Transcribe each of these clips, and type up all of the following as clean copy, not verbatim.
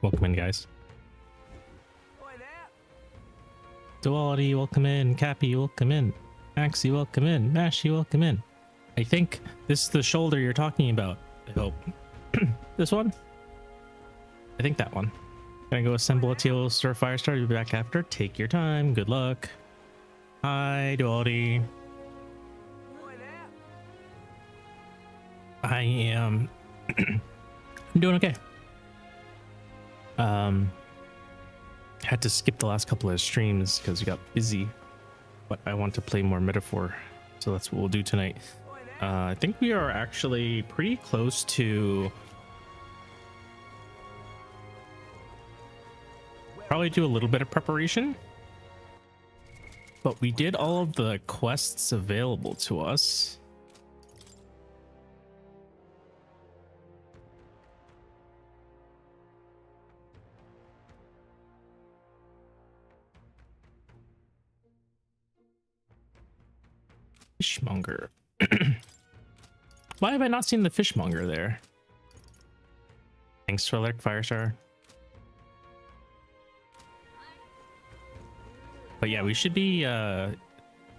Welcome in, guys. Duality, welcome in. Cappy, welcome in. Maxi, welcome in. Mashy, welcome in. I think this is the shoulder you're talking about. I hope. This one? I think that one. Gonna go assemble a teal star firestar. You'll be back after. Take your time. Good luck. Hi, Duality. I am I'm doing okay. Had to skip the last couple of streams because we got busy, but I want to play more Metaphor, so that's what we'll do tonight. I think we are actually pretty close to probably do a little bit of preparation, but we did all of the quests available to us. Fishmonger. Why have I not seen the fishmonger there? Thanks, Twilight Firestar. But yeah, we should be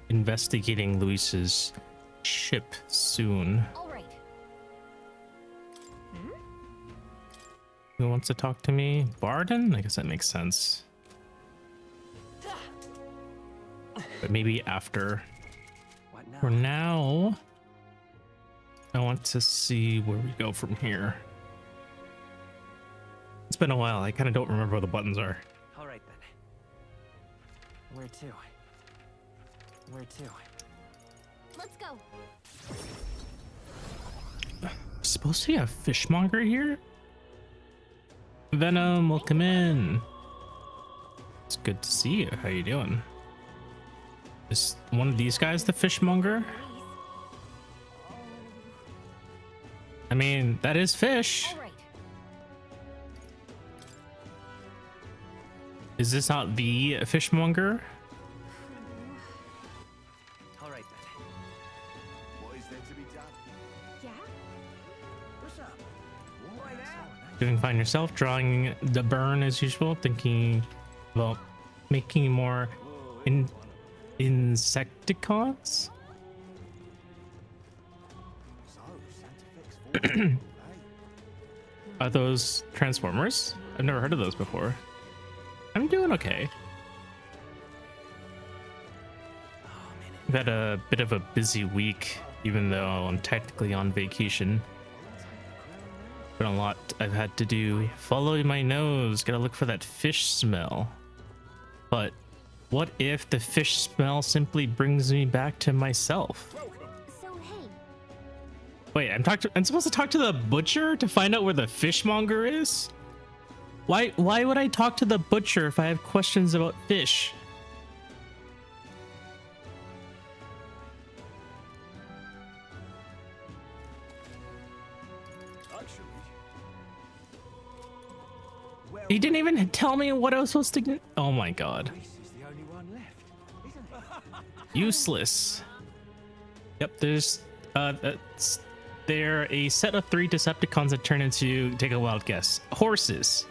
investigating Luis's ship soon. All right. Who wants to talk to me? Barden? I guess that makes sense. But maybe after. For now, I want to see where we go from here. It's been a while. I kind of don't remember where the buttons are. All right then. Where to? Where to? Let's go. Supposed to be a fishmonger here? Venom, welcome in. It's good to see you. How you doing? Is one of these guys the fishmonger? I mean, that is fish. All right. Is this not the fishmonger? All right then. What is there to be done? Yeah. What's up? Why now? Doing fine yourself, drawing the burn as usual, thinking about making more insecticons. So, Santa Fe's fault, Are those Transformers? I've never heard of those before. I'm doing okay. I've had a bit of a busy week, even though I'm technically on vacation. Been a lot I've had to do. Follow my nose, gotta look for that fish smell. But what if the fish smell simply brings me back to myself? So hey, Wait, I'm supposed to talk to the butcher to find out where the fishmonger is? Why would I talk to the butcher if I have questions about fish? actually. Well, He didn't even tell me what I was supposed to get. Oh my god. this is the only one left, isn't it? Useless. Yep, they're a set of 3 Decepticons that turn into, take a wild guess, horses.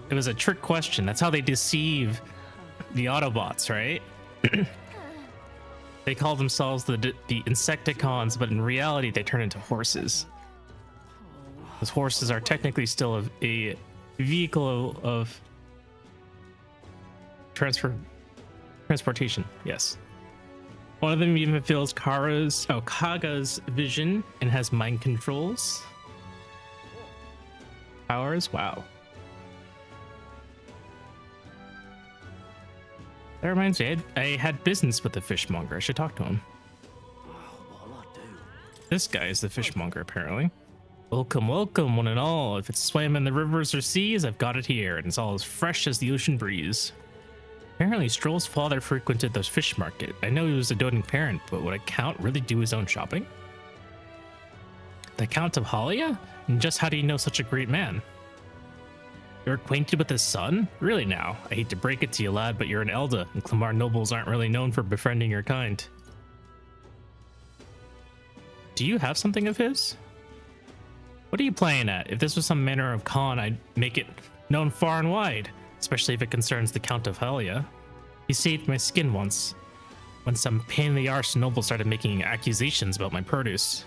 It was a trick question. That's how they deceive the Autobots, right? They call themselves the Insecticons, but in reality, they turn into horses. Because horses are technically still a vehicle of transportation. Yes. One of them even feels Kaga's vision and has mind controls. Powers. Wow. That reminds me, I had business with the fishmonger. I should talk to him. What'll I do? This guy is the fishmonger, apparently. Welcome, welcome, one and all. If it's swam in the rivers or seas, I've got it here, and it's all as fresh as the ocean breeze. Apparently, Stroll's father frequented the fish market. I know he was a doting parent, but would a count really do his own shopping? The Count of Halia? And just how do you know such a great man? You're acquainted with his son? Really now? I hate to break it to you, lad, but you're an Elda, and Clamar nobles aren't really known for befriending your kind. Do you have something of his? What are you playing at? If this was some manner of con, I'd make it known far and wide, especially if it concerns the Count of Halia. He saved my skin once, when some pain in the arse noble started making accusations about my produce.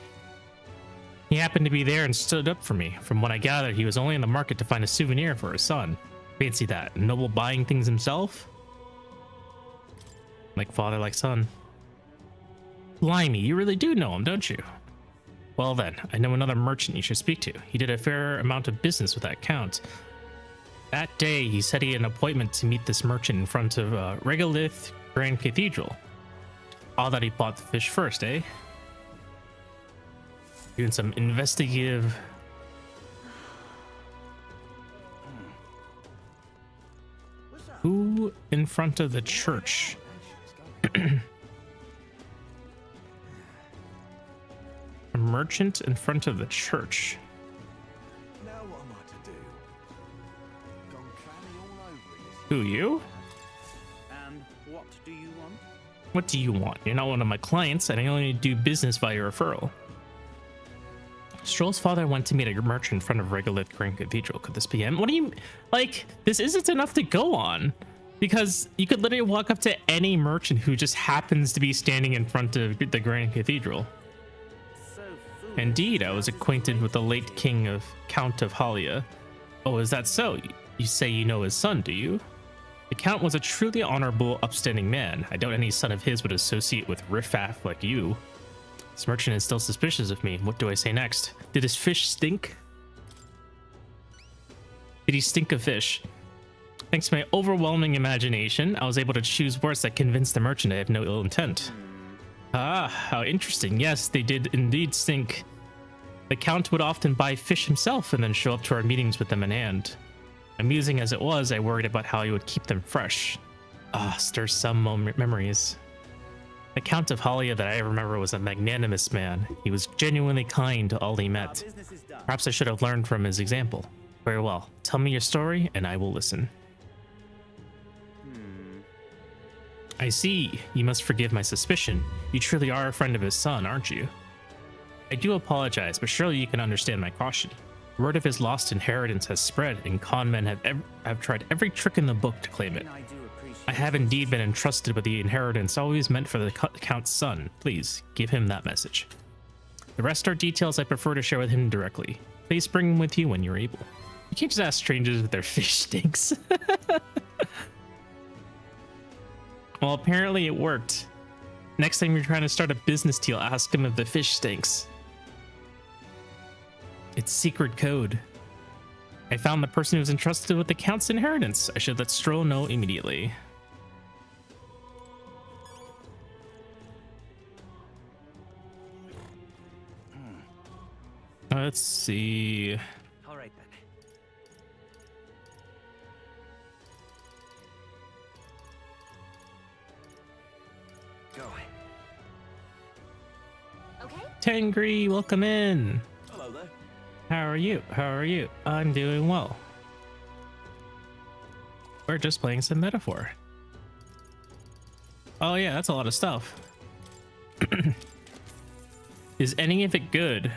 He happened to be there and stood up for me. From what I gathered, he was only in the market to find a souvenir for his son. Fancy that, noble buying things himself? Like father, like son. Blimey, you really do know him, don't you? Well then, I know another merchant you should speak to. He did a fair amount of business with that count. That day, he said he had an appointment to meet this merchant in front of Regolith Grand Cathedral. All that he bought the fish first, eh? Doing some investigative... Who in front of the church? A merchant in front of the church. Now what am I to do? Gone clammy all over it. Who, you? And what do you want? What do you want? You're not one of my clients, and I only do business via referral. Stroll's father went to meet a merchant in front of Regolith Grand Cathedral. Could this be him? What do you... Like, this isn't enough to go on. Because you could literally walk up to any merchant who just happens to be standing in front of the Grand Cathedral. So foolish. Indeed, I was acquainted with the late king of Count of Halia. Oh, is that so? You say you know his son, do you? The Count was a truly honorable, upstanding man. I doubt any son of his would associate with riffraff like you. This merchant is still suspicious of me. What do I say next? Did his fish stink? Did he stink of fish? Thanks to my overwhelming imagination, I was able to choose words that convinced the merchant I have no ill intent. Ah, how interesting. Yes, they did indeed stink. The Count would often buy fish himself and then show up to our meetings with them in hand. Amusing as it was, I worried about how he would keep them fresh. Ah, stirs some memories. The Count of Halia that I remember was a magnanimous man. He was genuinely kind to all he met. Business is done. Perhaps I should have learned from his example. Very well. Tell me your story, and I will listen. I see. You must forgive my suspicion. You truly are a friend of his son, aren't you? I do apologize, but surely you can understand my caution. Word of his lost inheritance has spread, and con men have tried every trick in the book to claim it. I do appreciate I have indeed been entrusted with the inheritance always meant for the Count's son. Please, give him that message. The rest are details I prefer to share with him directly. Please bring him with you when you're able. You can't just ask strangers if their fish stinks. Well, apparently it worked. Next time you're trying to start a business deal, ask him if the fish stinks. It's secret code. I found the person who's entrusted with the Count's inheritance. I should let Stroll know immediately. Let's see. All right then. Go. Okay? Tangri, welcome in. Hello there. How are you? How are you? I'm doing well. We're just playing some metaphor. Oh yeah, that's a lot of stuff. Is any of it good?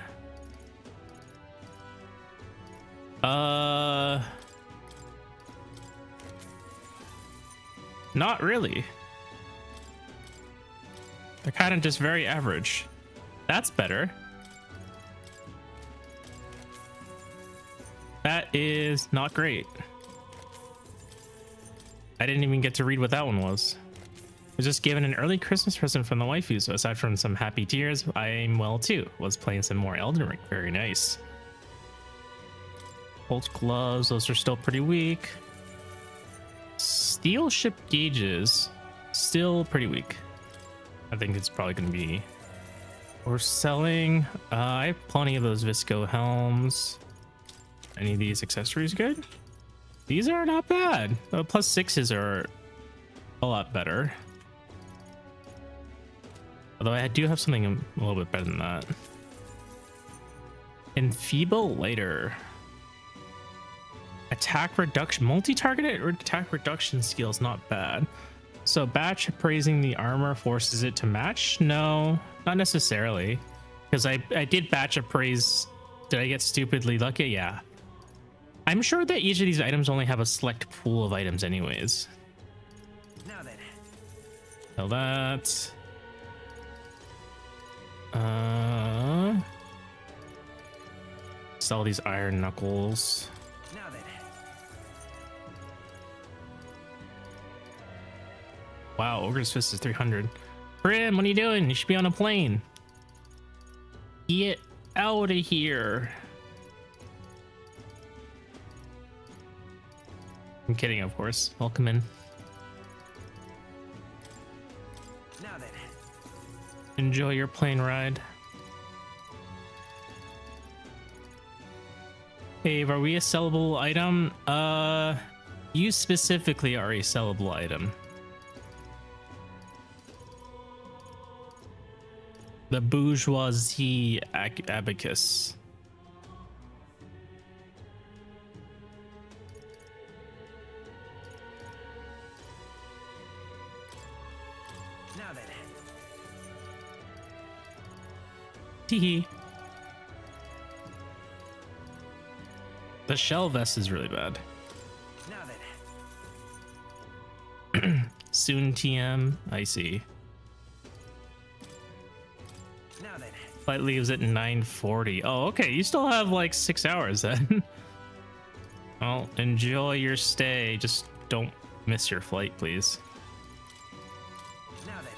Not really. They're kind of just very average. That's better. That is not great. I didn't even get to read what that one was. I was just given an early Christmas present from the waifu, so aside from some happy tears, I'm well too. Was playing some more Elden Ring. Very nice. Bolt gloves, those are still pretty weak. Steel ship gauges, still pretty weak. I think it's probably going to be... We're selling... I have plenty of those Visco helms. Any of these accessories good? These are not bad. The plus 6s are a lot better. Although I do have something a little bit better than that. Enfeeble later. Attack reduction, multi-targeted or attack reduction skill is not bad. So batch appraising the armor forces it to match? No, not necessarily. Because I did batch appraise Did I get stupidly lucky? Yeah. I'm sure that each of these items only have a select pool of items anyways. Now then. Sell that. Sell these iron knuckles. Now then. Wow, Ogre's Fist is 300. Brim, what are you doing? You should be on a plane. Get out of here. I'm kidding, of course. Welcome in. Now then. Enjoy your plane ride. Hey, are we a sellable item? You specifically are a sellable item. The bourgeoisie abacus. Now then. Teehee. The shell vest is really bad. Now then. Soon TM, I see. Now then. Flight leaves at 9:40. Oh, okay. You still have like 6 hours then. Well, enjoy your stay. Just don't miss your flight, please. Now then.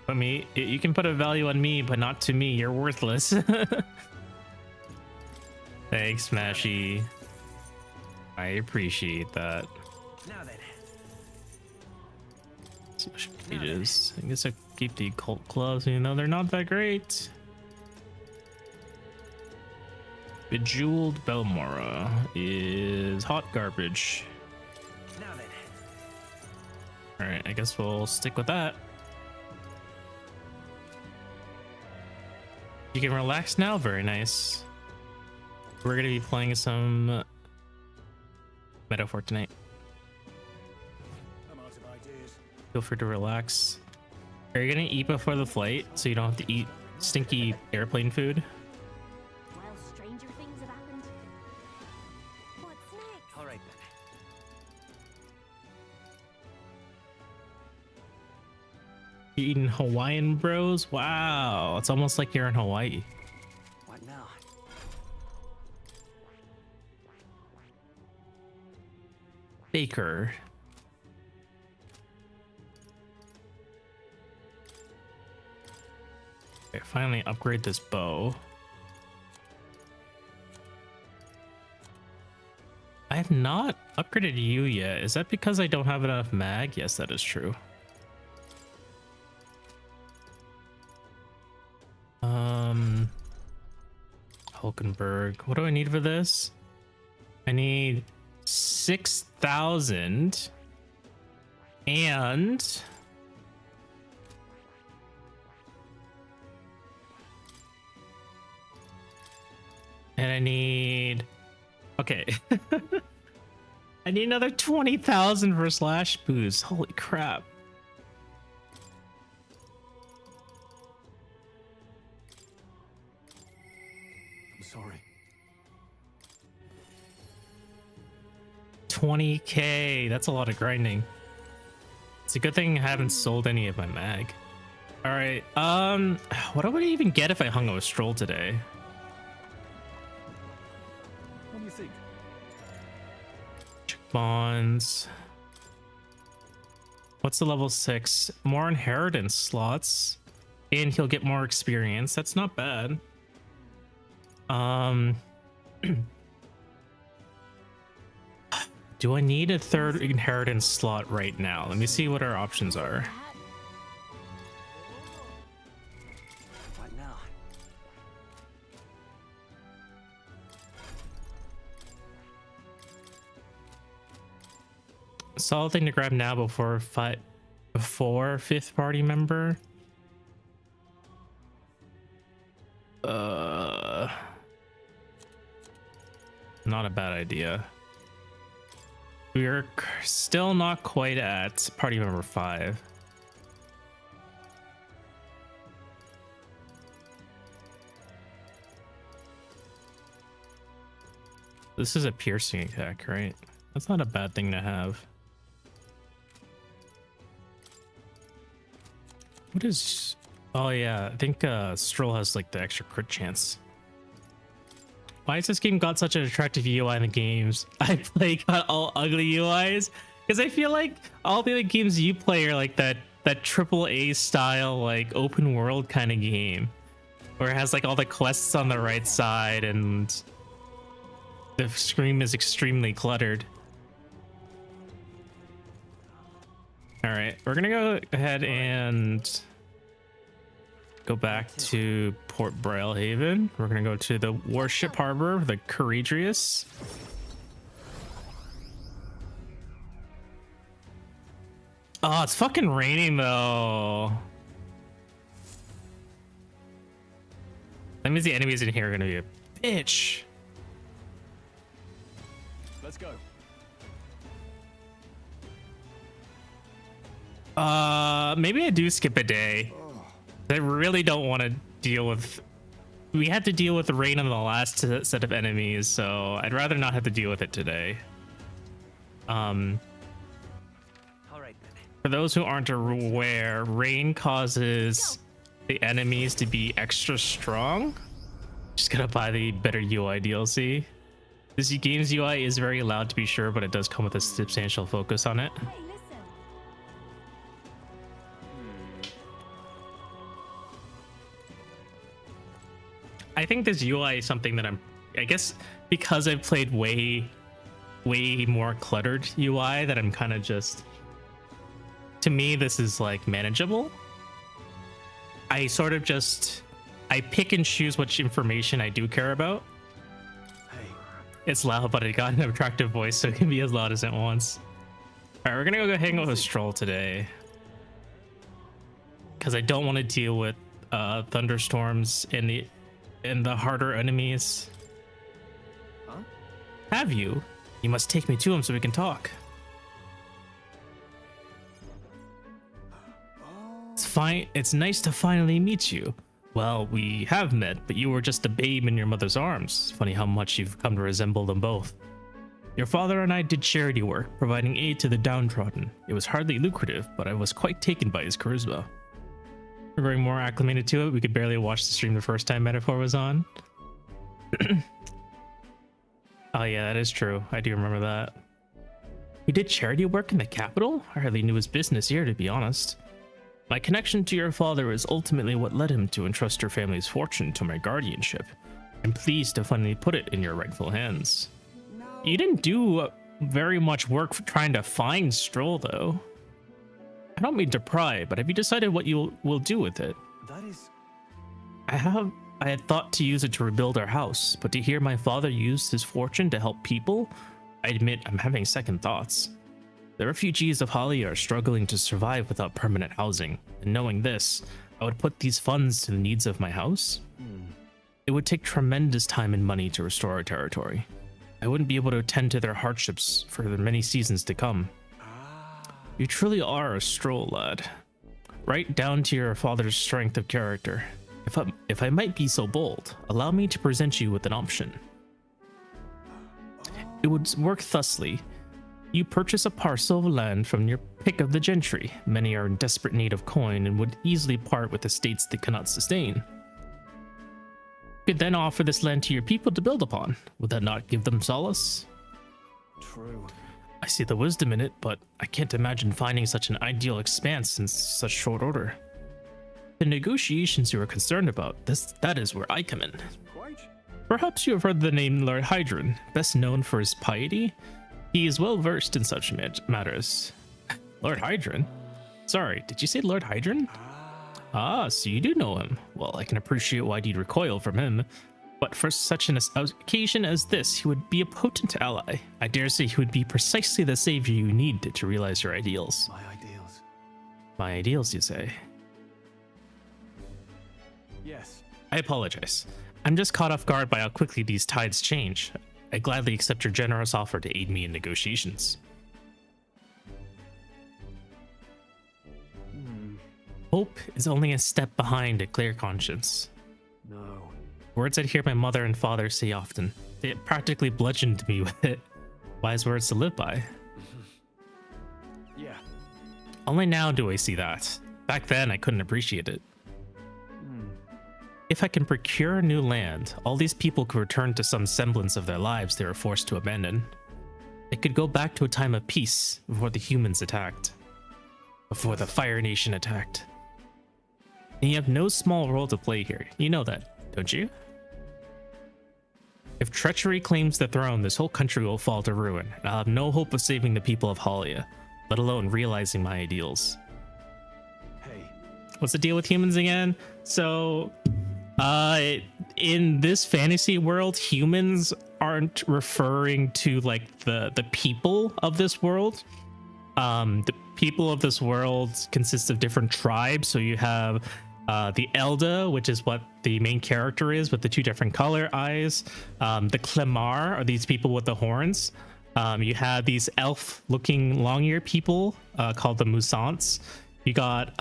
But me, you can put a value on me, but not to me. You're worthless. Thanks, Smashy. I appreciate that. Now then. Social pages. I guess I keep the cult gloves, even though they're not that great. Bejeweled Belmora is hot garbage. Now then. Alright, I guess we'll stick with that. You can relax now? Very nice. We're gonna be playing some Metaphor tonight. I'm out of ideas. Feel free to relax. Are you gonna eat before the flight so you don't have to eat stinky airplane food? Well, stranger things have happened. What's next? All right then. You eating Hawaiian bros? Wow, it's almost like you're in Hawaii. What now? Baker. Okay, finally upgrade this bow. I have not upgraded you yet. Is that because I don't have enough mag? Yes, that is true. Hulkenberg. What do I need for this? I need 6,000 and I need, okay. I need another 20,000 for slash boost. Holy crap. I'm sorry. 20k. That's a lot of grinding. It's a good thing I haven't sold any of my mag. All right. What would I even get if I hung out with Stroll today? What do you think? Check bonds. What's the level 6? More inheritance slots, and he'll get more experience. That's not bad. Do I need a third inheritance slot right now? Let me see what our options are. What now? Solid thing to grab now before fifth party member. Not a bad idea. We're still not quite at party member 5. This is a piercing attack, right? That's not a bad thing to have. What is... Oh yeah, I think Stroll has like the extra crit chance. Why has this game got such an attractive UI in the games I play got all ugly UIs? Because I feel like all the other games you play are like that triple A style like open world kind of game where it has like all the quests on the right side and the screen is extremely cluttered. All right, we're gonna go ahead and go back to Port Brailhaven. We're gonna go to the warship harbor, the Courageous. Oh, it's fucking raining though. That means the enemies in here are gonna be a bitch. Let's go. Maybe I do skip a day. I really don't want to deal with... We had to deal with the rain on the last set of enemies, so I'd rather not have to deal with it today. All right then. For those who aren't aware, rain causes the enemies to be extra strong. Just gotta buy the better UI DLC. This game's UI is very loud to be sure, but it does come with a substantial focus on it. Hey, listen. I think this UI is something that I guess because I've played way more cluttered UI that I'm kind of just, to me, this is like manageable. I sort of just, I pick and choose which information I do care about. Hey. It's loud, but it got an attractive voice, so it can be as loud as it wants. All right, we're gonna go hang out with Stroll today because I don't want to deal with thunderstorms and the harder enemies. Huh? Have you? You must take me to him so we can talk. It's fine. It's nice to finally meet you. Well, we have met, but you were just a babe in your mother's arms. Funny how much you've come to resemble them both. Your father and I did charity work, providing aid to the downtrodden. It was hardly lucrative, but I was quite taken by his charisma. We're growing more acclimated to it. We could barely watch the stream the first time Metaphor was on. Oh yeah, that is true. I do remember that. We did charity work in the capital? I hardly knew his business here, to be honest. My connection to your father is ultimately what led him to entrust your family's fortune to my guardianship. I'm pleased to finally put it in your rightful hands. You didn't do very much work for trying to find Stroll, though. I don't mean to pry, but have you decided what you will do with it? That is... I had thought to use it to rebuild our house, but to hear my father use his fortune to help people, I admit I'm having second thoughts. The refugees of Holly are struggling to survive without permanent housing, and knowing this, I would put these funds to the needs of my house. It would take tremendous time and money to restore our territory. I wouldn't be able to attend to their hardships for the many seasons to come. You truly are a Stroll, lad. Right down to your father's strength of character. If I might be so bold, allow me to present you with an option. It would work thusly. You purchase a parcel of land from your pick of the gentry. Many are in desperate need of coin and would easily part with estates they cannot sustain. You could then offer this land to your people to build upon. Would that not give them solace? True. I see the wisdom in it, but I can't imagine finding such an ideal expanse in such short order. The negotiations you are concerned about, that is where I come in. Quite. Perhaps you have heard the name Lord Hydron, best known for his piety. He is well versed in such matters. Lord Hydron? Sorry, did you say Lord Hydron? Ah, so you do know him. Well, I can appreciate why you'd recoil from him. But for such an occasion as this, he would be a potent ally. I dare say he would be precisely the savior you need to realize your ideals. My ideals. My ideals, you say? Yes. I apologize. I'm just caught off guard by how quickly these tides change. I gladly accept your generous offer to aid me in negotiations. Hmm. Hope is only a step behind a clear conscience. No. Words I'd hear my mother and father say often. They practically bludgeoned me with it. Wise words to live by. Yeah. Only now do I see that. Back then, I couldn't appreciate it. If I can procure new land, all these people could return to some semblance of their lives they were forced to abandon. It could go back to a time of peace before the humans attacked. Before the Fire Nation attacked. And you have no small role to play here. You know that, don't you? If treachery claims the throne, this whole country will fall to ruin, and I'll have no hope of saving the people of Halia, let alone realizing my ideals. Hey. What's the deal with humans again? So, in this fantasy world, humans aren't referring to like the people of this world. The people of this world consist of different tribes. So you have the Elda, which is what the main character is, with the two different color eyes. The Clemar are these people with the horns. You have these elf-looking long-eared people called the Musants. You got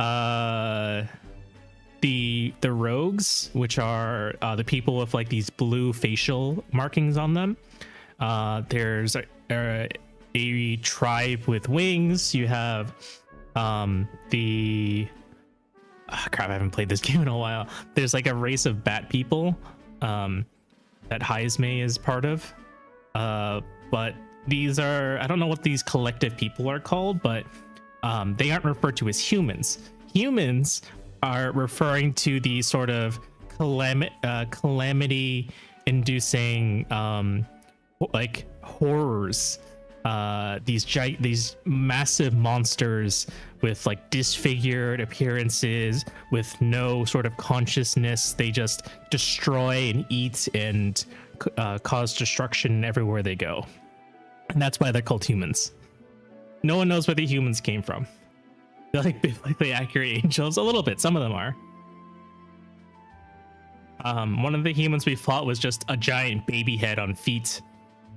the rogues, which are the people with like these blue facial markings on them. There's a tribe with wings. You have the crap, I haven't played this game in a while. There's like a race of bat people that Heisme is part of. But these are, I don't know what these collective people are called, but they aren't referred to as humans. Humans are referring to the sort of calamity inducing like horrors, these massive monsters with like disfigured appearances, with no sort of consciousness. They just destroy and eat and cause destruction everywhere they go, and that's why they're called humans. No one knows where the humans came from. They're like biblically accurate angels, a little bit. Some of them are. One of the humans we fought was just a giant baby head on feet,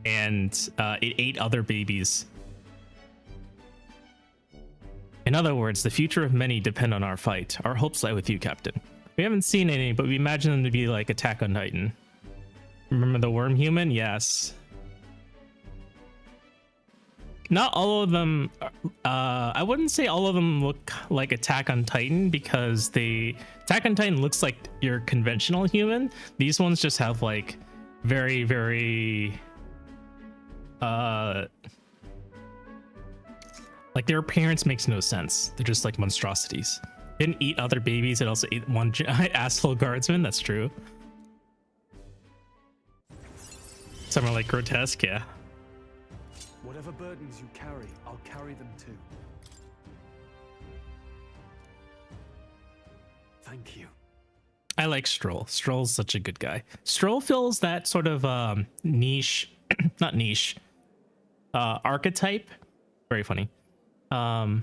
and it ate other babies. In other words, the future of many depend on our fight. Our hopes lie with you, Captain. We haven't seen any, but we imagine them to be like Attack on Titan. Remember the worm human? Yes. Not all of them, I wouldn't say all of them look like Attack on Titan, because Attack on Titan looks like your conventional human. These ones just have like very, very, like their appearance makes no sense. They're just like monstrosities. They didn't eat other babies, it also ate one giant asshole guardsman, that's true. Some are like grotesque, yeah. Whatever burdens you carry, I'll carry them too. Thank you. I like Stroll. Stroll's such a good guy. Stroll fills that sort of niche, not niche, archetype. Very funny. Oh,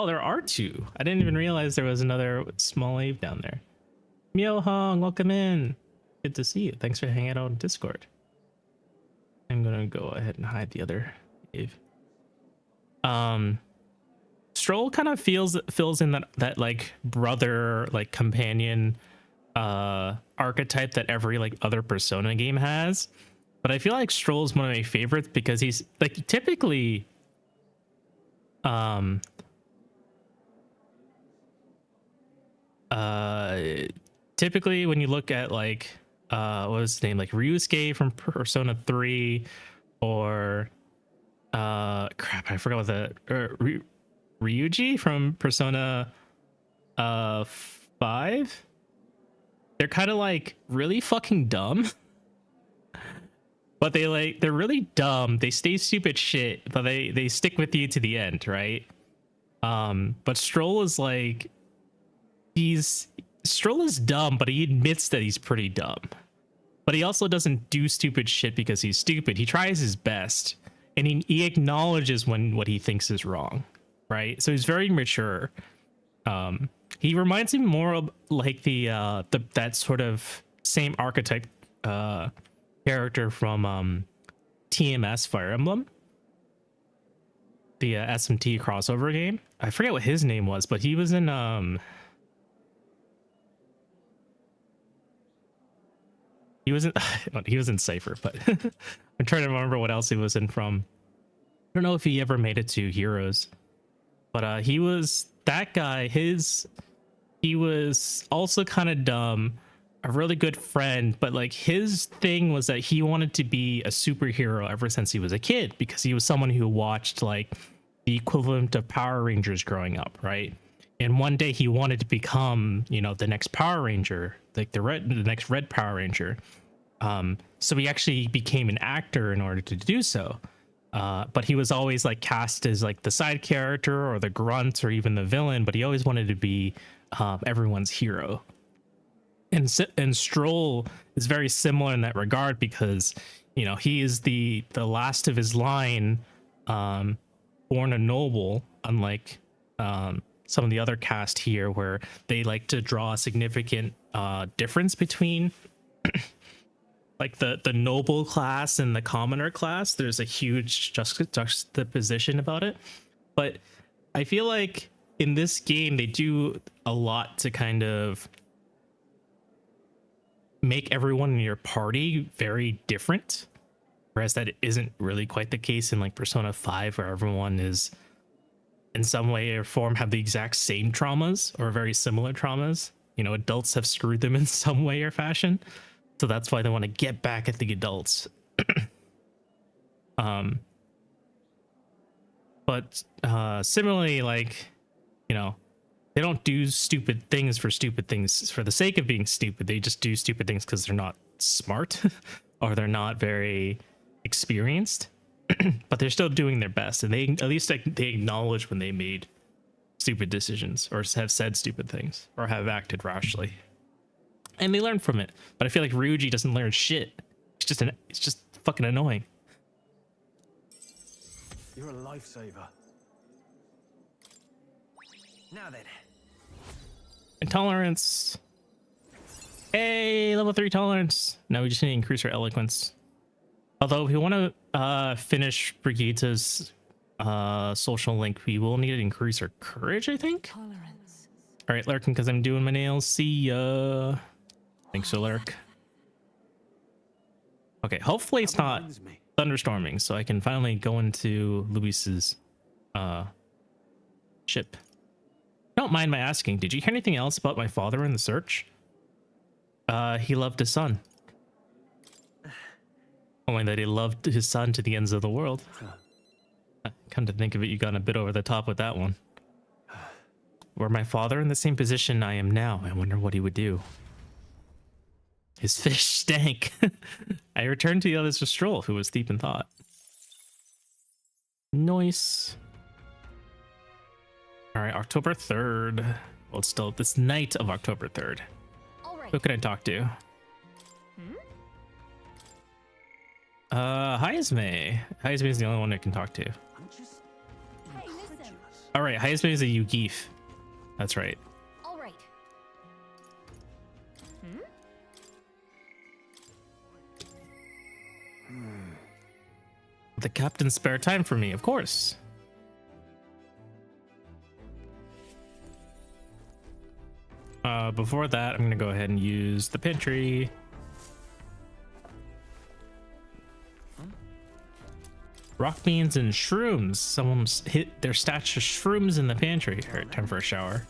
there are two. I didn't even realize there was another small Ave down there. Myo Hong, welcome in. Good to see you. Thanks for hanging out on Discord. I'm gonna go ahead and hide the other Ave. Stroll kind of fills in that like brother, like companion archetype that every like other Persona game has. But I feel like Stroll is one of my favorites because he's like typically typically when you look at like what was his name, like Ryusuke from Persona 3, or crap, I forgot what the Ryuji from Persona 5. They're kind of like really fucking dumb. But they're really dumb. They stay stupid shit, but they stick with you to the end, right? But Stroll is like, Stroll is dumb, but he admits that he's pretty dumb. But he also doesn't do stupid shit because he's stupid. He tries his best, and he acknowledges when what he thinks is wrong, right? So he's very mature. He reminds me more of like that sort of same archetype character from TMS Fire Emblem, the SMT crossover game. I forget what his name was, but he was in He wasn't. He was in Cypher, but I'm trying to remember what else he was in from. I don't know if he ever made it to Heroes, but he was that guy. He was also kind of dumb, a really good friend, but like his thing was that he wanted to be a superhero ever since he was a kid because he was someone who watched like the equivalent of Power Rangers growing up, right? And one day he wanted to become, you know, the next Power Ranger, like the next Red Power Ranger. So he actually became an actor in order to do so. But he was always like cast as like the side character or the grunt or even the villain, but he always wanted to be everyone's hero. And Stroll is very similar in that regard because, you know, he is the last of his line, born a noble, unlike some of the other cast here where they like to draw a significant difference between like the noble class and the commoner class. There's a huge juxtaposition about it, but I feel like in this game they do a lot to kind of make everyone in your party very different, whereas that isn't really quite the case in like Persona 5, where everyone is in some way or form have the exact same traumas or very similar traumas. You know, adults have screwed them in some way or fashion, so that's why they want to get back at the adults. But similarly, like, you know, they don't do stupid things for the sake of being stupid. They just do stupid things because they're not smart or they're not very experienced. But they're still doing their best, and they at least they acknowledge when they made stupid decisions or have said stupid things or have acted rashly, and they learn from it. But I feel like Ryuji doesn't learn shit. It's just fucking annoying. You're a lifesaver. Now then. Intolerance. Hey, level 3 tolerance. Now we just need to increase our eloquence. Although if we want to finish Brigitta's social link, we will need to increase our courage, I think. Tolerance. All right, Lurkin, because I'm doing my nails. See ya. Thanks for Lurk. Okay, hopefully it's not Reminds me. thunderstorming, so I can finally go into Luis's ship. Don't mind my asking, did you hear anything else about my father in the search? He loved his son. Only that he loved his son to the ends of the world. Come to think of it, you got a bit over the top with that one. Were my father in the same position I am now, I wonder what he would do. His fish stank. I returned to the others for Stroll, who was deep in thought. Nice. All right, October 3rd. Well, it's still this night of October 3rd. All right. Who can I talk to? Hyazme. Hyazme is the only one I can talk to. I'm just Hey, listen. incredulous. All right, Hyazme is a Yugif. That's right. All right. The captain spare time for me, of course. Before that, I'm gonna go ahead and use the pantry. Rock beans and shrooms. Someone's hit their stash of shrooms in the pantry. All right, time for a shower.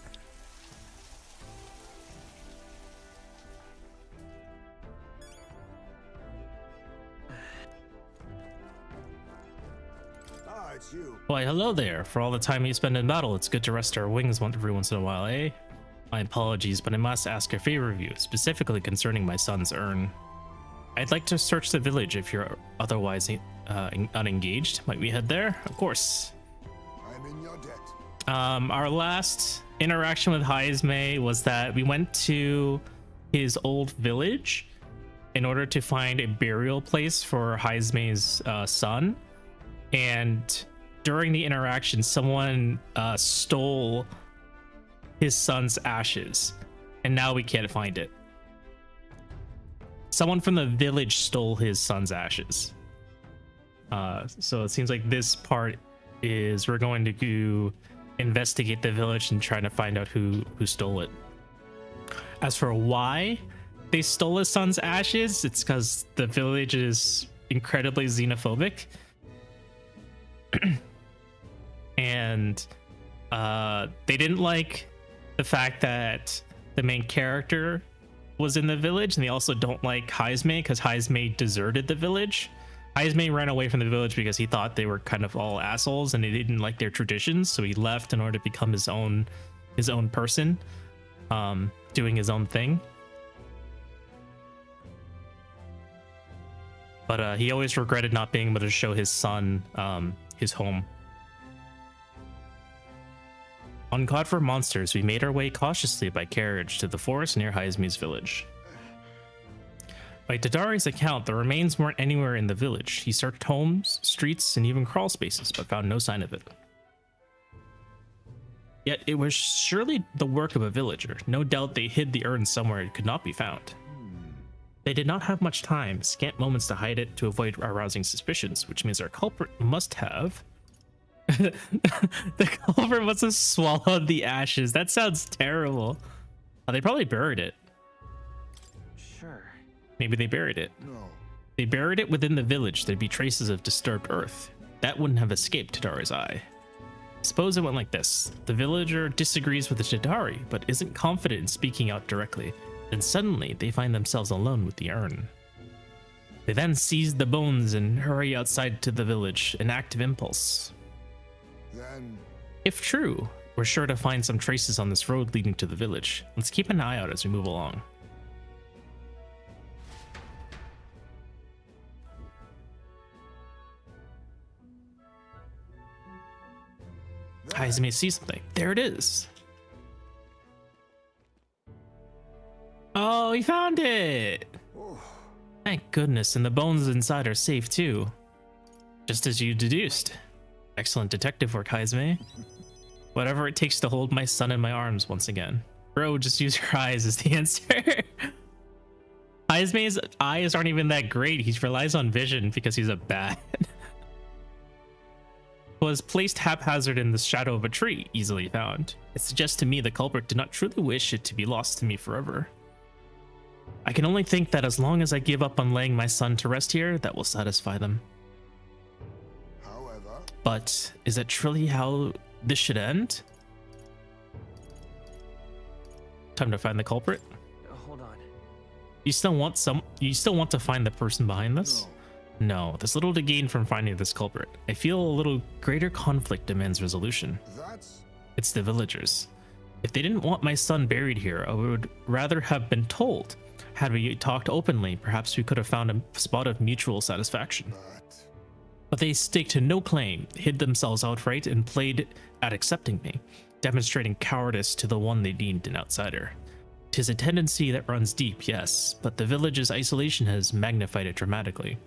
Ah, it's you. Why, hello there. For all the time you spend in battle, it's good to rest our wings every once in a while, eh? My apologies, but I must ask a favor of you, specifically concerning my son's urn. I'd like to search the village if you're otherwise unengaged. Might we head there? Of course. I'm in your debt. Our last interaction with Hyazme was that we went to his old village in order to find a burial place for Hyazme's son. And during the interaction, someone stole his son's ashes, and now we can't find it. Someone from the village stole his son's ashes. So it seems like this part is we're going to go investigate the village and try to find out who stole it. As for why, they stole his son's ashes, it's because the village is incredibly xenophobic. And they didn't like the fact that the main character was in the village, and they also don't like Hyzme because Hyzme deserted the village. Hyzme ran away from the village because he thought they were kind of all assholes and he didn't like their traditions, so he left in order to become his own person, doing his own thing. But he always regretted not being able to show his son his home. On God for Monsters, we made our way cautiously by carriage to the forest near Hyzme's village. By Tadari's account, the remains weren't anywhere in the village. He searched homes, streets, and even crawl spaces, but found no sign of it. Yet it was surely the work of a villager. No doubt they hid the urn somewhere it could not be found. They did not have much time, scant moments to hide it to avoid arousing suspicions, which means our culprit must have... the culprit must have swallowed the ashes. That sounds terrible. They probably buried it. Sure. Maybe they buried it. No. They buried it within the village. There'd be traces of disturbed earth. That wouldn't have escaped Tadari's eye. Suppose it went like this. The villager disagrees with the Tadari, but isn't confident in speaking out directly. Then suddenly, they find themselves alone with the urn. They then seize the bones and hurry outside to the village, an act of impulse. Then If true, we're sure to find some traces on this road leading to the village. Let's keep an eye out as we move along. Hyzme sees something. There it is. Oh, he found it. Thank goodness, and the bones inside are safe too. Just as you deduced. Excellent detective work, Hyzme. Whatever it takes to hold my son in my arms once again. Bro, just use your eyes is the answer. Hyzme's eyes aren't even that great. He relies on vision because he's a bat. Was placed haphazard in the shadow of a tree, easily found. It suggests to me the culprit did not truly wish it to be lost to me forever. I can only think that as long as I give up on laying my son to rest here, that will satisfy them. however, But is that truly how this should end? Time to find the culprit. Hold on. You still want to find the person behind this? No, there's little to gain from finding this culprit. I feel a little greater conflict demands resolution. that's It's the villagers. If they didn't want my son buried here, I would rather have been told. Had we talked openly, perhaps we could have found a spot of mutual satisfaction. But they staked no claim, hid themselves outright, and played at accepting me, demonstrating cowardice to the one they deemed an outsider. 'Tis a tendency that runs deep, yes, but the village's isolation has magnified it dramatically.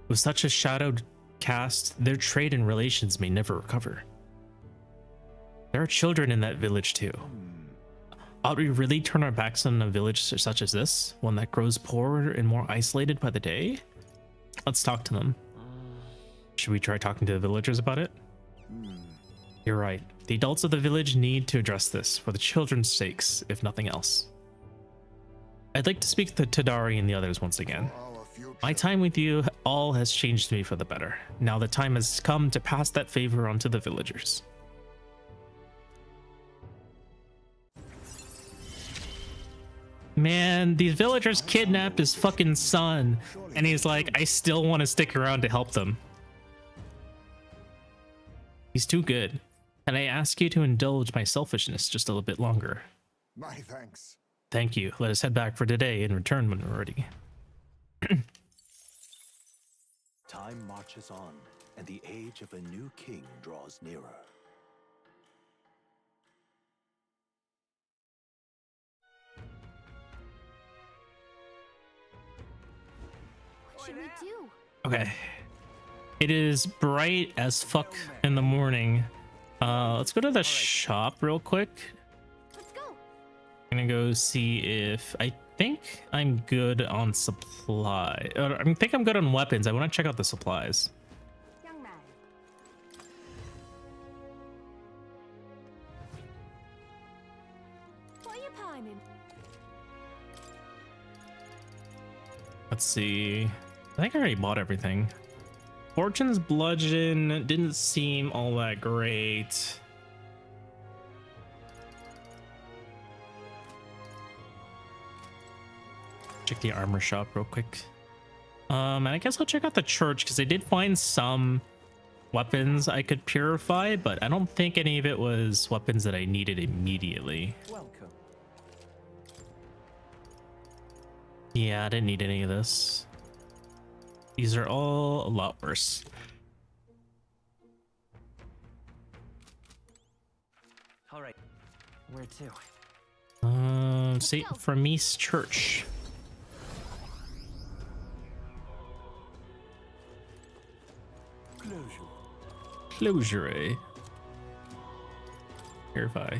With such a shadowed cast, their trade and relations may never recover. There are children in that village too. Ought we really turn our backs on a village such as this, one that grows poorer and more isolated by the day? Let's talk to them. Should we try talking to the villagers about it? You're right. The adults of the village need to address this for the children's sakes, if nothing else. I'd like to speak to Tadari and the others once again. our future. My time with you all has changed me for the better. Now the time has come to pass that favor on to the villagers. Man, these villagers kidnapped his fucking son, and he's like, I still want to stick around to help them. He's too good. And I ask you to indulge my selfishness just a little bit longer. My thanks. Thank you. Let us head back for today and return when we're ready. Time marches on, and the age of a new king draws nearer. What should we do? Okay. It is bright as fuck in the morning. Let's go to the shop real quick. Let's go. I'm gonna go see if I think I'm good on supply. I think I'm good on weapons. I want to check out the supplies. Young man. What are you pining? Let's see. I think I already bought everything. Fortune's bludgeon didn't seem all that great. Check the armor shop real quick. And I guess I'll check out the church because I did find some weapons I could purify, but I don't think any of it was weapons that I needed immediately. Welcome. Yeah, I didn't need any of this. These are all a lot worse. All right. Where to? St. Firmise Church. Closure. Purify.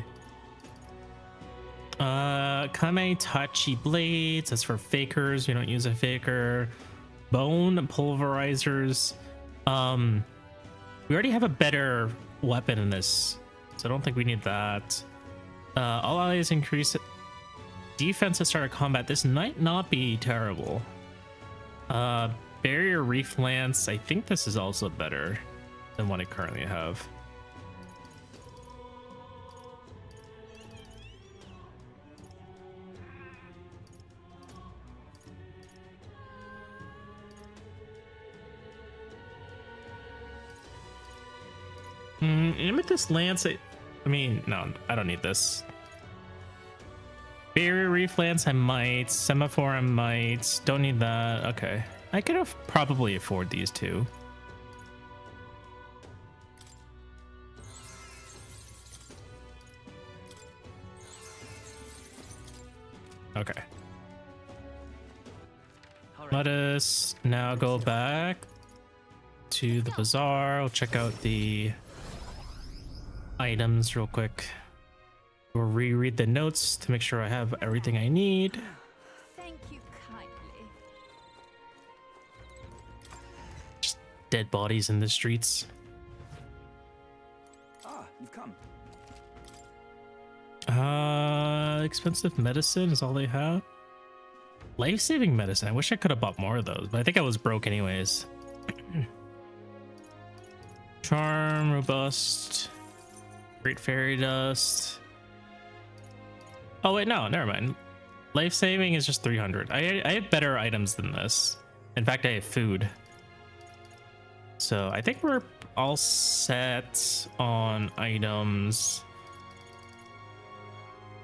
Kame Tachi blades. That's for fakers. We don't use a faker. Bone pulverizers. We already have a better weapon in this, so I don't think we need that. All allies increase defense at start of combat. This might not be terrible. Barrier reef lance. I think this is also better than what I currently have. Amethyst lance. I mean, no, I don't need this. Barrier reef lance. I might. Semaphore. I might. Don't need that. Okay, I could have probably afford these two. Okay. Let us now go back to the bazaar. I'll check out the items real quick. We'll reread the notes to make sure I have everything I need. Thank you kindly. Just dead bodies in the streets. Ah, you've come. Expensive medicine is all they have. Life-saving medicine. I wish I could have bought more of those, but I think I was broke anyways. Charm, robust, great fairy dust. Oh wait, no, never mind. Life-saving is just 300. I have better items than this. In fact, I have food. So I think we're all set on items.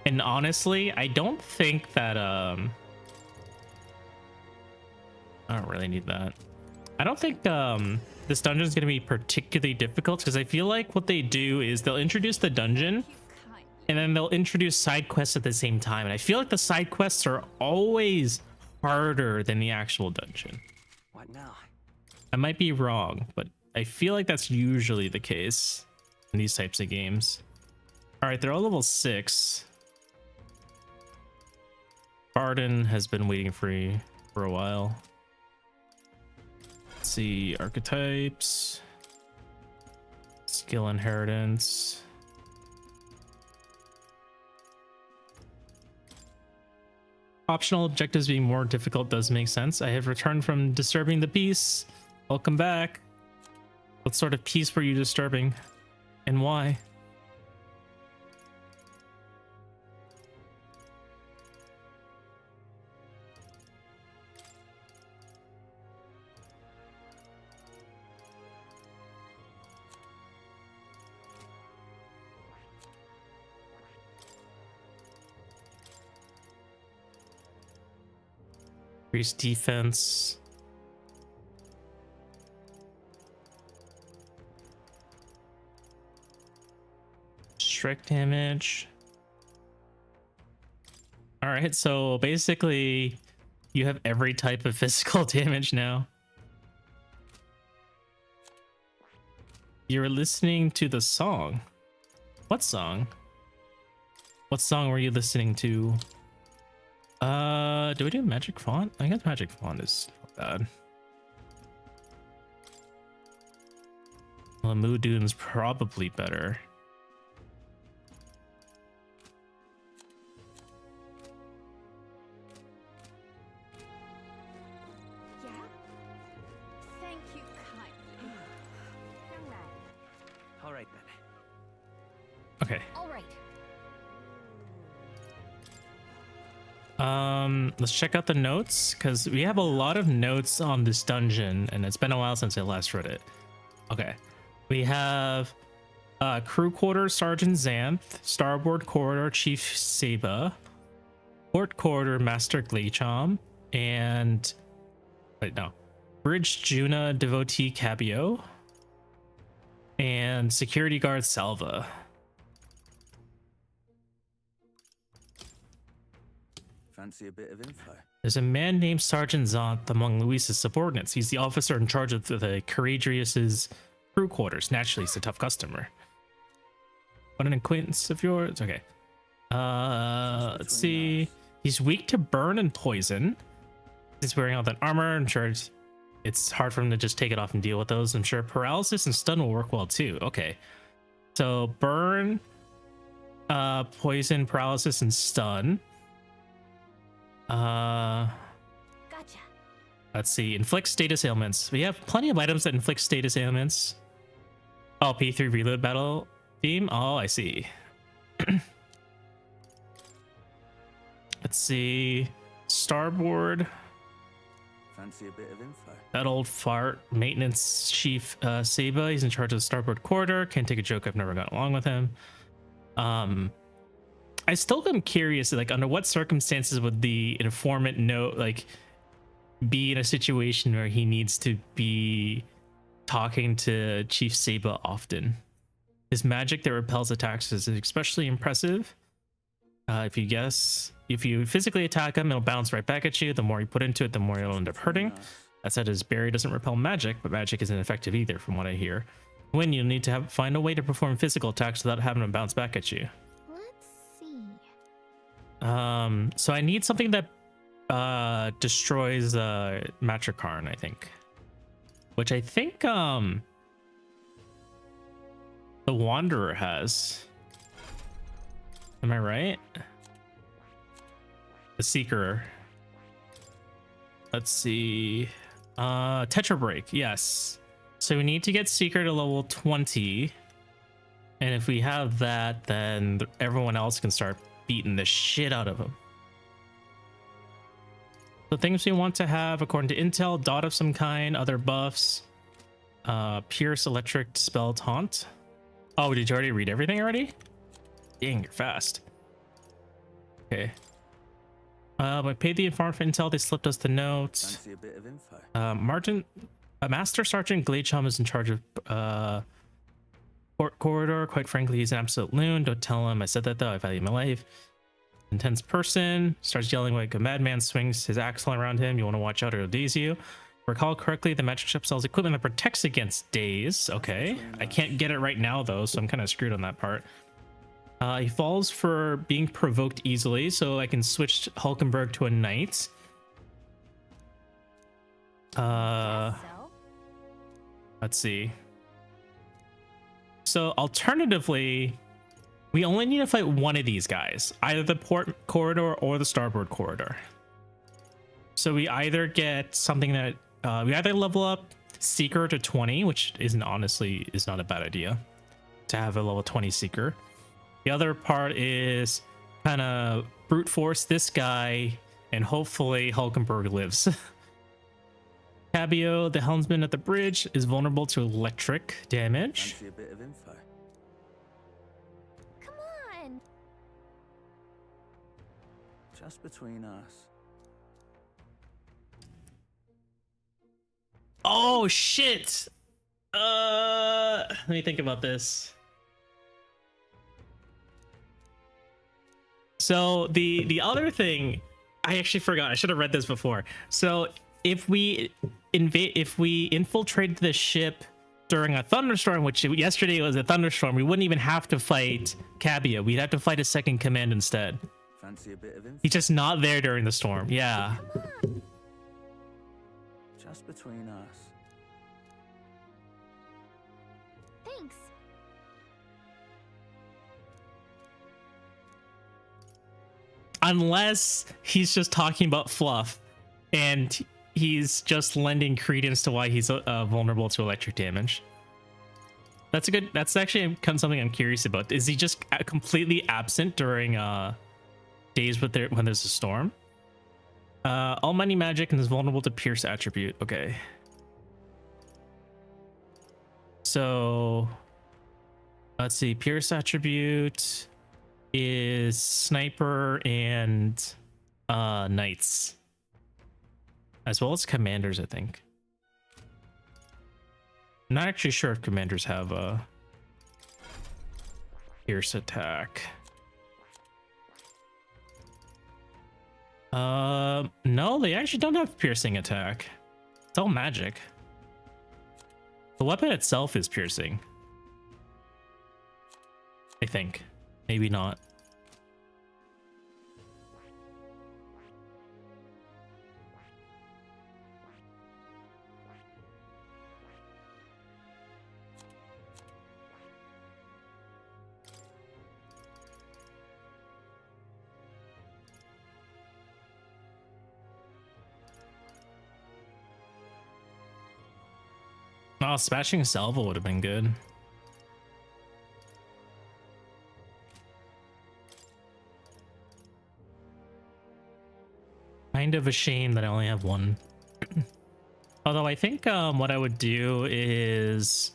And honestly, I don't think that I don't really need that. I don't think this dungeon is going to be particularly difficult because I feel like what they do is they'll introduce the dungeon and then they'll introduce side quests at the same time. And I feel like the side quests are always harder than the actual dungeon. What now? I might be wrong, but I feel like that's usually the case in these types of games. All right, they're all level 6. Barden has been waiting for a while. Let's see, archetypes, skill inheritance. Optional objectives being more difficult does make sense. I have returned from disturbing the peace. Welcome back. What sort of peace were you disturbing, and why? Increase defense. Strike damage. All right, so basically you have every type of physical damage now. You're listening to the song. What song? What song were you listening to? Do we do magic font? I guess magic font is not bad. Well, Moodun's probably better. right then. Okay. All right. Let's check out the notes because we have a lot of notes on this dungeon, and it's been a while since I last read it. Okay, we have crew quarter Sergeant Xanth, starboard corridor Chief Seba, port corridor Master Glachom, and wait, no, bridge Juna devotee Cabio, and security guard Salva. Fancy a bit of info? There's a man named Sergeant Xanth among Luis's subordinates. He's the officer in charge of the Courageous's crew quarters. Naturally, he's a tough customer. What an acquaintance of yours. Okay. Let's see. He's weak to burn and poison. He's wearing all that armor. I'm sure it's hard for him to just take it off and deal with those. I'm sure paralysis and stun will work well too. Okay. So burn, poison, paralysis, and stun. Gotcha. Let's see. Inflict status ailments. We have plenty of items that inflict status ailments. Oh, P3 reload battle theme. Oh, I see. Let's see. Starboard. Fancy a bit of info? That old fart. Maintenance chief Seba. He's in charge of the starboard corridor. Can't take a joke. I've never gotten along with him. I still am curious, like, under what circumstances would the informant know, like, be in a situation where he needs to be talking to Chief Seba often? His magic that repels attacks is especially impressive. If you physically attack him, it'll bounce right back at you. The more you put into it, the more it'll end up hurting. That said, his barrier doesn't repel magic, but magic isn't effective either, from what I hear. When you need to find a way to perform physical attacks without having them bounce back at you. So I need something that destroys Matricarn, I think. Which I think the Wanderer has. Am I right? The Seeker. Let's see. Tetra Break, yes. So we need to get Seeker to level 20. And if we have that, then everyone else can start beating the shit out of him. The things we want to have, according to intel: dot of some kind, other buffs, pierce, electric, spell, taunt. Oh, did you already read everything already? Dang, you're fast. Okay. I paid the informant for intel. They slipped us the notes. Fancy a bit of info? Master Sergeant Glachom is in charge of port corridor. Quite frankly, he's an absolute loon. Don't tell him I said that, though. I value my life. Intense person. Starts yelling like a madman, swings his axe all around him. You want to watch out or it'll daze you. Recall correctly, the magic ship sells equipment that protects against daze. Okay. I can't get it right now, though, so I'm kind of screwed on that part. He falls for being provoked easily, so I can switch Hulkenberg to a knight. Let's see. So alternatively, we only need to fight one of these guys, either the port corridor or the starboard corridor. So we either get something that we either level up Seeker to 20, which is not a bad idea to have a level 20 Seeker. The other part is kind of brute force this guy, and hopefully Hulkenberg lives. Cabio, the helmsman at the bridge, is vulnerable to electric damage. Fancy a bit of info? Come on. Just between us. Oh shit! Let me think about this. So the other thing, I actually forgot. I should have read this before. So if we infiltrated the ship during a thunderstorm, which yesterday was a thunderstorm, we wouldn't even have to fight Cabia. We'd have to fight a second command instead. Fancy a bit of info? He's just not there during the storm. Yeah. Just between us. Thanks. Unless he's just talking about fluff and he's just lending credence to why he's vulnerable to electric damage. That's a good. That's actually something I'm curious about. Is he just completely absent during days when there's a storm? All mighty magic and is vulnerable to pierce attribute. Okay. So let's see. Pierce attribute is sniper and knights, as well as commanders, I think. I'm not actually sure if commanders have a pierce attack. No, they actually don't have piercing attack. It's all magic. The weapon itself is piercing, I think. Maybe not. Oh, smashing salvo would have been good. Kind of a shame that I only have one. Although I think what I would do is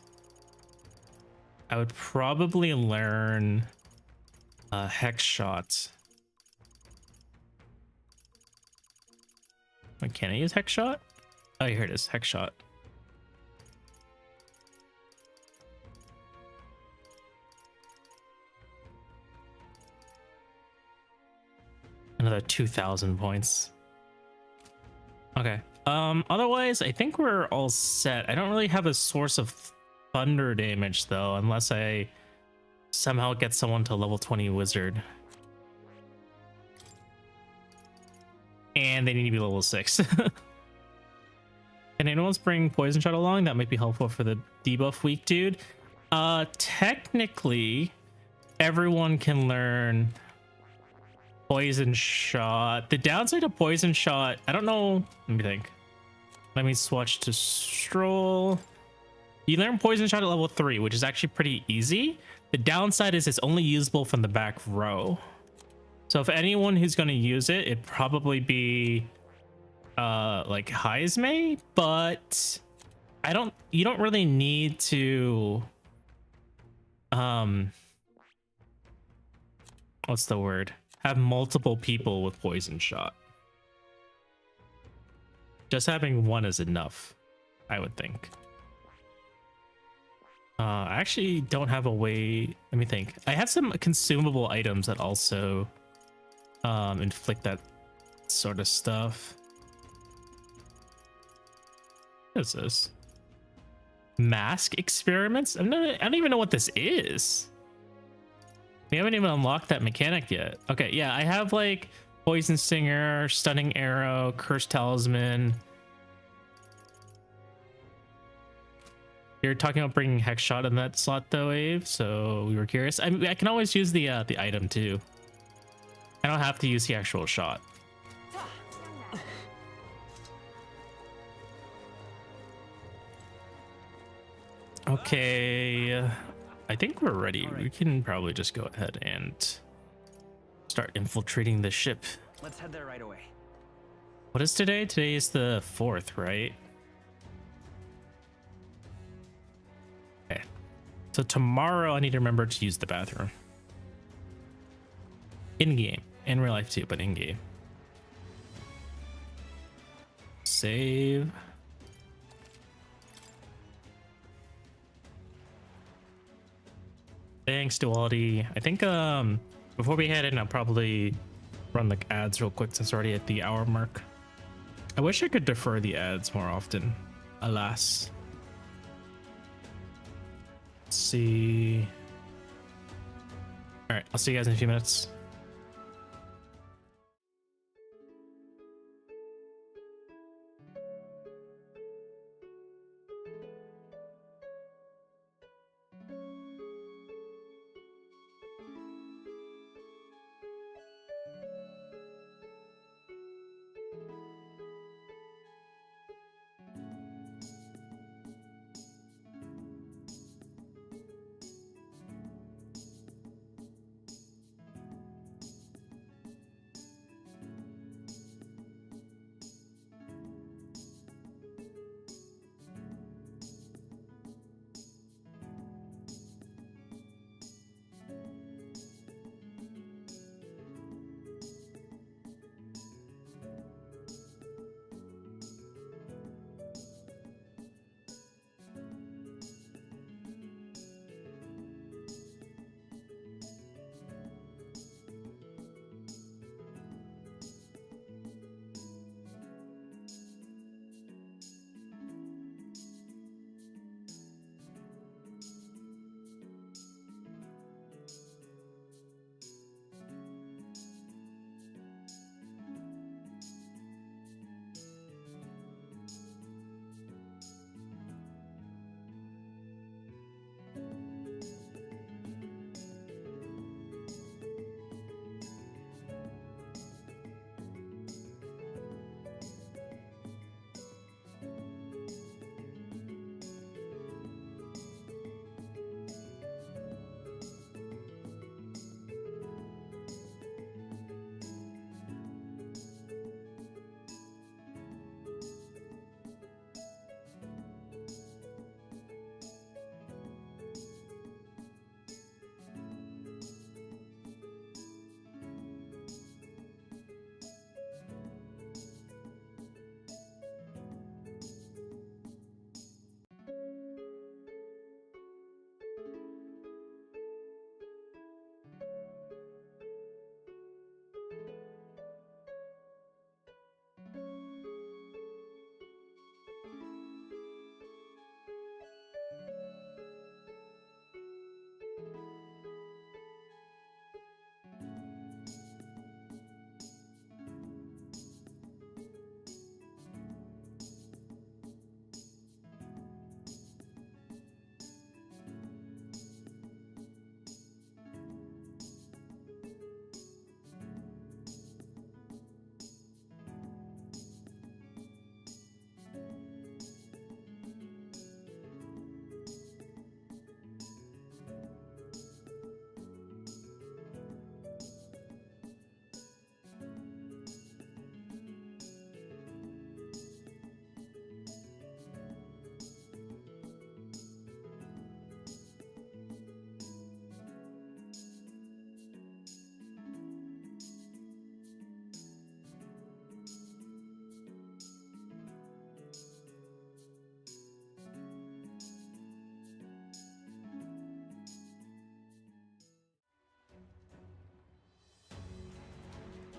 I would probably learn hex shot. Wait, can I use hex shot? Oh, here it is, hex shot. Another 2,000 points. Okay. Otherwise, I think we're all set. I don't really have a source of thunder damage though, unless I somehow get someone to level 20 wizard. And they need to be level 6. Can anyone bring poison shot along? That might be helpful for the debuff week, dude. Technically, everyone can learn poison shot. The downside of poison shot, I don't know. Let me think. Let me swatch to stroll. You learn poison shot at level 3, which is actually pretty easy. The downside is it's only usable from the back row. So if anyone who's going to use it, it'd probably be like Heismay, but you don't really need to what's the word? Have multiple people with poison shot. Just having one is enough, I would think. I actually don't have a way. Let me think. I have some consumable items that also inflict that sort of stuff. What is this? Mask experiments? I don't even know what this is. We haven't even unlocked that mechanic yet. Okay, yeah, I have like Poison Stinger, Stunning Arrow, Curse Talisman. You're talking about bringing Hex Shot in that slot though, Ave, so we were curious. I mean, I can always use the item too. I don't have to use the actual shot. Okay. I think we're ready. Right. We can probably just go ahead and start infiltrating the ship. Let's head there right away. What is today? Today is the 4th, right? Okay. So tomorrow I need to remember to use the bathroom. In game. In real life too, but in game. Save. Thanks, Duality. I think before we head in, I'll probably run the ads real quick since we're already at the hour mark. I wish I could defer the ads more often. Alas. Let's see. All right, I'll see you guys in a few minutes.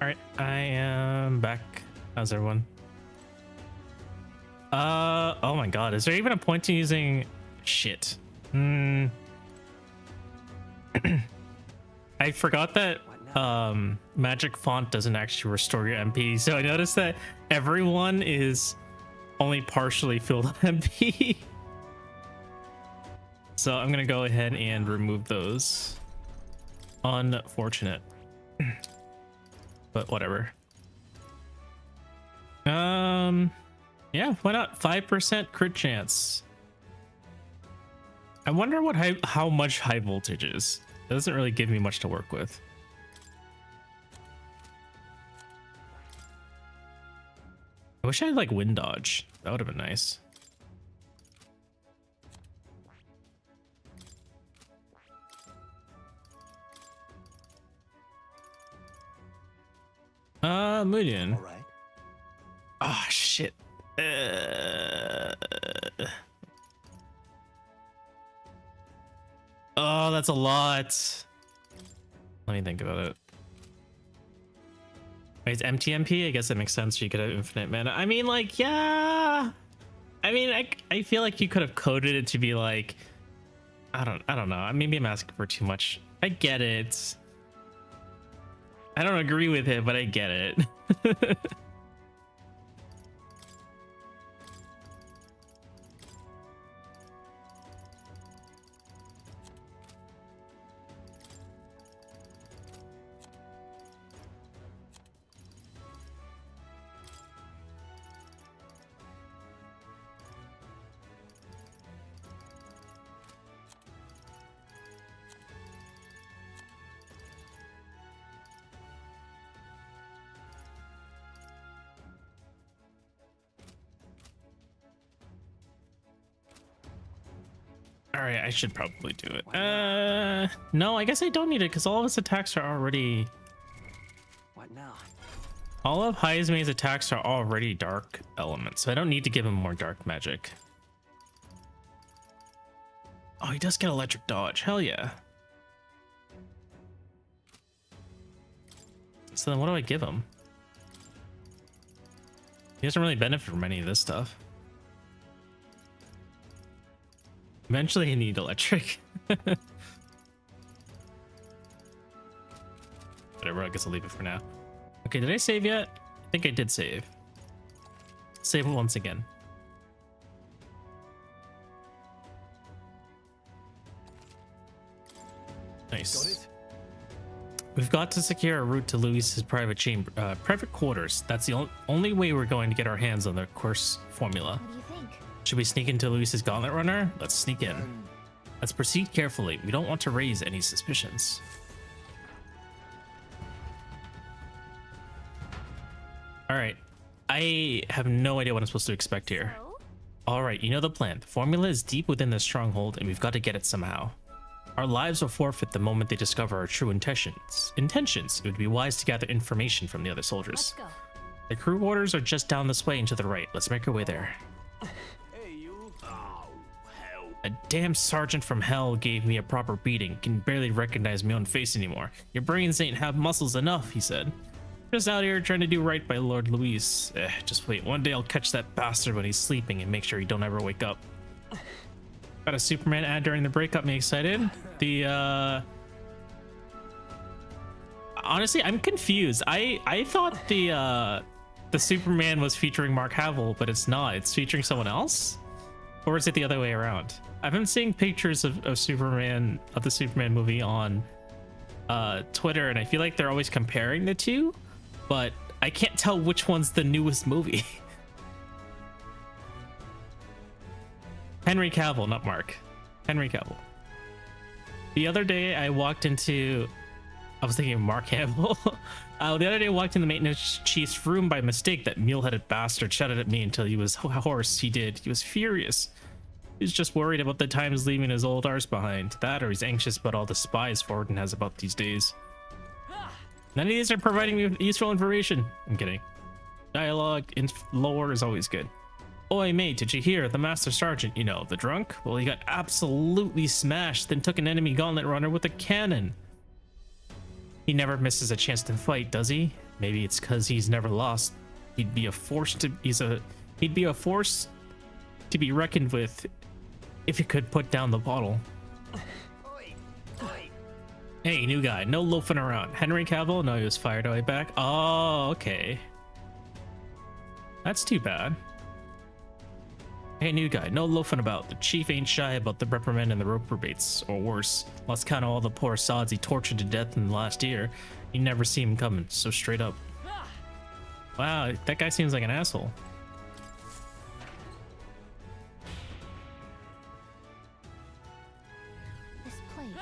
All right, I am back. How's everyone? Oh my god, is there even a point to using shit? I forgot that magic font doesn't actually restore your MP, so I noticed that everyone is only partially filled with MP. So I'm gonna go ahead and remove those. Unfortunate. But whatever. Yeah, why not? 5% crit chance. I wonder what how much high voltage is. It doesn't really give me much to work with. I wish I had like wind dodge. That would have been nice. Mudian. All right. Oh shit. Oh, that's a lot. Let me think about it. Wait, it's MTMP? I guess that makes sense. You could have infinite mana. I mean, like, yeah. I mean, I feel like you could have coded it to be like, I don't know. Maybe I'm asking for too much. I get it. I don't agree with it, but I get it. All right, I should probably do it. No, I guess I don't need it because all of his attacks are already. What now? All of Hyzme's attacks are already dark elements, so I don't need to give him more dark magic. Oh, he does get electric dodge. Hell yeah. So then what do I give him? He doesn't really benefit from any of this stuff. Eventually you need electric. Whatever, I guess I'll leave it for now. Okay, did I save yet? I think I did save. Save it once again. Nice. Got it? We've got to secure a route to Luis's private chamber, private quarters. That's the only way we're going to get our hands on the course formula. What do you think? Should we sneak into Luis's gauntlet runner? Let's sneak in. Let's proceed carefully. We don't want to raise any suspicions. All right. I have no idea what I'm supposed to expect here. Oh? All right, you know the plan. The formula is deep within the stronghold, and we've got to get it somehow. Our lives will forfeit the moment they discover our true intentions. It would be wise to gather information from the other soldiers. Let's go. The crew quarters are just down this way and to the right. Let's make our way there. Hey, you. Oh, hell. A damn sergeant from hell gave me a proper beating. Can barely recognize my own face anymore. Your brains ain't have muscles enough, he said. Just out here trying to do right by Lord Luis. Just wait. One day I'll catch that bastard when he's sleeping and make sure he don't ever wake up. Got a Superman ad during the break, got me excited. Honestly, I'm confused. I thought the Superman was featuring Mark Hamill, but it's not. It's featuring someone else? Or is it the other way around? I've been seeing pictures of Superman, of the Superman movie on Twitter, and I feel like they're always comparing the two, but I can't tell which one's the newest movie. Henry Cavill, not Mark. Henry Cavill. The other day I walked into... I was thinking of Mark Hamill. The other day I walked in the maintenance chief's room by mistake. That mule-headed bastard shouted at me until he was hoarse. He did. He was furious. He was just worried about the times leaving his old arse behind. That, or he's anxious about all the spies Forden has about these days. None of these are providing me with useful information. I'm kidding. Dialogue in lore is always good. Oi, mate, did you hear? The Master Sergeant, you know, the drunk? Well, he got absolutely smashed, then took an enemy gauntlet runner with a cannon. He never misses a chance to fight, does he? Maybe it's because he's never lost. He'd be a force to he'd be a force to be reckoned with if he could put down the bottle. Hey, new guy, no loafing around. Henry Cavill? No, he was fired away back. Oh, okay. That's too bad. Hey, new guy, no loafing about. The chief ain't shy about the reprimand and the rope rebates, or worse. Let's count all the poor sods he tortured to death in the last year. You never see him coming, so straight up. Wow, that guy seems like an asshole. This place.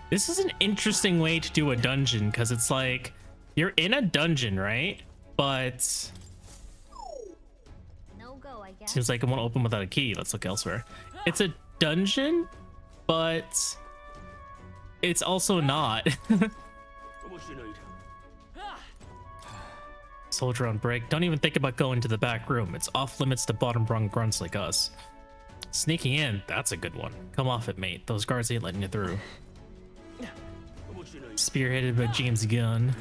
This is an interesting way to do a dungeon, because it's like, you're in a dungeon, right? But No go, I guess. seems like it won't open without a key. Let's look elsewhere. It's a dungeon, but it's also not. Soldier on break. Don't even think about going to the back room. It's off limits to bottom rung grunts like us. Sneaking in, that's a good one. Come off it, mate. Those guards ain't letting you through. Spearheaded by James Gunn.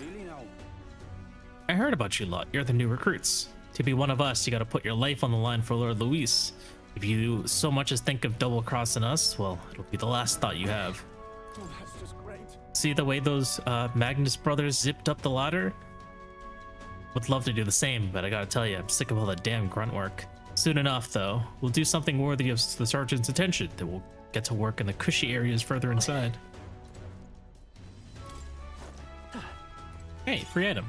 I heard about you lot. You're the new recruits. To be one of us, you gotta put your life on the line for Lord Luis. If you so much as think of double crossing us, well, it'll be the last thought you have. Oh, that's just great. See the way those Magnus brothers zipped up the ladder? Would love to do the same, but I gotta tell you, I'm sick of all that damn grunt work. Soon enough, though, we'll do something worthy of the sergeant's attention. Then we'll get to work in the cushy areas further inside. Hey, free item.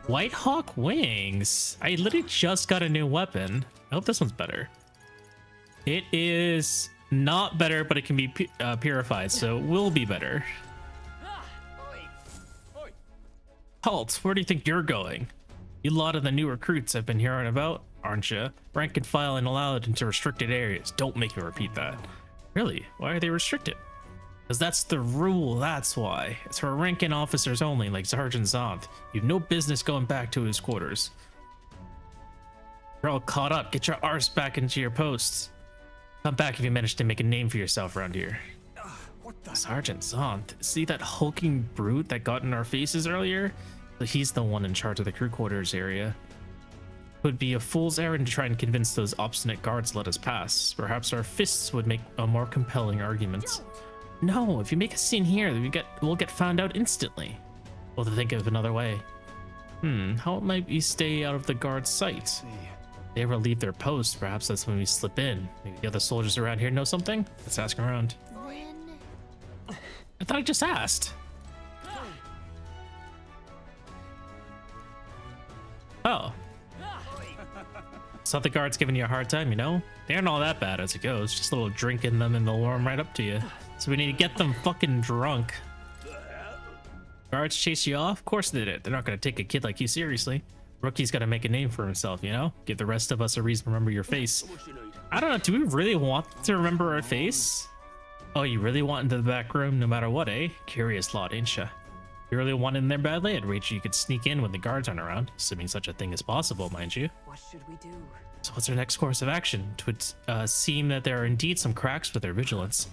White Hawk wings. I literally just got a new weapon. I hope this one's better. It is not better, but it can be purified, so it will be better. Halt, where do you think you're going? You lot of the new recruits I've been hearing about, aren't you? Rank and file and allowed into restricted areas. Don't make me repeat that. Really? Why are they restricted? Because that's the rule, that's why. It's for ranking officers only, like Sergeant Zonth. You've no business going back to his quarters. You're all caught up. Get your arse back into your posts. Come back if you manage to make a name for yourself around here. What the? Sergeant Zonth, see that hulking brute that got in our faces earlier? He's the one in charge of the crew quarters area. It would be a fool's errand to try and convince those obstinate guards to let us pass. Perhaps our fists would make a more compelling argument. No, if you make a scene here, we'll get found out instantly. We'll have to think of another way. How might we stay out of the guard's sight? If they ever leave their post, perhaps that's when we slip in. Maybe the other soldiers around here know something? Let's ask around. Then I thought I just asked. Oh. So the guards giving you a hard time, you know? They aren't all that bad as it goes. Just a little drink in them and they'll warm right up to you. So we need to get them fucking drunk. Guards chase you off? Of course they did. They're not going to take a kid like you seriously. Rookie's got to make a name for himself, you know? Give the rest of us a reason to remember your face. I don't know. Do we really want to remember our face? Oh, you really want into the back room no matter what, eh? Curious lot, ain't ya? You really want in there badly? I'd rate you could sneak in when the guards aren't around, assuming such a thing is possible, mind you. What should we do? So what's our next course of action? It would seem that there are indeed some cracks with their vigilance.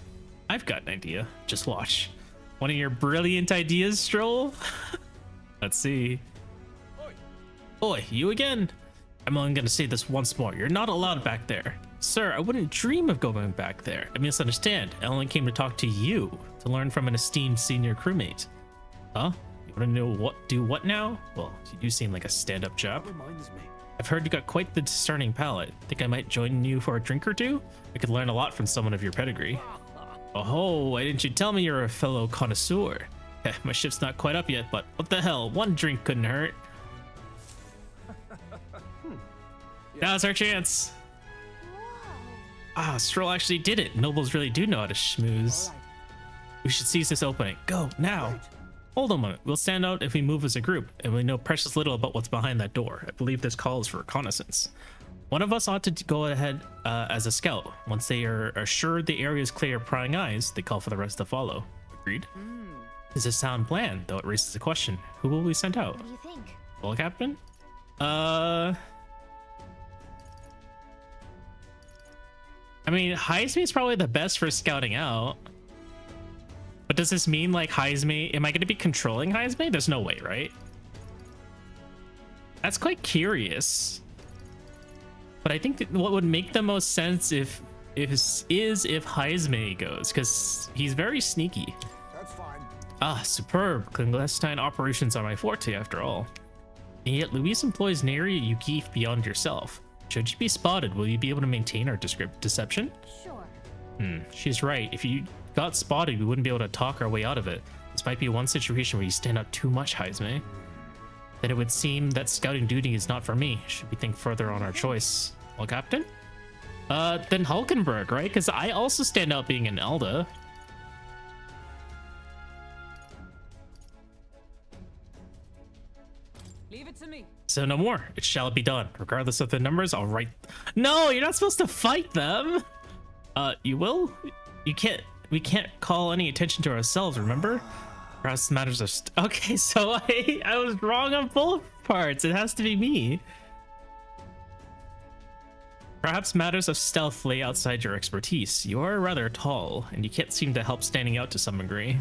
I've got an idea. Just watch. One of your brilliant ideas, Stroll? Let's see. Oi, you again? I'm only gonna say this once more. You're not allowed back there. Sir, I wouldn't dream of going back there. I misunderstand. I only came to talk to you, to learn from an esteemed senior crewmate. Huh? You want to know do what now? Well, you do seem like a stand-up chap. Reminds me. I've heard you got quite the discerning palate. Think I might join you for a drink or two? I could learn a lot from someone of your pedigree. Oh, why didn't you tell me you're a fellow connoisseur? My shift's not quite up yet, but what the hell? One drink couldn't hurt. Now's our chance. Ah, Stroll actually did it. Nobles really do know how to schmooze. We should seize this opening. Go, now. Hold on a moment. We'll stand out if we move as a group, and we know precious little about what's behind that door. I believe this calls for reconnaissance. One of us ought to go ahead as a scout. Once they are assured the area is clear of prying eyes, they call for the rest to follow. Agreed? It's a sound plan, though it raises the question. Who will we send out? what do you think? Well, Captain? I mean, high speed's probably the best for scouting out. But does this mean like Heisme? Am I going to be controlling Heisme? There's no way, right? That's quite curious. But I think that what would make the most sense if Heisme goes, because he's very sneaky. That's fine. Ah, superb. Clandestine operations are my forte after all. And yet Luis employs nary you geef beyond yourself. Should you be spotted, will you be able to maintain our deception? Sure. She's right. If you got spotted, we wouldn't be able to talk our way out of it. This might be one situation where you stand out too much, Heisme. Then it would seem that scouting duty is not for me. Should we think further on our choice? Well, Captain? Then Hulkenberg, right? Because I also stand out being an Elda. Leave it to me. So no more. It shall be done. Regardless of the numbers, I'll write. No, you're not supposed to fight them. You will? You can't. We can't call any attention to ourselves, remember? Perhaps matters of okay, so I was wrong on both parts. It has to be me. Perhaps matters of stealth lay outside your expertise. You are rather tall, and you can't seem to help standing out to some degree.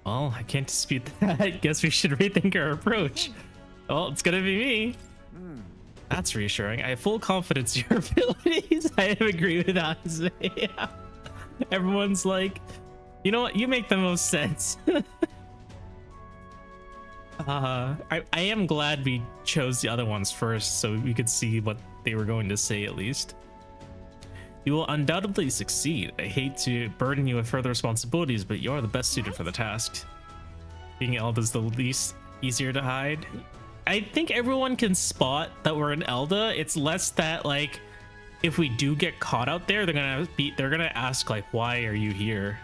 Well, I can't dispute that. Guess we should rethink our approach. Well, it's gonna be me. That's reassuring. I have full confidence in your abilities. I agree with that. Yeah. Everyone's like, you know what? You make the most sense. I am glad we chose the other ones first so we could see what they were going to say at least. You will undoubtedly succeed. I hate to burden you with further responsibilities, but you are the best suited for the task. Being Elda is the least easier to hide. I think everyone can spot that we're an Elda. It's less that like if we do get caught out there, they're gonna ask like, why are you here?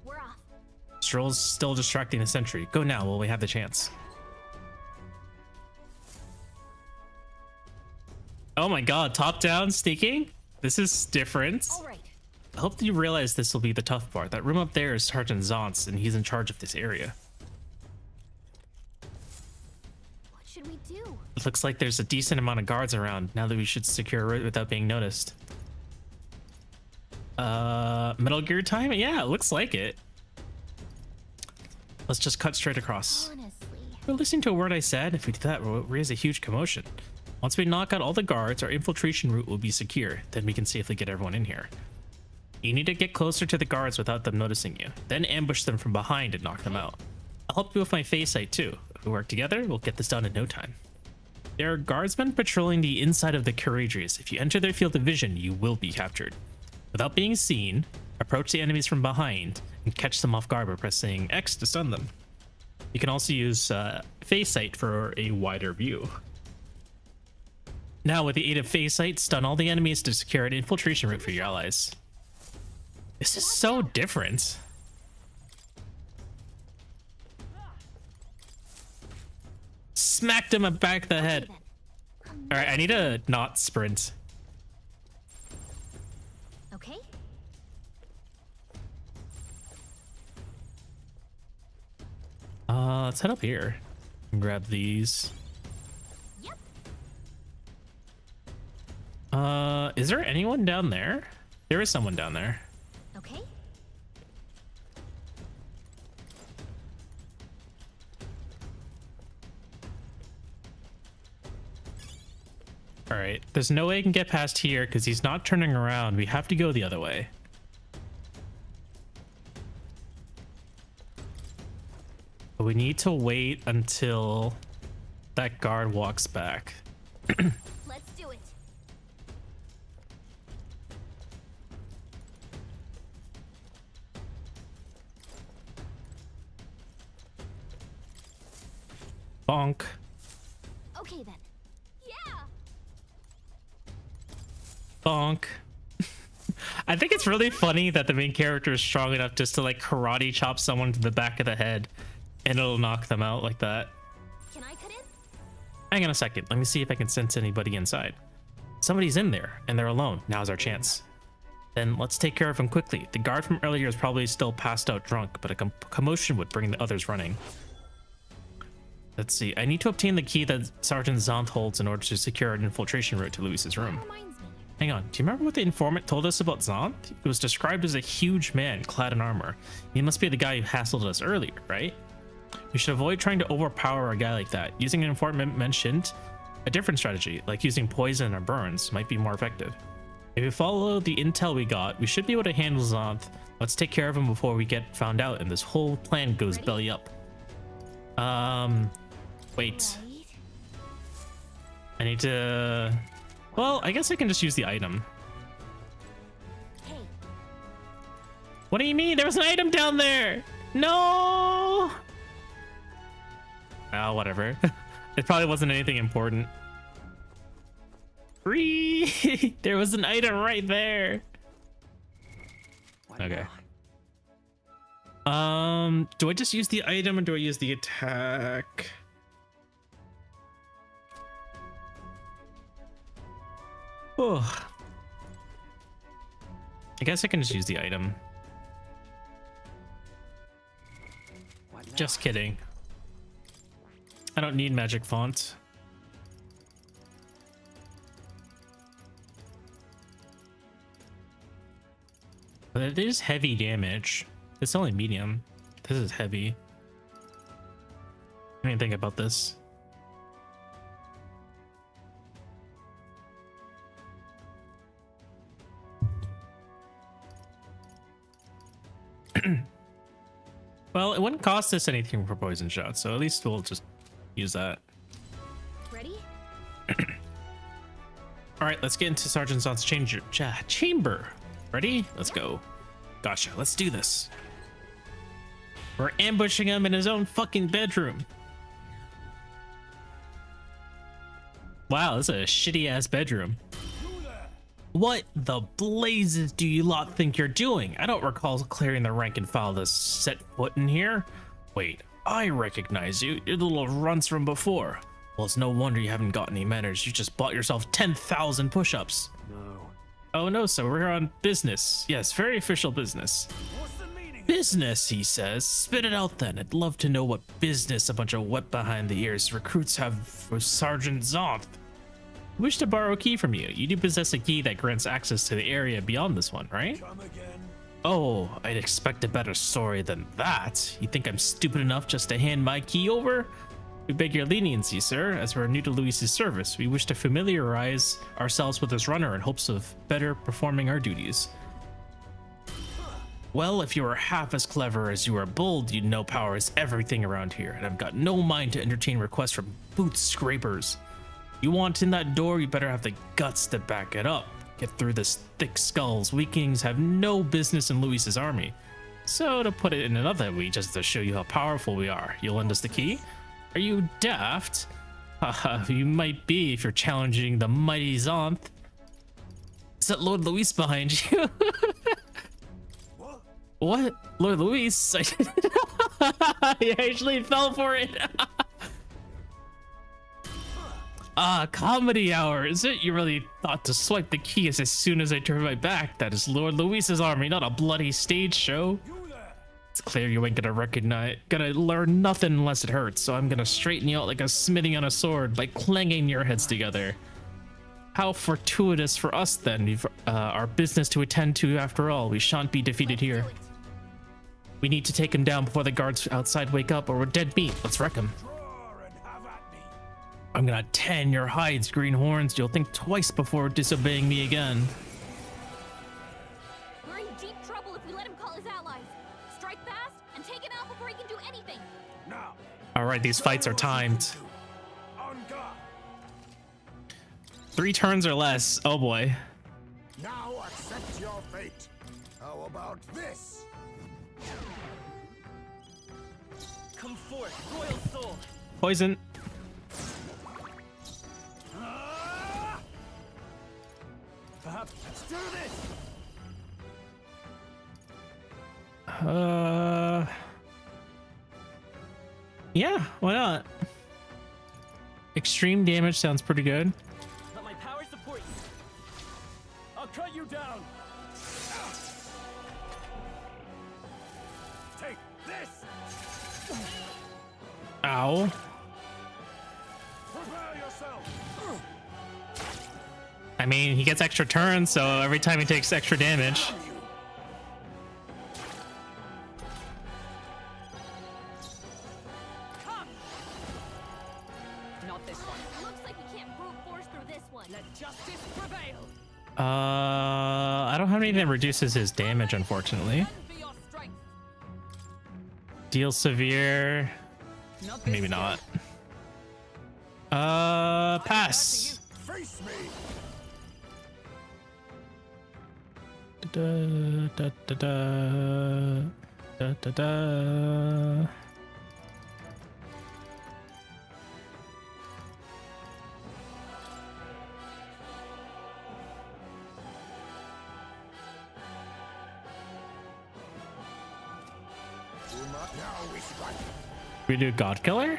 We're off. Stroll's still distracting the sentry. Go now while we have the chance. Oh my god, top down sneaking? This is different. All right. I hope that you realize this will be the tough part. That room up there is Sergeant Zant's, and he's in charge of this area. What should we do? It looks like there's a decent amount of guards around. Now that we should secure it without being noticed. Metal Gear time? Yeah, it looks like it. Let's just cut straight across. Honestly. You're listening to a word I said. If we do that, we'll raise a huge commotion. Once we knock out all the guards, our infiltration route will be secure. Then we can safely get everyone in here. You need to get closer to the guards without them noticing you. Then ambush them from behind and knock them out. I'll help you with my face sight too. If we work together, we'll get this done in no time. There are guardsmen patrolling the inside of the Courageous. If you enter their field of vision, you will be captured. Without being seen, approach the enemies from behind and catch them off guard by pressing X to stun them. You can also use face sight for a wider view. Now, with the aid of face sight, stun all the enemies to secure an infiltration route for your allies. This is so different. Smacked him back of the head. All right, I need to not sprint. Okay. Let's head up here and grab these. Yep. Is there anyone down there? There is someone down there. Okay. All right, there's no way I can get past here because he's not turning around. We have to go the other way. But we need to wait until that guard walks back. Let's do it. Bonk. Okay then. Yeah. Bonk. I think it's really funny that the main character is strong enough just to like karate chop someone to the back of the head and it'll knock them out like that. Can I cut in? Hang on a second. Let me see if I can sense anybody inside. Somebody's in there and they're alone. Now's our chance. Then let's take care of him quickly. The guard from earlier is probably still passed out drunk, but a commotion would bring the others running. Let's see. I need to obtain the key that Sergeant Zant holds in order to secure an infiltration route to Luis's room. Reminds me. Hang on. Do you remember what the informant told us about Zant? He was described as a huge man clad in armor. He must be the guy who hassled us earlier, right? We should avoid trying to overpower a guy like that. Using an informant mentioned a different strategy, like using poison or burns, might be more effective. If we follow the intel we got, we should be able to handle Zant. Let's take care of him before we get found out and this whole plan goes belly up. Wait. Right. I need to... Well, I guess I can just use the item. Hey, What do you mean? There was an item down there! No! Oh, whatever. It probably wasn't anything important. There was an item right there. What Okay. now? Do I just use the item or do I use the attack? Oh. I guess I can just use the item. What now? Just kidding. I don't need magic font. But it is heavy damage. It's only medium. This is heavy. I didn't think about this. Well, it wouldn't cost us anything for poison shots, so at least we'll just use that. ready? All right, let's get into Sergeant Zant's chamber. Ready? Let's go. Gotcha. Let's do this. We're ambushing him in his own fucking bedroom. Wow, this is a shitty ass bedroom. What the blazes do you lot think you're doing? I don't recall clearing the rank and file to set foot in here. Wait, I recognize you. You're the little runts from before. Well, it's no wonder you haven't got any manners. You just bought yourself 10,000 push-ups. No. Oh no, so we're on business. Yes, very official business. What's the meaning? Business, he says. Spit it out then. I'd love to know what business a bunch of wet behind the ears recruits have for Sergeant Zant. I wish to borrow a key from you. You do possess a key that grants access to the area beyond this one, right? Come again. Oh, I'd expect a better story than that. You think I'm stupid enough just to hand my key over? We beg your leniency, sir, as we're new to Luis's service. We wish to familiarize ourselves with this runner in hopes of better performing our duties. Well, if you were half as clever as you are bold, you'd know power is everything around here, and I've got no mind to entertain requests from boot scrapers. You want in that door, you better have the guts to back it up. Get through this thick skulls. We kings have no business in Luis's army. So to put it in another way, just to show you how powerful we are, you'll lend us the key? Are you daft? Haha, you might be if you're challenging the mighty Zant. Is that Lord Luis behind you? What? What? Lord Luis? I actually fell for it. Comedy hour, is it? You really thought to swipe the key as soon as I turned my back. That is Lord Luis's army, not a bloody stage show. You there? It's clear you ain't gonna learn nothing unless it hurts, so I'm gonna straighten you out like a smithing on a sword by clanging your heads together. How fortuitous for us then. We've our business to attend to after all. We shan't be defeated here. Do it. We need to take him down before the guards outside wake up or we're dead meat. Let's wreck him. Draw and have at me. I'm gonna tan your hides, greenhorns. You'll think twice before disobeying me again. We're in deep trouble if we let him call his allies. Strike fast and take him out before he can do anything. Now. All right, these fights are timed. On guard. 3 turns or less. Oh boy. Now accept your fate. How about this? Come forth, royal soul. Poison. Perhaps let's do this. Yeah, why not? Extreme damage sounds pretty good. Let my power support you. I'll cut you down. Take this. Ow. mean, he gets extra turns, so every time he takes extra damage. Not this one. Looks like we can't brute force through this one. Let justice prevail. I don't have anything that reduces his damage, unfortunately. Envy your strength. Deal severe. Not this Maybe year. not. Pass. Face me! Da, da, da, da, da, da, da. Now we strike. We do God Killer?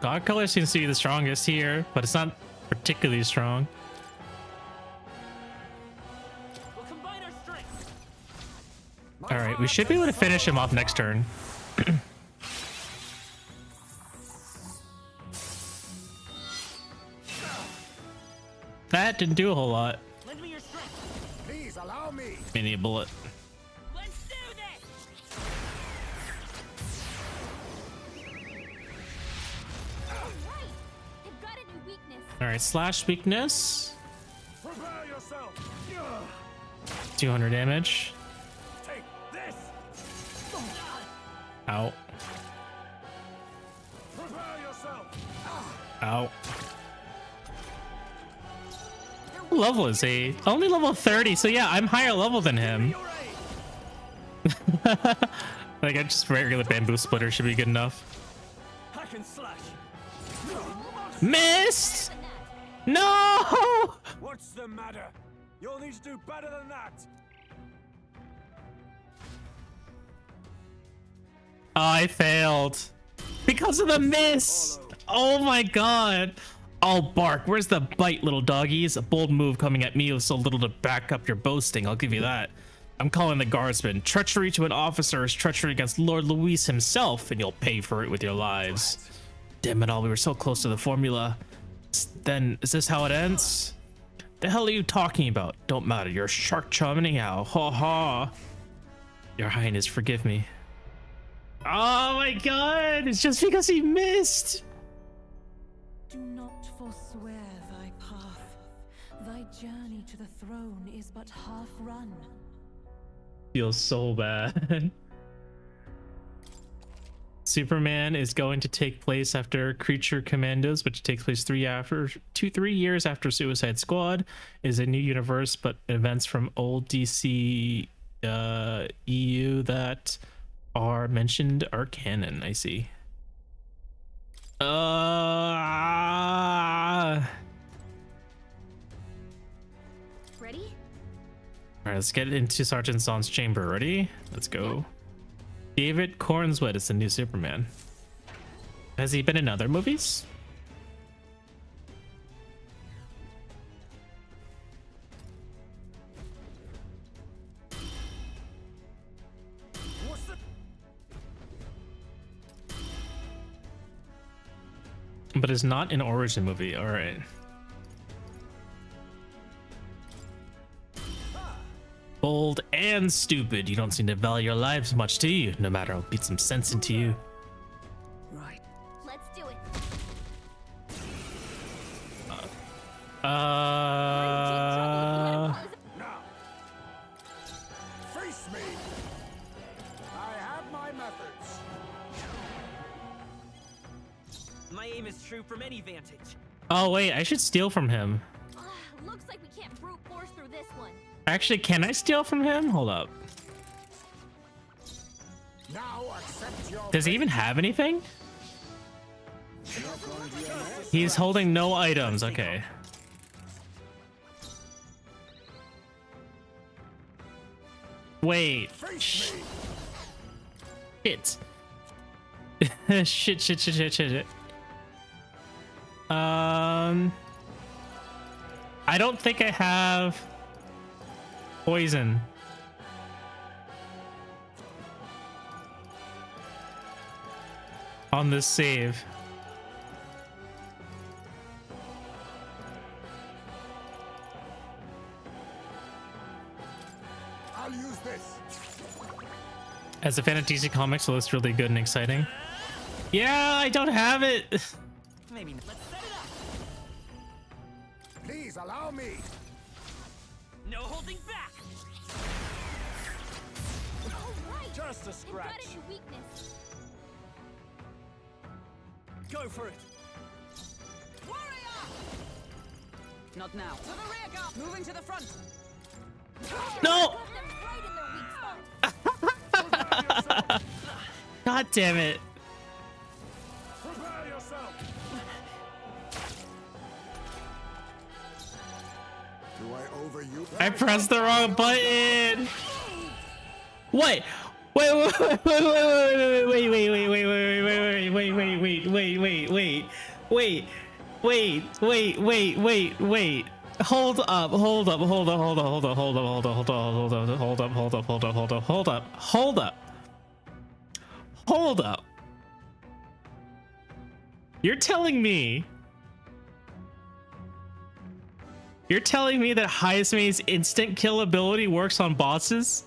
God Killer seems to be the strongest here, but it's not particularly strong. We'll combine our strength. All right, we should be able to finish him off next turn. That didn't do a whole lot. Lend me your strength. Please allow me. Maybe a bullet. Let's do this. Right. They've got a new weakness. All right, slash weakness. Prepare yourself. 200 damage. Take this. Ow. Prepare yourself. Ow. What level is he? Only level 30, so yeah, I'm higher level than him. Your aid. Like, I just regular bamboo splitter should be good enough. Hack and slash. Missed! Than that. No! What's the matter? You'll need to do better than that. I failed. Because of the miss! Oh my god. Oh, Bark, where's the bite, little doggies? A bold move coming at me with so little to back up your boasting, I'll give you that. I'm calling the guardsman. Treachery to an officer is treachery against Lord Luis himself, and you'll pay for it with your lives. Damn it all, we were so close to the formula. Then, is this how it ends? The hell are you talking about? Don't matter, you're a shark chum anyhow. Ha ha. Your Highness, forgive me. Oh my god, it's just because he missed. Do not forswear thy path. Thy journey to the throne is but half run. Feels so bad. Superman is going to take place after Creature Commandos, which takes place 3 years after Suicide Squad. Is a new universe, but events from old DC EU that are mentioned are canon. I see. Ready? All right, let's get into Sergeant Zon's chamber. Ready? Let's go. David Cornswood is the new Superman. Has he been in other movies? What's the... But is not an origin movie. All right. Bold and stupid. You don't seem to value your lives much, do you? No matter, I'll beat some sense into you. Right. Let's do it. Now. Face me. I have my methods. My aim is true from any vantage. Oh wait, I should steal from him. Looks like we can't brute force through this one. Actually, can I steal from him? Hold up. Now accept your Does he even have anything? He's holding no items. Okay. Wait. face me. Shit. Shit. I don't think I have poison. on this save. I'll use this. As a fan of DC Comics, so it's really good and exciting. Yeah, I don't have it. Maybe not. Let's set it up. Please allow me. No holding back. All right. Just a Embedded scratch. in weakness. Go for it. Warrior! Not now. To the rear guard. Moving to the front. No. Got them right in their weak spot. God damn it. Prepare yourself. Do I over you? I pressed the wrong button. What? Wait. Hold up. You're telling me that Hydrate's instant kill ability works on bosses?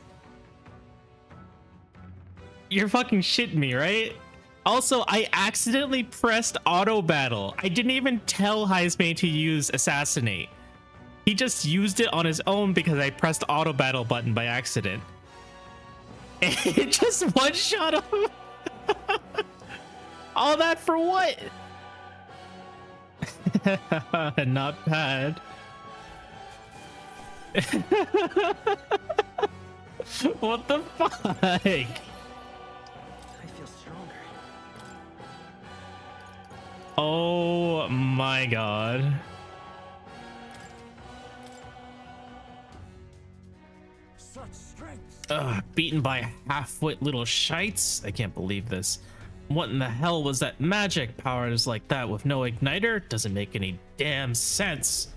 You're fucking shitting me, right? Also, I accidentally pressed auto battle. I didn't even tell Hydrate to use assassinate. He just used it on his own because I pressed auto battle button by accident. And it just one shot him. All that for what? Not bad. What the fuck? I feel stronger. Oh my god. Such strength. Beaten by half-wit little shites? I can't believe this. What in the hell was that magic? Powers like that with no igniter? Doesn't make any damn sense.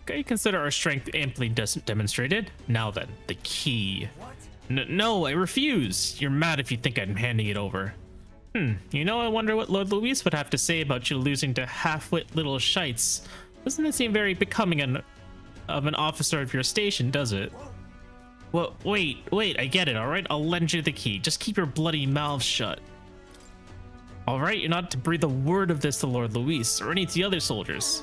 Okay, consider our strength amply demonstrated. Now then, the key. No, I refuse. You're mad if you think I'm handing it over. You know, I wonder what Lord Luis would have to say about you losing to half-wit little shites. Doesn't it seem very becoming of an officer of your station, does it? Well, wait, I get it, alright? I'll lend you the key. Just keep your bloody mouth shut. Alright, you're not to breathe a word of this to Lord Luis or any of the other soldiers.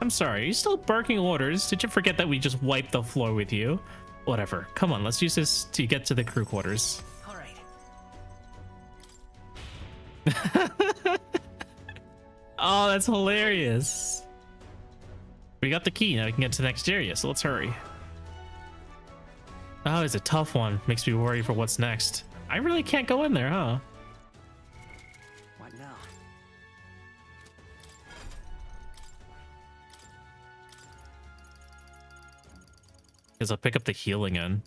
I'm sorry, are you still barking orders? Did you forget that we just wiped the floor with you? Whatever, come on, let's use this to get to the crew quarters. All right. Oh, that's hilarious. We got the key, now we can get to the next area, so let's hurry. Oh, it's a tough one. Makes me worry for what's next. I really can't go in there, huh? What now? Because I'll pick up the heal again.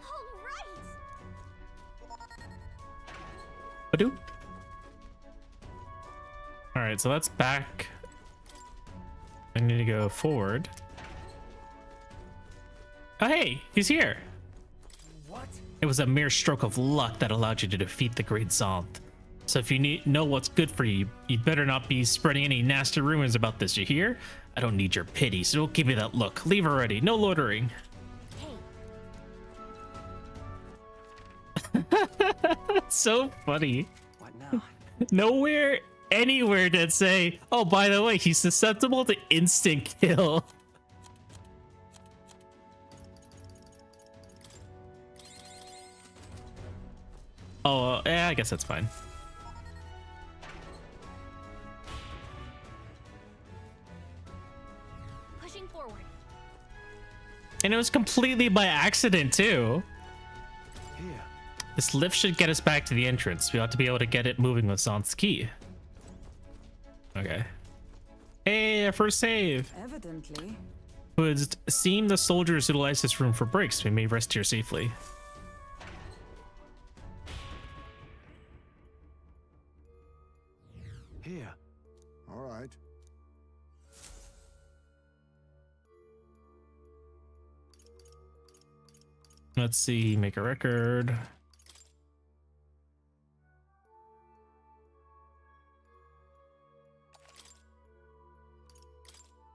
All right. Badoo. All right, so that's back. I need to go forward. Oh, hey, he's here. What? It was a mere stroke of luck that allowed you to defeat the Great Zonth. So if you know what's good for you, you better not be spreading any nasty rumors about this, you hear? I don't need your pity, so don't give me that look. Leave already, no loitering. Hey, That's so funny. What now? Nowhere, anywhere did say, oh, by the way, he's susceptible to instant kill. Oh, yeah, I guess that's fine. pushing forward. And it was completely by accident, too. Here. This lift should get us back to the entrance. We ought to be able to get it moving with Zonth's key. Okay. Hey, our first save. Evidently. Would seem the soldiers utilize this room for breaks. We may rest here safely. Here. All right. Let's see, make a record.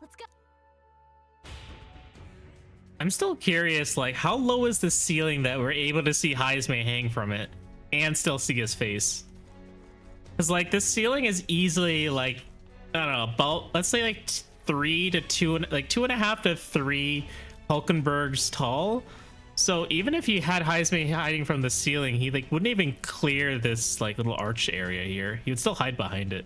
Let's go. I'm still curious, like, how low is the ceiling that we're able to see Heisme hang from it and still see his face? Because, like, this ceiling is easily, like, I don't know, about, let's say, like, 3 to 2, like, 2.5 to 3 Hulkenbergs tall. So even if you had Heisme hiding from the ceiling, he, like, wouldn't even clear this, like, little arch area here. He would still hide behind it.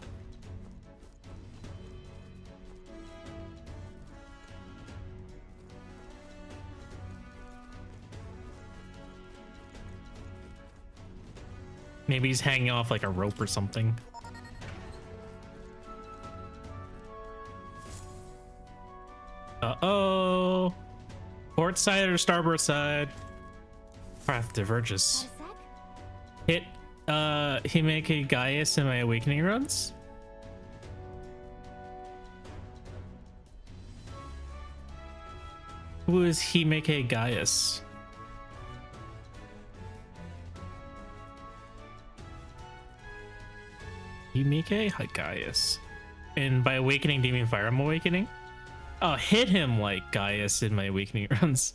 Maybe he's hanging off like a rope or something. Uh-oh. Port side or starboard side? Path diverges. Got a sec? Hit Himeke Gaius in my awakening runs? Who is Himeke Gaius? Himeke Gaius. And by awakening, do you mean fire emblem awakening? Oh, hit him like Gaius in my awakening runs.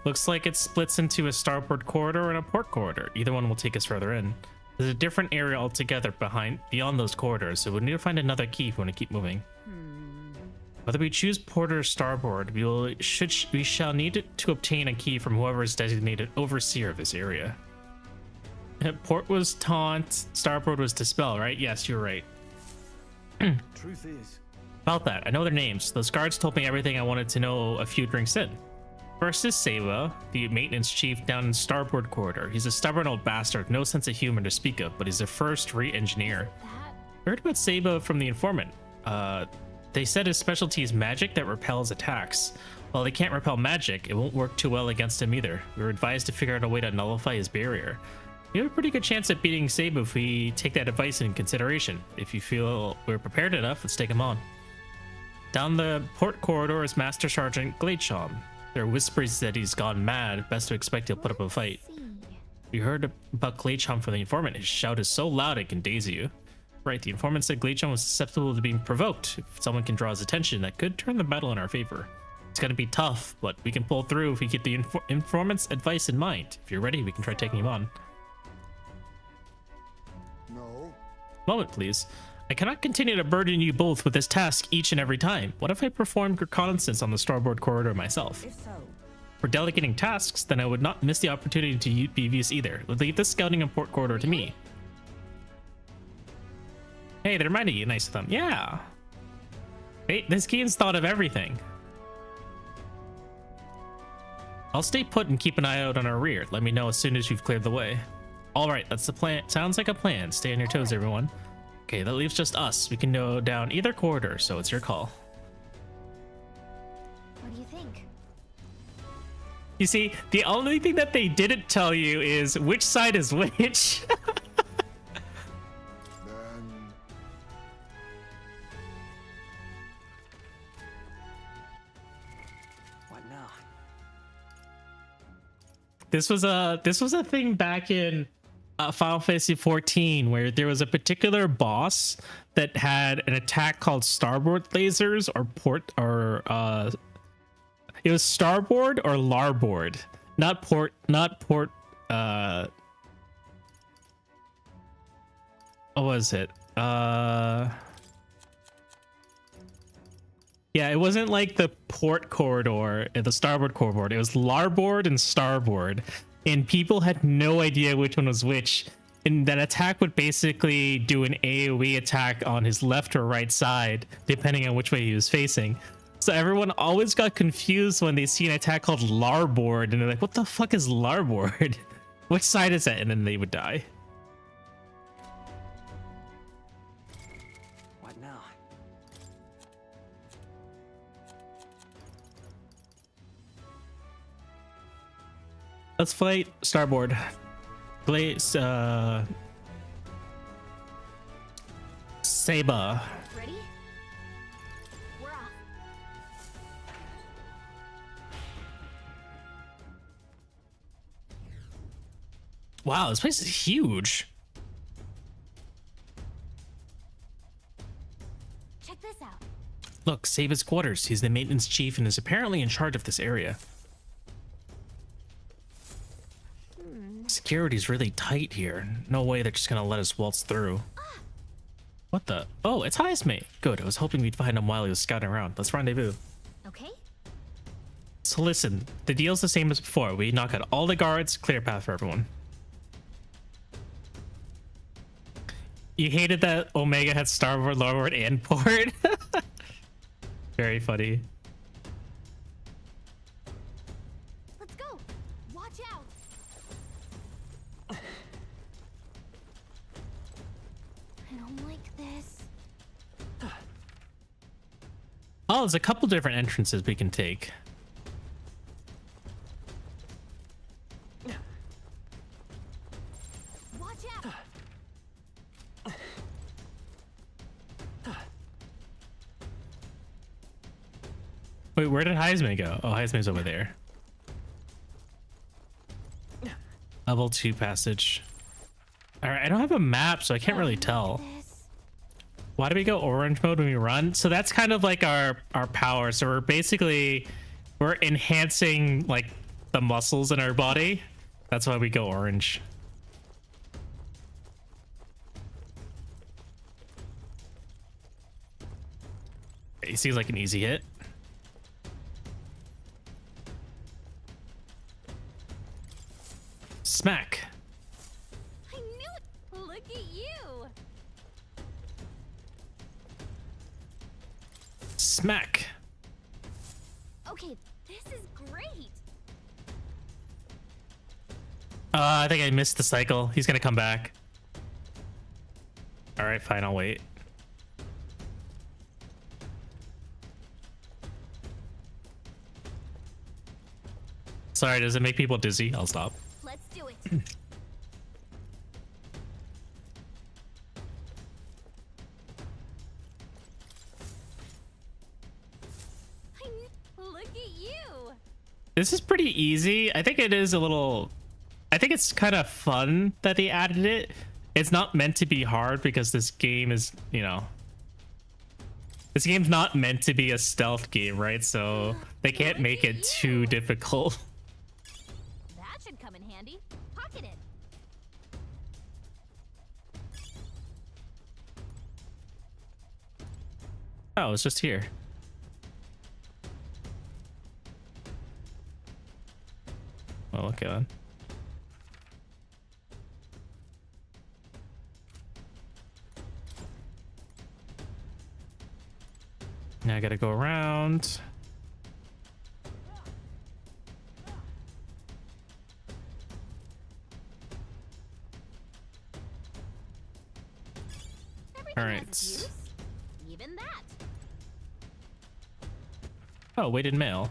Looks like it splits into a starboard corridor and a port corridor. Either one will take us further in. There's a different area altogether beyond those corridors, so we'll need to find another key if we want to keep moving. Whether we choose port or starboard, we shall need to obtain a key from whoever is designated overseer of this area. Port was taunt, starboard was dispel, right? Yes, you're right. Truth is, About that, I know their names. Those guards told me everything I wanted to know a few drinks in. First is Seba, the maintenance chief down in starboard corridor. He's a stubborn old bastard, no sense of humor to speak of, but he's a first-rate engineer. That Heard about Seba from the informant. They said his specialty is magic that repels attacks. While they can't repel magic, it won't work too well against him either. We were advised to figure out a way to nullify his barrier. We have a pretty good chance at beating Seba if we take that advice in consideration. If you feel we're prepared enough, let's take him on. Down the port corridor is Master Sergeant Gleichon. There are whispers that he's gone mad. Best to expect he'll put up a fight. see. We heard about Gleichon from the informant. His shout is so loud it can daze you. Right, the informant said Gleichon was susceptible to being provoked. If someone can draw his attention, that could turn the battle in our favor. It's gonna be tough, but we can pull through if we keep the informant's advice in mind. If you're ready, we can try taking him on. No. Moment, please. I cannot continue to burden you both with this task each and every time. What if I performed reconnaissance on the starboard corridor myself? If so, For delegating tasks, then I would not miss the opportunity to be of use either. Leave the scouting and port corridor to me. Hey, they're mighty nice of them. Yeah. Wait, this game's thought of everything. I'll stay put and keep an eye out on our rear. Let me know as soon as you've cleared the way. All right, that's the plan. Sounds like a plan. Stay on your toes, everyone. Okay, that leaves just us. We can go down either corridor, so it's your call. What do you think? You see, the only thing that they didn't tell you is which side is which. Then What now? This was a thing back in Final Fantasy 14 where there was a particular boss that had an attack called starboard lasers or port or it was starboard or larboard, not port what was it? Yeah, it wasn't like the port corridor, the starboard corridor. It was larboard and starboard, and people had no idea which one was which. And that attack would basically do an AoE attack on his left or right side, depending on which way he was facing. So everyone always got confused when they see an attack called larboard, and they're like, "What the fuck is larboard? Which side is that?" And then they would die. What now? Let's fight starboard. Blaze, Saba. Ready? We're off. Wow, this place is huge. Check this out. Look, Saba's quarters. He's the maintenance chief and is apparently in charge of this area. Security's really tight here. No way they're just gonna let us waltz through. What the? Oh, it's Heismate. Good. I was hoping we'd find him while he was scouting around. Let's rendezvous. Okay? So listen, the deal's the same as before. We knock out all the guards, clear path for everyone. You hated that Omega had starboard, larboard, and port? Very funny. Let's go. Watch out. I don't like this. Oh, there's a couple different entrances we can take. Watch out. Wait, where did Heisman go? Oh, Heisman's over there. Level 2 passage. All right, I don't have a map, so I can't really tell. This. Why do we go orange mode when we run? So that's kind of like our power. So we're enhancing like the muscles in our body. That's why we go orange. He seems like an easy hit. Smack. I knew it. Look at you. Smack. Okay, this is great. I think I missed the cycle. He's gonna come back. All right, fine. I'll wait. Sorry, does it make people dizzy? I'll stop. Let's do it. Look at you. This is pretty easy. I think it is a little... I think it's kind of fun that they added it. It's not meant to be hard because this game is, you know... This game's not meant to be a stealth game, right? So they can't make it too difficult. That should come in handy. Pocket it. Oh, it's just here. Oh, okay then. Now I gotta go around. Everything All has right. its use. Even that. Oh, weighted mail.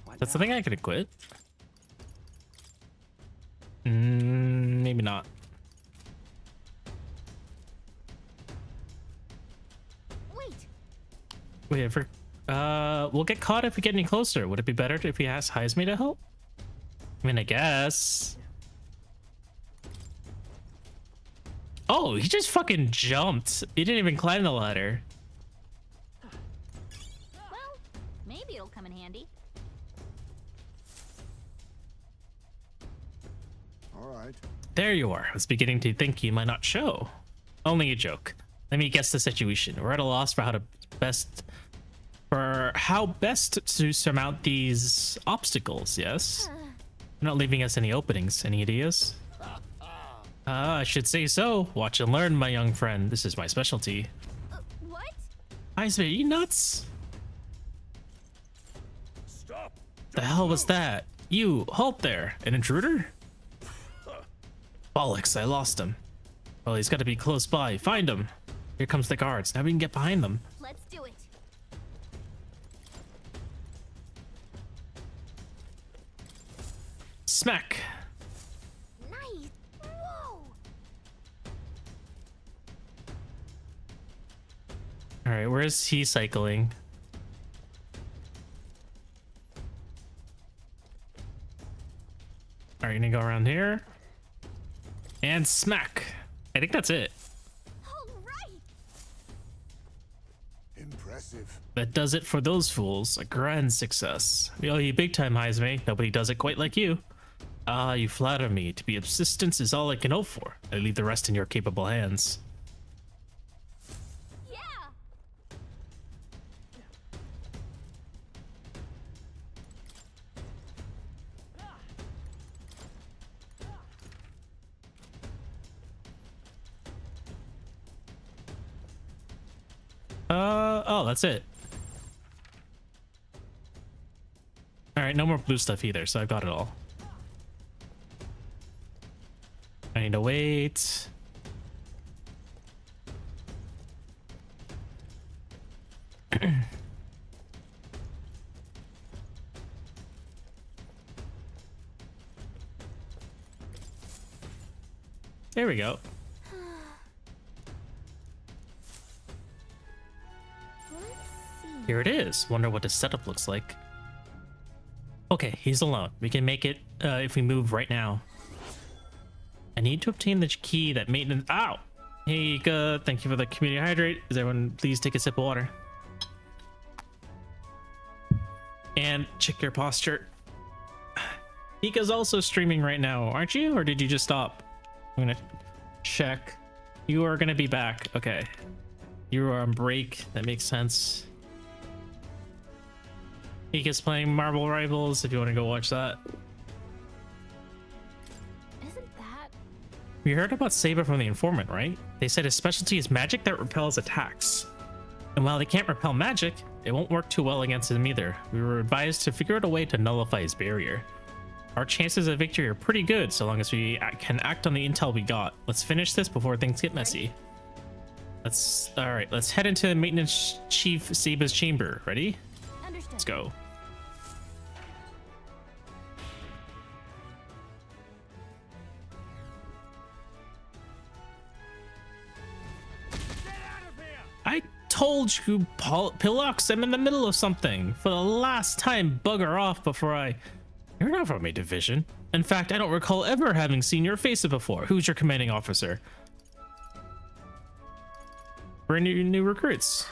What That's now? something I could quit. Maybe not. Wait. Wait, we'll get caught if we get any closer. Would it be better if we ask Heisme to help? I mean, I guess. Oh, he just fucking jumped. He didn't even climb the ladder. Well, maybe it'll come in handy. All right. There you are. I was beginning to think you might not show. Only a joke. Let me guess the situation. We're at a loss for how best to surmount these obstacles, yes? You're not leaving us any openings. Any ideas? I should say so. Watch and learn, my young friend. This is my specialty. What? Heisman, are you nuts? Stop. The hell was that? You, halt there. An intruder? Bollocks, I lost him. Well, he's got to be close by. Find him. Here comes the guards. Now we can get behind them. Let's do it. Smack. Nice. All right, where is he cycling? All right, gonna go around here and smack. I think that's it. All right. Impressive. That does it for those fools. A grand success. We owe you big time, Heisme. Nobody does it quite like you. Ah, you flatter me. To be of assistance is all I can hope for. I leave the rest in your capable hands. Yeah. Oh, that's it. All right, no more blue stuff either, so I've got it all. I need to wait. There we go. Let's see. Here it is. Wonder what his setup looks like. Okay, he's alone. We can make it if we move right now. I need to obtain the key that maintenance. Ow! Hey, thank you for the community hydrate. Is everyone please take a sip of water? And check your posture. Hika's also streaming right now, aren't you? Or did you just stop? I'm gonna check. You are gonna be back. Okay. You are on break. That makes sense. Hika's playing Marble Rivals if you want to go watch that. Isn't that? We heard about Saber from the informant, right? They said his specialty is magic that repels attacks. And while they can't repel magic, it won't work too well against him either. We were advised to figure out a way to nullify his barrier. Our chances of victory are pretty good so long as we can act on the intel we got. Let's finish this before things get messy. All right, let's head into Maintenance Chief Saber's chamber. Ready? Understood. Let's go. I told you, Pilox, I'm in the middle of something. For the last time, bugger off before I... You're not from a division. In fact, I don't recall ever having seen your face before. Who's your commanding officer? We're new recruits.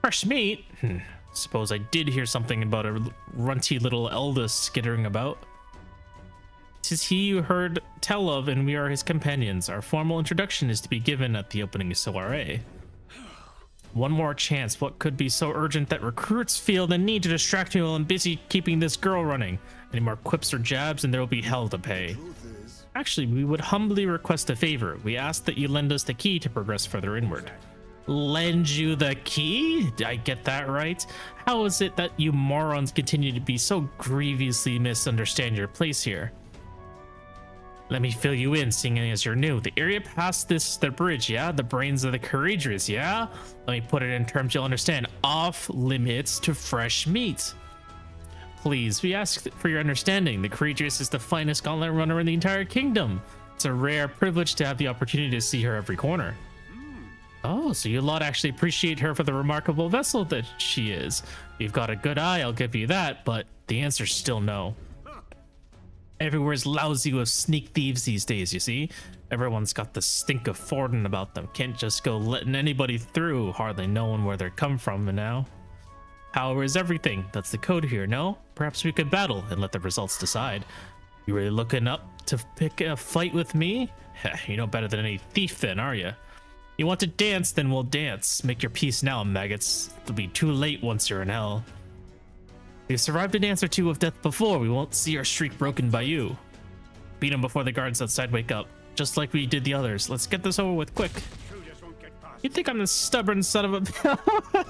Fresh meat? Suppose I did hear something about a runty little Elda skittering about. 'Tis he you heard tell of, and we are his companions. Our formal introduction is to be given at the opening soiree. One more chance. What could be so urgent that recruits feel the need to distract me while I'm busy keeping this girl running? Any more quips or jabs and there will be hell to pay. Actually, we would humbly request a favor. We ask that you lend us the key to progress further inward. Lend you the key? Did I get that right? How is it that you morons continue to be so grievously misunderstand your place here? Let me fill you in, seeing as you're new. The area past the bridge, yeah? The brains of the courageous, yeah? Let me put it in terms you'll understand. Off limits to fresh meat. Please, we ask for your understanding. The courageous is the finest gauntlet runner in the entire kingdom. It's a rare privilege to have the opportunity to see her every corner. Oh, so you lot actually appreciate her for the remarkable vessel that she is. You've got a good eye, I'll give you that, but the answer's still no. Everywhere's lousy with sneak thieves these days, you see? Everyone's got the stink of Forden about them. Can't just go letting anybody through, hardly knowing where they're come from and now. Power is everything. That's the code here, no? Perhaps we could battle and let the results decide. You really looking up to pick a fight with me? You're no better than any thief then, are you? You want to dance, then we'll dance. Make your peace now, maggots. It'll be too late once you're in hell. We've survived a dance or two of death before. We won't see our streak broken by you. Beat them before the guards outside wake up. Just like we did the others. Let's get this over with quick. You think I'm the stubborn son of a...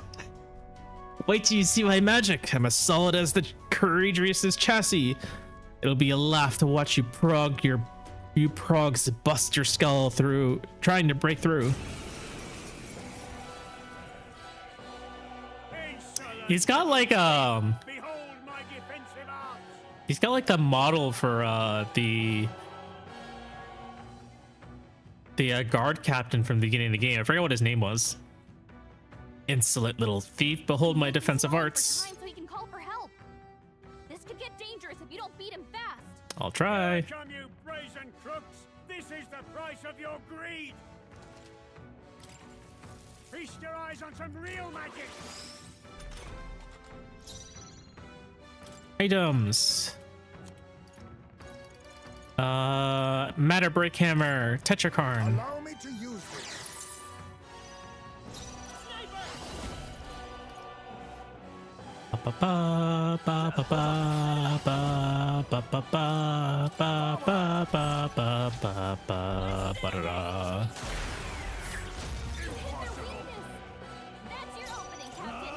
Wait till you see my magic. I'm as solid as the courageous's chassis. It'll be a laugh to watch you progs bust your skull through, trying to break through. He's got like he's got like the model for the guard captain from the beginning of the game. I forget what his name was. Insolent little thief, behold my defensive arts. Time so he can call for help. This could get dangerous if you don't beat him fast. I'll try. Come, you brazen crooks! This is the price of your greed! Feast your eyes on some real magic! Items. Matter Break Hammer, Tetrakarn. Allow me to use this. Ba ba ba ba ba ba ba ba ba ba ba ba ba ba ba ba da. You hit their weakness. That's your opening, Captain.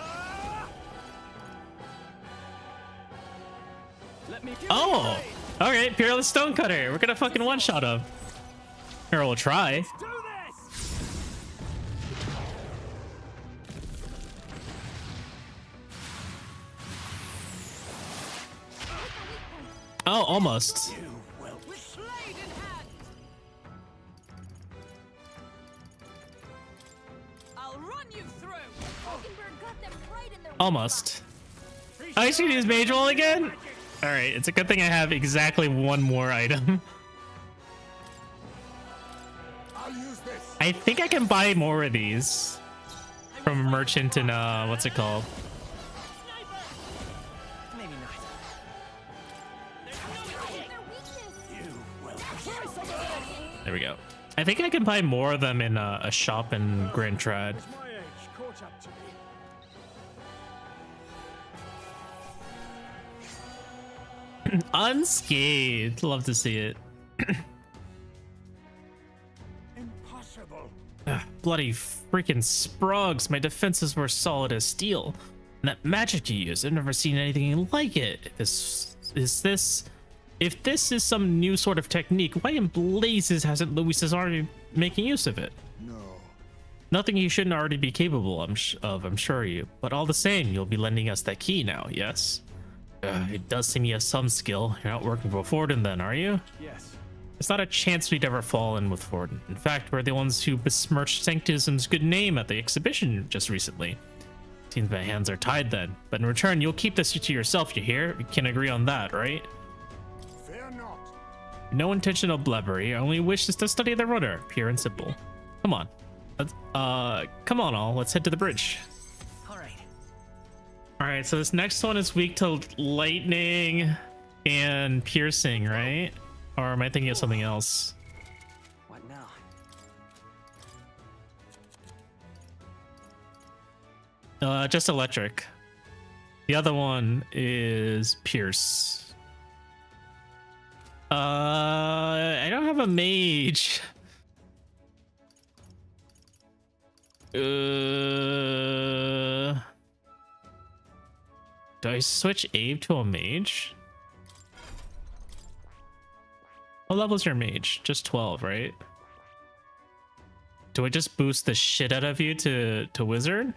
Let me do Oh, all right, Peerless Stonecutter. We're gonna fucking one shot him. Or we'll try. Do this! Oh, almost. With blade in hand. I'll run you through. Falkenberg got them right in their weak Almost. I should use Mage Wall again. All right, it's a good thing I have exactly one more item. I'll use this. I think I can buy more of these from a merchant in what's it called? Maybe not. spot. Hit their weakness. There we go. I think I can buy more of them in a shop in Grand Trad. As my age caught up to me. Unscathed. Love to see it. Impossible. Bloody freaking sprugs. My defenses were solid as steel. And that magic you use, I've never seen anything like it. If this is some new sort of technique, why in blazes hasn't Luis already making use of it? No. Nothing he shouldn't already be capable of, I'm sure you. But all the same, you'll be lending us that key now, yes? It does seem you have some skill. You're not working for Forden then, are you? Yes. It's not a chance we'd ever fall in with Forden. In fact, we're the ones who besmirched Sanctism's good name at the exhibition just recently. Seems my hands are tied then. But in return, you'll keep this to yourself, you hear? We can agree on that, right? Fear not. No intention of blubbery. I only wish is to study the rudder. Pure and simple. Come on. Come on all. Let's head to the bridge. All right. All right, so this next one is weak to lightning and piercing, right? Or am I thinking of something else? What now? Just electric. The other one is pierce. I don't have a mage. Do I switch Abe to a mage? What level is your mage? Just 12, right? Do I just boost the shit out of you to wizard?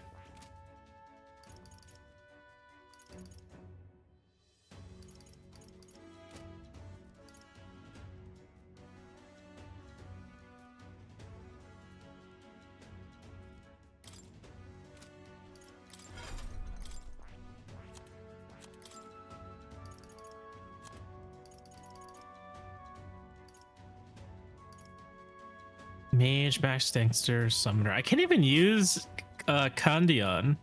Mage, Max Gangster, Summoner. I can't even use Kandion.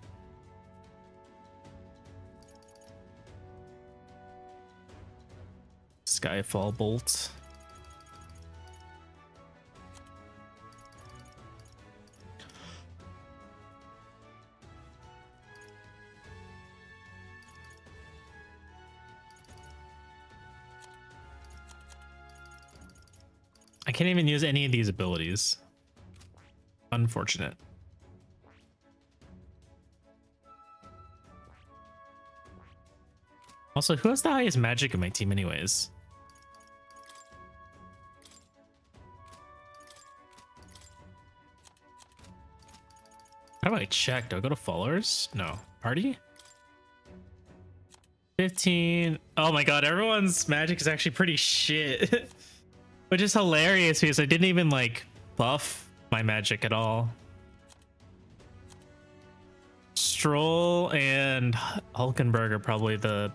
Skyfall Bolt. I can't even use any of these abilities. Unfortunate. Also, who has the highest magic in my team anyways? How do I check? Do I go to followers? No. Party? 15. Oh my god, everyone's magic is actually pretty shit. Which is hilarious because I didn't even like buff my magic at all. Stroll and Hulkenberg are probably the...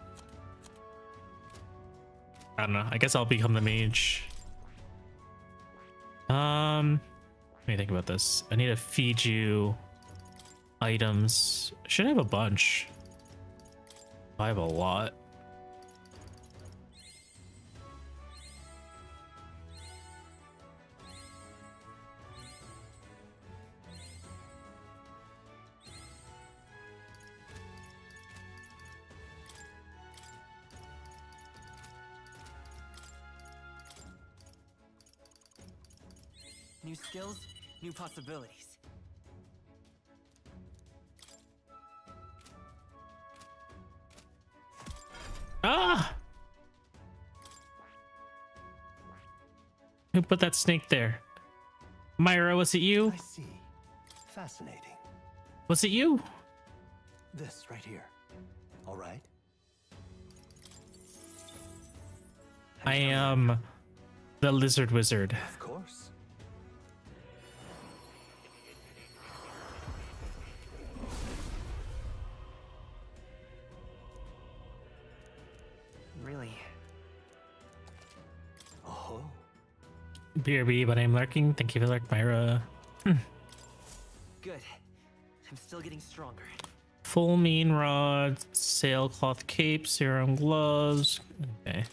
I don't know. I guess I'll become the mage. Let me think about this. I need to feed you items. Should have a bunch. I have a lot. New skills, new possibilities. Ah! Who put that snake there? Myra, was it you? I see. Fascinating. Was it you? This right here. All right. I am the lizard wizard. Of course. Really? Oh. BRB, but I'm lurking. Thank you for lurk, Myra. Good. I'm still getting stronger. Full mean rod, sailcloth cape, serum gloves. Okay.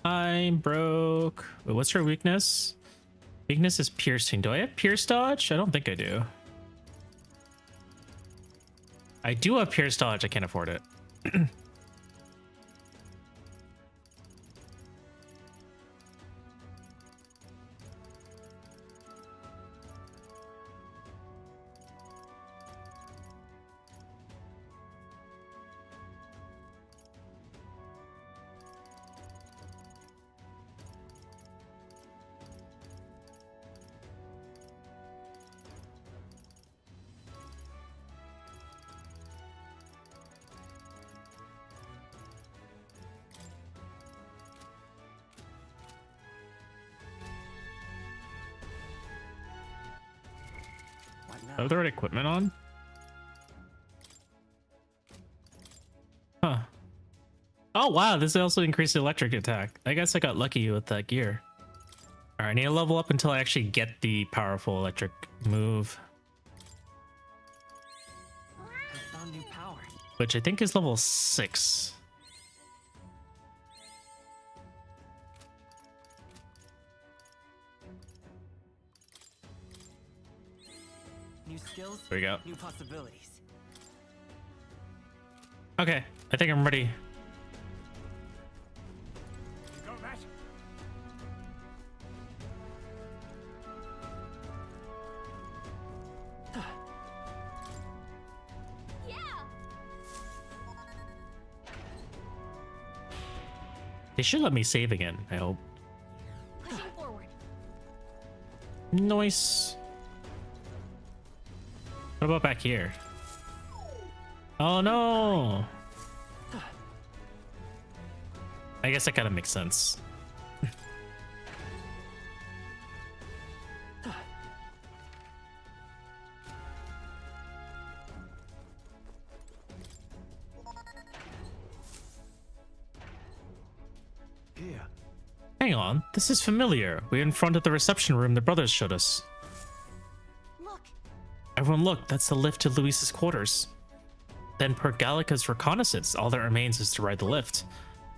I'm broke. Wait, what's her weakness? Weakness is piercing. Do I have pierce dodge? I don't think I do. I do have pierce dodge. I can't afford it. What I now? have the right equipment on? Huh. Oh wow, this also increased the electric attack. I guess I got lucky with that gear. Alright, I need to level up until I actually get the powerful electric move, I found new power. which I think is level 6. New skills, There we go. new possibilities. Okay, I think I'm ready. You got that? Yeah! They should let me save again, I hope. Pushing forward. Nice. What about back here? Oh no! I guess that kind of makes sense. Here. Hang on, this is familiar. We're in front of the reception room the brothers showed us. Look! Everyone look, that's the lift to Luis's quarters. Then per Gallica's reconnaissance, all that remains is to ride the lift.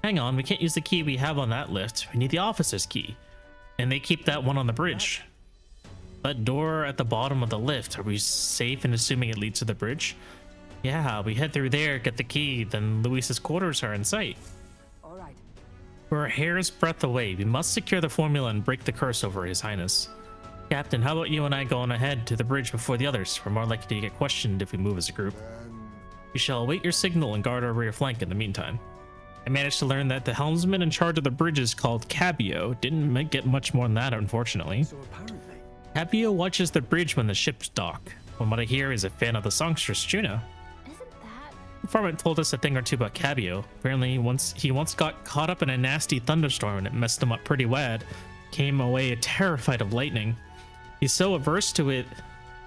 Hang on, we can't use the key we have on that lift. We need the officer's key. And they keep that one on the bridge. That door at the bottom of the lift, are we safe in assuming it leads to the bridge? Yeah, we head through there, get the key, then Luis's quarters are in sight. All right. We're a hair's breadth away. We must secure the formula and break the curse over His Highness. Captain, how about you and I going ahead to the bridge before the others? We're more likely to get questioned if we move as a group. We shall await your signal and guard our rear flank in the meantime. I managed to learn that the helmsman in charge of the bridge is called Cabio. Didn't get much more than that, unfortunately. So apparently, Cabio watches the bridge when the ships dock. From what I hear, is a fan of the songstress Juno. Isn't that informant told us a thing or two about Cabio. Apparently, he once got caught up in a nasty thunderstorm and it messed him up pretty bad. Came away terrified of lightning. He's so averse to it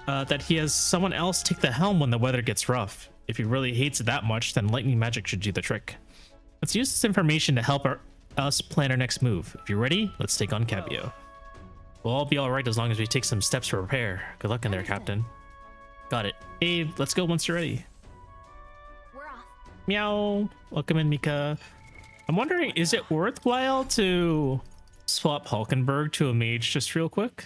that he has someone else take the helm when the weather gets rough. If he really hates it that much, then lightning magic should do the trick. Let's use this information to help us plan our next move. If you're ready, let's take on Cabio. We'll all be alright as long as we take some steps to prepare. Good luck in there, Captain. Got it. Abe, let's go once you're ready. We're off. Meow. Welcome in, Mika. I'm wondering, is it worthwhile to swap Hulkenberg to a mage just real quick?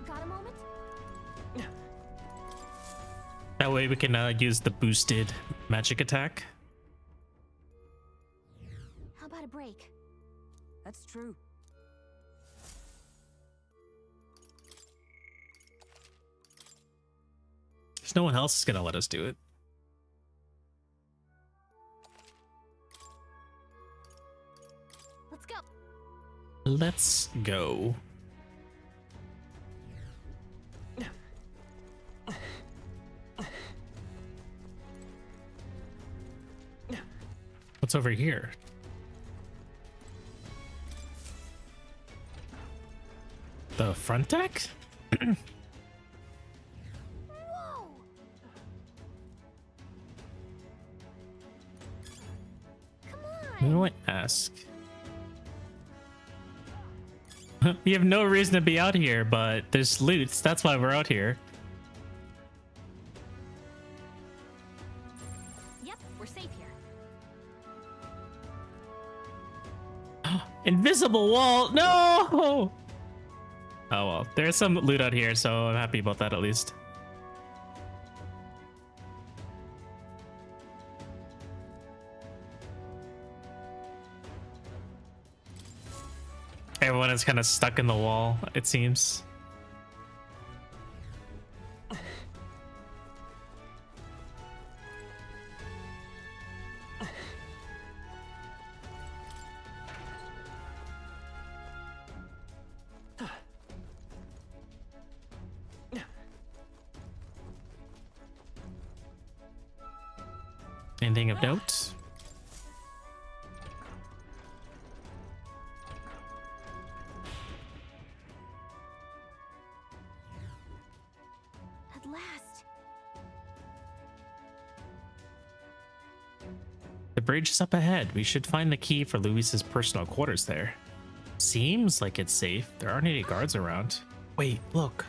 Got a moment? That way we can use the boosted magic attack. How about a break? That's true. There's no one else is gonna let us do it. Let's go. Let's go. What's over here? The front deck? Whoa! Come on. Who do I ask? We have no reason to be out here, but there's loot. That's why we're out here. Yep, we're safe here. Invisible wall! No! Oh well, there's some loot out here, so I'm happy about that at least. Everyone is kind of stuck in the wall, it seems. Anything of note? At last. The bridge is up ahead. We should find the key for Luis's personal quarters there. Seems like it's safe. There aren't any guards around. Wait, look.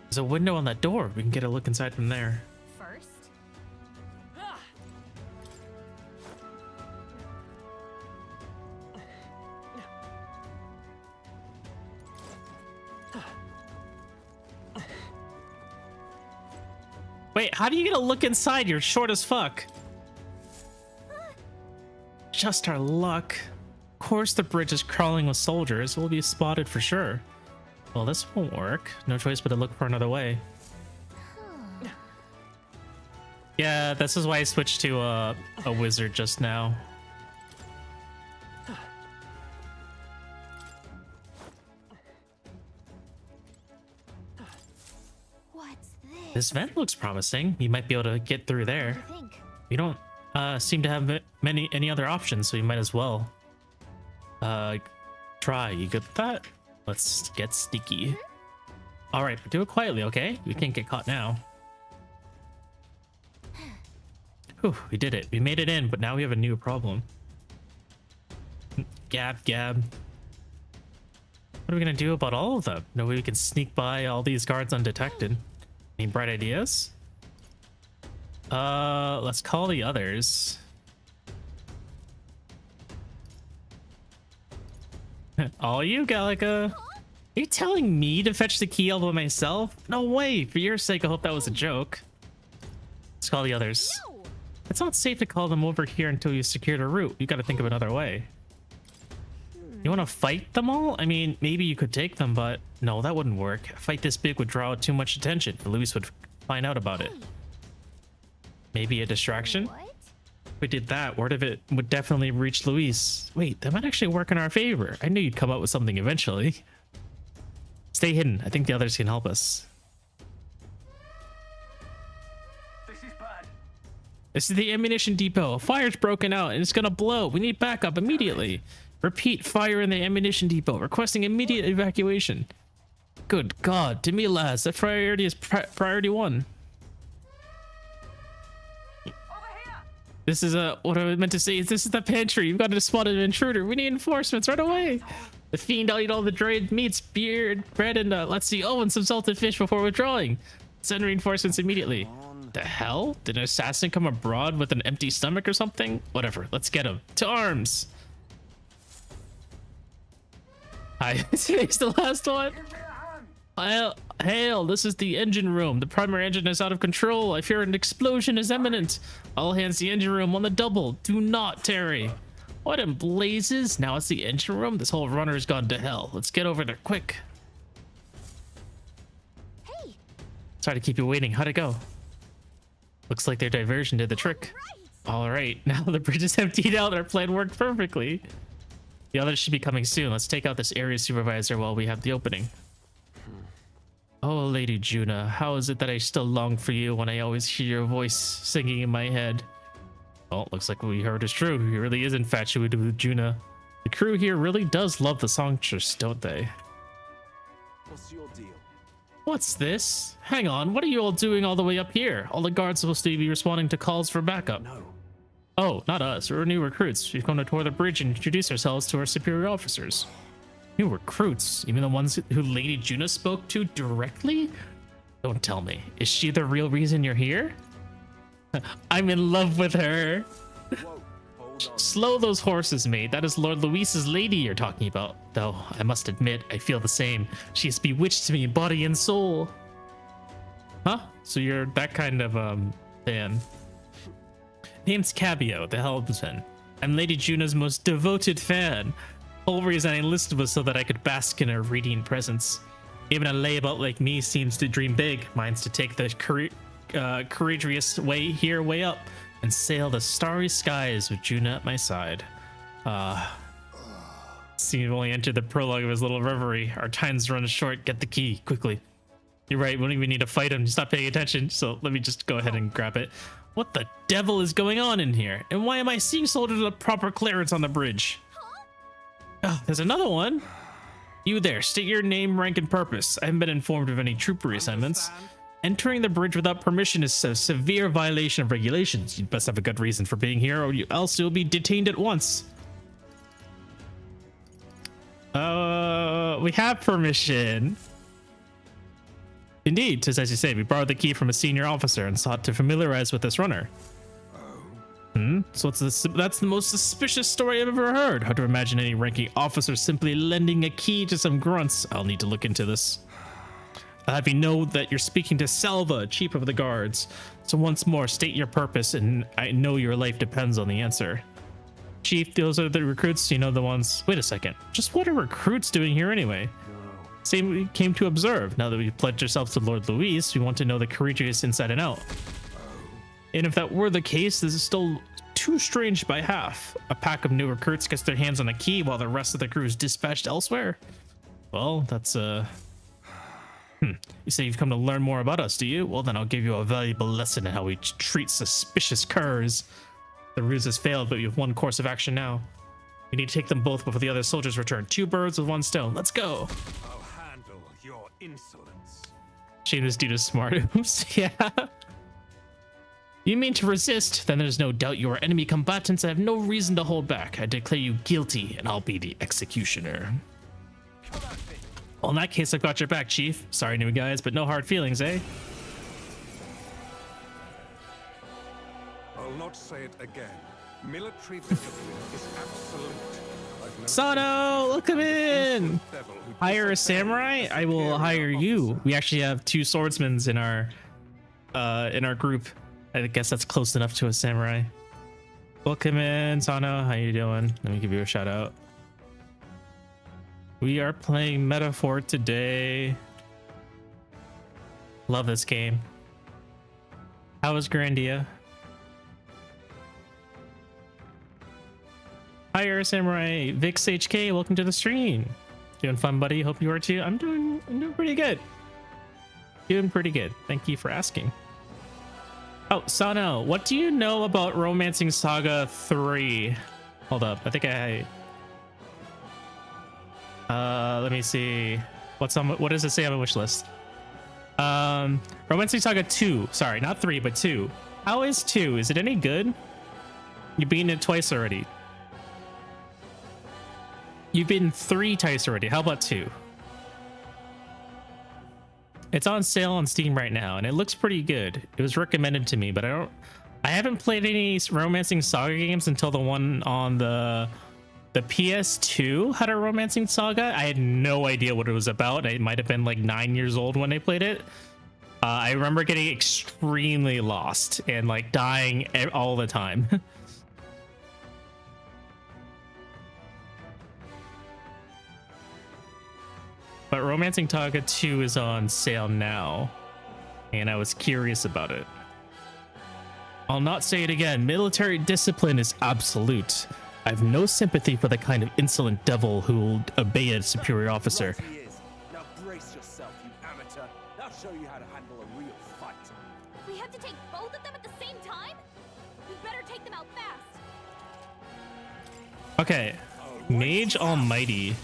There's a window on that door. We can get a look inside from there. First. Wait, how do you get a look inside? You're short as fuck. Just our luck. Of course the bridge is crawling with soldiers. We'll be spotted for sure. Well, this won't work. No choice but to look for another way. Yeah, this is why I switched to a wizard just now. What's this? This vent looks promising. You might be able to get through What there. do you think? We don't seem to have any other options, so you might as well try. You good with that? Let's get sneaky. All right, but do it quietly, okay? We can't get caught now. Whew, we did it. We made it in, but now we have a new problem. Gab. What are we gonna do about all of them? No way we can sneak by all these guards undetected. Any bright ideas? Let's call the others. All you, Gallica. Are you telling me to fetch the key all by myself? No way. For your sake, I hope that was a joke. Let's call the others. No! It's not safe to call them over here until you secured a route. You gotta think of another way. You want to fight them all? I mean, maybe you could take them, but no, that wouldn't work. A fight this big would draw too much attention. Luis would find out about it. Maybe a distraction? What? If we did that, word of it would definitely reach Luis. Wait, that might actually work in our favor. I knew you'd come up with something eventually. Stay hidden. I think the others can help us. This is bad. This is the ammunition depot. A fire's broken out and it's gonna blow. We need backup immediately. Repeat, fire in the ammunition depot. Requesting immediate evacuation. Good God, to me, lads, that priority is priority 1. This is what I meant to say is this is the pantry. You've got to spot an intruder. We need reinforcements right away. The fiend, I'll eat all the dried meats, beer, bread, and let's see. Oh, and some salted fish before withdrawing. Send reinforcements immediately. The hell? Did an assassin come abroad with an empty stomach or something? Whatever. Let's get him. To arms. Hi. Today's the last one. Hail, this is the engine room. The primary engine is out of control. I fear an explosion is imminent. All hands the engine room on the double. Do not tarry. What in blazes? Now it's the engine room? This whole runner has gone to hell. Let's get over there quick. Hey, Sorry to keep you waiting. How'd it go? Looks like their diversion did the trick. All right, now the bridge is emptied out. Our plan worked perfectly. The others should be coming soon. Let's take out this area supervisor while we have the opening. Oh, Lady Juna, how is it that I still long for you when I always hear your voice singing in my head? Well, looks like what we heard is true. He really is infatuated with Juna. The crew here really does love the songstress, don't they? What's your deal? What's this? Hang on, what are you all doing all the way up here? All the guards supposed to be responding to calls for backup. No. Oh, not us. We're new recruits. We've come to tour the bridge and introduce ourselves to our superior officers. New recruits? Even the ones who Lady Juna spoke to directly? Don't tell me. Is she the real reason you're here? I'm in love with her. Whoa, hold on. Slow those horses, mate. That is Lord Luis's lady you're talking about. Though, I must admit, I feel the same. She has bewitched me, body and soul. Huh? So you're that kind of, fan. Name's Cabio, the helmsman. I'm Lady Juna's most devoted fan. Whole reason I enlisted was so that I could bask in her radiant presence. Even a layabout like me seems to dream big. Mine's to take the courageous way up and sail the starry skies with Juna at my side. See, we've only entered the prologue of his little reverie. Our time's run short. Get the key quickly. You're right. We don't even need to fight him. Just not paying attention. So let me just go ahead and grab it. What the devil is going on in here? And why am I seeing soldiers with proper clearance on the bridge? Oh, there's another one. You there, state your name, rank, and purpose. I haven't been informed of any troop reassignments. Entering the bridge without permission is a severe violation of regulations. You'd best have a good reason for being here, or else you'll be detained at once. We have permission. Indeed, as you say, we borrowed the key from a senior officer and sought to familiarize with this runner. So that's the most suspicious story I've ever heard. Hard to imagine any ranking officer simply lending a key to some grunts. I'll need to look into this. I'll have you know that you're speaking to Salva, chief of the guards. So once more, state your purpose, and I know your life depends on the answer. Chief, those are the recruits, you know, the ones... Wait a second. Just what are recruits doing here anyway? Same we came to observe. Now that we've pledged ourselves to Lord Luis, we want to know the courageous inside and out. And if that were the case, this is still too strange by half. A pack of new recruits gets their hands on a key while the rest of the crew is dispatched elsewhere. Well, that's You say you've come to learn more about us, do you? Well, then I'll give you a valuable lesson in how we treat suspicious curs. The ruse has failed, but you have one course of action now. We need to take them both before the other soldiers return. 2 birds with 1 stone. Let's go. I'll handle your insolence. Shame this dude is smart. Oops. Yeah. You mean to resist? Then there's no doubt you are enemy combatants. I have no reason to hold back. I declare you guilty, and I'll be the executioner. Well, in that case, I've got your back, Chief. Sorry, new guys, but no hard feelings, eh? I'll not say it again. Military discipline is absolute. I've never Sano, look him in! seen a devil who Hire a disobeys samurai? his I will superior hire you. officer. We actually have 2 swordsmen in our group. I guess that's close enough to a samurai. Welcome in, Sano. How you doing? Let me give you a shout out. We are playing Metaphor today. Love this game. How was Grandia? Hi, Air Samurai. Vix HK, welcome to the stream. Doing fun, buddy. Hope you are too. I'm doing pretty good. Doing pretty good. Thank you for asking. Oh, Sano, what do you know about Romancing Saga 3? Hold up. I think let me see. What does it say on my wish list? Romancing Saga 2. Sorry, not 3, but 2. How is 2? Is it any good? You've beaten it twice already. You've been 3 times already. How about 2? It's on sale on Steam right now, and it looks pretty good. It was recommended to me, but I haven't played any Romancing Saga games until the one on the PS2 had a Romancing Saga. I had no idea what it was about. I might have been like 9 years old when I played it. I remember getting extremely lost and like dying all the time. But Romancing Saga 2 is on sale now, and I was curious about it. I'll not say it again. Military discipline is absolute. I have no sympathy for the kind of insolent devil who will obey a superior officer. Right he is. Now brace yourself, you amateur. I'll show you how to handle a real fight. We have to take both of them at the same time? We better take them out fast. Okay, Mage Almighty.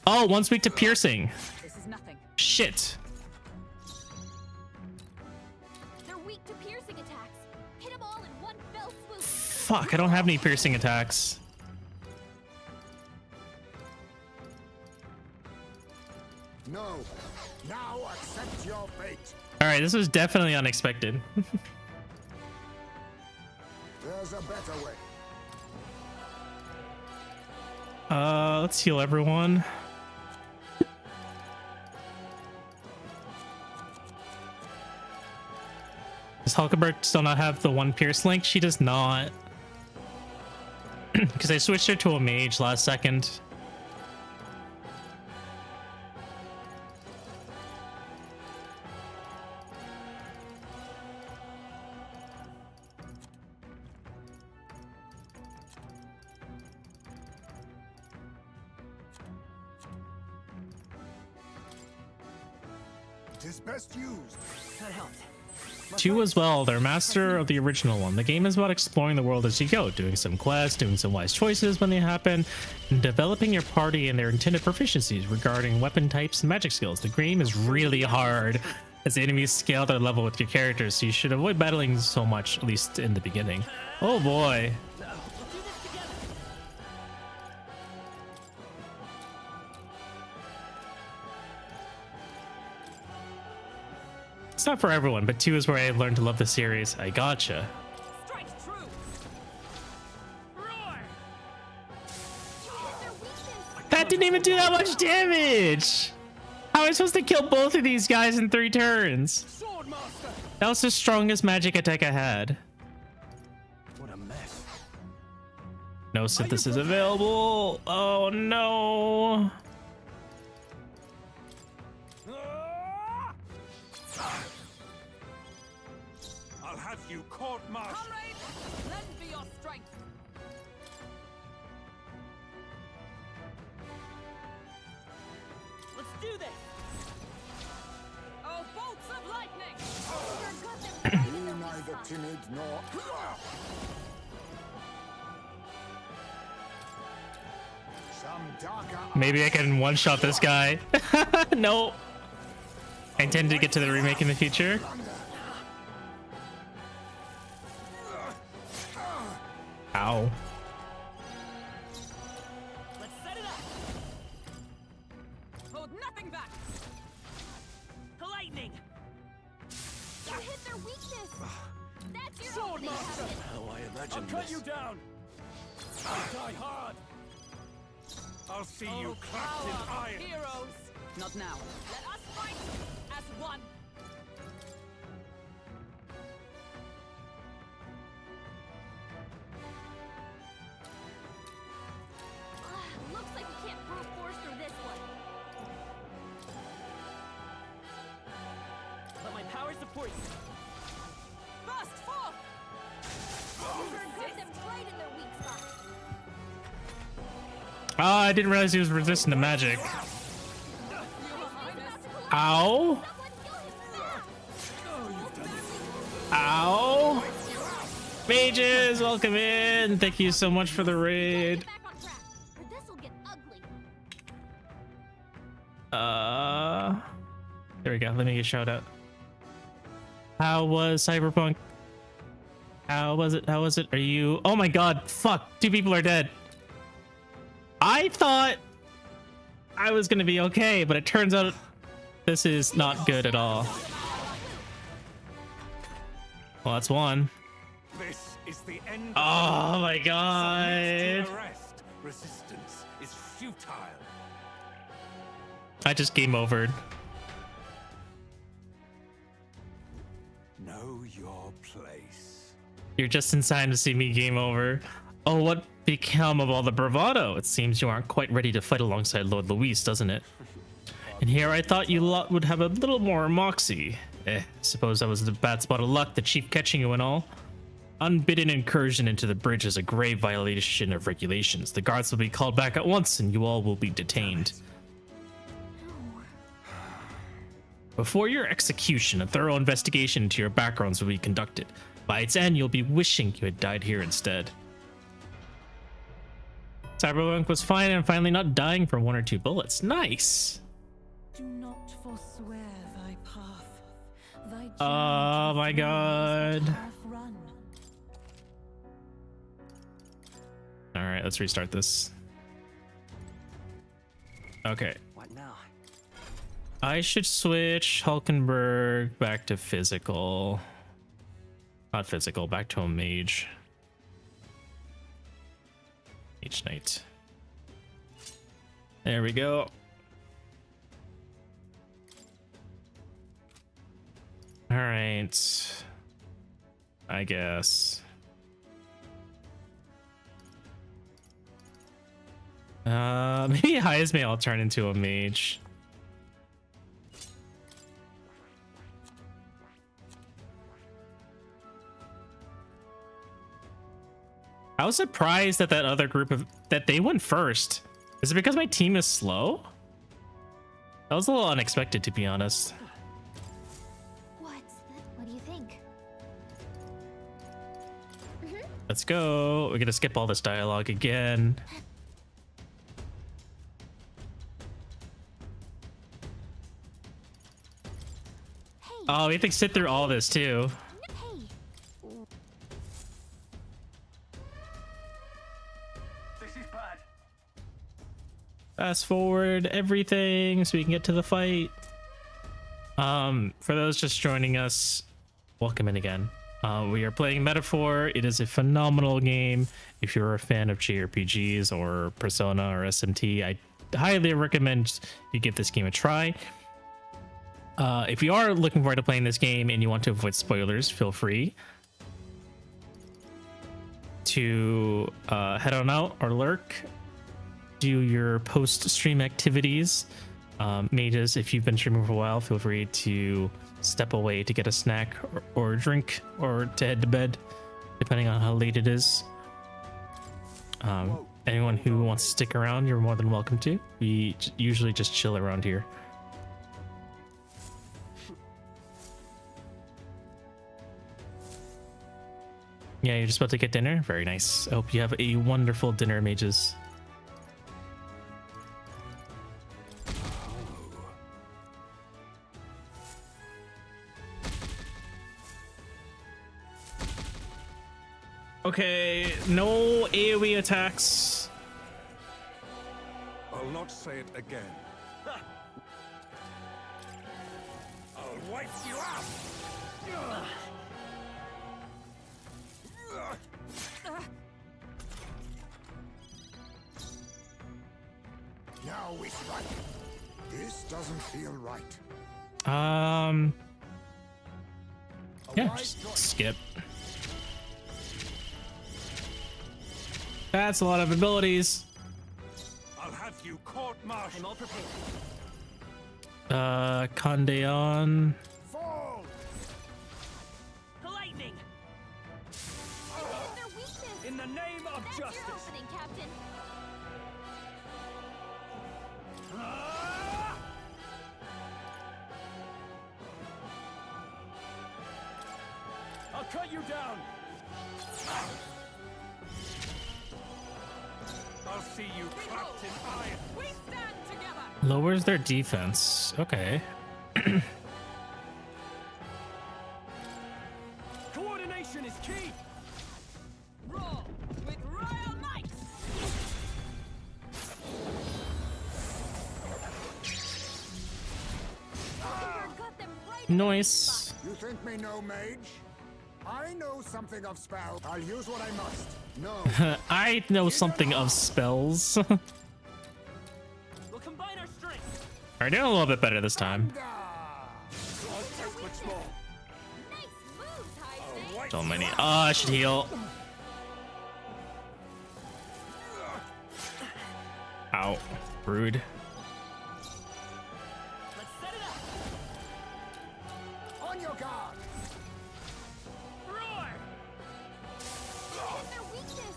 Oh, one's weak to piercing. This is nothing. Shit. They're weak to piercing attacks. Hit them all in one fell swoop. Fuck, I don't have any piercing attacks. No. Now accept your fate. All right, this was definitely unexpected. There's a better way. Let's heal everyone. Does Hulkenberg still not have the 1 pierce link? She does not. Because I switched her to a mage last second. It is best used. That helped. 2 as well. They're master of the original one. The game is about exploring the world as you go, doing some quests, doing some wise choices when they happen, and developing your party and their intended proficiencies regarding weapon types and magic skills. The game is really hard as the enemies scale their level with your characters, so you should avoid battling so much, at least in the beginning. Oh boy. It's not for everyone, but 2 is where I learned to love the series. I gotcha. Strike true. Roar. Their weakness. That didn't even do that much damage. How am I supposed to kill both of these guys in 3 turns? Swordmaster. That was the strongest magic attack I had. What a mess. No synthesis available. Oh no. I'll have you court-martialed. Comrade, lend me your strength. Let's do this. Oh, bolts of lightning. Be neither timid nor. Some darker. Maybe I can one-shot this guy. No. I intend to get to the remake in the future. Ow. Let's set it up. Hold nothing back. Lightning. You hit their weakness. That's your opening, Captain. How I imagined Cut this. you down. I'll die hard. I'll see you clapped in Power, iron. heroes. Not now. Let us fight as one. Looks like we can't brute force through this one. Let my power support you. Burst forth. We're good them right in their Oh, I didn't realize he was resistant to magic. Ow. Ow. Mages, welcome in. Thank you so much for the raid. Get back on track, or this'll get ugly. There we go. Let me get a shout out. How was Cyberpunk? How was it? How was it? Are you? Oh my god. Fuck. 2 people are dead. I thought I was going to be okay, but it turns out this is not good at all. Well, that's 1. This is the end. Oh my Submit god. to arrest. Resistance is futile. I just game overed. Know your place. You're just in time to see me game over. Oh, what become of all the bravado? It seems you aren't quite ready to fight alongside Lord Luis, doesn't it? And here I thought you lot would have a little more moxie. Suppose that was the bad spot of luck, the chief catching you and all. Unbidden incursion into the bridge is a grave violation of regulations. The guards will be called back at once and you all will be detained. Before your execution, a thorough investigation into your backgrounds will be conducted. By its end, you'll be wishing you had died here instead. Cyberpunk was fine and finally not dying from 1 or 2 bullets. Nice. Do not forswear thy path. Thy Oh my god. run. All right, let's restart this. Okay. What now? I should switch Hulkenberg back to physical. Not physical, back to a mage. Mage Knight. There we go. All right. I guess. Maybe Heisme I'll turn into a mage. I was surprised that that other group that they went first. Is it because my team is slow? That was a little unexpected, to be honest. What do you think? Let's go. We're gonna skip all this dialogue again. Oh, we have to sit through all this too. Hey, This is bad. Fast forward everything so we can get to the fight. For those just joining us, welcome in again. We are playing Metaphor. It is a phenomenal game. If you're a fan of JRPGs or Persona or SMT, I highly recommend you give this game a try. If you are looking forward to playing this game and you want to avoid spoilers, feel free to head on out or lurk, do your post-stream activities. Mages, if you've been streaming for a while, feel free to step away to get a snack or a drink or to head to bed, depending on how late it is. Anyone who wants to stick around, you're more than welcome to. We usually just chill around here. Yeah, you're just about to get dinner? Very nice. I hope you have a wonderful dinner, mages. Okay, no AoE attacks. I'll not say it again. I'll wipe you out. Now it's right. This doesn't feel right. Yeah, just skip. That's a lot of abilities. I'll have you I'm court-martialed. all prepared. Condeon. Fall! Lightning! their weakness. In the name of That's your justice. opening, Captain. I'll cut you down. I'll see you trapped in iron. We stand together. Lowers their defense. Okay. Coordination is key. Roar with royal might. Mockingbird got them right in the Nice. You think me no mage? I know something of spell. I'll use what I must. No. I know something of spells. We'll combine our strength. Alright, doing a little bit better this time. I'll take much more. Nice moves, High Snake. So many. Oh, I should heal. Ow. Rude. Let's set it up. On your guard. Roar! Hit their weakness.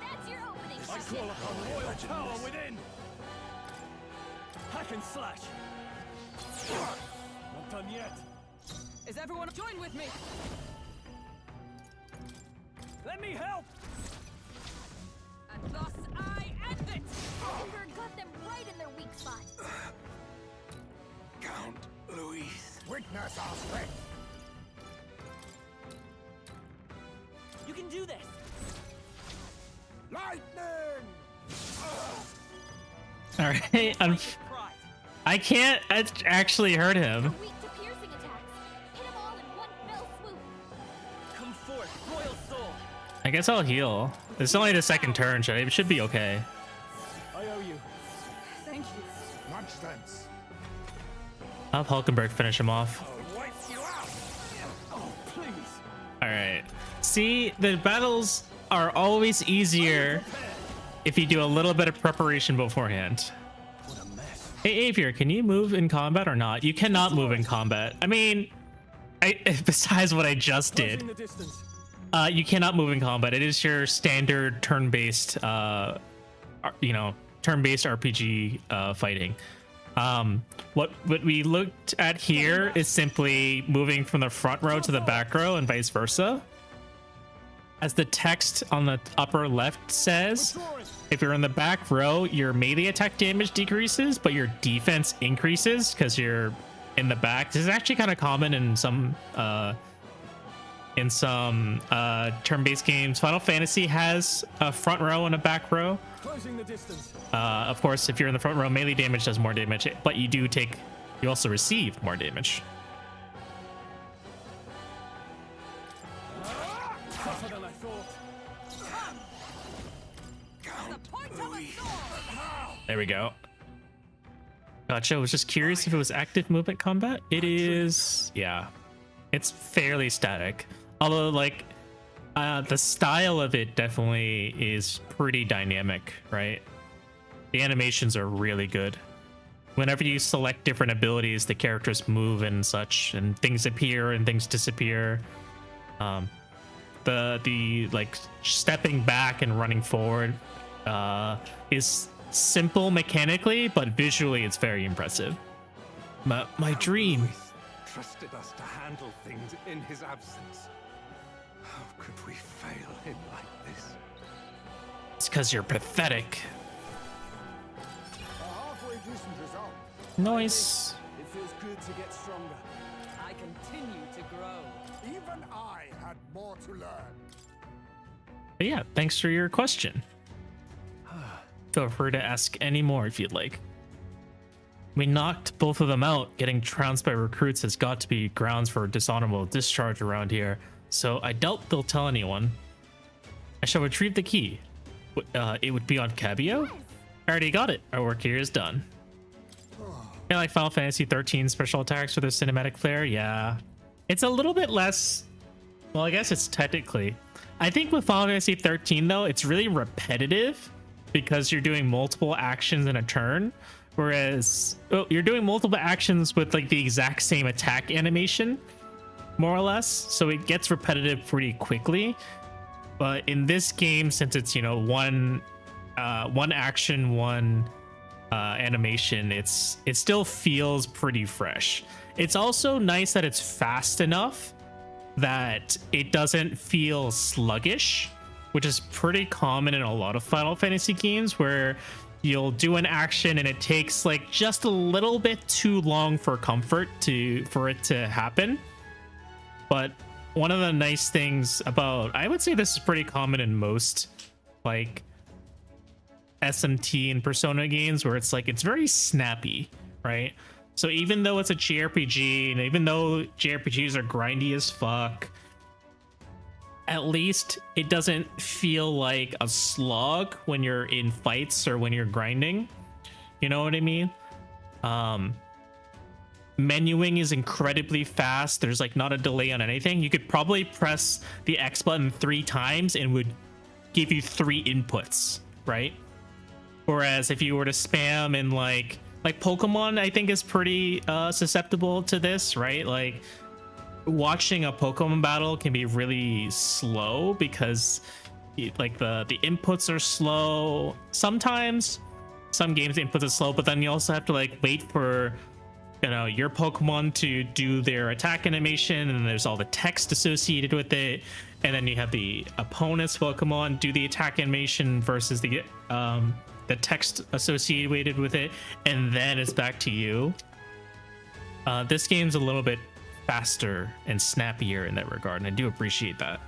That's your opening I session. call upon royal power within. Hack and slash. Not done yet. Is everyone join with me? Let me help. And thus I end it. Mockingbird got them right in their weak spot. Count Louis. Witness our strength. You can do this. Lightning! Alright. Pride. I can't actually hurt They're him. weak to piercing attacks. Hit them all in one fell swoop. Come forth, royal soul. I guess I'll heal. It's only the second turn, so it should be okay. I owe you. Thank you. Much thanks. I'll have Hulkenberg finish him off. I'll wipe you out. Oh, please. Alright. See, the battles are always easier if you do a little bit of preparation beforehand. What a mess. Hey, Avier, can you move in combat or not? You cannot move in combat. I mean, besides what I just did, Closing the distance. you cannot move in combat. It is your standard turn-based, turn-based RPG fighting. What we looked at here is simply moving from the front row to the back row and vice versa. As the text on the upper left says, if you're in the back row, your melee attack damage decreases, but your defense increases because you're in the back. This is actually kind of common in some turn-based games. Final Fantasy has a front row and a back row. Closing the distance. Of course, if you're in the front row, melee damage does more damage, but you also receive more damage. Tougher than I thought. The point of a sword. There we go. Gotcha. I was just curious if it was active movement combat. It is, yeah. It's fairly static. Although, like, the style of it definitely is pretty dynamic, right? The animations are really good. Whenever you select different abilities, the characters move and such, and things appear and things disappear. The like stepping back and running forward is simple mechanically, but visually it's very impressive. My dream. Louis trusted us to handle things in his absence. How could we fail him like this? It's because you're pathetic. A halfway decent result. Nice. It feels good to get stronger. I continue to grow. Even I had more to learn. But yeah, thanks for your question. Feel free to ask any more if you'd like. We knocked both of them out. Getting trounced by recruits has got to be grounds for dishonorable discharge around here, so I doubt they'll tell anyone. I shall retrieve the key. It would be on Cabio? I already got it. Our work here is done. Kind of like Final Fantasy 13 special attacks with their cinematic flair? Yeah. It's a little bit less... Well, I guess it's technically... I think with Final Fantasy 13, though, it's really repetitive because you're doing multiple actions in a turn. Whereas you're doing multiple actions with like the exact same attack animation, more or less. So it gets repetitive pretty quickly. But in this game, since it's, one action, one animation, it still feels pretty fresh. It's also nice that it's fast enough that it doesn't feel sluggish, which is pretty common in a lot of Final Fantasy games where you'll do an action and it takes like just a little bit too long for for it to happen. But one of the nice things about, I would say this is pretty common in most like SMT and Persona games, where it's like it's very snappy, right? So even though it's a JRPG, and even though JRPGs are grindy as fuck, at least it doesn't feel like a slog when you're in fights or when you're grinding. You know what I mean? Menuing is incredibly fast. There's like not a delay on anything. You could probably press the X button 3 times and would give you 3 inputs, right? Whereas if you were to spam in like Pokemon, I think is pretty susceptible to this, right? Like watching a Pokemon battle can be really slow because like the inputs are slow. Sometimes some games the inputs are slow, but then you also have to like wait for, you know, your Pokemon to do their attack animation, and there's all the text associated with it, and then you have the opponent's Pokemon do the attack animation versus the text associated with it, and then it's back to you. This game's a little bit faster and snappier in that regard, and I do appreciate that.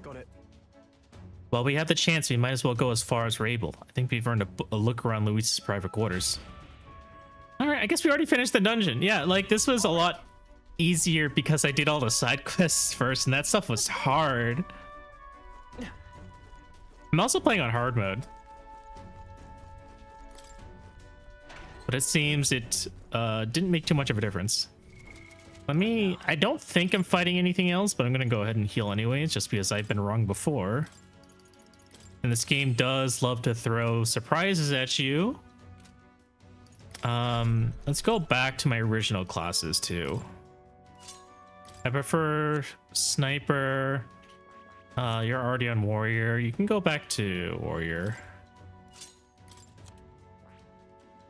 Got it. Well, we have the chance. We might as well go as far as we're able. I think we've earned a look around Luis's private quarters. All right, I guess we already finished the dungeon. Yeah, like this was a lot easier because I did all the side quests first, and that stuff was hard. I'm also playing on hard mode, but it seems it didn't make too much of a difference. I don't think I'm fighting anything else, but I'm gonna go ahead and heal anyways, just because I've been wrong before. And this game does love to throw surprises at you. Let's go back to my original classes too. I prefer sniper. You're already on warrior. You can go back to warrior.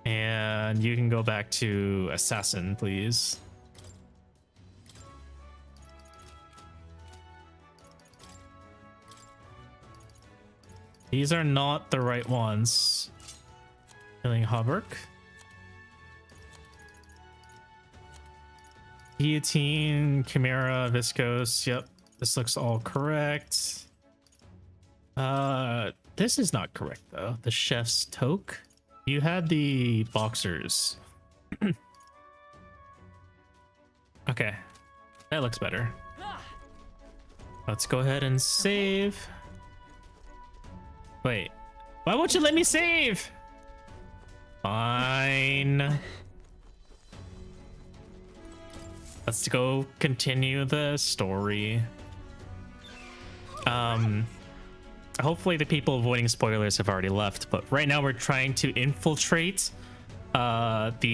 And you can go back to assassin, please. These are not the right ones. Killing Hauberk. Guillotine, Chimera, Viscose. Yep, this looks all correct. This is not correct though. The chef's toque. You had the boxers. Okay, that looks better. Let's go ahead and save. Wait, why won't you let me save? Fine. Let's go continue the story. Hopefully the people avoiding spoilers have already left, but right now we're trying to infiltrate Gallica's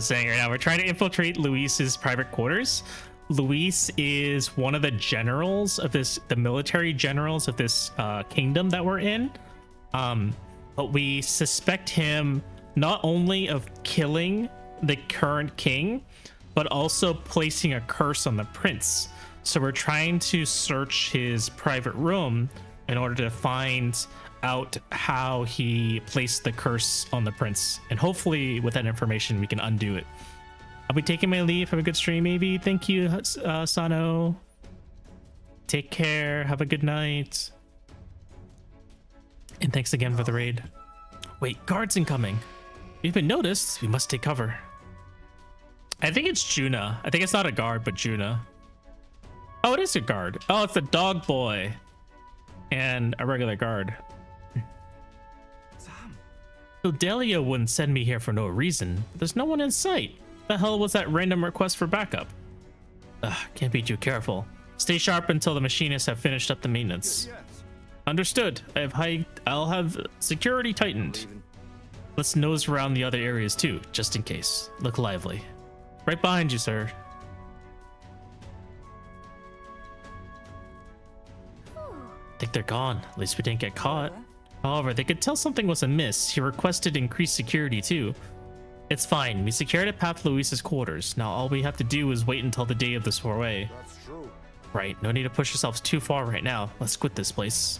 saying right now we're trying to infiltrate Luis's private quarters. Luis is one of the generals of the military generals of this kingdom that we're in. But we suspect him not only of killing the current king, but also placing a curse on the prince. So we're trying to search his private room in order to find out how he placed the curse on the prince. And hopefully with that information, we can undo it. I'll be taking my leave. Have a good stream, maybe. Thank you, Sano. Take care. Have a good night. And thanks again for the raid. Wait, guards incoming. We've been noticed. We must take cover. I think it's Juna. I think it's not a guard, but Juna. Oh, it is a guard. Oh, it's a dog boy and a regular guard. So Delia wouldn't send me here for no reason. There's no one in sight. The hell was that random request for backup? Can't be too careful. Stay sharp until the machinists have finished up the maintenance. Understood. I'll have security tightened. Let's nose around the other areas too, just in case. Look lively. Right behind you, sir. Think they're gone. At least we didn't get caught. However, they could tell something was amiss. He requested increased security too. It's fine. We secured a path to Luis's quarters. Now all we have to do is wait until the day of the soiree. That's true. Right, no need to push yourselves too far right now. Let's quit this place.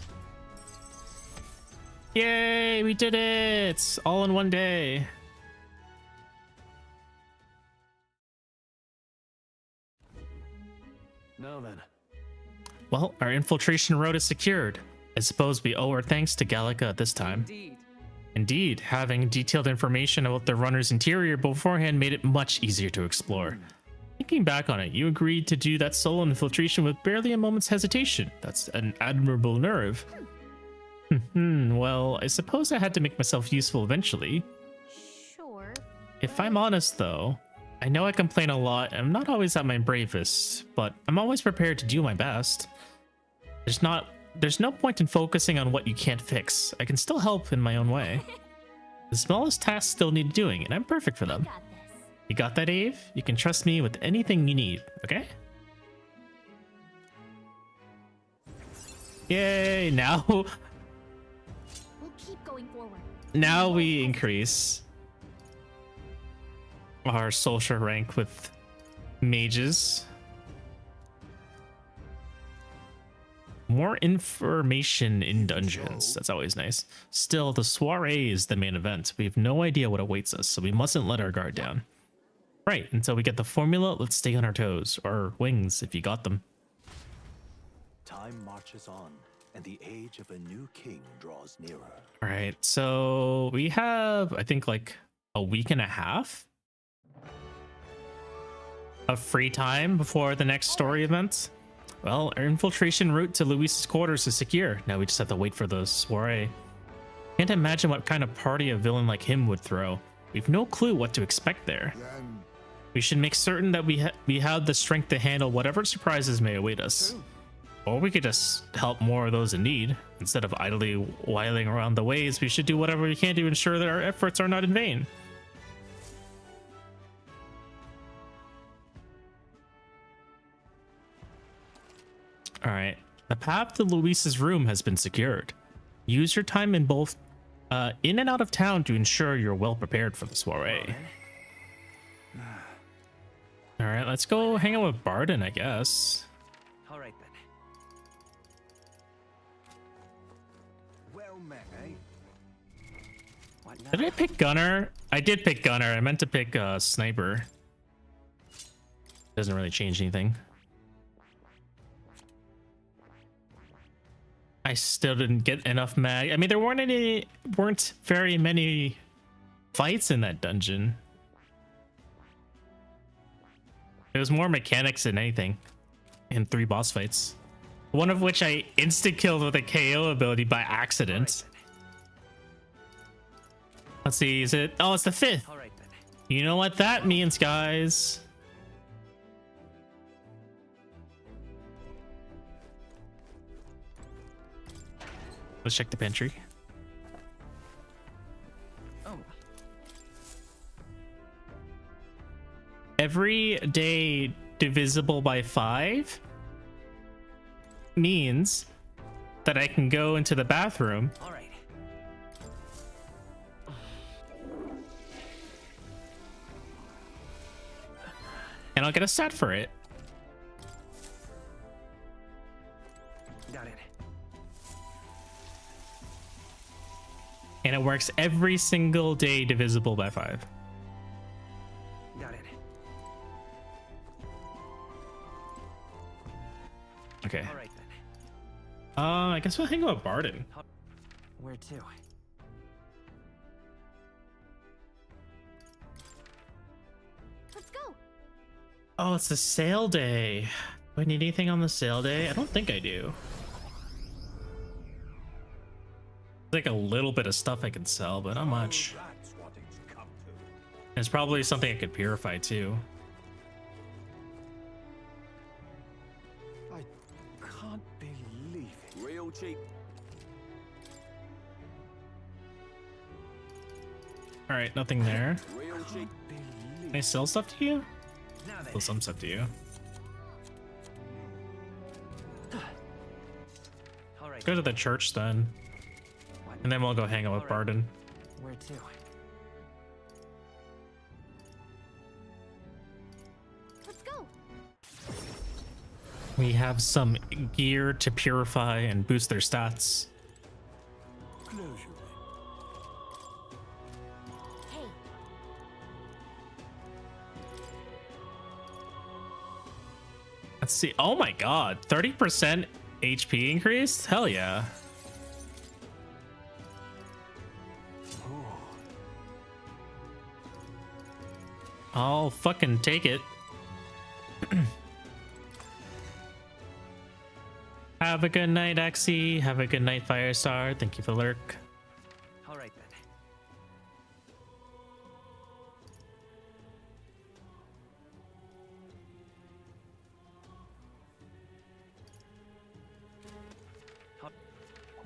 Yay, we did it! All in one day. Now then. Well, our infiltration road is secured. I suppose we owe our thanks to Gallica at this time. Indeed. Indeed, having detailed information about the runner's interior beforehand made it much easier to explore. Thinking back on it, you agreed to do that solo infiltration with barely a moment's hesitation. That's an admirable nerve. Well, I suppose I had to make myself useful eventually. Sure. If I'm honest though, I know I complain a lot and I'm not always at my bravest, but I'm always prepared to do my best. There's no point in focusing on what you can't fix. I can still help in my own way. The smallest tasks still need doing, and I'm perfect for them. Got this. You got that, Ave? You can trust me with anything you need, okay? Yay, now We'll keep going forward. now we increase our social rank with mages. More information in dungeons. That's always nice. Still, the soiree is the main event. We have no idea what awaits us, so we mustn't let our guard down. Right, until we get the formula, let's stay on our toes. Or wings, if you got them. Time marches on, and the age of a new king draws nearer. Alright, so we have, I think, like a week and a half of free time before the next story event. Well, our infiltration route to Luis's quarters is secure. Now we just have to wait for the soiree. Can't imagine what kind of party a villain like him would throw. We've no clue what to expect there. Then We should make certain that we have the strength to handle whatever surprises may await us. Or we could just help more of those in need. Instead of idly whiling around the ways, we should do whatever we can to ensure that our efforts are not in vain. Alright, the path to Luis's room has been secured. Use your time in both in and out of town to ensure you're well prepared for the soiree. Alright, let's go hang out with Barden, I guess. All right then. Well met, eh? What now? Did I pick Gunner? I did pick Gunner. I meant to pick Sniper. Doesn't really change anything. I still didn't get enough mag. I mean, there weren't very many fights in that dungeon. It was more mechanics than anything. And 3 boss fights. One of which I insta-killed with a KO ability by accident. Let's see, is it? Oh, it's the 5th. All right then. You know what that means, guys. Let's check the pantry. Oh. Every day divisible by 5 means that I can go into the bathroom All right. and I'll get a stat for it. Got it. And it works every single day divisible by 5. Got it. Okay. All right then. I guess we'll hang out with Barden. Where to? Let's go. Oh, it's the sale day. Do I need anything on the sale day? I don't think I do. Like a little bit of stuff I can sell, but not much. That's what it's come to. There's probably something I could purify too. I can't believe it. Real cheap. All right, nothing there. Real cheap. Can I sell stuff to you? Now then. Sell some stuff to you. All right. Go to the church then. What And then we'll go hang out with Alright. Barden. Where to? Let's go. We have some gear to purify and boost their stats. Close your eyes. Hey, Let's see. Oh my god, 30% HP increase? Hell yeah. I'll fucking take it. Have a good night, Axie. Have a good night, Firestar. Thank you for the lurk. All right then.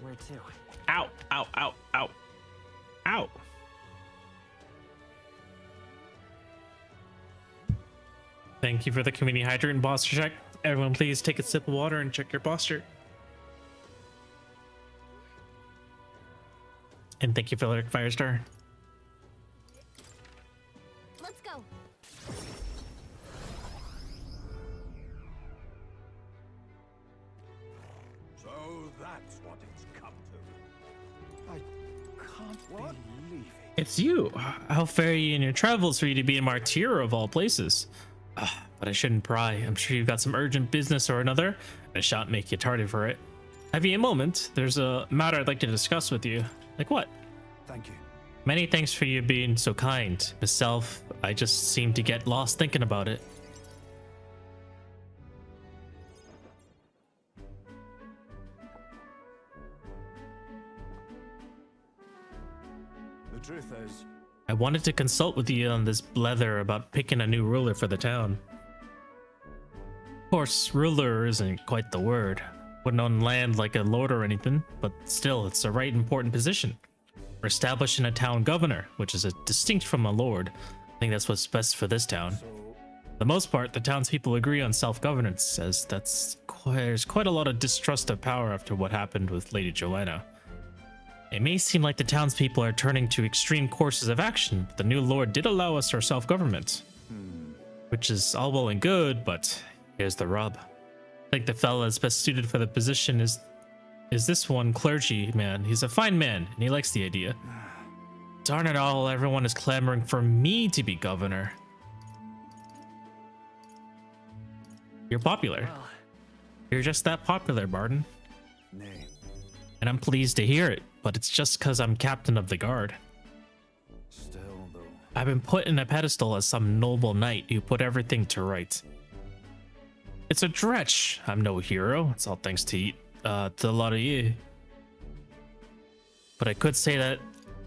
Where to? Ow, ow, ow, ow. Ow. Thank you for the community hydrate and posture check. Everyone, please take a sip of water and check your posture. And thank you for the Firestar. let's go. So that's what it's come to. I can't believe it. It's you. How fair are you in your travels for you to be in Martyr of all places? But I shouldn't pry. I'm sure you've got some urgent business or another. I shan't make you tardy for it. Have you a moment? There's a matter I'd like to discuss with you. Like what? Thank you. Many thanks for you being so kind. Myself, I just seem to get lost thinking about it. The truth is, I wanted to consult with you on this blether about picking a new ruler for the town. Of course, ruler isn't quite the word. Wouldn't own land like a lord or anything, but still, it's a right important position. We're establishing a town governor, which is distinct from a lord. I think that's what's best for this town. so For the most part, the townspeople agree on self-governance, as there's quite a lot of distrust of power after what happened with Lady Joanna. It may seem like the townspeople are turning to extreme courses of action, but the new lord did allow us our self-government. Which is all well and good, but here's the rub. I think the fella that's best suited for the position is this one clergy man. He's a fine man, and he likes the idea. Darn it all, everyone is clamoring for me to be governor. You're popular. Well, You're just that popular, Barden. nay. And I'm pleased to hear it, but it's just because I'm captain of the guard. Still, though. I've been put in a pedestal as some noble knight who put everything to right. It's a dretch. I'm no hero. It's all thanks to a lot of you. But I could say that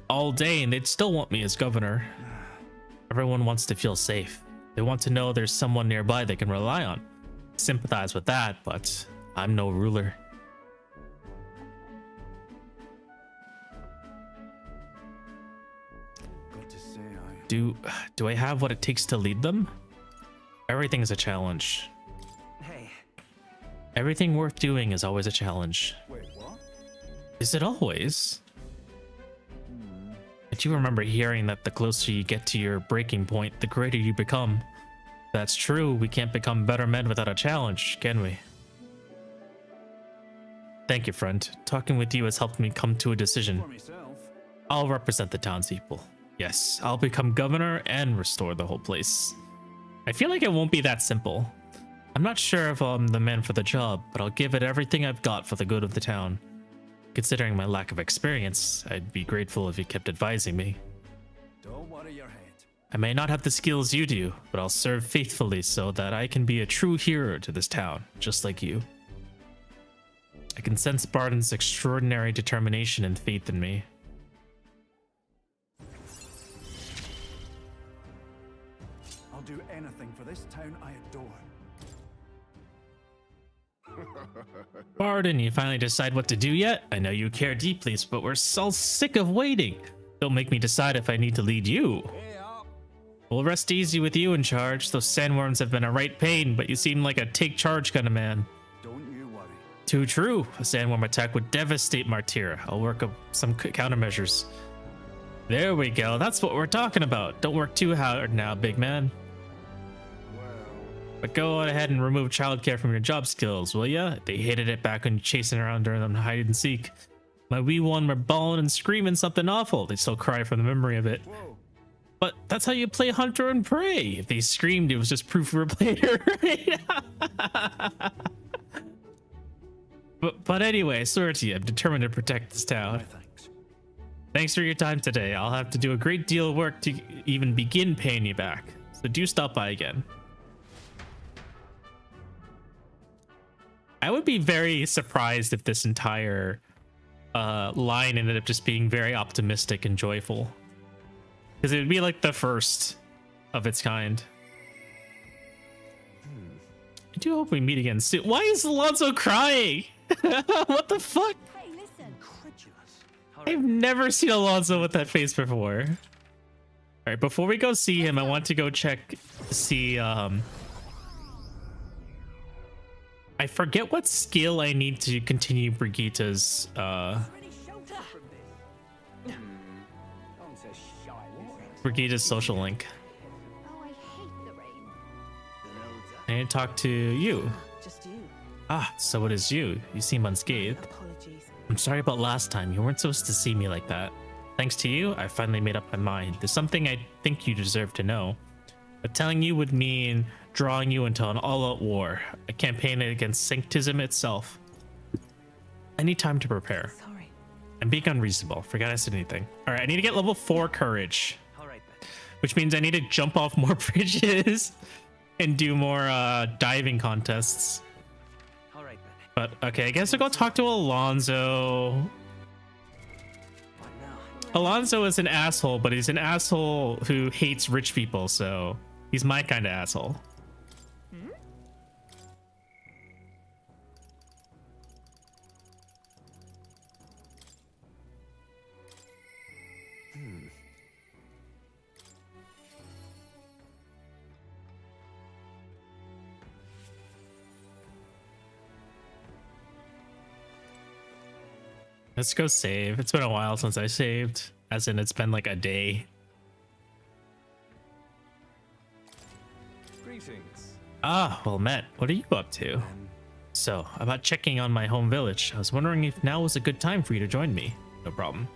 all day and they'd still want me as governor. Everyone wants to feel safe. They want to know there's someone nearby they can rely on. Sympathize with that, but I'm no ruler. Got to say, Do I have what it takes to lead them? Everything's a challenge. hey, Everything worth doing is always a challenge. wait, what? Is it always? I do remember hearing that the closer you get to your breaking point, the greater you become. If that's true, we can't become better men without a challenge, can we? Thank you, friend. Talking with you has helped me come to a decision. For myself. I'll represent the townspeople. Yes, I'll become governor and restore the whole place. I feel like it won't be that simple. I'm not sure if I'm the man for the job, but I'll give it everything I've got for the good of the town. Considering my lack of experience, I'd be grateful if you kept advising me. Don't worry your head. I may not have the skills you do, but I'll serve faithfully so that I can be a true hero to this town, just like you. I can sense Barden's extraordinary determination and faith in me. I'll do anything for this town I adore. Barden, you finally decide what to do yet? I know you care deeply, but we're so sick of waiting. Don't make me decide if I need to lead you. Hey up. We'll rest easy with you in charge. Those sandworms have been a right pain, but you seem like a take charge kind of man. Don't you worry. Too true. A sandworm attack would devastate Martyr. I'll work up some countermeasures. There we go. That's what we're talking about. Don't work too hard now, big man. But go on ahead and remove childcare from your job skills, will ya? They hated it back when chasing around during them hide and seek. My wee one were bawling and screaming something awful. They still cry from the memory of it. Whoa. But that's how you play hunter and prey. If they screamed, it was just proof of a player, right? But anyway, sorry to you. I'm determined to protect this town. My thanks. Thanks for your time today. I'll have to do a great deal of work to even begin paying you back. So do stop by again. I would be very surprised if this entire line ended up just being very optimistic and joyful. Because it would be like the first of its kind. I do hope we meet again soon. Why is Alonso crying? What the fuck? Hey, listen. Incredulous. I've never seen Alonso with that face before. All right, before we go see him, I want to go check, see, I forget what skill I need to continue Brigitte's, Brigitte's social link. Oh, I hate the rain. I need to talk to you. Just you. Ah, so it is you. You seem unscathed. Apologies. I'm sorry about last time. You weren't supposed to see me like that. Thanks to you, I finally made up my mind. There's something I think you deserve to know. But telling you would mean drawing you into an all-out war, a campaign against sanctism itself. I need time to prepare. Sorry. I'm being unreasonable. Forgot I said anything. All right, I need to get level 4 courage, All right then. which means I need to jump off more bridges and do more diving contests. All right then. But okay, I guess I'll go talk to Alonso. What now? Alonso is an asshole, but he's an asshole who hates rich people, so he's my kind of asshole. Let's go save. It's been a while since I saved, as in it's been like a day. Greetings. Ah, well met. What are you up to? So, about checking on my home village. I was wondering if now was a good time for you to join me. No problem.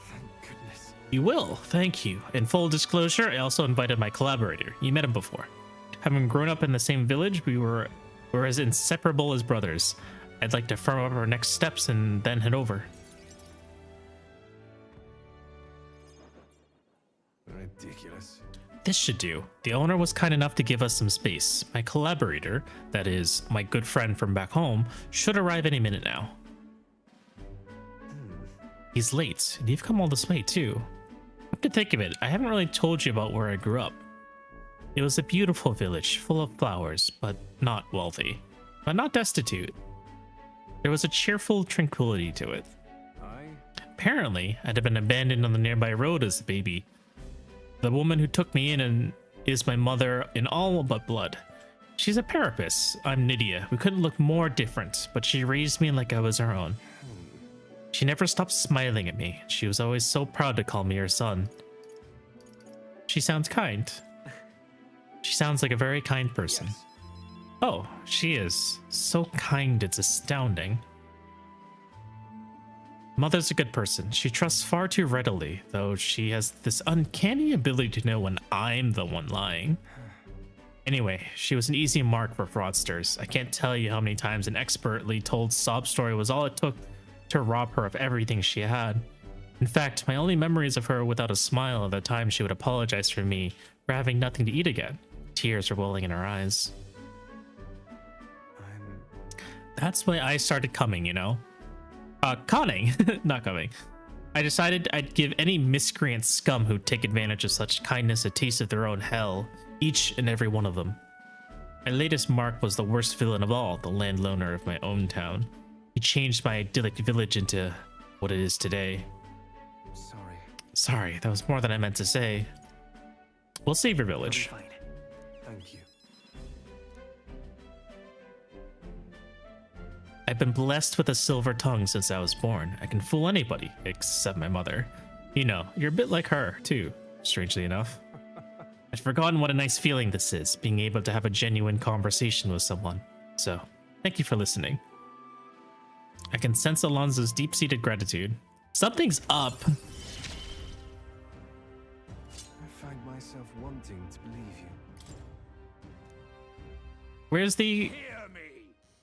Thank goodness. You will, thank you. In full disclosure, I also invited my collaborator. You met him before. Having grown up in the same village, we're as inseparable as brothers. I'd like to firm up our next steps and then head over. Ridiculous. This should do. The owner was kind enough to give us some space. My collaborator, that is, my good friend from back home, should arrive any minute now. He's late, and you've come all this way too. Come to think of it, I haven't really told you about where I grew up. It was a beautiful village, full of flowers, but not wealthy. But not destitute. There was a cheerful tranquility to it. Apparently, I'd have been abandoned on the nearby road as a baby. The woman who took me in and is my mother in all but blood. She's a parapus. I'm Nydia. We couldn't look more different, but she raised me like I was her own. She never stopped smiling at me. She was always so proud to call me her son. She sounds kind. She sounds like a very kind person. Yes. Oh, she is. So kind, it's astounding. Mother's a good person. She trusts far too readily, though she has this uncanny ability to know when I'm the one lying. Anyway, she was an easy mark for fraudsters. I can't tell you how many times an expertly told sob story was all it took to rob her of everything she had. In fact, my only memories of her without a smile are the time she would apologize for me for having nothing to eat again. Tears were welling in her eyes. That's why I started coming, you know? Conning, not coming. I decided I'd give any miscreant scum who'd take advantage of such kindness a taste of their own hell, each and every one of them. My latest mark was the worst villain of all, the landowner of my own town. He changed my idyllic village into what it is today. Sorry. Sorry, that was more than I meant to say. We'll save your village. Fine. Thank you. I've been blessed with a silver tongue since I was born. I can fool anybody, except my mother. You know, you're a bit like her, too, strangely enough. I'd forgotten what a nice feeling this is, being able to have a genuine conversation with someone. So, thank you for listening. I can sense Alonso's deep-seated gratitude. Something's up. I find myself wanting to believe you. Where's the... Hear me!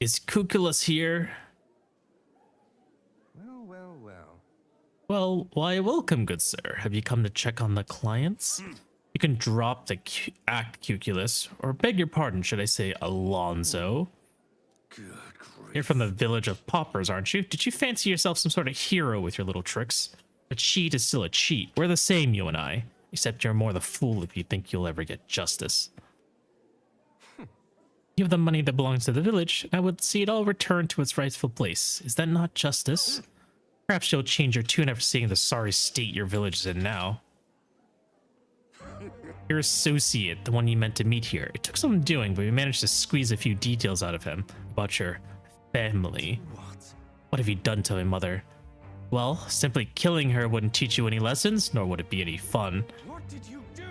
Is Cuculus here? Well, well, well. Well, why, welcome, good sir. Have you come to check on the clients? You can drop the act, Cuculus, or beg your pardon, should I say, Alonso. Good grief. You're from the village of paupers, aren't you? Did you fancy yourself some sort of hero with your little tricks? A cheat is still a cheat. We're the same, you and I. Except you're more the fool if you think you'll ever get justice. You have the money that belongs to the village, and I would see it all returned to its rightful place. Is that not justice? Perhaps you'll change your tune after seeing the sorry state your village is in now. Your associate, the one you meant to meet here. It took some doing, but we managed to squeeze a few details out of him about your family. What have you done to my mother? Well, simply killing her wouldn't teach you any lessons, nor would it be any fun. What did you do?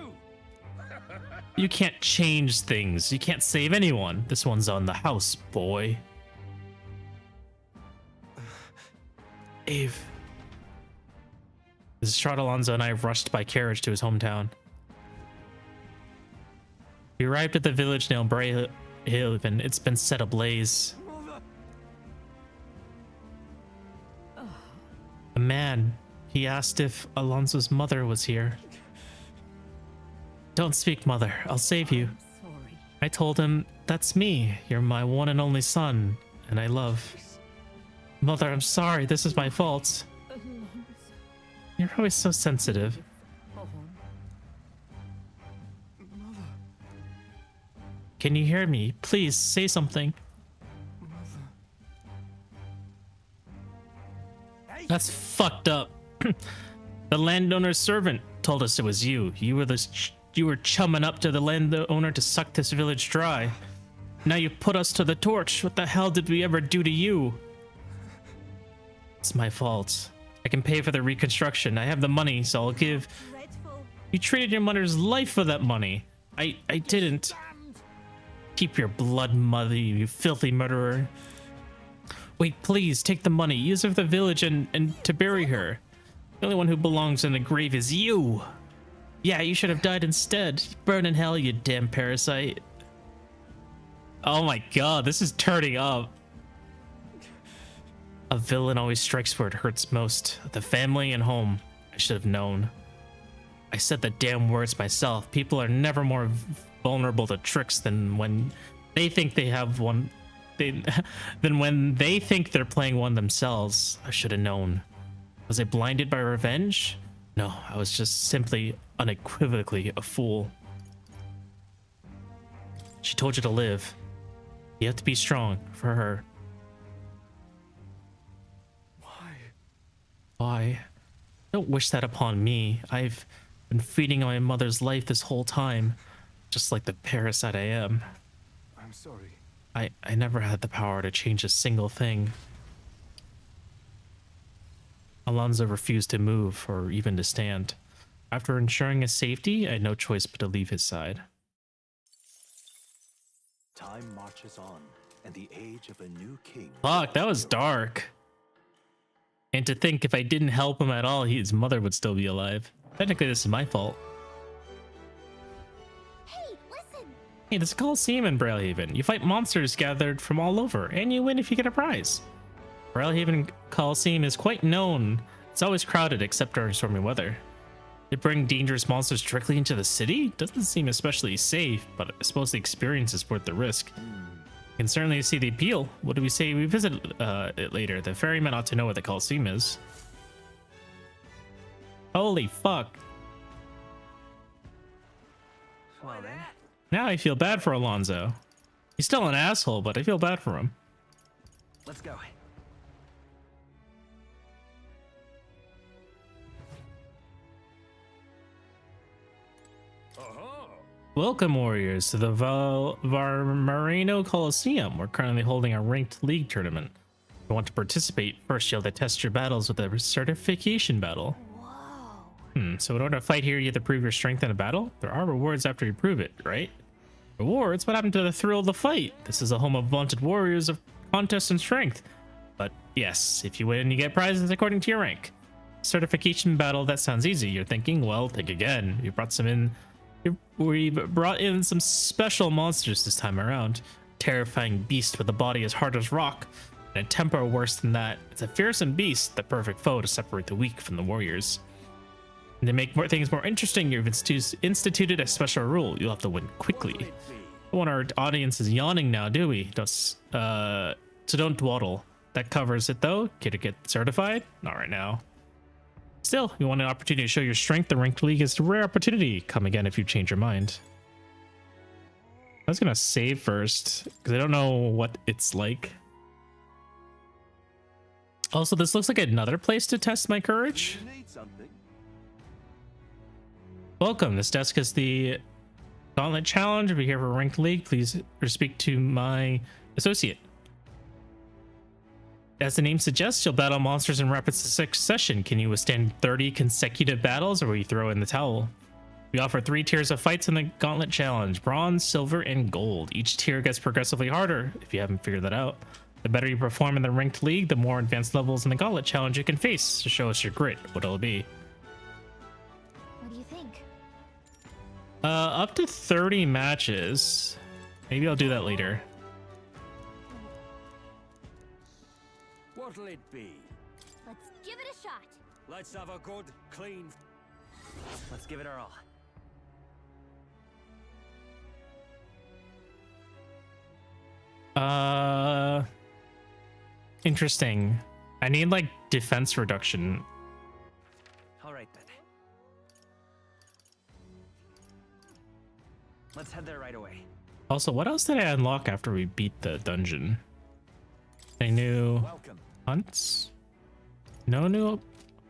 You can't change things. You can't save anyone. This one's on the house, boy. Ave. Distraught Alonso and I rushed by carriage to his hometown. We arrived at the village near Brayhaven. It's been set ablaze. A man. He asked if Alonso's mother was here. Don't speak, mother. I'll save you. Sorry. I told him, that's me. You're my one and only son, and I love. Mother, I'm sorry. This is my fault. Alonso. You're always so sensitive. Oh, Can you hear me? Please, say something. That's fucked up. The landowner's servant told us it was you. You were chumming up to the landowner to suck this village dry. Now you put us to the torch. What the hell did we ever do to you? It's my fault. I can pay for the reconstruction. I have the money, so I'll give. Dreadful. You traded your mother's life for that money. I didn't. Keep your blood muddy, you filthy murderer. Wait, please, take the money. Use it for the village and to bury her. The only one who belongs in the grave is you. Yeah, you should have died instead. Burn in hell, you damn parasite. Oh my god, this is turning up. A villain always strikes where it hurts most. The family and home. I should have known. I said the damn words myself. People are never more vulnerable to tricks than when they think they have one. Than when they think they're playing one themselves. I should have known. Was I blinded by revenge? No, I was just simply unequivocally a fool. She told you to live. You have to be strong for her. Why? Don't wish that upon me. I've been feeding on my mother's life this whole time, just like the parasite I am. I'm sorry. I never had the power to change a single thing. Alonso refused to move or even to stand. After ensuring his safety, I had no choice but to leave his side. Time marches on, and the age of a new king. Fuck, that was dark. And to think if I didn't help him at all, his mother would still be alive. Technically, this is my fault. Hey, listen! Hey, this is Coliseum in Brayhaven. You fight monsters gathered from all over, and you win if you get a prize. Brayhaven Coliseum is quite known. It's always crowded except during stormy weather. They bring dangerous monsters directly into the city? Doesn't seem especially safe, but I suppose the experience is worth the risk. You can certainly see the appeal. What do we say we visit it later? The ferryman ought to know what the Coliseum is. Holy fuck. Well then. Now I feel bad for Alonso. He's still an asshole, but I feel bad for him. Let's go. Welcome, warriors, to the Varmarino Coliseum. We're currently holding a ranked league tournament. you want to participate, first you'll have to test your battles with a certification battle. Whoa. So in order to fight here, you have to prove your strength in a battle. There are rewards after you prove it, right? Rewards? What happened to the thrill of the fight? This is a home of vaunted warriors of contest and strength. But yes, if you win, you get prizes according to your rank. Certification battle, that sounds easy. You're thinking, well, think again. We brought in some special monsters this time around. Terrifying beast with a body as hard as rock and a temper worse than that. It's a fearsome beast, the perfect foe to separate the weak from the warriors. And to make things more interesting, you've instituted a special rule. You'll have to win quickly. What'll it be? Don't want our audience is yawning now, do we? So don't dawdle. That covers it though. Get to get certified? Not right now. Still, you want an opportunity to show your strength. The ranked league is a rare opportunity. Come again if you change your mind. I was gonna save first because I don't know what it's like. Also, this looks like another place to test my courage. You need something? Welcome. This desk is the Gauntlet Challenge. If you're here for ranked league, please speak to my associate. As the name suggests, you'll battle monsters in rapid succession. Can you withstand 30 consecutive battles, or will you throw in the towel? We offer 3 tiers of fights in the Gauntlet Challenge: bronze, silver, and gold. Each tier gets progressively harder, if you haven't figured that out. The better you perform in the ranked league, the more advanced levels in the Gauntlet Challenge you can face. To show us your grit, what'll it be? What do you think? Up to 30 matches. Maybe I'll do that later. What'll it be? Let's give it a shot. Let's have a good, clean. Let's give it our all. Interesting. I need like defense reduction. All right then. Let's head there right away. Also, what else did I unlock after we beat the dungeon? Any new Welcome. hunts? No new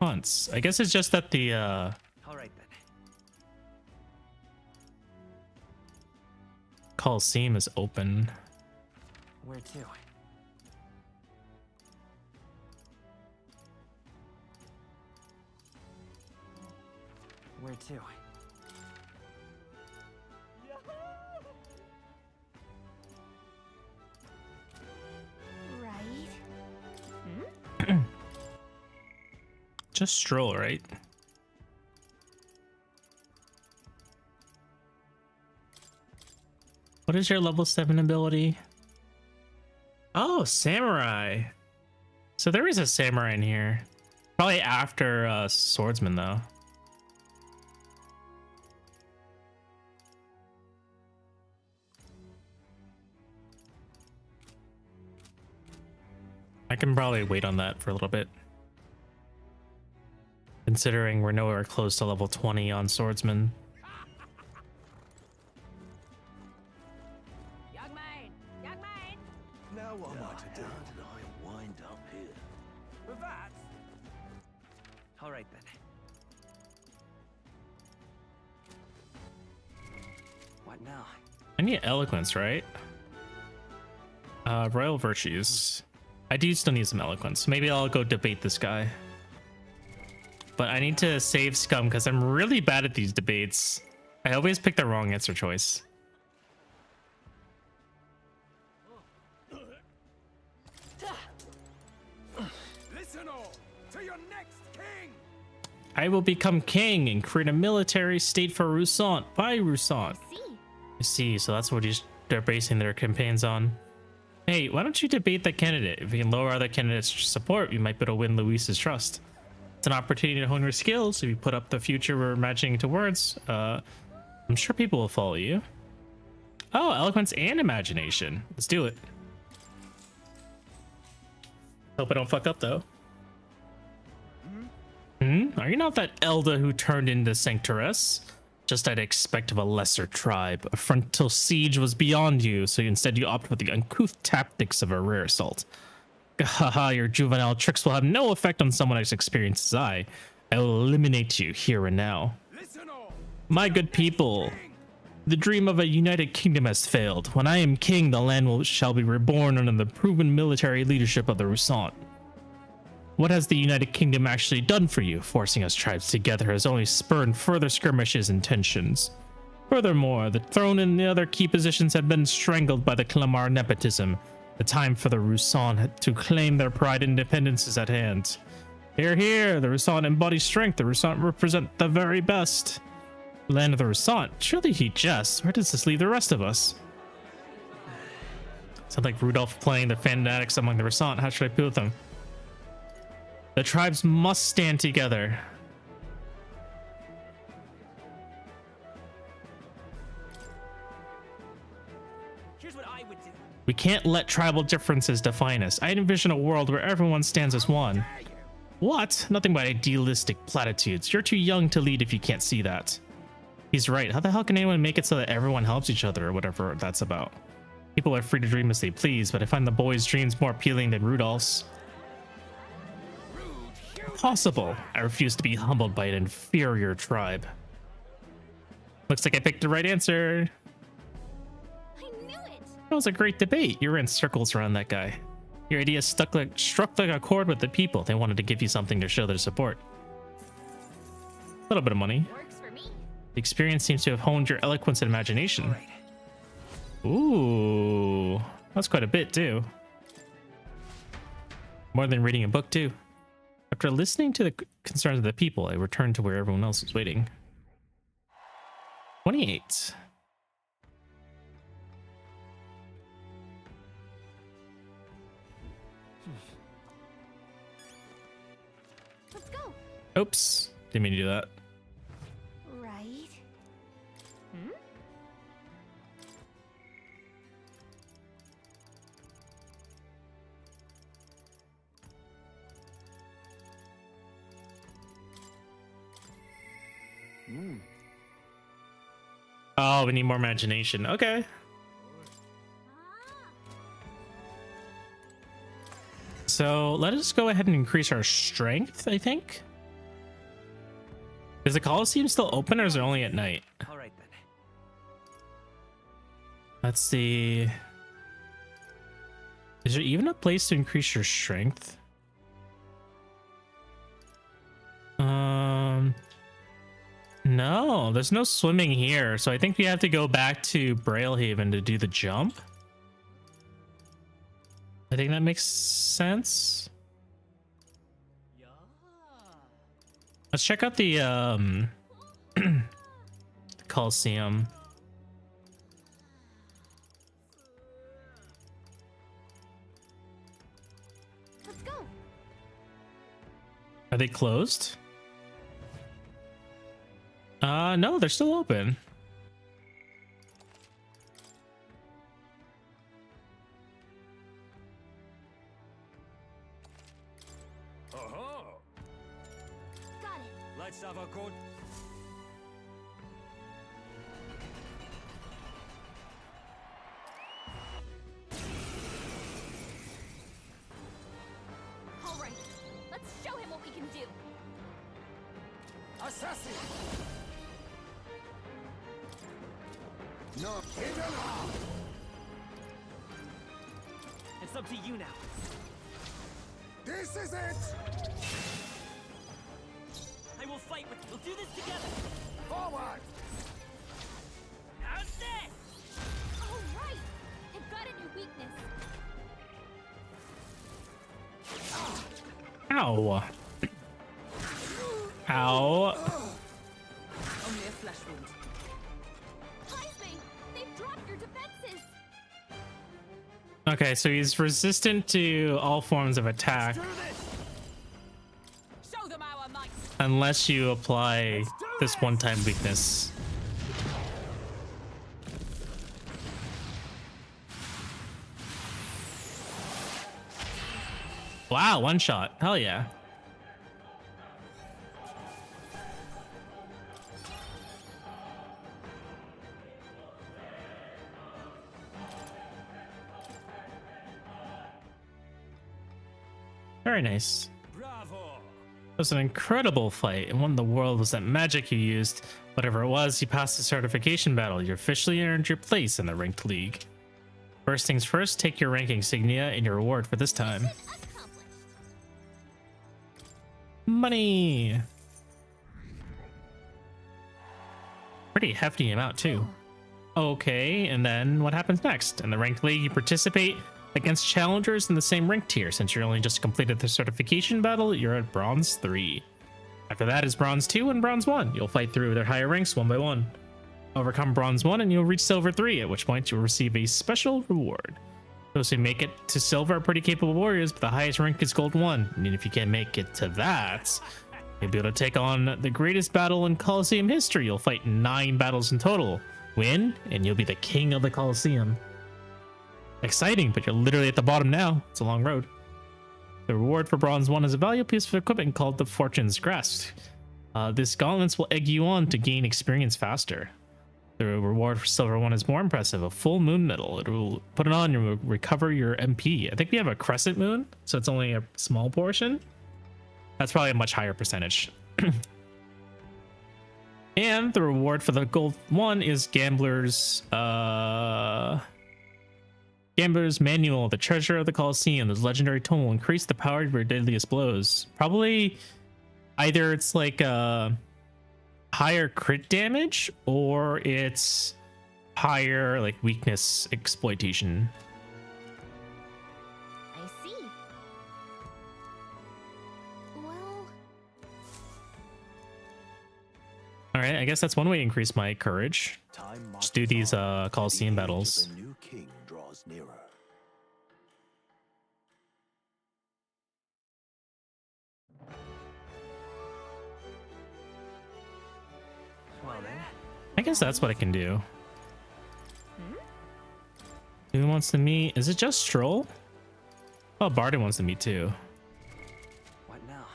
hunts. I guess it's just that the All right then. Coliseum is open. Where to? Where to? Right? Just stroll, right? What is your level 7 ability? Oh, samurai. So there is a samurai in here. Probably after swordsman though. I can probably wait on that for a little bit. Considering we're nowhere close to level 20 on swordsman. Young man! Young man! Now what am I to do? Did I wind up here? With that, All right then. What now? I need eloquence, right? Royal virtues. I do still need some eloquence. Maybe I'll go debate this guy. But I need to save scum because I'm really bad at these debates. I always pick the wrong answer choice. listen all to your next king. I will become king and create a military state for Rousant. By Rousant. See? I see, so that's what they're basing their campaigns on. Hey, why don't you debate that candidate? If we can lower other candidates' support, we might be able to win Luis's trust. It's an opportunity to hone your skills. If you put up the future we're imagining towards, I'm sure people will follow you. Oh, eloquence and imagination. Let's do it. Hope I don't fuck up though. Are you not that Elder who turned into Sanctoress? Just I'd expect of a lesser tribe. A frontal siege was beyond you, so instead you opt for the uncouth tactics of a rare assault. Haha, your juvenile tricks will have no effect on someone as experienced as I. I will eliminate you here and now. Listen all. My good people, The dream of a united kingdom has failed. When I am king, the land shall be reborn under the proven military leadership of the Rusant. What has the United Kingdom actually done for you? Forcing us tribes together has only spurred further skirmishes and tensions. Furthermore, the throne and the other key positions have been strangled by the Clamar nepotism. The time for the Rusant to claim their pride and independence is at hand. Hear, hear! The Rusant embody strength. The Rusant represent the very best. Land of the Rusant? Surely he jests. Where does this leave the rest of us? Sounds like Rudolph playing the fanatics among the Rusant. How should I appeal with them? The tribes must stand together. Here's what I would do. We can't let tribal differences define us. I envision a world where everyone stands as one. What? Nothing but idealistic platitudes. You're too young to lead if you can't see that. He's right. How the hell can anyone make it so that everyone helps each other or whatever that's about? People are free to dream as they please, but I find the boy's dreams more appealing than Rudolph's. Impossible. I refuse to be humbled by an inferior tribe. Looks like I picked the right answer. I knew it! That was a great debate. You were in circles around that guy. Your idea struck like a chord with the people. They wanted to give you something to show their support. A little bit of money. Works for me. The experience seems to have honed your eloquence and imagination. Ooh, that's quite a bit too. More than reading a book too. After listening to the concerns of the people, I returned to where everyone else was waiting. 28. Let's go. Oops, didn't mean to do that. Right? Hmm? Oh, we need more imagination. Okay. So let us go ahead and increase our strength, I think. Is the Coliseum still open or is it only at night? All right then. Let's see. Is there even a place to increase your strength? No, there's no swimming here. So I think we have to go back to Braillehaven to do the jump. I think that makes sense. Let's check out the Coliseum. Let's go. Are they closed? No, they're still open. Oh-ho! Got it. Let's have a good... All right. Let's show him what we can do. Assassin! No, hidden arm! It's up to you now. This is it! I will fight with you. We'll do this together. Forward! How's this? All right. I've got a new weakness. Ow. Ow. Only a flesh wound. Heisman, they've dropped your defenses. Okay, so he's resistant to all forms of attack Do this. Show them our might. unless you apply this one-time weakness. Wow, one shot. Hell yeah. Very nice. Bravo! was an incredible fight, and what in the world was that magic you used? Whatever it was, you passed the certification battle. You officially earned your place in the ranked league. First things first, take your rank insignia and your reward for this time. Accomplished. Money! Pretty hefty amount, too. Okay, and then what happens next? In the ranked league, you participate against challengers in the same rank tier. Since you're only just completed the certification battle, you're at Bronze 3. After that is Bronze 2 and Bronze 1. You'll fight through their higher ranks one by one. Overcome Bronze 1 and you'll reach Silver 3, at which point you'll receive a special reward. Those who make it to Silver are pretty capable warriors, but the highest rank is Gold 1. And if you can't make it to that, you'll be able to take on the greatest battle in Colosseum history. You'll fight 9 battles in total. Win, and you'll be the king of the Colosseum. Exciting, but you're literally at the bottom now. It's a long road. The reward for Bronze 1 is a valuable piece of equipment called the Fortune's Grasp. This gauntlets will egg you on to gain experience faster. The reward for Silver 1 is more impressive, a full moon medal. It will put it on, you will recover your MP. I think we have a crescent moon, so it's only a small portion. That's probably a much higher percentage. And the reward for the Gold 1 is Gambler's Manual, the treasure of the Colosseum. This legendary tome will increase the power of your deadliest blows. Probably either it's like higher crit damage or it's higher like weakness exploitation. I see. Well, All right, I guess that's one way to increase my courage. Time Just do these marches on, Colosseum the age of battles. a new king draws nearer. Well then. I guess that's what I can do. Who wants to meet? Is it just Stroll? Oh, Barden wants to meet too. What now?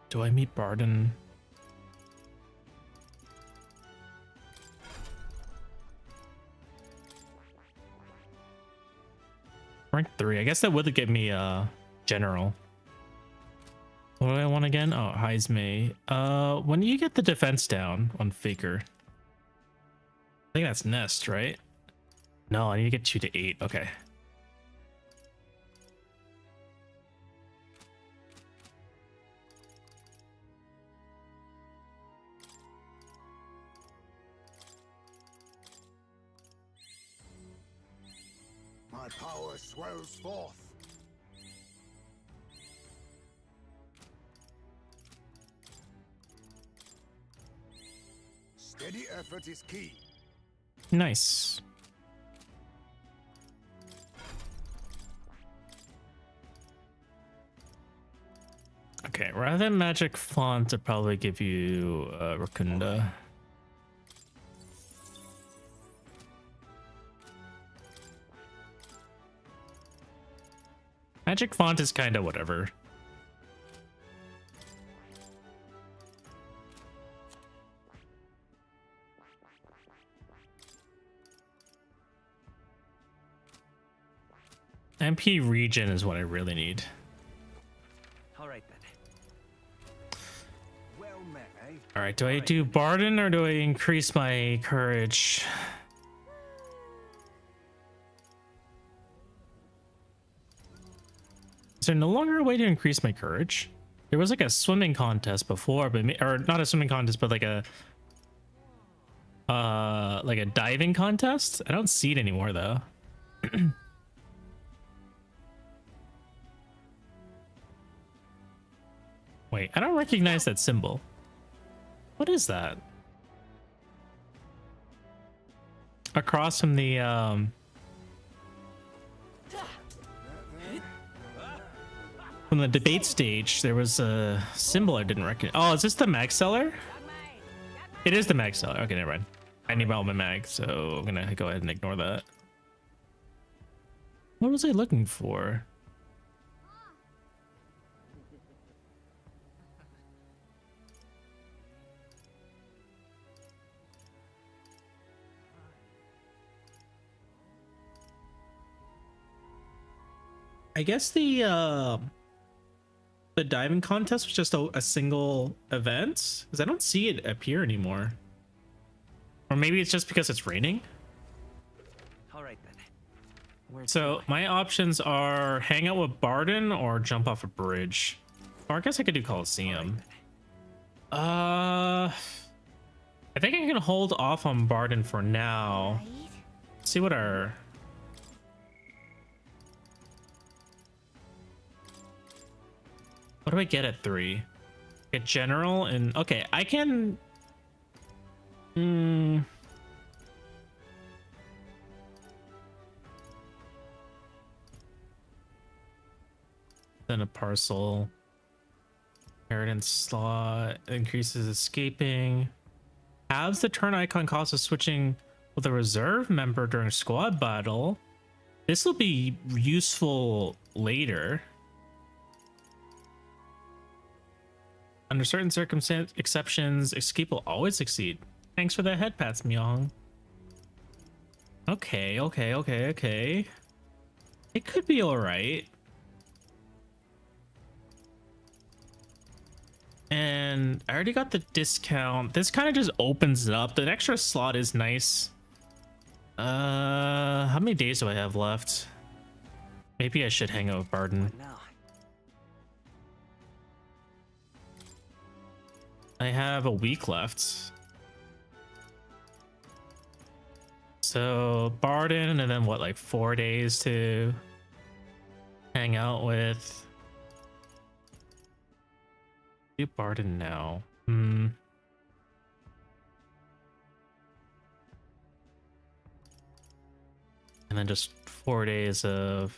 Do I meet Barden? Rank 3. I guess that would give me general. What do I want again? Oh, Heisme. When do you get the defense down on Faker? I think that's Nest, right? No, I need to get 2 to 8. Okay. My power swells forth. Steady effort is key. Nice. Okay, rather than magic font, I'd probably give you Rakunda. Magic font is kind of whatever. MP region is what I really need. All right then. Well met, eh? All right, do I do Barden or do I increase my courage? Is there no longer a way to increase my courage? There was like a swimming contest before, but or not a swimming contest, but like a diving contest. I don't see it anymore though. Wait, I don't recognize that symbol. What is that? Across from the from the debate stage, there was a symbol I didn't recognize. Oh, is this the mag seller? It is the mag seller. Okay, never mind. I need all my mag, so I'm gonna go ahead and ignore that. What was I looking for? I guess the the diving contest was just a single event? Because I don't see it appear anymore. Or maybe it's just because it's raining. All right then. Where So my options are hang out with Barden or jump off a bridge. Or I guess I could do Coliseum. I think I can hold off on Barden for now. Right? See what our... What do I get at 3? Get general and... Okay, I can... Then a parcel. Inheritance slot increases escaping. Halves the turn icon cost of switching with a reserve member during squad battle. This will be useful later. Under certain circumstances, exceptions, escape will always succeed. Thanks for the head pats, Myong. Okay. It could be alright. And I already got the discount. This kind of just opens it up. The extra slot is nice. How many days do I have left? Maybe I should hang out with Barden. now? I have a week left. So Barden, and then what, like 4 days to hang out with. Do Barden now. And then just 4 days of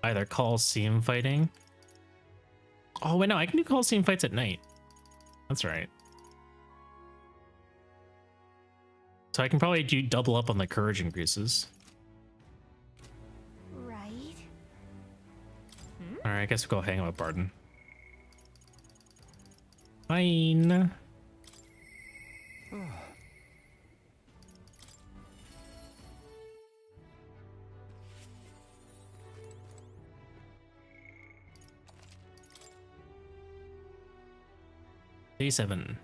either Coliseum fighting. Oh wait, no, I can do Coliseum fights at night. That's right. So I can probably do double up on the courage increases. Right? All right, I guess we'll go hang out with Barden. Fine. Day 7.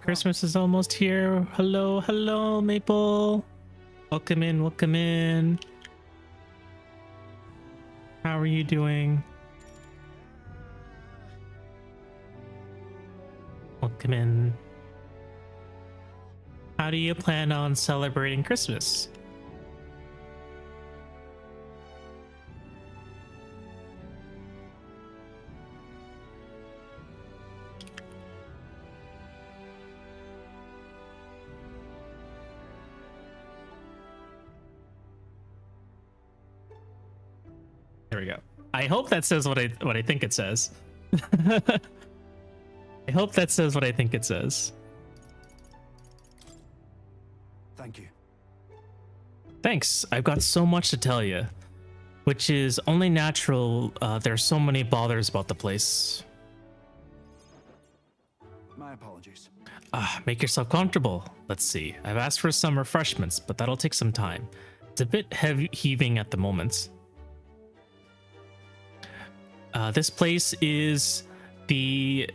Christmas is almost here. Hello, Maple. Welcome in. How are you doing? Welcome in. How do you plan on celebrating Christmas? There we go. I hope that says what I think it says. I hope that says what I think it says. Thank you. Thanks. I've got so much to tell you, which is only natural. There's so many bothers about the place. My apologies. Make yourself comfortable. Let's see. I've asked for some refreshments, but that'll take some time. It's a bit heavy heaving at the moment. This place is the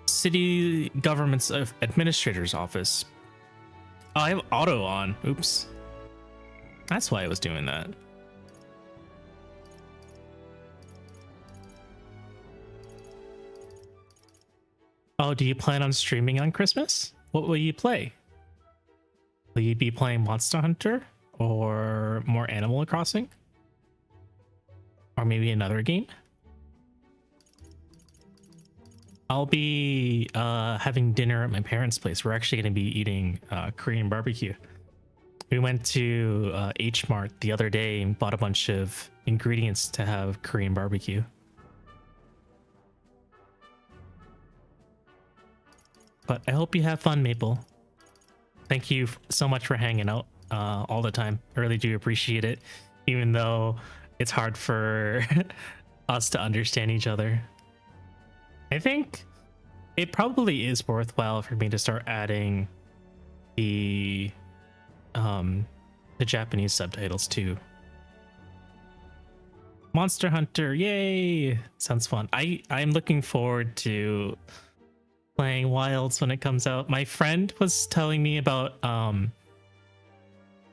city government's administrator's office. Oh, I have auto on. Oops. That's why I was doing that. Oh, do you plan on streaming on Christmas? What will you play? Will you be playing Monster Hunter or more Animal Crossing? Or maybe another game? I'll be having dinner at my parents' place. We're actually going to be eating Korean barbecue. We went to H Mart the other day and bought a bunch of ingredients to have Korean barbecue. But I hope you have fun, Maple. Thank you so much for hanging out all the time. I really do appreciate it, even though it's hard for us to understand each other. I think it probably is worthwhile for me to start adding the Japanese subtitles too. Monster Hunter, yay! Sounds fun. I'm looking forward to playing Wilds when it comes out. My friend was telling me about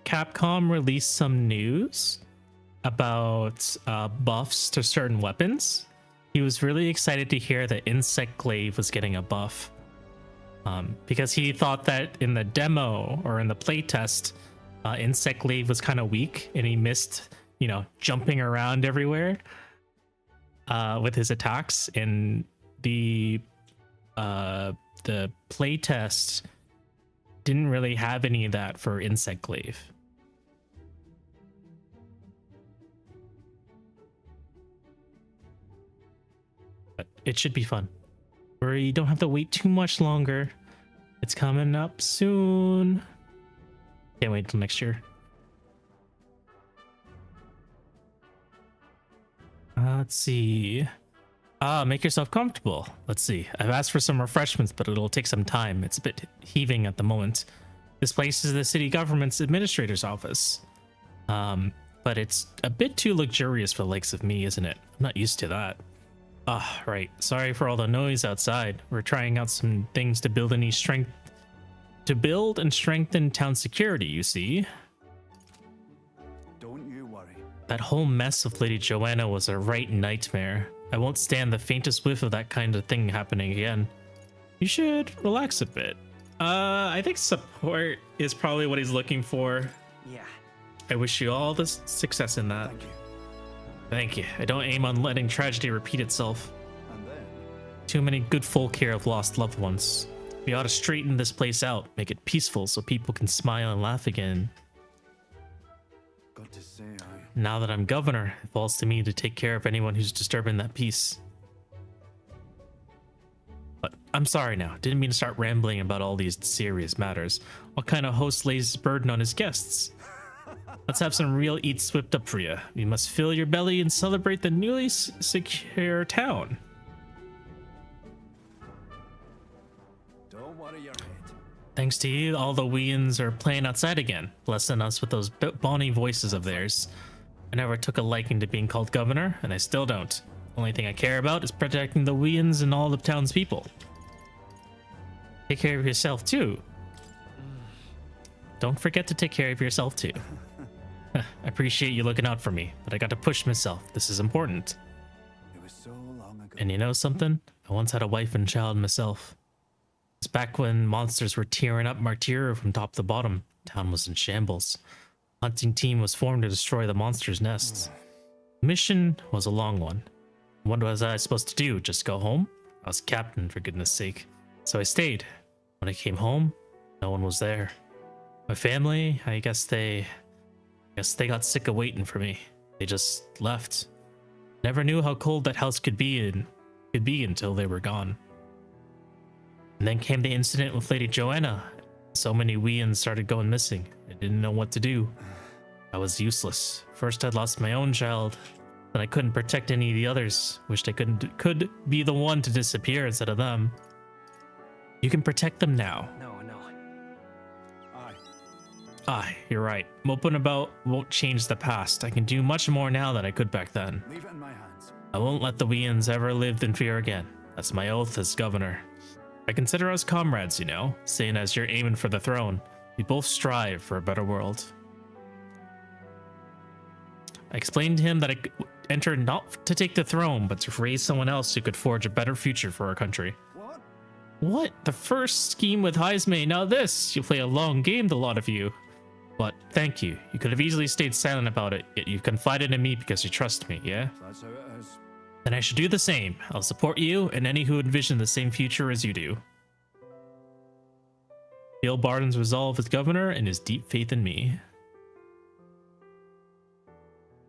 Capcom released some news about buffs to certain weapons. He was really excited to hear that Insect Glaive was getting a buff. Because he thought that in the demo or in the playtest, Insect Glaive was kind of weak and he missed, you know, jumping around everywhere with his attacks. And the playtest didn't really have any of that for Insect Glaive. But it should be fun. You don't have to wait too much longer. It's coming up soon. Can't wait till next year. Let's see. Make yourself comfortable. Let's see. I've asked for some refreshments, but it'll take some time. It's a bit heaving at the moment. This place is the city government's administrator's office. But it's a bit too luxurious for the likes of me, isn't it? I'm not used to that. Right. Sorry for all the noise outside. We're trying out some things to build and strengthen town security, you see. Don't you worry. That whole mess with Lady Joanna was a right nightmare. I won't stand the faintest whiff of that kind of thing happening again. You should relax a bit. I think support is probably what he's looking for. Yeah. I wish you all the success in that. Thank you. Thank you. I don't aim on letting tragedy repeat itself. And then, Too many good folk here have lost loved ones. We ought to straighten this place out, make it peaceful so people can smile and laugh again. got to say, Now that I'm governor, it falls to me to take care of anyone who's disturbing that peace. But I'm sorry now. Didn't mean to start rambling about all these serious matters. What kind of host lays his burden on his guests? Let's have some real eats whipped up for you. You must fill your belly and celebrate the newly secure town. don't worry your head. Thanks to you, all the Weans are playing outside again, blessing us with those bonny voices of theirs. I never took a liking to being called governor, and I still don't. Only thing I care about is protecting the Weans and all the townspeople. Take care of yourself too. Don't forget to take care of yourself too. I appreciate you looking out for me, but I got to push myself. This is important. It was so long ago. And you know something? I once had a wife and child myself. It's back when monsters were tearing up Martyr from top to bottom. Town was in shambles. Hunting team was formed to destroy the monsters' nests. The mission was a long one. What was I supposed to do? Just go home? I was captain, for goodness sake. So I stayed. When I came home, no one was there. My family, I guess they got sick of waiting for me. They just left. Never knew how cold that house could be until they were gone. And then came the incident with Lady Joanna. So many Weans started going missing. I didn't know what to do. I was useless. First I'd lost my own child, then I couldn't protect any of the others. Wished I could be the one to disappear instead of them. You can protect them now. No. Aye, you're right. Moping about won't change the past. I can do much more now than I could back then. Leave it in my hands. I won't let the Weans ever live in fear again. That's my oath as governor. I consider us comrades, you know, seeing as you're aiming for the throne. We both strive for a better world. I explained to him that I entered not to take the throne, but to raise someone else who could forge a better future for our country. What? What? The first scheme with Heisme, now this! You play a long game, the lot of you. But thank you. You could have easily stayed silent about it, yet you confided in me because you trust me, yeah? That's how it is. Then I should do the same. I'll support you and any who envision the same future as you do. Feel Barton's resolve as governor and his deep faith in me.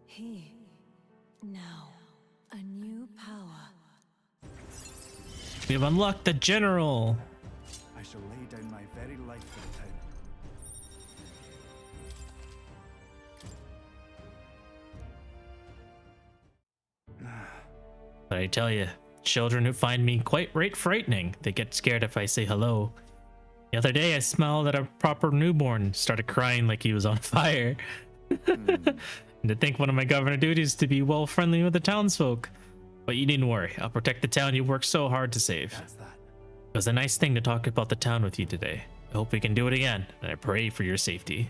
He, now, a new power. We have unlocked the general. I shall lay down my very life for the town. But I tell you, children who find me quite right frightening. They get scared if I say hello. The other day I smiled at a proper newborn, started crying like he was on fire. And to think one of my governor duties to be well friendly with the townsfolk. But you needn't worry. I'll protect the town you worked so hard to save. That's that. It was a nice thing to talk about the town with you today. I hope we can do it again, and I pray for your safety.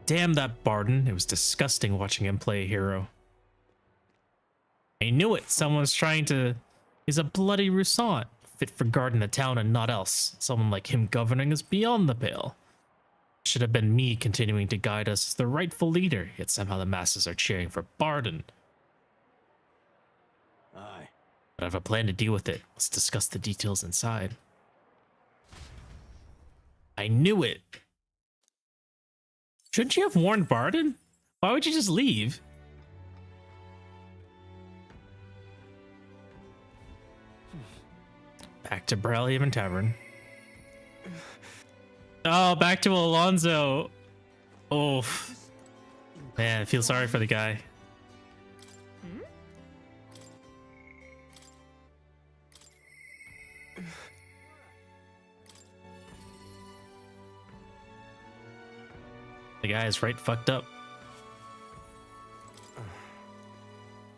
Damn that Barden. It was disgusting watching him play a hero. I knew it. Someone's trying to... He's a bloody Rousant. Fit for guarding the town and not else. Someone like him governing is beyond the pale. Should have been me continuing to guide us as the rightful leader, yet somehow the masses are cheering for Barden. Aye. But I have a plan to deal with it. Let's discuss the details inside. I knew it. Shouldn't you have warned Barden? Why would you just leave? Back to Brallium Tavern. Oh, back to Alonso. Oh, man, I feel sorry for the guy. The guy is right fucked up.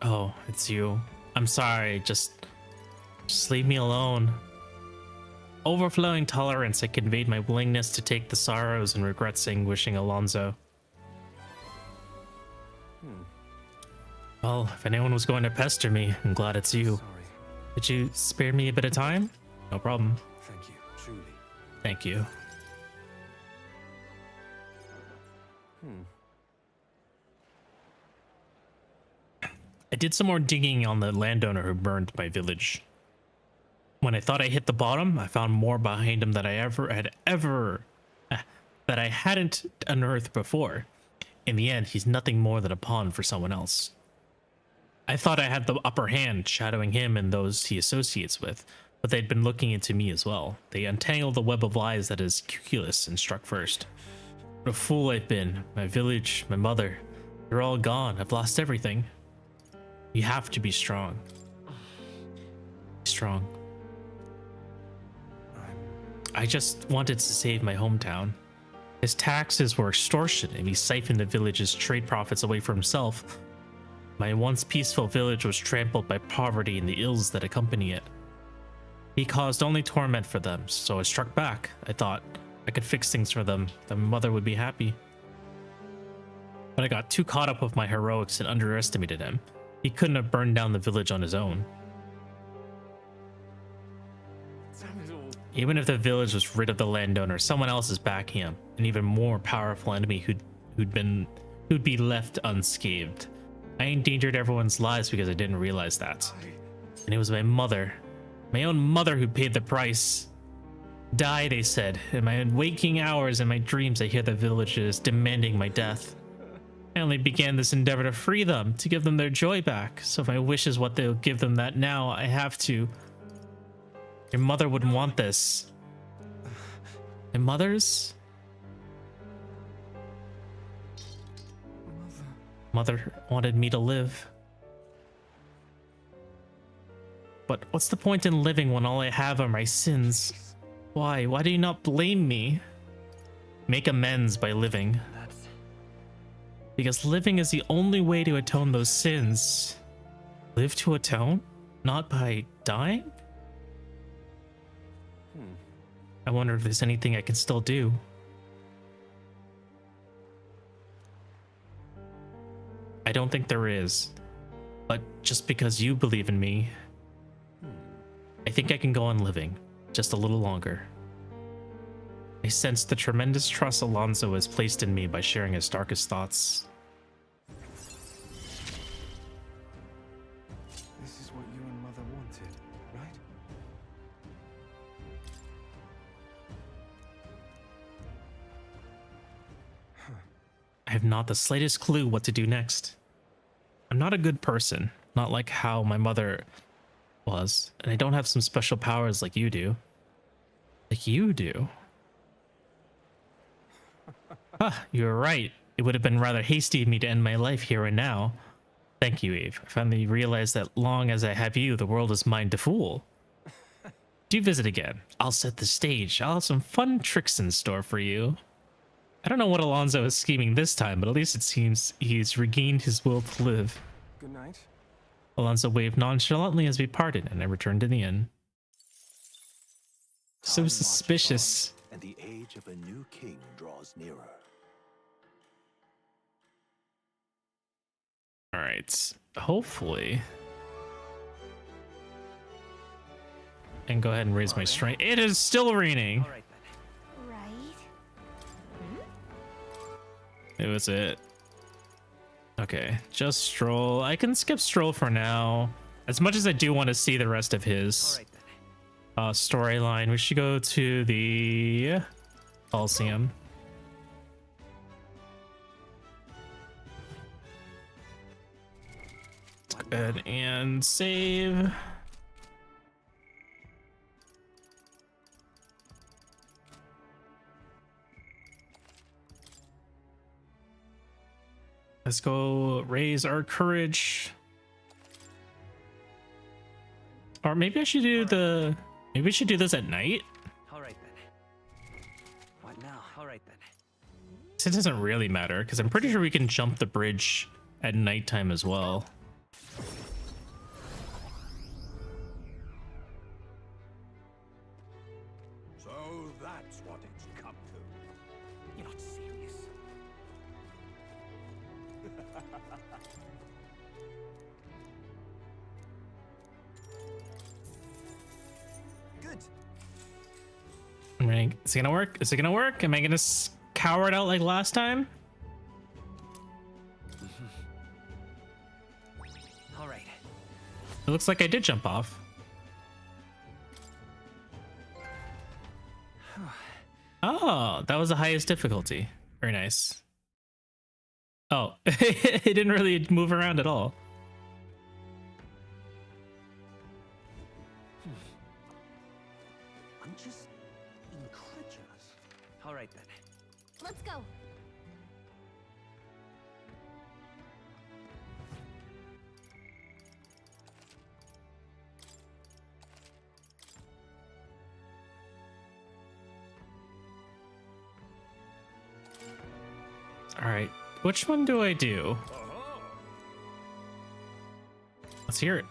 Oh, it's you. I'm sorry. Just leave me alone. Overflowing tolerance, I conveyed my willingness to take the sorrows and regrets anguishing Alonso. Well, if anyone was going to pester me, I'm glad it's you. Sorry. Did you spare me a bit of time? No problem. Thank you, truly. Thank you. I did some more digging on the landowner who burned my village. When I thought I hit the bottom, I found more behind him that I hadn't unearthed before. In the end, he's nothing more than a pawn for someone else. I thought I had the upper hand, shadowing him and those he associates with, but they'd been looking into me as well. They untangled the web of lies that is Cuculus and struck first. What a fool I've been. My village, my mother, they're all gone. I've lost everything. You have to be strong. Be strong. I just wanted to save my hometown. His taxes were extortion, and he siphoned the village's trade profits away for himself. My once peaceful village was trampled by poverty and the ills that accompany it. He caused only torment for them, so I struck back. I thought I could fix things for them, then my mother would be happy. But I got too caught up with my heroics and underestimated him. He couldn't have burned down the village on his own. Even if the village was rid of the landowner, someone else is backing him, an even more powerful enemy who'd be left unscathed. I endangered everyone's lives because I didn't realize that. And it was my mother, my own mother, who paid the price. Die, they said. In my waking hours and my dreams, I hear the villagers demanding my death. I only began this endeavor to free them, to give them their joy back. So if my wish is what they'll give them that now, I have to. Your mother wouldn't want this. My mother's? Mother wanted me to live. But what's the point in living when all I have are my sins? Why? Why do you not blame me? Make amends by living. Because living is the only way to atone those sins. Live to atone? Not by dying? I wonder if there's anything I can still do. I don't think there is. But just because you believe in me, I think I can go on living just a little longer. I sense the tremendous trust Alonso has placed in me by sharing his darkest thoughts. This is what you and Mother wanted, right? I have not the slightest clue what to do next. I'm not a good person, not like how my mother was, and I don't have some special powers like you do. Like you do. You're right. It would have been rather hasty of me to end my life here and now. Thank you, Eve. I finally realized that long as I have you, the world is mine to fool. Do visit again. I'll set the stage. I'll have some fun tricks in store for you. I don't know what Alonso is scheming this time, but at least it seems he's regained his will to live. Good night. Alonso waved nonchalantly as we parted, and I returned to the inn. So Time marches suspicious. on, and the age of a new king draws nearer. All right, hopefully. And go ahead and raise my strength. It is still raining. All right then. Right? It was it. Okay, just Stroll. I can skip Stroll for now. As much as I do want to see the rest of All his right then. storyline, we should go to the Coliseum. Let's go ahead and save. Let's go raise our courage. Or maybe I should do maybe we should do this at night. All right then. What now? All right then. It doesn't really matter because I'm pretty sure we can jump the bridge at nighttime as well. So that's what it's come to. You're not serious. Good. Is it gonna work? Is it gonna work? Am I gonna cower it out like last time? All right. It looks like I did jump off. Oh, that was the highest difficulty. Very nice. Oh, it didn't really move around at all. I'm just incredulous. All right then. Let's go. All right, which one do I do? Let's hear it.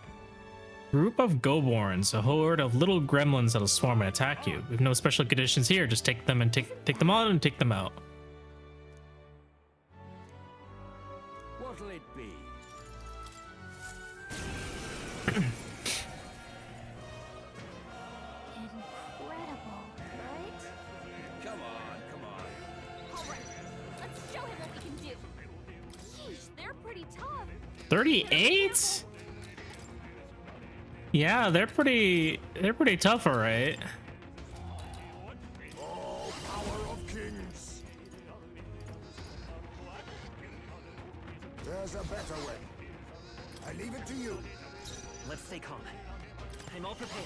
Group of Goborns, a horde of little gremlins that'll swarm and attack you. We've no special conditions here. Just take them and take them on and take them out. What'll it be? Incredible, right? Come on. All right, let's show him what we can do. Jeez, they're pretty tough. 38? Yeah, they're pretty tough, all right. Oh, power of kings. There's a better way. I leave it to you. Let's stay calm. I'm all prepared.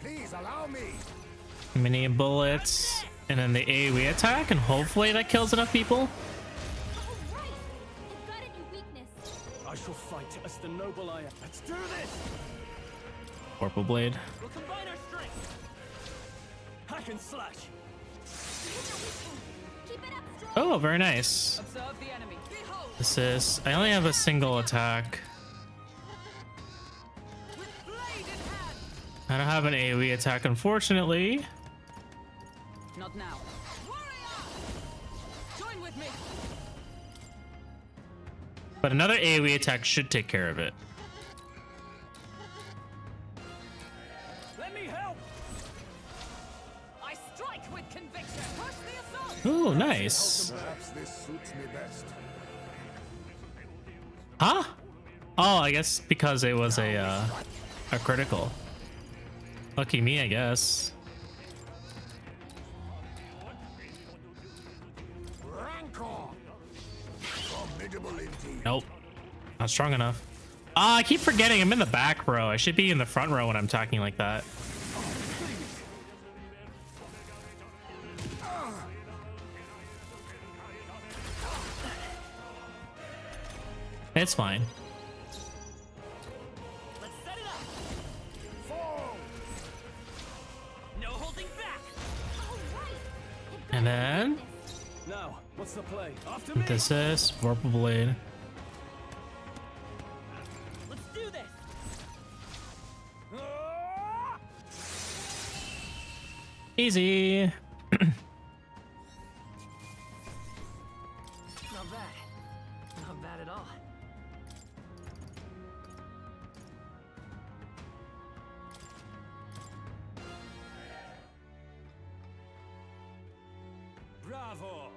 Please allow me. Mini bullets, and then the AoE attack, and hopefully that kills enough people. All right, I've got a new weakness. I shall fight as the noble I am. Let's do this. Vorpal Blade. We'll combine our strength. Hack and slash. Keep it up, Stroll. Oh, very nice. Observe the enemy. Behold, Assist. I only have a single attack. with blade in hand. I don't have an AoE attack, unfortunately. Not now. Warrior! Join with me. But another AoE attack should take care of it. Let me help. I strike with conviction. Push the assault. Ooh, nice. Perhaps this suits me best. Huh? Oh, I guess because it was a critical. Lucky me, I guess. Rancor. Formidable indeed. Nope. Not strong enough. I keep forgetting I'm in the back row. I should be in the front row when I'm talking like that. It's fine. Let's set it up. Fall. And then Now, what's the play? After me. synthesis, vorpal blade. Let's do this. Ah! Easy. Not bad. Not bad at all. Bravo.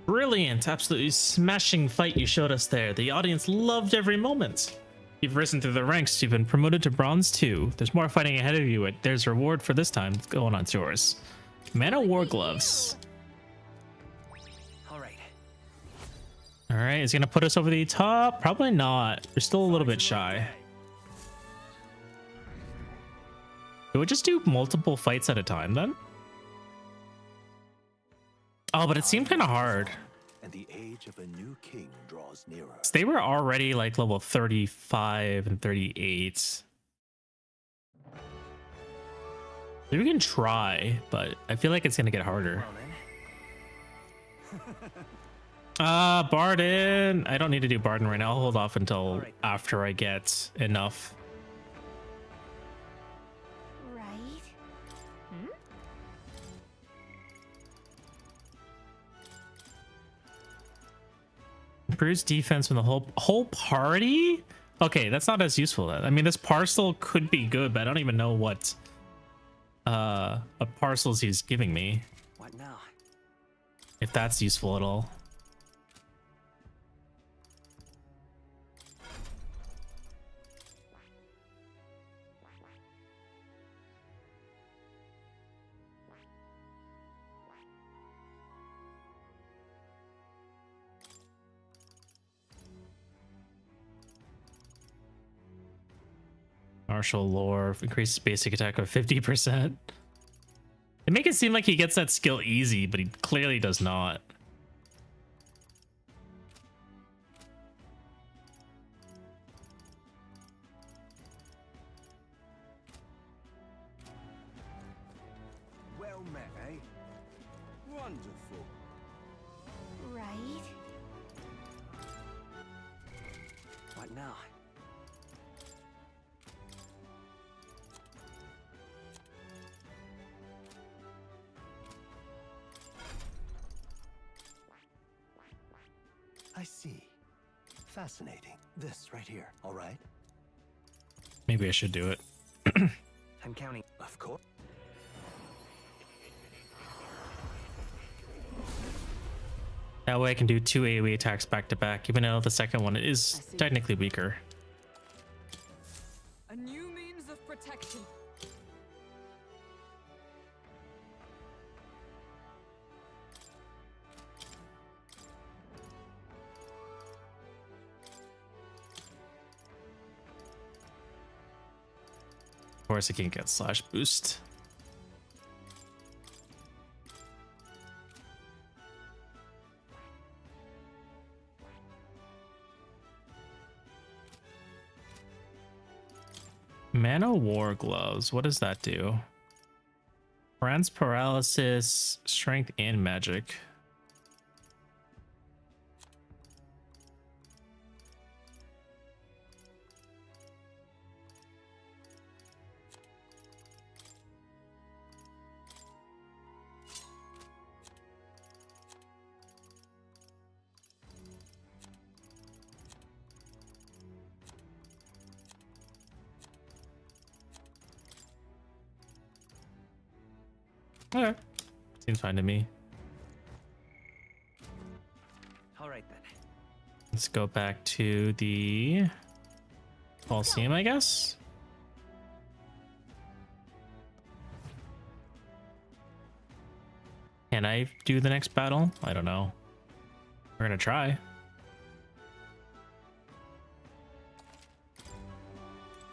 Brilliant, absolutely smashing fight you showed us there. The audience loved every moment. You've risen through the ranks. You've been promoted to bronze 2. There's more fighting ahead of you. There's a reward for this time. Go on, it's yours. Mana War Gloves. All right. All right, is he gonna put us over the top? Probably not. We're still a little bit shy. Do we just do multiple fights at a time then? Oh, but it seemed kind of hard. And the age of a new king draws nearer. They were already like level 35 and 38. Maybe we can try, but I feel like it's gonna get harder. Barden. I don't need to do Barden right now. I'll hold off until after I get enough. Right? Improves defense from the whole party? Okay, that's not as useful then. I mean, this parcel could be good, but I don't even know what parcels he's giving me. What now? If that's useful at all. Martial lore increases basic attack of 50%. They make it seem like he gets that skill easy, but he clearly does not. Well met, eh? Wonderful. Right? What now? I see. Fascinating. This right here, all right? Maybe I should do it. I'm counting. Of course. That way I can do 2 AoE attacks back to back, even though the second one is technically weaker. A new means of protection. Of course, I can get slash boost. Mana War Gloves. What does that do? Grants paralysis, strength, and magic. Okay. Seems fine to me. All right then. Let's go back to the Coliseum, I guess. Can I do the next battle? I don't know. We're gonna try.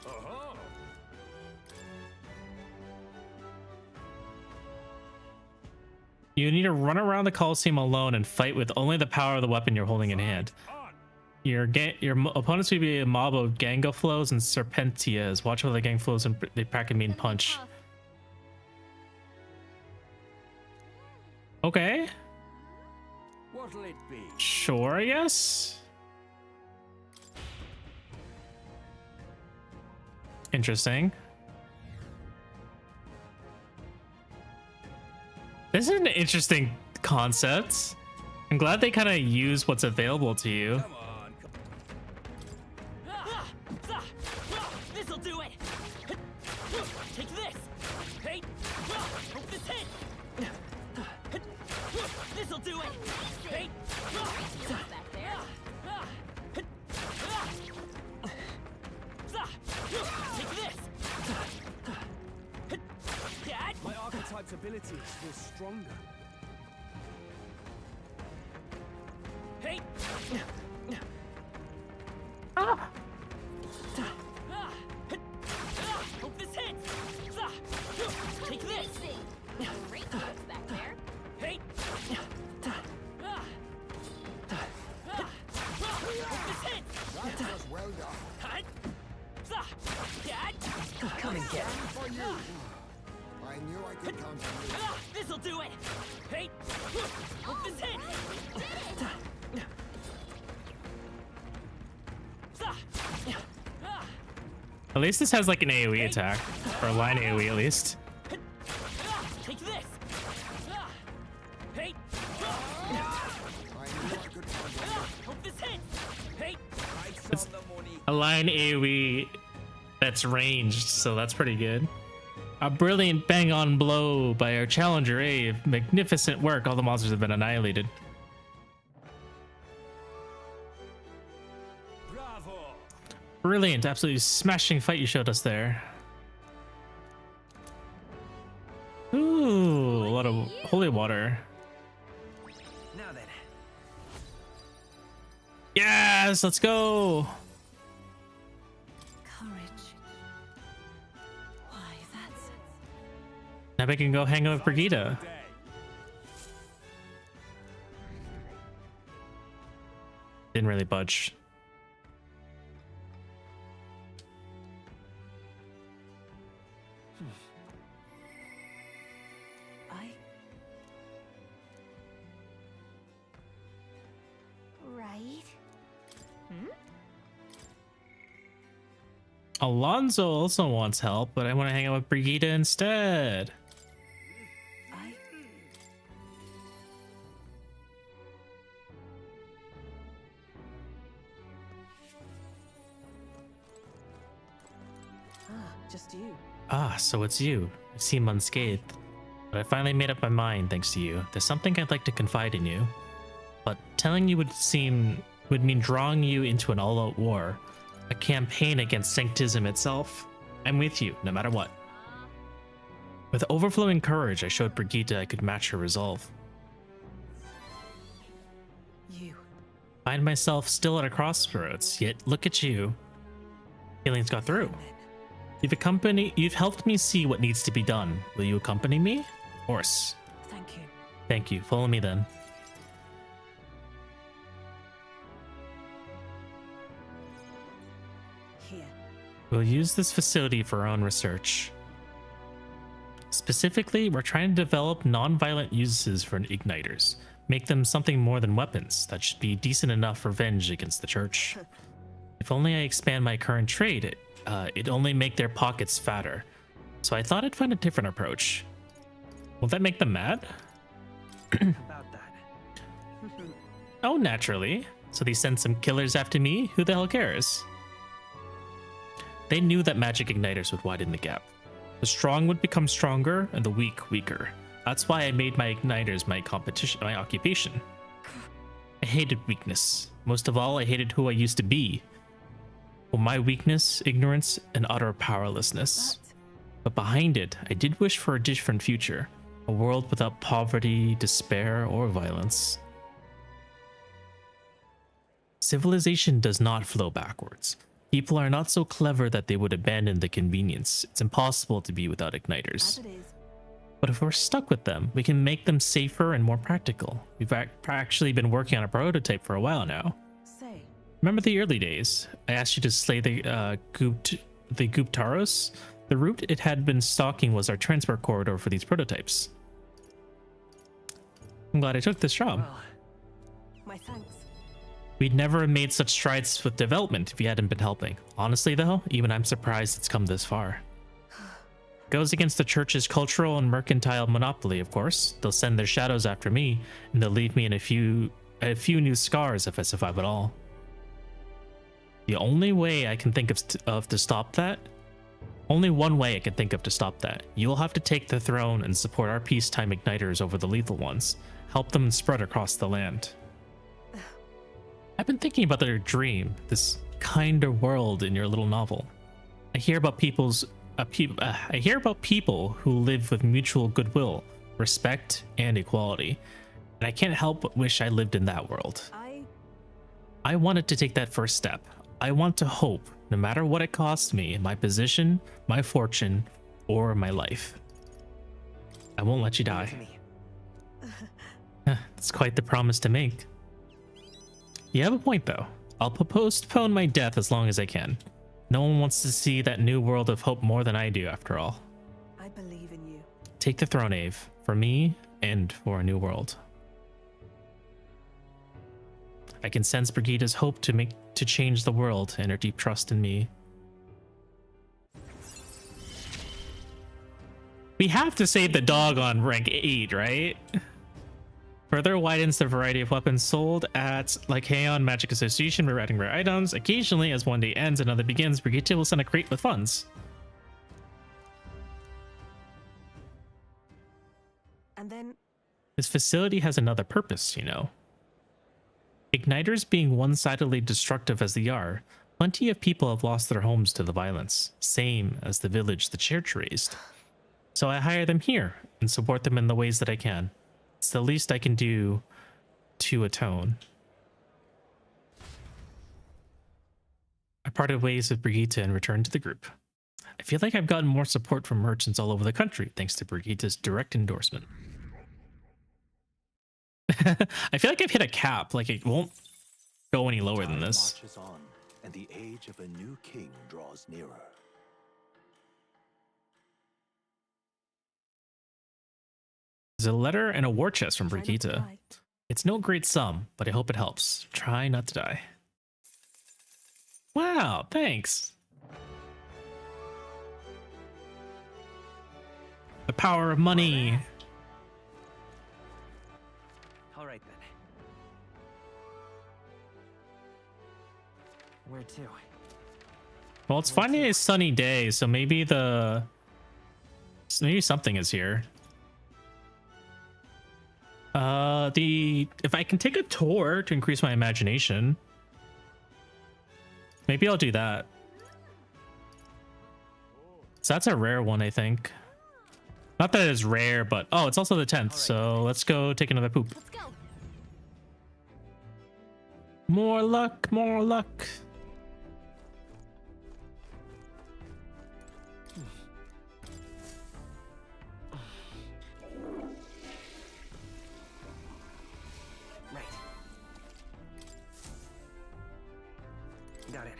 Uh-huh. You need to run around the Coliseum alone and fight with only the power of the weapon you're holding in hand. On. Your opponents will be a mob of Gangoflows and Serpentias. Watch out for the Gangflows and they pack a mean punch. Okay. What'll it be? Sure, I guess. Interesting. This is an interesting concept. I'm glad they kind of use what's available to you. Come on. This'll do it. Take this. Hey, hope this hit. This'll do it. Hey, Back there. take this. Dad, My archetype's abilities feel stronger. hey. Hope this hits. Take this. Great folks back there. Hey. Hope this hits. That was well done. Hut. Dad, Come and get it. For you. I knew I could count on you. this'll do it. Hey. Hope this hits. At least this has like an AoE attack, or a line AoE at least. Take this. Hey. I knew I could count on you. Hope this hits. Hey. It's a line AoE that's ranged, so that's pretty good. A brilliant bang-on blow by our challenger Ave. Magnificent work. All the monsters have been annihilated. Bravo. Brilliant, absolutely smashing fight you showed us there. Ooh, a lot of holy water. Now then. Yes, let's go. Courage. Why, that's... Now we can go hang out with Brigitte. Day. Didn't really budge. Right. Alonso also wants help, but I want to hang out with Brigitte instead. I... Just you. Ah, so it's you. You seem unscathed. But I finally made up my mind thanks to you. There's something I'd like to confide in you. But telling you would mean drawing you into an all-out war. A campaign against sanctism itself. I'm with you, no matter what. With overflowing courage, I showed Brigitte I could match her resolve. You. Find myself still at a crossroads, yet look at you. Feelings got through. You've helped me see what needs to be done. Will you accompany me? Of course. Thank you. Thank you. Follow me then. Here. We'll use this facility for our own research. Specifically, we're trying to develop non-violent uses for igniters. Make them something more than weapons that should be decent enough revenge against the church. If only I expand my current trade, it'd only make their pockets fatter. So I thought I'd find a different approach. Will that make them mad? About that. Oh, naturally. So they send some killers after me? Who the hell cares? They knew that magic igniters would widen the gap. The strong would become stronger and the weak weaker. That's why I made my igniters my occupation. I hated weakness. Most of all, I hated who I used to be. Well, my weakness, ignorance, and utter powerlessness. But behind it, I did wish for a different future. A world without poverty, despair, or violence. Civilization does not flow backwards. People are not so clever that they would abandon the convenience. It's impossible to be without igniters. As it is. But if we're stuck with them, we can make them safer and more practical. We've actually been working on a prototype for a while now. Say. Remember the early days? I asked you to slay the Guptaros? The route it had been stalking was our transport corridor for these prototypes. I'm glad I took this job. Well, My thanks. We'd never have made such strides with development if you hadn't been helping. Honestly, though, even I'm surprised it's come this far. Goes against the church's cultural and mercantile monopoly, of course. They'll send their shadows after me, and they'll leave me in a few new scars if I survive at all. The only way I can think of to stop that, only one way I can think of to stop that. You'll have to take the throne and support our peacetime igniters over the lethal ones. Help them spread across the land. I've been thinking about their dream, this kinder world in your little novel. I hear about people who live with mutual goodwill, respect, and equality, and I can't help but wish I lived in that world. I wanted to take that first step. I want to hope, no matter what it costs me, my position, my fortune, or my life. I won't let you die. It's quite the promise to make. You have a point, though. I'll postpone my death as long as I can. No one wants to see that new world of hope more than I do, after all. I believe in you. Take the throne, Ave, for me and for a new world. I can sense Brigitta's hope to change the world and her deep trust in me. We have to save the dog on rank 8, right? Further widens the variety of weapons sold at Lycaon Magic Association by adding rare items. Occasionally, as one day ends, another begins, Brigitte will send a crate with funds. And then This facility has another purpose, you know. Igniters being one-sidedly destructive as they are, plenty of people have lost their homes to the violence, same as the village the church raised. So I hire them here and support them in the ways that I can. It's the least I can do to atone. I parted ways with Brigitte and returned to the group. I feel like I've gotten more support from merchants all over the country thanks to Brigitte's direct endorsement. I feel like I've hit a cap, like it won't go any lower than this. Marches on, and the age of a new king draws nearer. There's a letter and a war chest from try not to Brigitte. die. It's no great sum, but I hope it helps. Try not to die. Wow, thanks. The power of money. All right then. Where to? Well, it's finally a sunny day, so maybe something is here. If I can take a tour to increase my imagination, maybe I'll do that. So that's a rare one, I think. Not that it's rare, but oh, it's also the 10th. So let's go take another poop. Let's go. More luck, more luck. Right. Got it.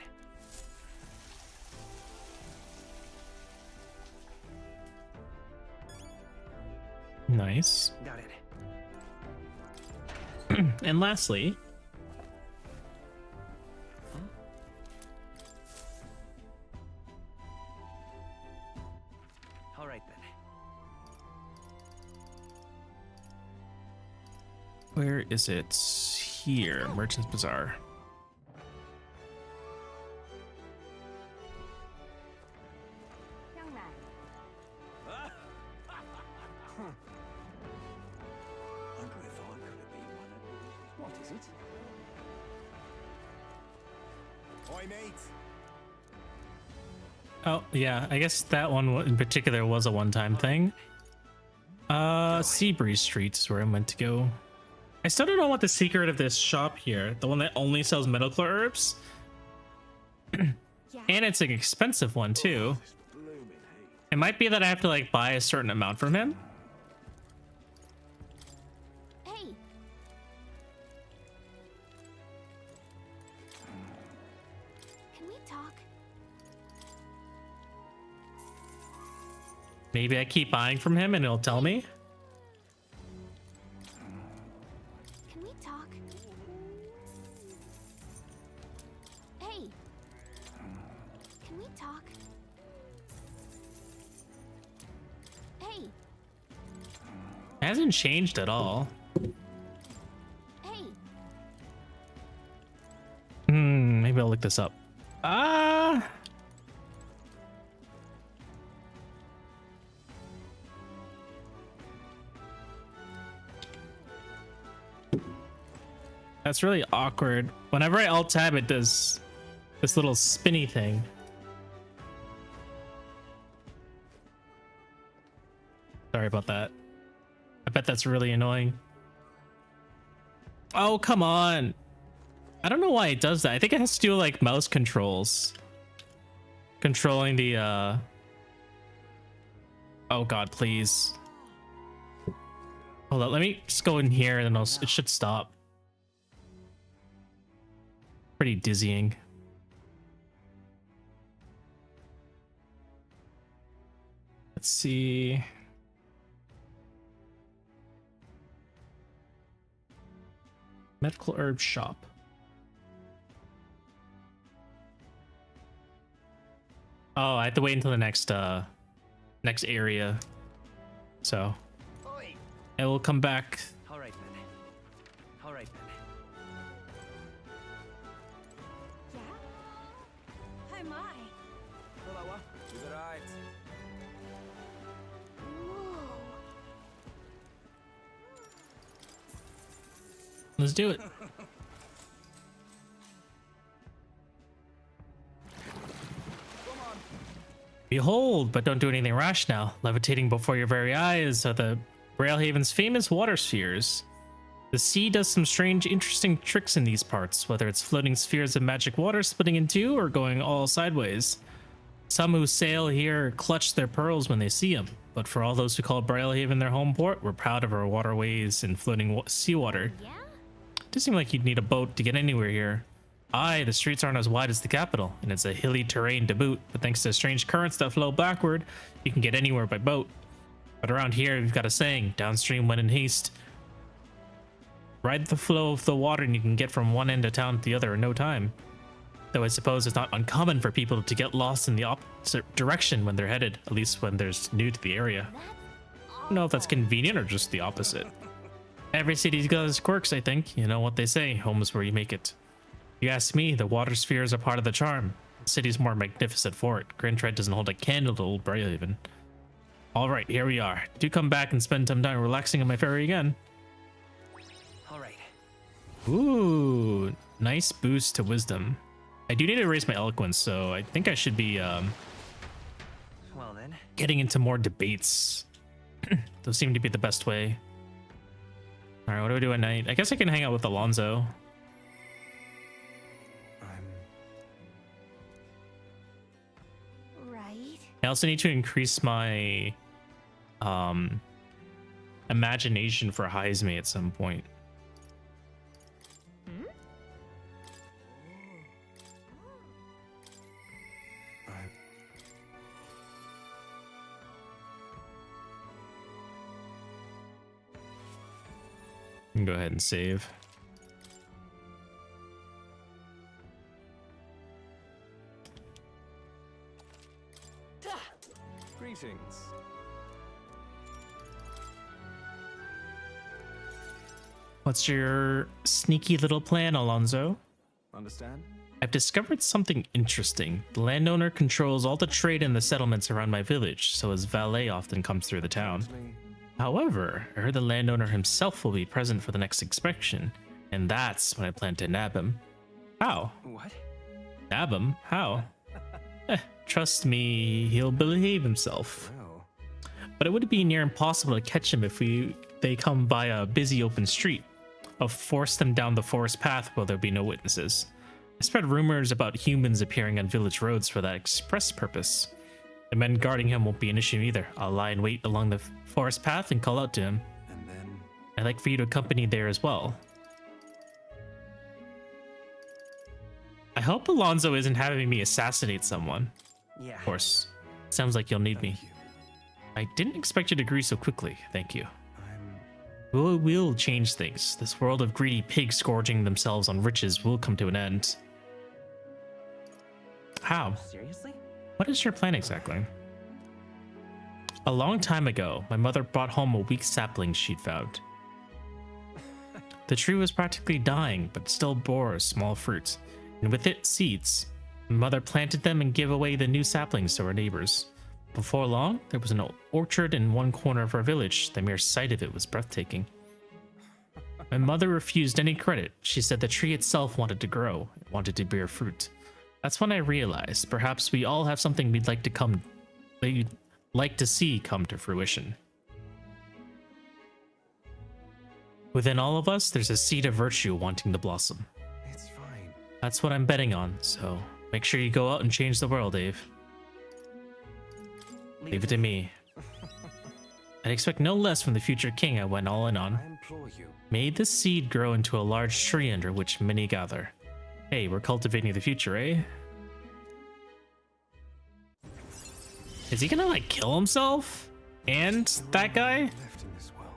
Nice. Got it. And lastly, All right then. where is it? Here, Merchant's Bazaar. Young man. Wonder if I could have been one of these. What is it? Oi, mate. Oh, yeah, I guess that one in particular was a one-time thing. Seabreeze Street is where I'm meant to go. I still don't know what the secret of this shop here, the one that only sells medical herbs. Yeah. And it's an expensive one too. It might be that I have to like buy a certain amount from him. Hey. Can we talk? Maybe I keep buying from him and he'll tell me. hasn't changed at all. Hey, Maybe I'll look this up. That's really awkward. Whenever I alt tab, it does this little spinny thing. Sorry about that. I bet that's really annoying. Oh, come on. I don't know why it does that. I think it has to do with like mouse controls. Controlling the oh god, please. Hold on, let me just go in here and then it should stop. Pretty dizzying. Let's see. Medical herb shop. Oh, I have to wait until the next area. So I will come back. All right, then. All right, then. yeah? Hi, my. Is it right? Whoa. Let's do it. Behold, but don't do anything rash now. Levitating before your very eyes are the Railhaven's famous water spheres. The sea does some strange, interesting tricks in these parts, whether it's floating spheres of magic water splitting in two or going all sideways. Some who sail here clutch their pearls when they see them, but for all those who call Brailhaven their home port, we're proud of our waterways and floating seawater. Yeah? It does seem like you'd need a boat to get anywhere here. Aye, the streets aren't as wide as the capital, and it's a hilly terrain to boot, but thanks to strange currents that flow backward, you can get anywhere by boat. But around here, we've got a saying, downstream when in haste. Ride the flow of the water and you can get from one end of town to the other in no time. Though I suppose it's not uncommon for people to get lost in the opposite direction when they're headed, at least when they're new to the area. I don't know if that's convenient or just the opposite. Every city's got its quirks, I think. You know what they say, home is where you make it. You ask me, the water spheres are part of the charm. The city's more magnificent for it. Grintred doesn't hold a candle to old Brailhaven. Alright, here we are. Do come back and spend some time relaxing on my ferry again. All right. Ooh, nice boost to wisdom. I do need to raise my eloquence, so I think I should be Well then. getting into more debates. Those seem to be the best way. Alright, what do I do at night? I guess I can hang out with Alonso. Right? I also need to increase my imagination for Heisme at some point. You can go ahead and save. Greetings. What's your sneaky little plan, Alonso? Understand? I've discovered something interesting. The landowner controls all the trade in the settlements around my village, so his valet often comes through the town. However, I heard the landowner himself will be present for the next inspection, and that's when I plan to nab him. How? What? Nab him? How? Trust me, he'll behave himself. Well, But it would be near impossible to catch him if they come by a busy open street. I'll force them down the forest path where there'll be no witnesses. I spread rumors about humans appearing on village roads for that express purpose. The men guarding him won't be an issue either. I'll lie in wait along the forest path and call out to him. and then I'd like for you to accompany there as well. I hope Alonso isn't having me assassinate someone. Yeah. Of course. Sounds like you'll need me. thank you. I didn't expect you to agree so quickly. Thank you. I'm We'll change things. This world of greedy pigs gorging themselves on riches will come to an end. How? Seriously? What is your plan exactly? A long time ago, my mother brought home a weak sapling she'd found. The tree was practically dying, but still bore small fruit, and with it seeds. My mother planted them and gave away the new saplings to our neighbors. Before long, there was an orchard in one corner of our village. The mere sight of it was breathtaking. My mother refused any credit. She said the tree itself wanted to grow, it wanted to bear fruit. That's when I realized perhaps we all have something we'd like to see come to fruition. Within all of us, there's a seed of virtue wanting to blossom. It's fine. That's what I'm betting on, so make sure you go out and change the world, Dave. Leave it to me. I'd expect no less from the future king I went all in on. I implore you. May this seed grow into a large tree under which many gather. Hey, we're cultivating the future, eh? Is he gonna, like, kill himself? And that guy? Left in this world.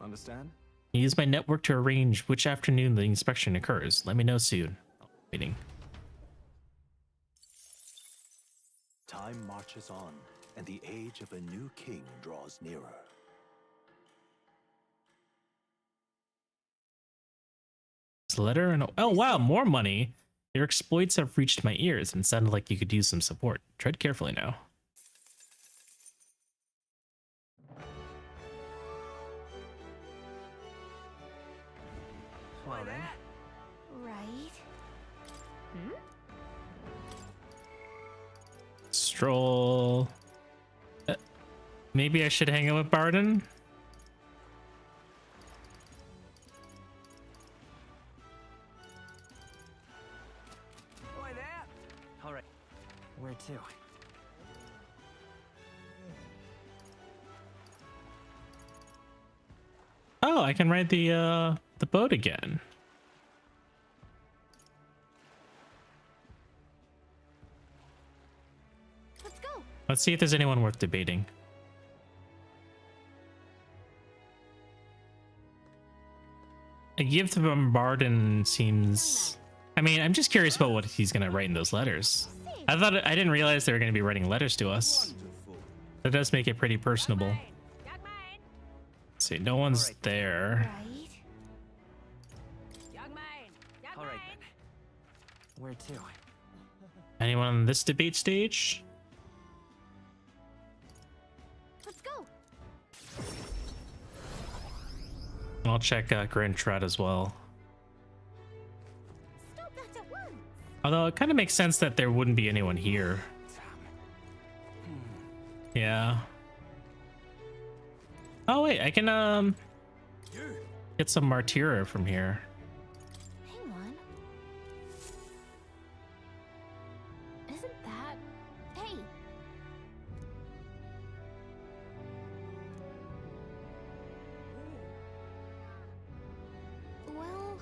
Understand? Use my network to arrange which afternoon the inspection occurs. Let me know soon. Waiting. Time marches on, and the age of a new king draws nearer. This letter and oh wow, more money. Your exploits have reached my ears and sounded like you could use some support. Tread carefully now. Well then. Right? Stroll. Maybe I should hang out with Barden. Boy there. All right. Where to? Oh, I can ride the boat again. Let's go. Let's see if there's anyone worth debating. A gift from Barden seems... I mean, I'm just curious about what he's gonna write in those letters. I didn't realize they were gonna be writing letters to us. That does make it pretty personable. Let's see, no one's there. Right? All right then. Where to? Anyone on this debate stage? Let's go. I'll check Grand Tread as well. Stop that at once. Although it kind of makes sense that there wouldn't be anyone here. Yeah. Oh wait, I can get some Martyra from here. Hang on. Isn't that... Hey! Well...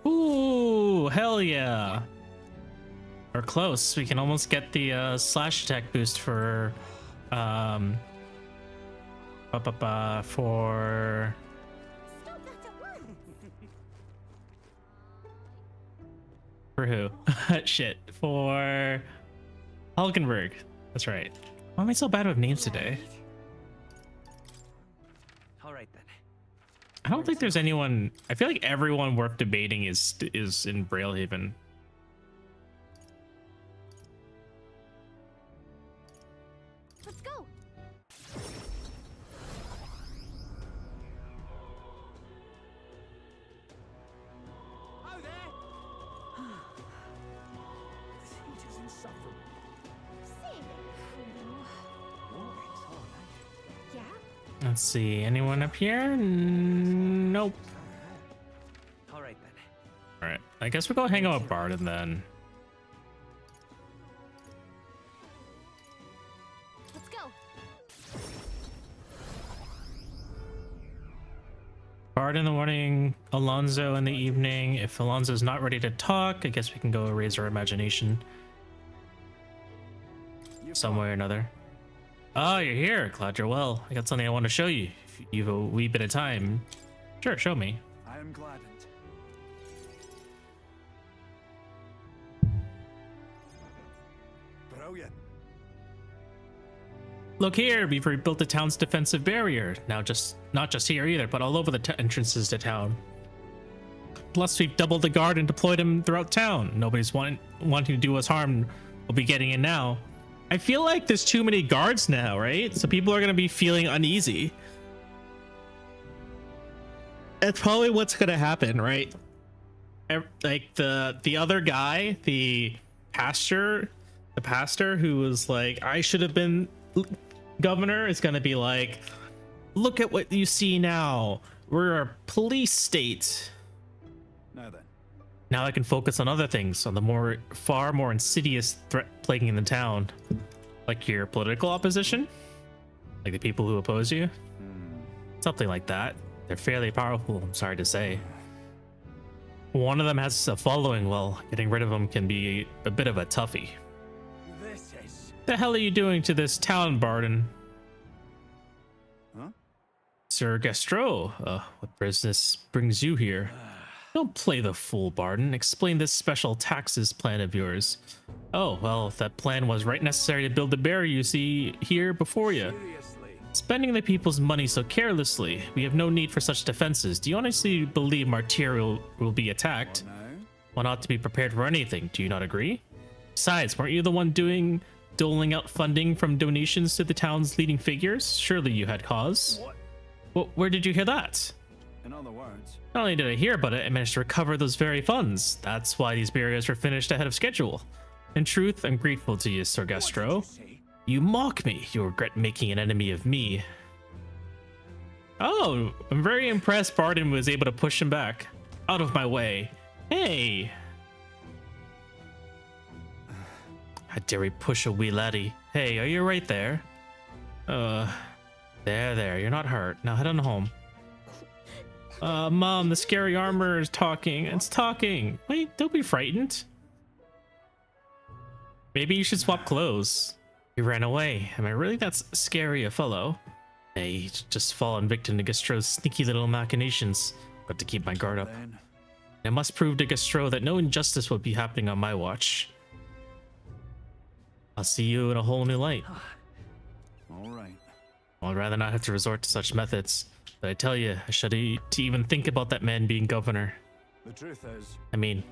Ooh, hell yeah. We're close. We can almost get the slash attack boost for for Stop that at once. for who? Shit. For Hulkenberg. That's right. Why am I so bad with names today? All right then. I don't think there's anyone. I feel like everyone worth debating is in Braillehaven. Let's go. Oh there! This heat is insufferable. Sing. Yeah? Let's see. Anyone up here? Nope. All right then. All right. I guess we'll go hang out with Barden then. Let's go. Bard in the morning, Alonso in the evening. If Alonso's not ready to talk, I guess we can go raise our imagination some way or another. Oh, you're here. Glad you're well. I got something I want to show you. If you have a wee bit of time. Sure, show me. I am gladdened. Look here, we've rebuilt the town's defensive barrier. Now not just here either, but all over the entrances to town. Plus, we've doubled the guard and deployed them throughout town. Nobody's wanting to do us harm will be getting in now. I feel like there's too many guards now, right? So people are going to be feeling uneasy. That's probably what's going to happen, right? Like the other guy, the pastor who was like, I should have been governor, is going to be like, look at what you see now. We're a police state. Now then. Now I can focus on other things, on the far more insidious threat plaguing the town. Like your political opposition? Like the people who oppose you? Something like that. They're fairly powerful, I'm sorry to say. One of them has a following, well, getting rid of them can be a bit of a toughie. This is... The hell are you doing to this town, Barden? Huh? Sir Gastro, what business brings you here? Don't play the fool, Barden. Explain this special taxes plan of yours. Oh, well, that plan was right necessary to build the barrier you see here before you. Seriously. Spending the people's money so carelessly. We have no need for such defenses. Do you honestly believe Martyr will be attacked? No. One ought to be prepared for anything. Do you not agree? Besides, weren't you the one doling out funding from donations to the town's leading figures? Surely you had cause. What? Well, where did you hear that? In other words, Not only did I hear about it, I managed to recover those very funds. That's why these barriers were finished ahead of schedule. In truth, I'm grateful to you, Sir Gastro. You mock me. You regret making an enemy of me. Oh, I'm very impressed Barden was able to push him back. Out of my way. Hey! How dare we push a wee laddie? Hey, are you right there? There, you're not hurt. Now head on home. Mom, the scary armor is talking. It's talking. Wait, don't be frightened. Maybe you should swap clothes. He ran away. Am I really that scary a fellow? Hey, he's just fallen victim to Gastro's sneaky little machinations. Got to keep my guard up. then. I must prove to Gastro that no injustice will be happening on my watch. I'll see you in a whole new light. All right. I'd rather not have to resort to such methods. But I tell you, I shudder to even think about that man being governor. The truth is, I mean,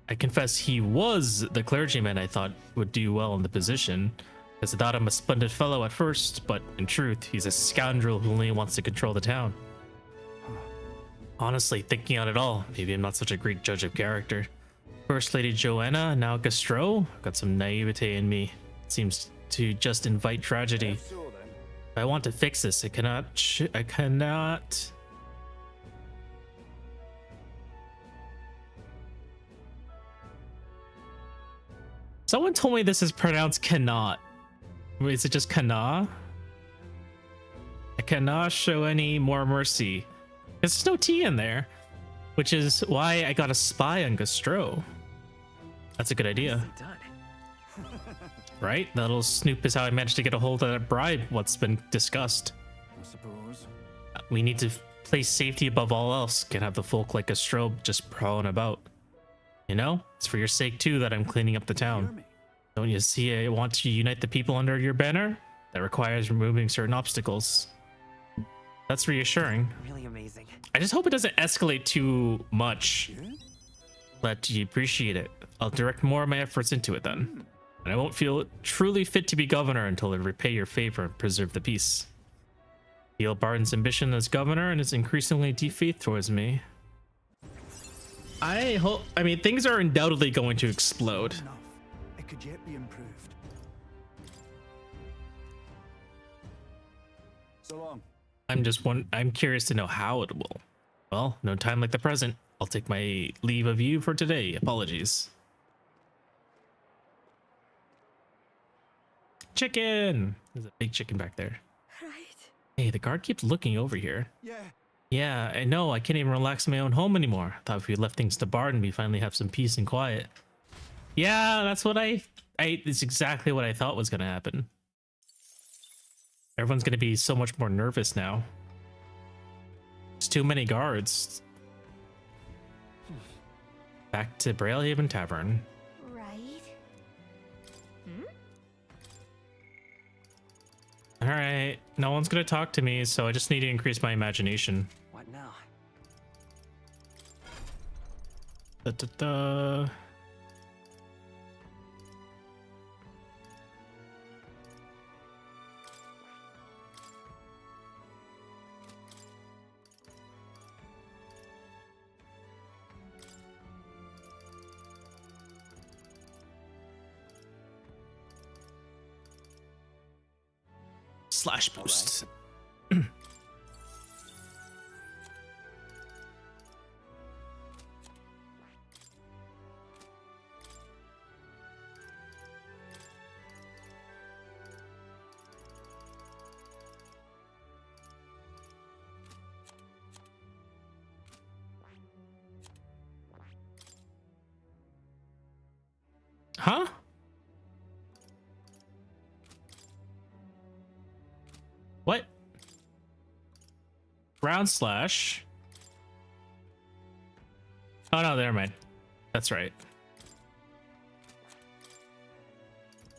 I confess he was the clergyman I thought would do well in the position, because I thought him a splendid fellow at first, but in truth, he's a scoundrel who only wants to control the town. Honestly, thinking on it all, maybe I'm not such a great judge of character. First Lady Joanna, now Gastro, got some naivete in me. Seems to just invite tragedy. so then. If I want to fix this, I cannot. Someone told me this is pronounced cannot. Is it just cannot? I cannot show any more mercy. There's no T in there, which is why I got a spy on Gastro. That's a good idea. Right? That little snoop is how I managed to get a hold of that bribe, what's been discussed. I suppose. We need to place safety above all else. Can't have the folk like a strobe just prowling about. You know? It's for your sake too that I'm cleaning up the Hear town. me. Don't you see I want to unite the people under your banner? That requires removing certain obstacles. That's reassuring. Really amazing. I just hope it doesn't escalate too much. Yeah? Let you appreciate it. I'll direct more of my efforts into it then. And I won't feel truly fit to be governor until I repay your favor and preserve the peace. Feel Barden's ambition as governor and his increasingly deep faith towards me. I mean, things are undoubtedly going to explode. Enough. It could yet be improved. So long. I'm curious to know how it will. Well, no time like the present. I'll take my leave of you for today. Apologies. Chicken! There's a big chicken back there. Right. Hey, the guard keeps looking over here. Yeah. Yeah, I know. I can't even relax in my own home anymore. Thought if we left things to Barden, we finally have some peace and quiet. Yeah, that's what it's exactly what I thought was going to happen. Everyone's going to be so much more nervous now. There's too many guards. Back to Braillehaven Tavern. Right? All right, no one's gonna talk to me, so I just need to increase my imagination. What now? Da, da, da. Slash boost. Huh? What? Ground slash. Oh no, never mind. That's right.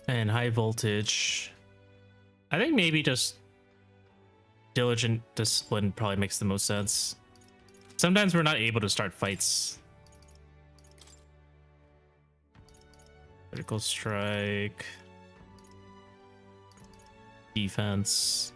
And high voltage. I think maybe just diligent discipline probably makes the most sense. Sometimes we're not able to start fights. Critical strike. Defense.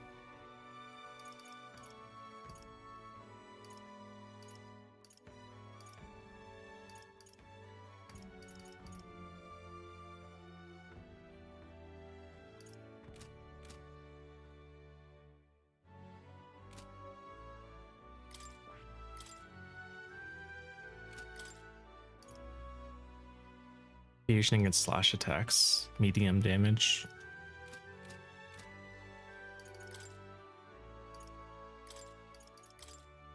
Fusion against slash attacks, medium damage.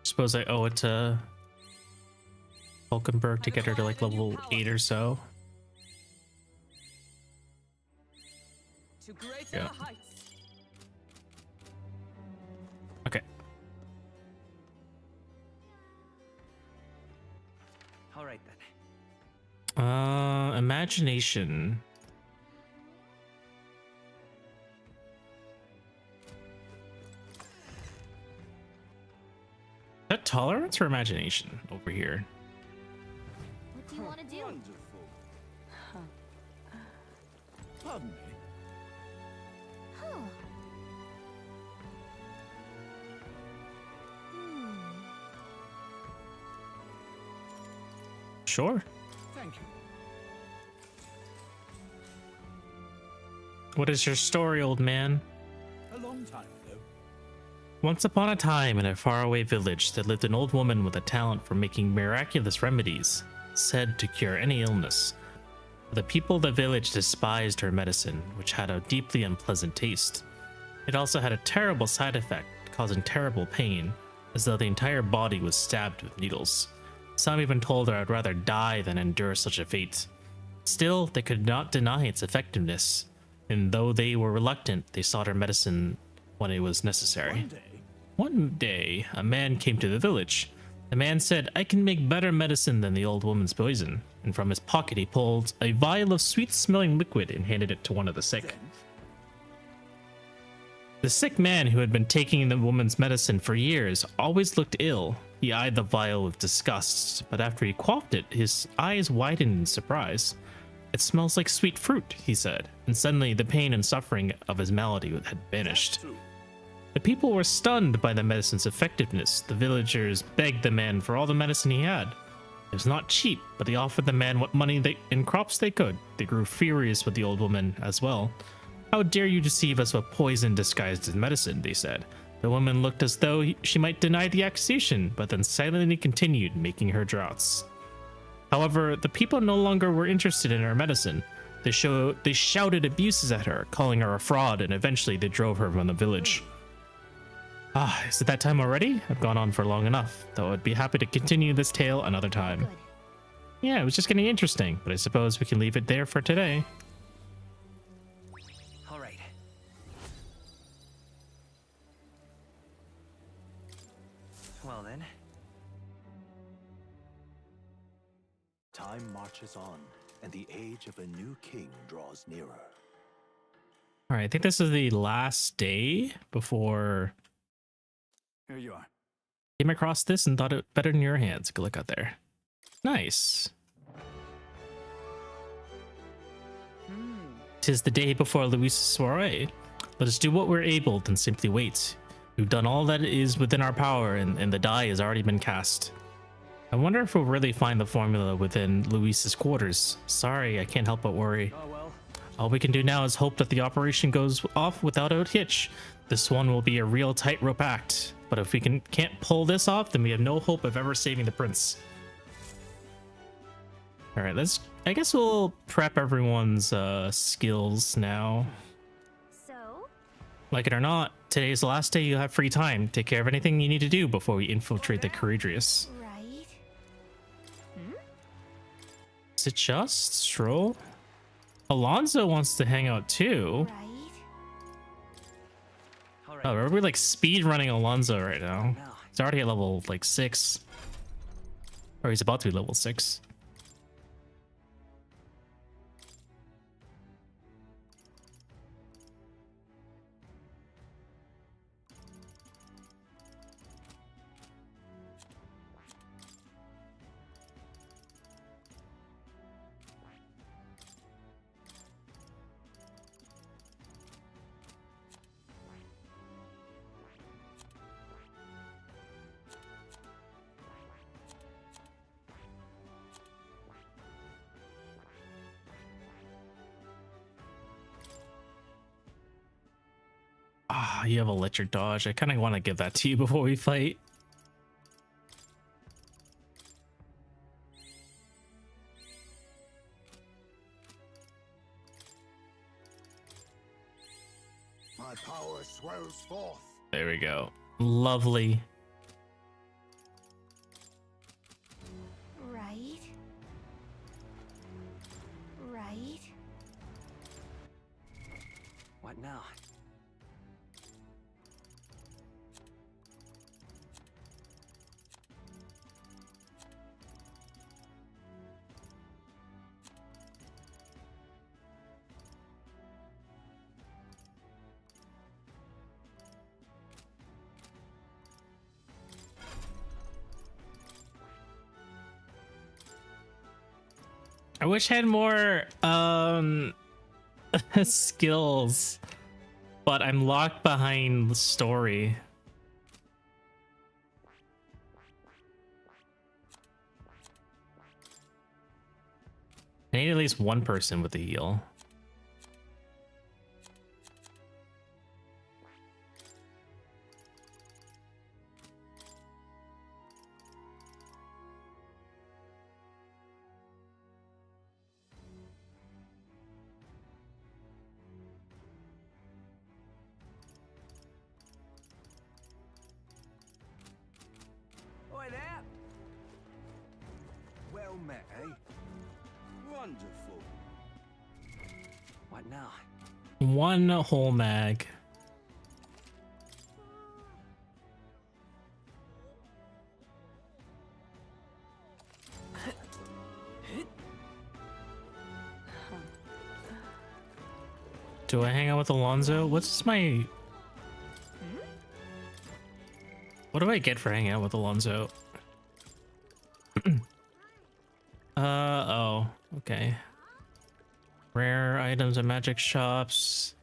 Suppose I owe it to Hulkenberg to get her to like level 8 or so. To greater Yeah. heights. Okay. All right then. Imagination. Is that tolerance or imagination over here? What do you want to do? Wonderful. Pardon me. Huh. Sure. Thank you. What is your story, old man? A long time ago. Once upon a time, in a faraway village, there lived an old woman with a talent for making miraculous remedies, said to cure any illness. The people of the village despised her medicine, which had a deeply unpleasant taste. It also had a terrible side effect, causing terrible pain, as though the entire body was stabbed with needles. Some even told her I'd rather die than endure such a fate. Still, they could not deny its effectiveness, and though they were reluctant, they sought her medicine when it was necessary. One day, a man came to the village. The man said, "I can make better medicine than the old woman's poison," and from his pocket he pulled a vial of sweet-smelling liquid and handed it to one of the sick. The sick man, who had been taking the woman's medicine for years, always looked ill. He eyed the vial with disgust, but after he quaffed it, his eyes widened in surprise. "It smells like sweet fruit," he said, and suddenly the pain and suffering of his malady had vanished. The people were stunned by the medicine's effectiveness. The villagers begged the man for all the medicine he had. It was not cheap, but they offered the man what money and crops they could. They grew furious with the old woman as well. "How dare you deceive us with poison disguised as medicine," they said. The woman looked as though she might deny the accusation, but then silently continued making her draughts. However, the people no longer were interested in her medicine. They shouted abuses at her, calling her a fraud, and eventually they drove her from the village. Ah, is it that time already? I've gone on for long enough, though I'd be happy to continue this tale another time. Good. Yeah, it was just getting interesting, but I suppose we can leave it there for today. All right. Well then. Time marches on, and the age of a new king draws nearer. All right, I think this is the last day before Here you are. I came across this and thought it better in your hands. Good look out there. Nice. Tis the day before Luis's soiree. Let us do what we're able, then simply wait. We've done all that is within our power, and the die has already been cast. I wonder if we'll really find the formula within Luis's quarters. Sorry, I can't help but worry. Oh well. All we can do now is hope that the operation goes off without a hitch. This one will be a real tightrope act. But if we can't pull this off, then we have no hope of ever saving the prince. All right, I guess we'll prep everyone's skills now. So, Like it or not, today's the last day you'll have free time. Take care of anything you need to do before we infiltrate the Courageous. right? Is it just Stroll? Alonso wants to hang out too. Right? All right. Oh, are we like speed running Alonso right now? Now. He's already at level like 6. Or he's about to be level 6. Ah, you have electric dodge. I kind of want to give that to you before we fight. My power swells forth. There we go. Lovely. Right? Right? What now? I wish I had more skills, but I'm locked behind the story. I need at least one person with a heal. Oi there! Well met, eh? Wonderful. What now? One whole mag. Do I hang out with Alonso? What's my... What do I get for hanging out with Alonso? Oh, okay. Rare items and magic shops.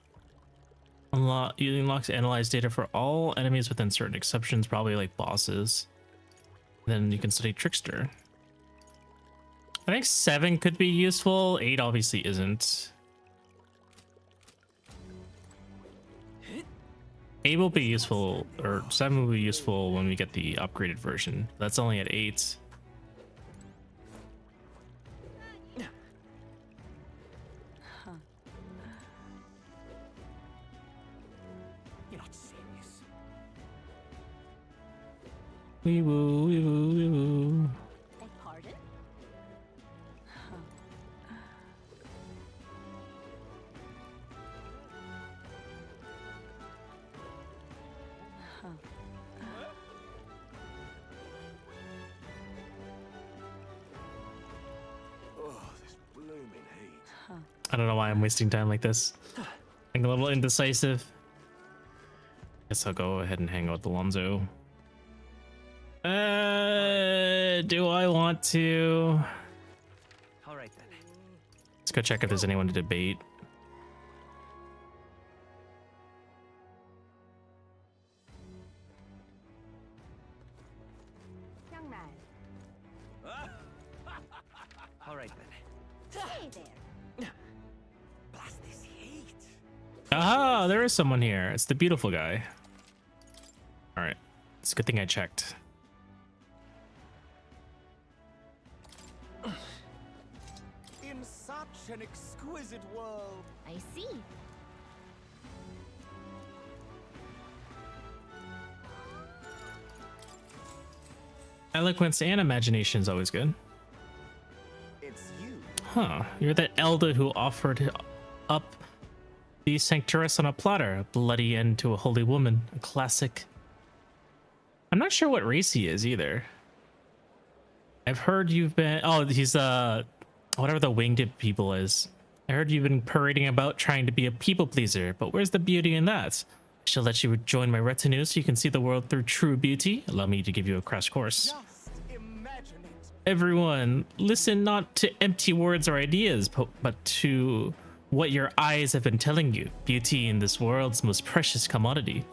Unlocks analyze data for all enemies within certain exceptions, probably like bosses. Then you can study Trickster. I think 7 could be useful. 8 obviously isn't. 8 will be useful, or 7 will be useful when we get the upgraded version. That's only at 8. You're not serious. Wee woo, wee woo, wee woo. Beg pardon? Oh, this blooming heat. I don't know why I'm wasting time like this. I'm a little indecisive. Guess I'll go ahead and hang out with Alonso. Do I want to? All right then. Let's go check if there's anyone to debate. Young man. All right then. Hey there. Blast this heat. Ah, there is someone here. It's the beautiful guy. All right. It's a good thing I checked. In such an exquisite world. I see. Eloquence and imagination is always good. It's you. Huh. You're that elder who offered up the sanctuaress on a platter. A bloody end to a holy woman. A classic. I'm not sure what race he is either. I've heard you've been... Oh, he's whatever the winged people is. I heard you've been parading about trying to be a people pleaser, but where's the beauty in that? I shall let you join my retinue so you can see the world through true beauty. Allow me to give you a crash course. Just imagine it. Everyone, listen not to empty words or ideas, but to what your eyes have been telling you. Beauty in this world's most precious commodity.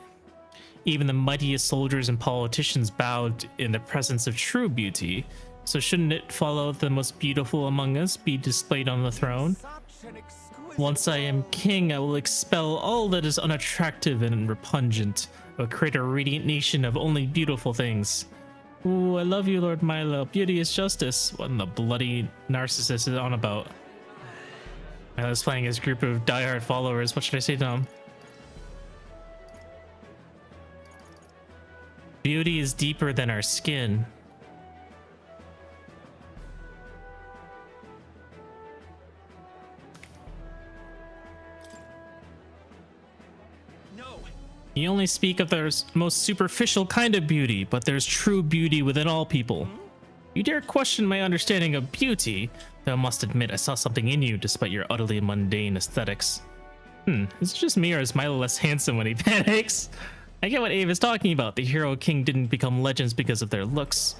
Even the mightiest soldiers and politicians bowed in the presence of true beauty. So shouldn't it follow the most beautiful among us be displayed on the throne? Such an exquisite Once I am king, I will expel all that is unattractive and repugnant. I will create a radiant nation of only beautiful things. Ooh, I love you, Lord Milo. Beauty is justice. What in the bloody narcissist is on about? I was playing his group of diehard followers. What should I say to him? Beauty is deeper than our skin. No. You only speak of the most superficial kind of beauty, but there's true beauty within all people. You dare question my understanding of beauty, though I must admit I saw something in you despite your utterly mundane aesthetics. Is it just me or is Milo less handsome when he panics? I get what Ave is talking about. The hero king didn't become legends because of their looks.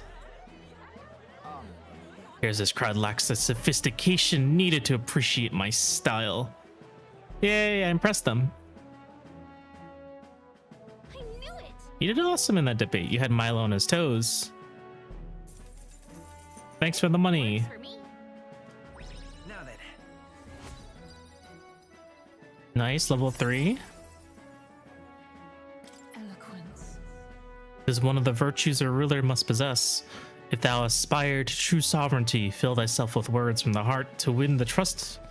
Here's this crowd lacks the sophistication needed to appreciate my style. Yay, I impressed them. I knew it. You did awesome in that debate. You had Milo on his toes. Thanks for the money. Works for me. Now then. Nice, level 3. Eloquence. Is one of the virtues a ruler must possess. If thou aspire to true sovereignty, fill thyself with words from the heart to win the trust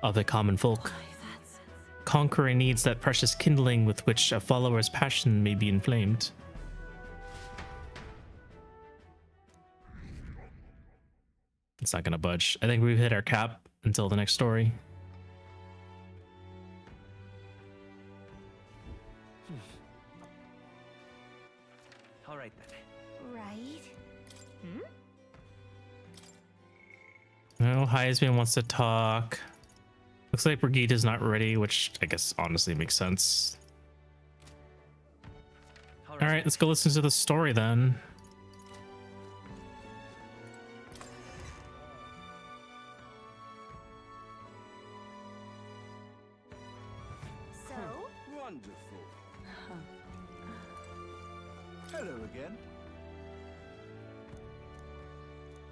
of the common folk. Why, that's... Conqueror needs that precious kindling with which a follower's passion may be inflamed. It's not gonna budge. I think we've hit our cap until the next story. All right then. Right? No, Heisman wants to talk. Looks like Brigitta's not ready, which I guess honestly makes sense. All right, let's go listen to the story then. So? Wonderful. Hello again.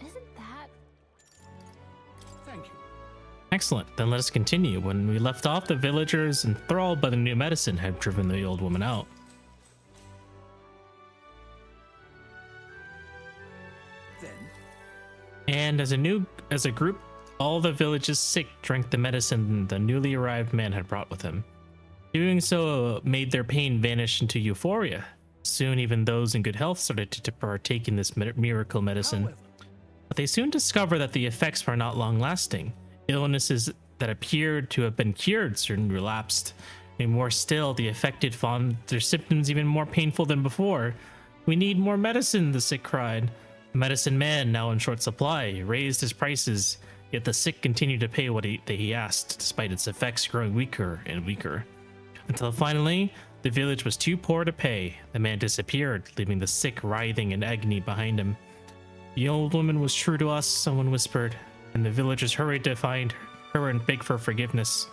Isn't that... Thank you. Excellent. Then let us continue. When we left off, the villagers, enthralled by the new medicine, had driven the old woman out. Then, And as a group, all the village's sick drank the medicine the newly arrived man had brought with him. Doing so made their pain vanish into euphoria. Soon even those in good health started to partake in this miracle medicine. however, But they soon discovered that the effects were not long lasting. Illnesses that appeared to have been cured soon relapsed. And more still, the affected found their symptoms even more painful than before. We need more medicine, the sick cried. The medicine man, now in short supply, raised his prices, yet the sick continued to pay what he asked, despite its effects growing weaker and weaker. Until finally, the village was too poor to pay. The man disappeared, leaving the sick writhing in agony behind him. The old woman was true to us, someone whispered, and the villagers hurried to find her and beg for forgiveness.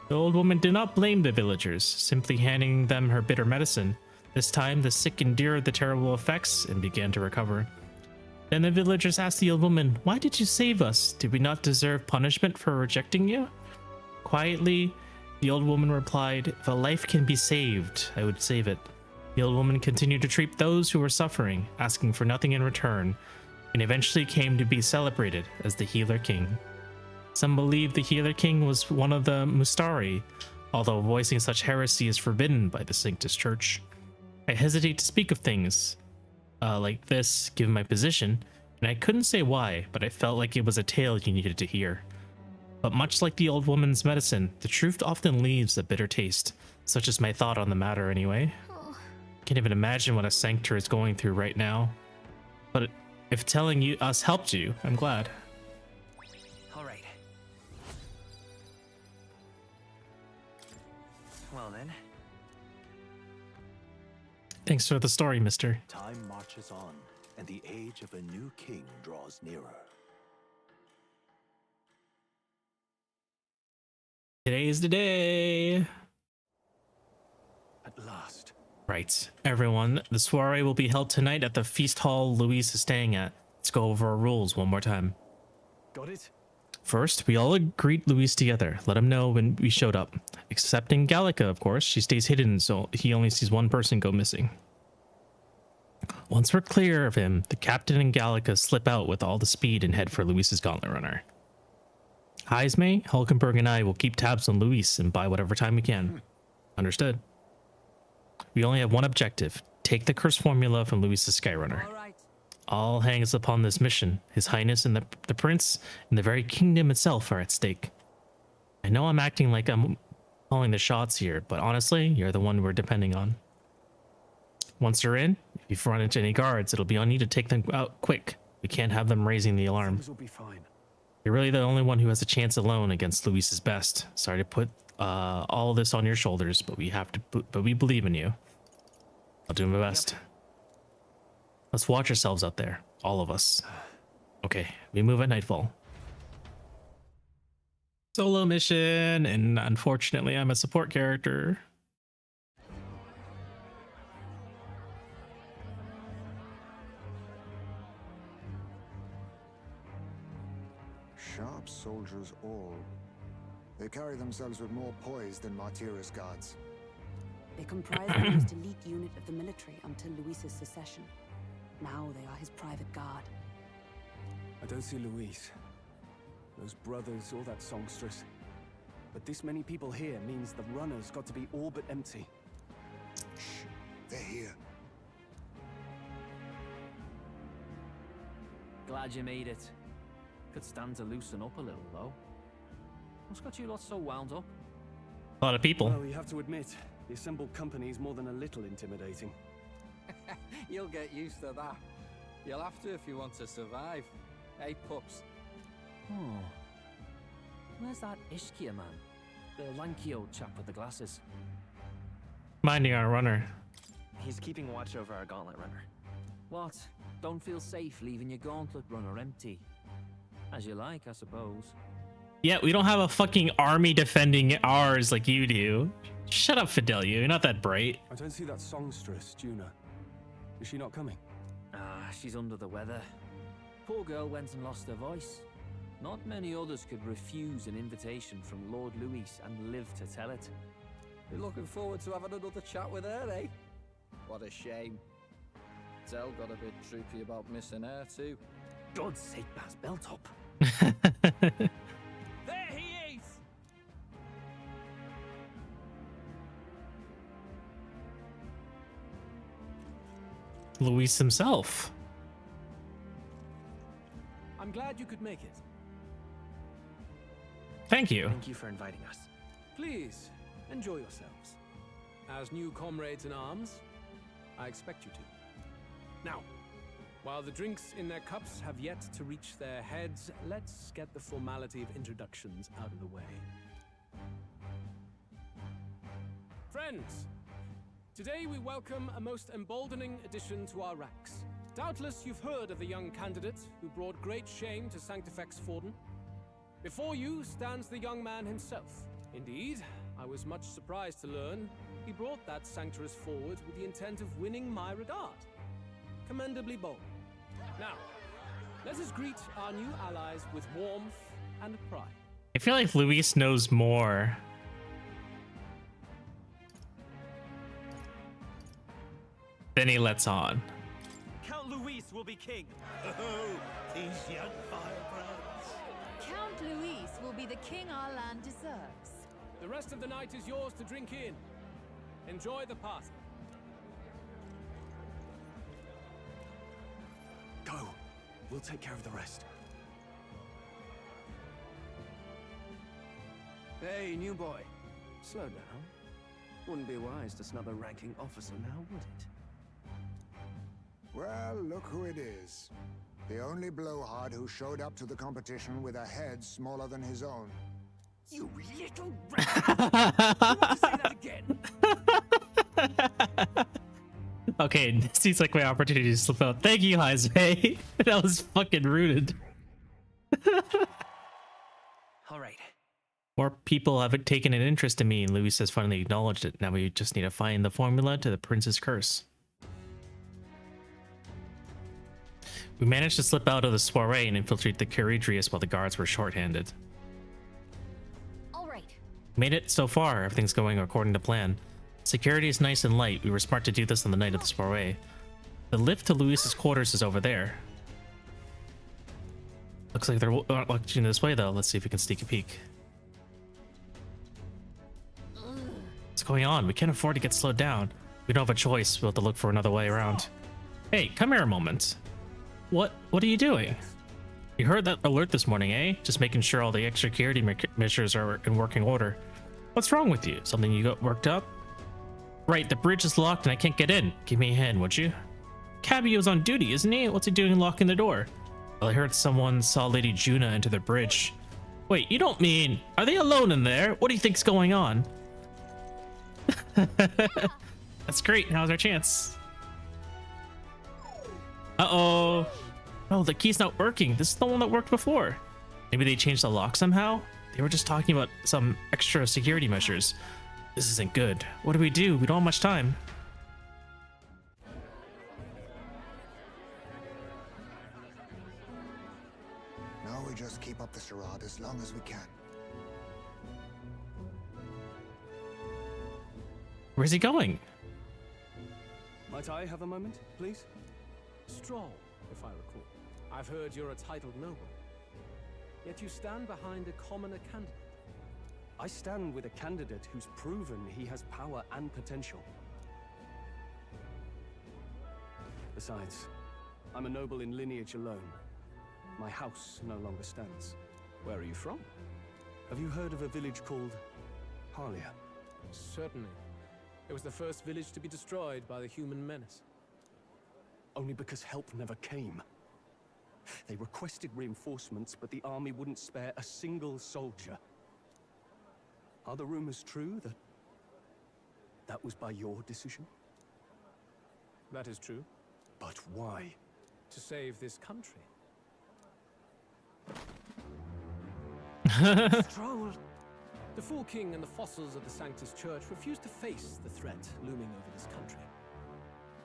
The old woman did not blame the villagers, simply handing them her bitter medicine. This time, the sick endured the terrible effects and began to recover. Then the villagers asked the old woman, "Why did you save us? Did we not deserve punishment for rejecting you?" Quietly, the old woman replied, "If a life can be saved, I would save it." The old woman continued to treat those who were suffering, asking for nothing in return, and eventually came to be celebrated as the Healer King. Some believe the Healer King was one of the Mustari, although voicing such heresy is forbidden by the Sanctus Church. I hesitate to speak of things like this, given my position, and I couldn't say why, but I felt like it was a tale you needed to hear. But much like the old woman's medicine, the truth often leaves a bitter taste. Such is my thought on the matter anyway. Can't even imagine what a Sanctor is going through right now. But if telling us helped you, I'm glad. All right. Well then. Thanks for the story, mister. Time marches on, and the age of a new king draws nearer. Today's the day. At last. Right, everyone, the soiree will be held tonight at the feast hall Louise is staying at. Let's go over our rules one more time. Got it? First, we all greet Louise together. Let him know when we showed up. Excepting Gallica, of course. She stays hidden, so he only sees one person go missing. Once we're clear of him, the captain and Gallica slip out with all the speed and head for Louise's gauntlet runner. Heisme, Hulkenberg, and I will keep tabs on Louise and buy whatever time we can. Understood. We only have one objective. Take the curse formula from Louise's Skyrunner. All right. All hangs upon this mission. His Highness and the Prince and the very kingdom itself are at stake. I know I'm acting like I'm calling the shots here, but honestly, you're the one we're depending on. Once you're in, if you run into any guards, it'll be on you to take them out quick. We can't have them raising the alarm. Things will be fine. You're really the only one who has a chance alone against Louise's best. Sorry to put all this on your shoulders, but we believe in you. I'll do my best. Let's watch ourselves out there, all of us. Okay, we move at nightfall. Solo mission, and unfortunately, I'm a support character. Sharp soldiers all. They carry themselves with more poise than Martira's guards. They comprise the most elite unit of the military until Luis's secession. Now they are his private guard. I don't see Luis, those brothers, or that songstress. But this many people here means the runner's got to be all but empty. Shh, they're here. Glad you made it. Could stand to loosen up a little, though. What's got you lot so wound up? A lot of people. Well, you have to admit, the assembled company is more than a little intimidating. You'll get used to that. You'll have to if you want to survive. Hey, pups. Oh. Where's that Ishkia man? The lanky old chap with the glasses. Minding our runner. He's keeping watch over our gauntlet runner. What? Don't feel safe leaving your gauntlet runner empty? As you like, I suppose. Yeah, we don't have a fucking army defending ours like you do. Shut up, Fidelio. You're not that bright. I don't see that songstress, Juna. Is she not coming? Ah, she's under the weather. Poor girl went and lost her voice. Not many others could refuse an invitation from Lord Louis and live to tell it. You're looking forward to having another chat with her, eh? What a shame. Zell got a bit droopy about missing her, too. God's sake, Baz, belt up. There he is! Luis himself. I'm glad you could make it. Thank you. Thank you for inviting us. Please, enjoy yourselves. As new comrades in arms, I expect you to. Now, while the drinks in their cups have yet to reach their heads, let's get the formality of introductions out of the way. Friends, today we welcome a most emboldening addition to our ranks. Doubtless you've heard of the young candidate who brought great shame to Sanctifex Forden. Before you stands the young man himself. Indeed, I was much surprised to learn he brought that sanctuous forward with the intent of winning my regard. Commendably bold. Now, let us greet our new allies with warmth and pride. I feel like Luis knows more. Then he lets on. Count Luis will be king. Oh, these young firebrands. Count Luis will be the king our land deserves. The rest of the night is yours to drink in. Enjoy the party. Go. We'll take care of the rest. Hey, new boy. Slow down. Wouldn't be wise to snub a ranking officer now, would it? Well, look who it is. The only blowhard who showed up to the competition with a head smaller than his own. You little rat! You want to say that again? Okay, this seems like my opportunity to slip out. Thank you, Jaime. That was fucking rooted. All right. More people have taken an interest in me, and Luis has finally acknowledged it. Now we just need to find the formula to the prince's curse. We managed to slip out of the soiree and infiltrate the Caridrius while the guards were short-handed. All right. Made it so far. Everything's going according to plan. Security is nice and light. We were smart to do this on the night of the soiree. The lift to Luis's quarters is over there. Looks like they're not looking this way, though. Let's see if we can sneak a peek. What's going on? We can't afford to get slowed down. We don't have a choice. We'll have to look for another way around. Hey, come here a moment. What are you doing? You heard that alert this morning, eh? Just making sure all the extra security measures are in working order. What's wrong with you? Something you got worked up? Right, the bridge is locked and I can't get in. Give me a hand, would you? Cabio's on duty, isn't he? What's he doing locking the door? Well, I heard someone saw Lady Juna enter the bridge. Wait, you don't mean... Are they alone in there? What do you think's going on? That's great. Now's our chance. Uh-oh. No, the key's not working. This is the one that worked before. Maybe they changed the lock somehow? They were just talking about some extra security measures. This isn't good. What do? We don't have much time. Now we just keep up the charade as long as we can. Where's he going? Might I have a moment, please? Stroll, if I recall. I've heard you're a titled noble. Yet you stand behind a commoner candidate. I stand with a candidate who's proven he has power and potential. Besides, I'm a noble in lineage alone. My house no longer stands. Where are you from? Have you heard of a village called Harlia? Certainly. It was the first village to be destroyed by the human menace. Only because help never came. They requested reinforcements, but the army wouldn't spare a single soldier. Are the rumors true that was by your decision? That is true. But why? To save this country. Stroll! The Fool King and the fossils of the Sanctus Church refuse to face the threat looming over this country.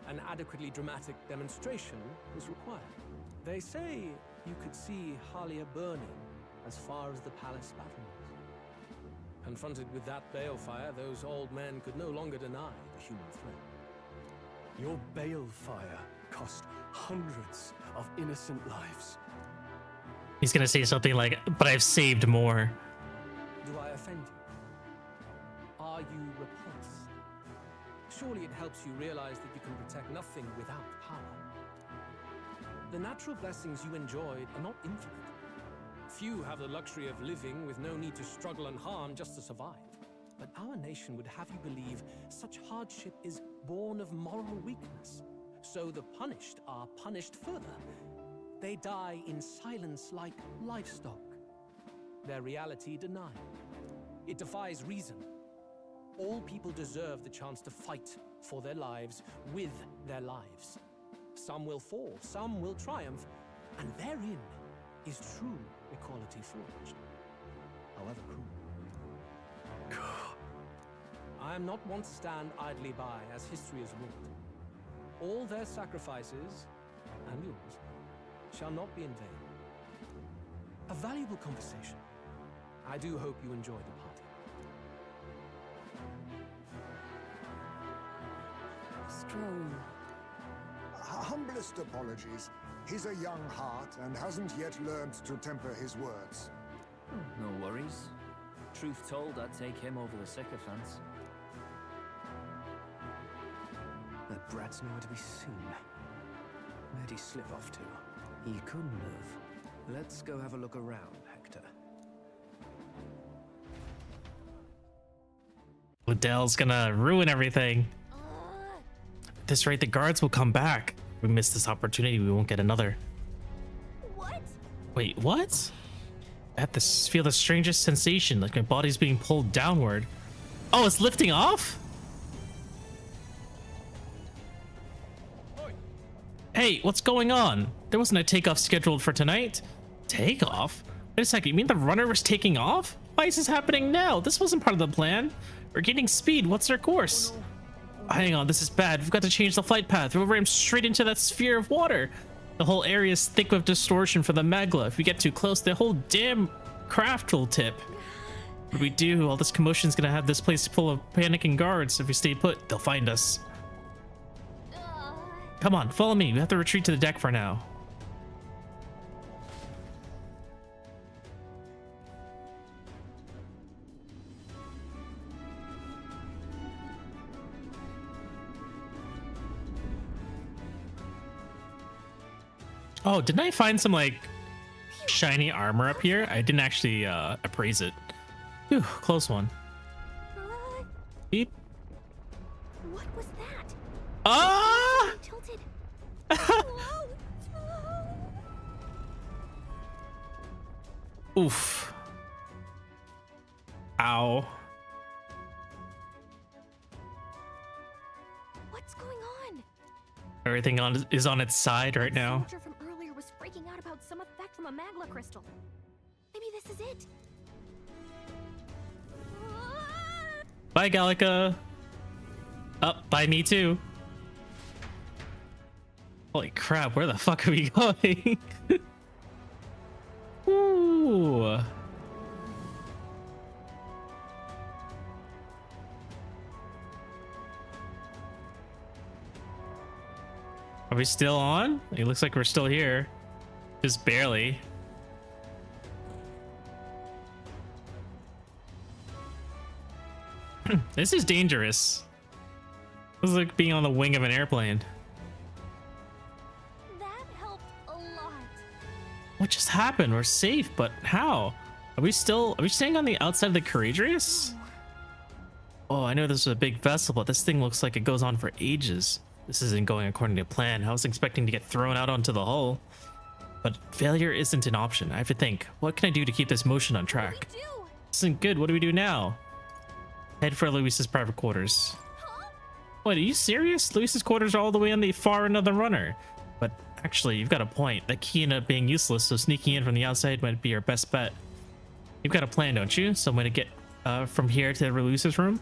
An adequately dramatic demonstration is required. They say you could see Harlia burning as far as the palace battlements. Confronted with that balefire, those old men could no longer deny the human threat. Your balefire cost hundreds of innocent lives. He's gonna say something like, but I've saved more. Do I offend you? Are you repulsed? Surely it helps you realize that you can protect nothing without power. The natural blessings you enjoyed are not infinite. Few have the luxury of living with no need to struggle and harm just to survive. But our nation would have you believe such hardship is born of moral weakness. So the punished are punished further. They die in silence like livestock. Their reality denied. It defies reason. All people deserve the chance to fight for their lives with their lives. Some will fall, some will triumph, and therein is true equality forged. However cruel. I am not one to stand idly by as history is wrought. All their sacrifices, and yours, shall not be in vain. A valuable conversation. I do hope you enjoy the party. Strong. Humblest apologies. He's a young heart and hasn't yet learned to temper his words. No worries. Truth told, I'd take him over the sycophants. That brat's nowhere to be seen. Where'd he slip off to? He couldn't have. Let's go have a look around, Hector. Odell's gonna ruin everything. At this rate, the guards will come back. If we miss this opportunity, we won't get another. What? Wait, what? I have to feel the strangest sensation, like my body's being pulled downward. Oh, it's lifting off? Hey, what's going on? There wasn't a takeoff scheduled for tonight. Takeoff? Wait a second, you mean the runner was taking off? Why is this happening now? This wasn't part of the plan. We're gaining speed. What's our course? Hang on, this is bad. We've got to change the flight path. We'll ram straight into that sphere of water. The whole area is thick with distortion for the magla. If we get too close, the whole damn craft will tip. What do we do? All this commotion's gonna have this place full of panicking guards. If we stay put, they'll find us. Come on, follow me. We have to retreat to the deck for now. Oh, didn't I find some like shiny armor up here? I didn't actually appraise it. Phew, close one. Beep. What was that? Ah! Tilted. Oof. Ow. What's going on? Everything is on its side right now. The soldier from earlier was freaking out about some effect from a magla crystal. Maybe this is it. Bye, Gallica. Up, bye me too. Holy crap, where the fuck are we going? Ooh. Are we still on? It looks like we're still here. Just barely. This is dangerous. This is like being on the wing of an airplane. That helped a lot. What just happened? We're safe, but how? Are we staying on the outside of the Courageous? Oh, I know this is a big vessel, but this thing looks like it goes on for ages. This isn't going according to plan. I was expecting to get thrown out onto the hull. But failure isn't an option. I have to think, what can I do to keep this motion on track? This isn't good. What do we do now? Head for Luis's private quarters. What, are you serious? Luis's quarters are all the way on the far end of the runner. But actually, you've got a point. That key ended up being useless, so sneaking in from the outside might be our best bet. You've got a plan, don't you? Some way to get from here to Luis's room?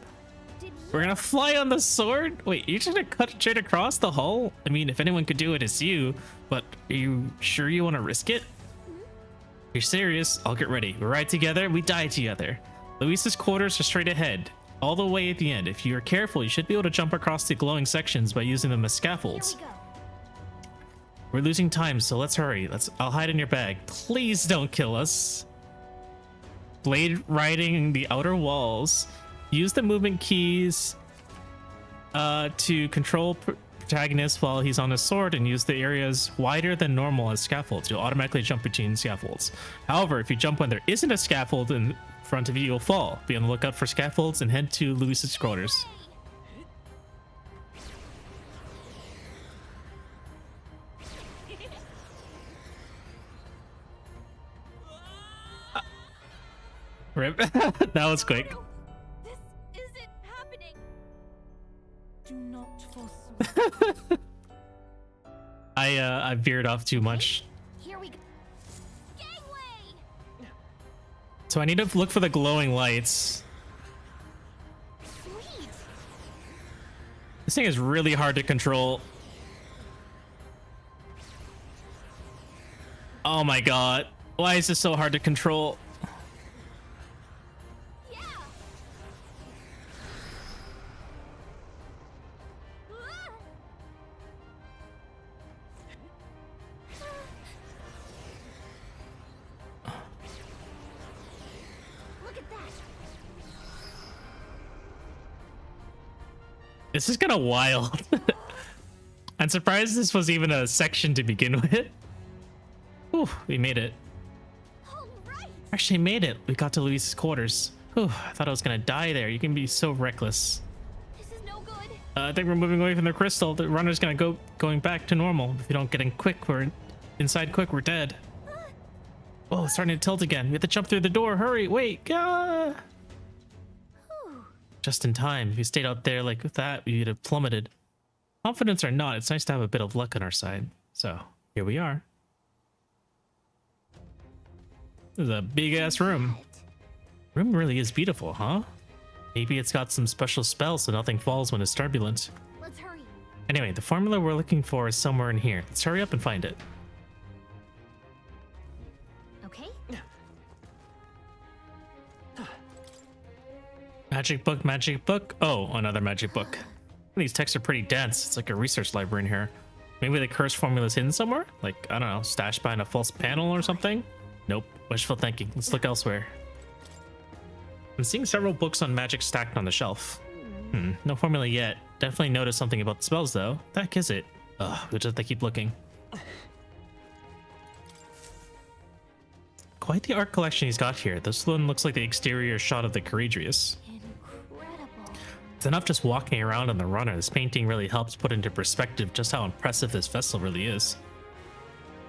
We're gonna fly on the sword? Wait, you're just gonna cut straight across the hull? I mean, if anyone could do it, it's you. But are you sure you want to risk it? If you're serious, I'll get ready. We ride together, we die together. Luis's quarters are straight ahead, all the way at the end. If you're careful, you should be able to jump across the glowing sections by using them as scaffolds. We're losing time, so let's hurry. I'll hide in your bag. Please don't kill us. Blade riding the outer walls. Use the movement keys to control protagonist while he's on his sword, and use the areas wider than normal as scaffolds. You'll automatically jump between scaffolds. However, if you jump when there isn't a scaffold in front of you, you'll fall. Be on the lookout for scaffolds and head to Luis's quarters. Rip. That was quick. This isn't happening. Do not forswear. I veered off too much. Here we go. Gangway! So I need to look for the glowing lights. Sweet! This thing is really hard to control. Oh my god. Why is this so hard to control? Yeah! Look at that! This is kind of wild. I'm surprised this was even a section to begin with. Whew, we made it. All right! Actually made it. We got to Luis's quarters. Whew, I thought I was gonna die there. You can be so reckless. This is no good. I think we're moving away from the crystal. The runner's gonna going back to normal. If we don't get in quick, we're inside quick, we're dead. Oh, it's starting to tilt again. We have to jump through the door. Hurry, wait. Ah! Just in time. If we stayed out there like that, we'd have plummeted. Confidence or not, it's nice to have a bit of luck on our side. So, here we are. This is a big ass room. Room really is beautiful, huh? Maybe it's got some special spells so nothing falls when it's turbulent. Let's hurry. Anyway, the formula we're looking for is somewhere in here. Let's hurry up and find it. Okay? Magic book, magic book. Oh, another magic book. These texts are pretty dense. It's like a research library in here. Maybe the curse formula is hidden somewhere? Like, I don't know, stashed behind a false panel or something? Nope. Wishful thinking. Let's look elsewhere. I'm seeing several books on magic stacked on the shelf. No formula yet. Definitely noticed something about the spells though. The heck is it? Ugh, we'll just have to keep looking. Quite the art collection he's got here. This one looks like the exterior shot of the Courageous. Incredible. It's enough just walking around on the runner. This painting really helps put into perspective just how impressive this vessel really is.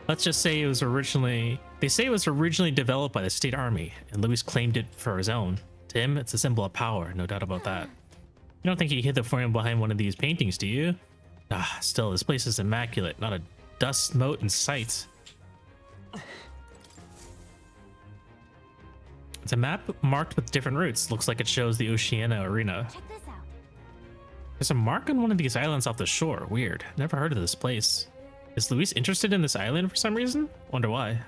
Let's just say it was originally... They say it was originally developed by the state army, and Louis claimed it for his own. To him, it's a symbol of power, no doubt about that. You don't think he hid the formula behind one of these paintings, do you? Ah, still, this place is immaculate. Not a dust mote in sight. It's a map marked with different routes. Looks like it shows the Oceania arena. Check this out. There's a mark on one of these islands off the shore. Weird. Never heard of this place. Is Luis interested in this island for some reason? Wonder why.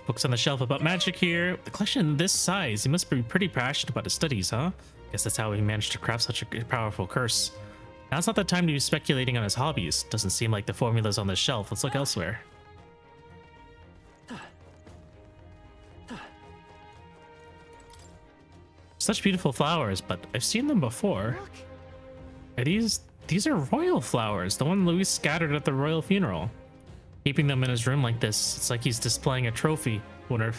Books on the shelf about magic here. The collection this size, he must be pretty passionate about his studies, huh? Guess that's how he managed to craft such a powerful curse. Now's not the time to be speculating on his hobbies. Doesn't seem like the formula's on the shelf. Let's look elsewhere. Such beautiful flowers, but I've seen them before. Look. Are these are royal flowers, the one Louis scattered at the royal funeral. Keeping them in his room like this, it's like he's displaying a trophy. Wonder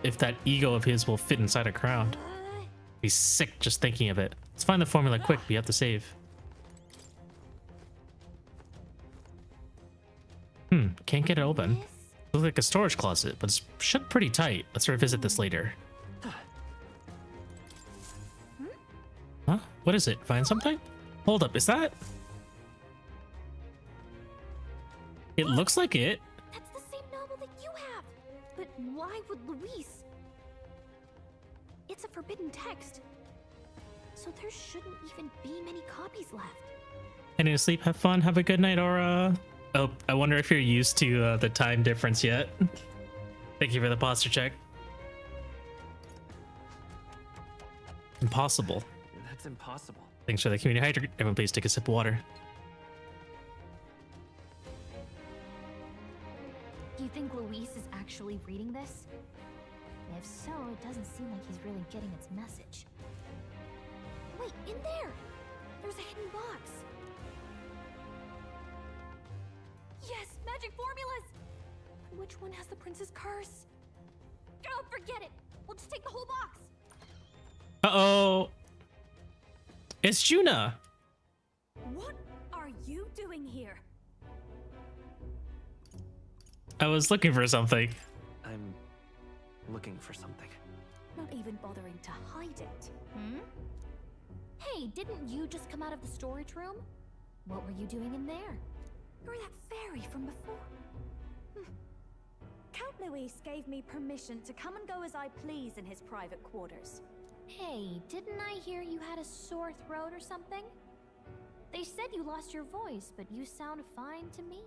if that ego of his will fit inside a crown. He's sick just thinking of it. Let's find the formula quick, we have to save. Can't get it open. Looks like a storage closet, but it's shut pretty tight. Let's revisit this later. Huh? What is it? Find something? Hold up, is that? It looks like it. That's the same novel that you have. But why would Luis? It's a forbidden text. So there shouldn't even be many copies left. Heading to sleep, have fun, have a good night, Aura. Oh, I wonder if you're used to the time difference yet. Thank you for the posture check. Impossible. That's impossible. Thanks for the community hydrate. Everyone please take a sip of water. Do you think Luis is actually reading this? If so, it doesn't seem like he's really getting its message. Wait, in there! There's a hidden box. Yes, magic formulas! Which one has the prince's curse? Oh, forget it! We'll just take the whole box! Uh-oh! It's Juna! What are you doing here? I was looking for something. I'm looking for something. No, not even bothering to hide it. Hmm? Hey, didn't you just come out of the storage room? What were you doing in there? You're that fairy from before. Count Luis gave me permission to come and go as I please in his private quarters. Hey, didn't I hear you had a sore throat or something? They said you lost your voice, but you sound fine to me.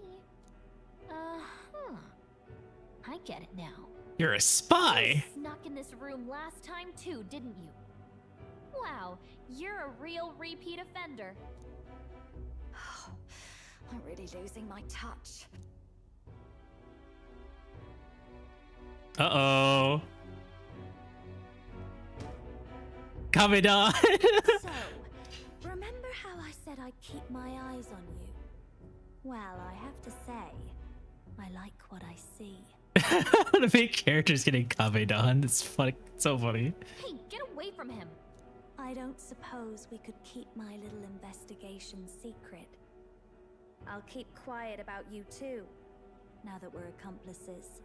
I get it now. You're a spy. You snuck in this room last time too, didn't you? Wow, you're a real repeat offender. I'm really losing my touch. Uh-oh. Coming on. So, remember how I said I'd keep my eyes on you? Well, I have to say, I like what I see. The main character's getting covered on. It's funny. It's so funny. Hey, get away from him. I don't suppose we could keep my little investigation secret. I'll keep quiet about you too, now that we're accomplices.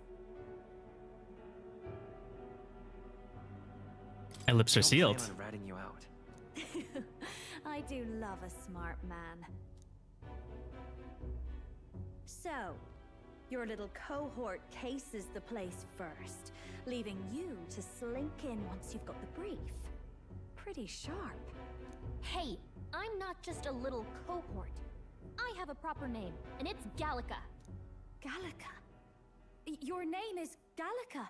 My lips are sealed. Don't plan on ratting you out. I do love a smart man. So, your little cohort cases the place first, leaving you to slink in once you've got the brief. Pretty sharp. Hey, I'm not just a little cohort. I have a proper name, and it's Gallica. Gallica? Your name is Gallica?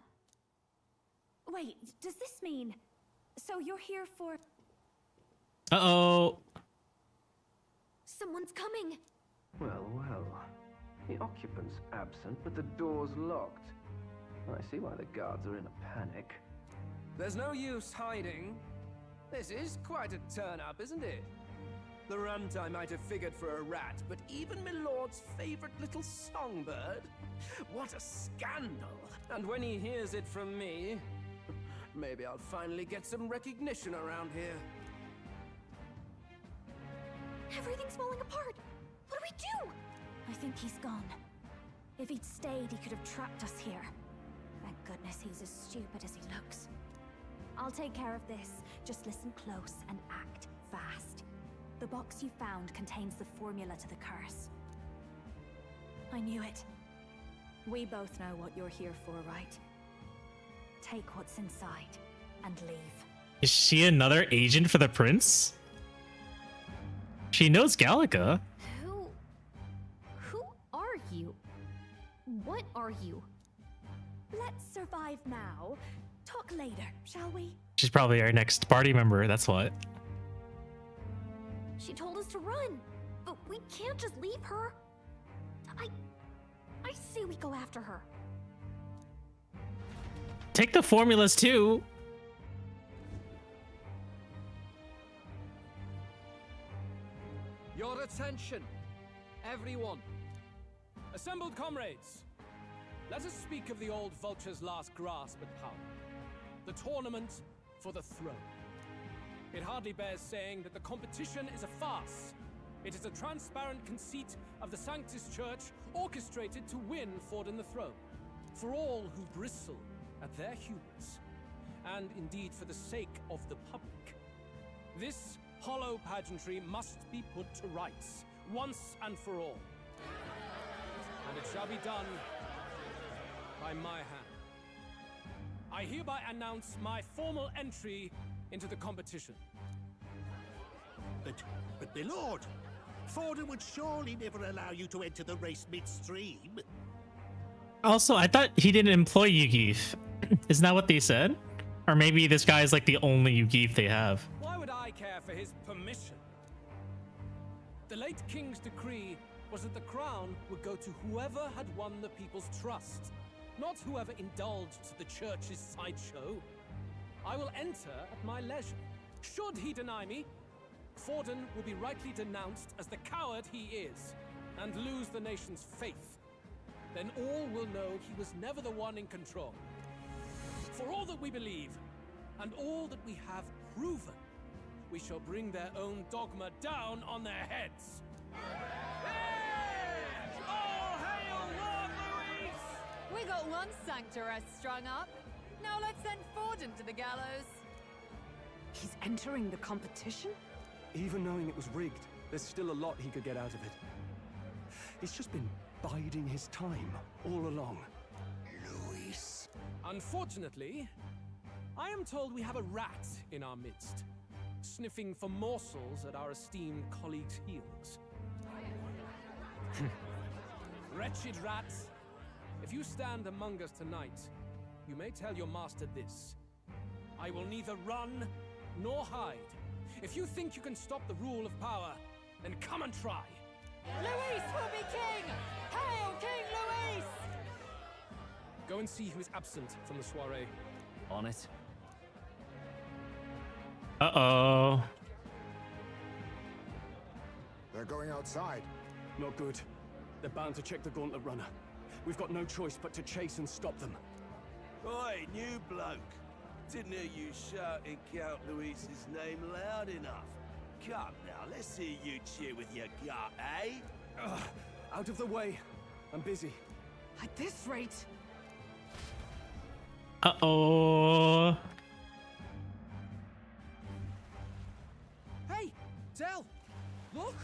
Wait, does this mean... So you're here for... Uh-oh. Someone's coming. Well, well. The occupant's absent, but the door's locked. I see why the guards are in a panic. There's no use hiding. This is quite a turn-up, isn't it? The runtime might have figured for a rat, but even Milord's favorite little songbird? What a scandal! And when he hears it from me, maybe I'll finally get some recognition around here. Everything's falling apart. What do we do? I think he's gone. If he'd stayed, he could have trapped us here. Thank goodness he's as stupid as he looks. I'll take care of this. Just listen close and act fast. The box you found contains the formula to the curse. I knew it. We both know what you're here for, right? Take what's inside and leave. Is she another agent for the prince? She knows Gallica. Who are you? What are you? Let's survive now. Talk later, shall we? She's probably our next party member, that's what. She told us to run, but we can't just leave her. I say we go after her. Take the formulas too. Your attention, everyone. Assembled comrades, let us speak of the old vulture's last grasp at power. The tournament for the throne. It hardly bears saying that the competition is a farce. It is a transparent conceit of the Sanctus Church orchestrated to win Forden the throne. For all who bristle at their hubris, and indeed for the sake of the public. This hollow pageantry must be put to rights, once and for all. And it shall be done by my hand. I hereby announce my formal entry into the competition. But my lord, Forden would surely never allow you to enter the race midstream. Also, I thought he didn't employ Yugif. Isn't that what they said? Or maybe this guy is like the only Yugif they have. Why would I care for his permission? The late king's decree was that the crown would go to whoever had won the people's trust, not whoever indulged the church's sideshow. I will enter at my leisure. Should he deny me, Forden will be rightly denounced as the coward he is, and lose the nation's faith. Then all will know he was never the one in control. For all that we believe, and all that we have proven, we shall bring their own dogma down on their heads. We got one sanctoress strung up. Now let's send Forden to the gallows. He's entering the competition? Even knowing it was rigged, there's still a lot he could get out of it. He's just been biding his time all along. Luis. Unfortunately, I am told we have a rat in our midst, sniffing for morsels at our esteemed colleagues' heels. Wretched rat, if you stand among us tonight, you may tell your master this. I will neither run nor hide. If you think you can stop the rule of power, then come and try. Luis will be king! Hail King Luis! Go and see who is absent from the soiree. On it. Uh-oh. They're going outside. Not good. They're bound to check the gauntlet runner. We've got no choice but to chase and stop them. Oi, new bloke. Didn't hear you shouting Count Luis's name loud enough. Come now, let's hear you cheer with your gut, eh? Out of the way. I'm busy. At this rate... Uh-oh. Hey, Del! Look!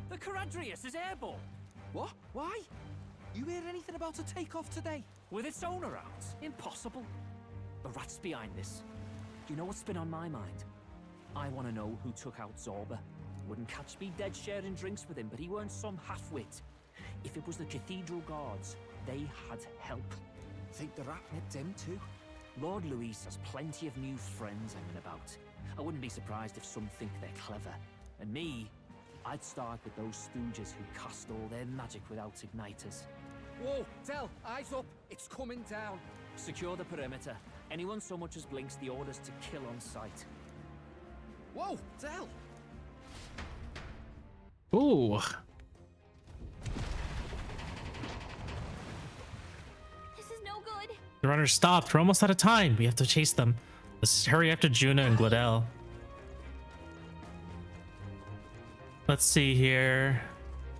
The Caradrius is airborne! What? Why? You hear anything about a takeoff today? With its owner out? Impossible. The rat's behind this. Do you know what's been on my mind? I want to know who took out Zorba. Wouldn't catch me dead sharing drinks with him, but he weren't some half-wit. If it was the Cathedral Guards, they had help. Think the rat nipped him too? Lord Luis has plenty of new friends hanging about. I wouldn't be surprised if some think they're clever. And me, I'd start with those stooges who cast all their magic without igniters. Whoa, Del, eyes up. It's coming down. Secure the perimeter. Anyone so much as blinks, the orders to kill on sight. Whoa, Del! Ooh. This is no good. The runner stopped. We're almost out of time. We have to chase them. Let's hurry after Juna and Gladel. Let's see here.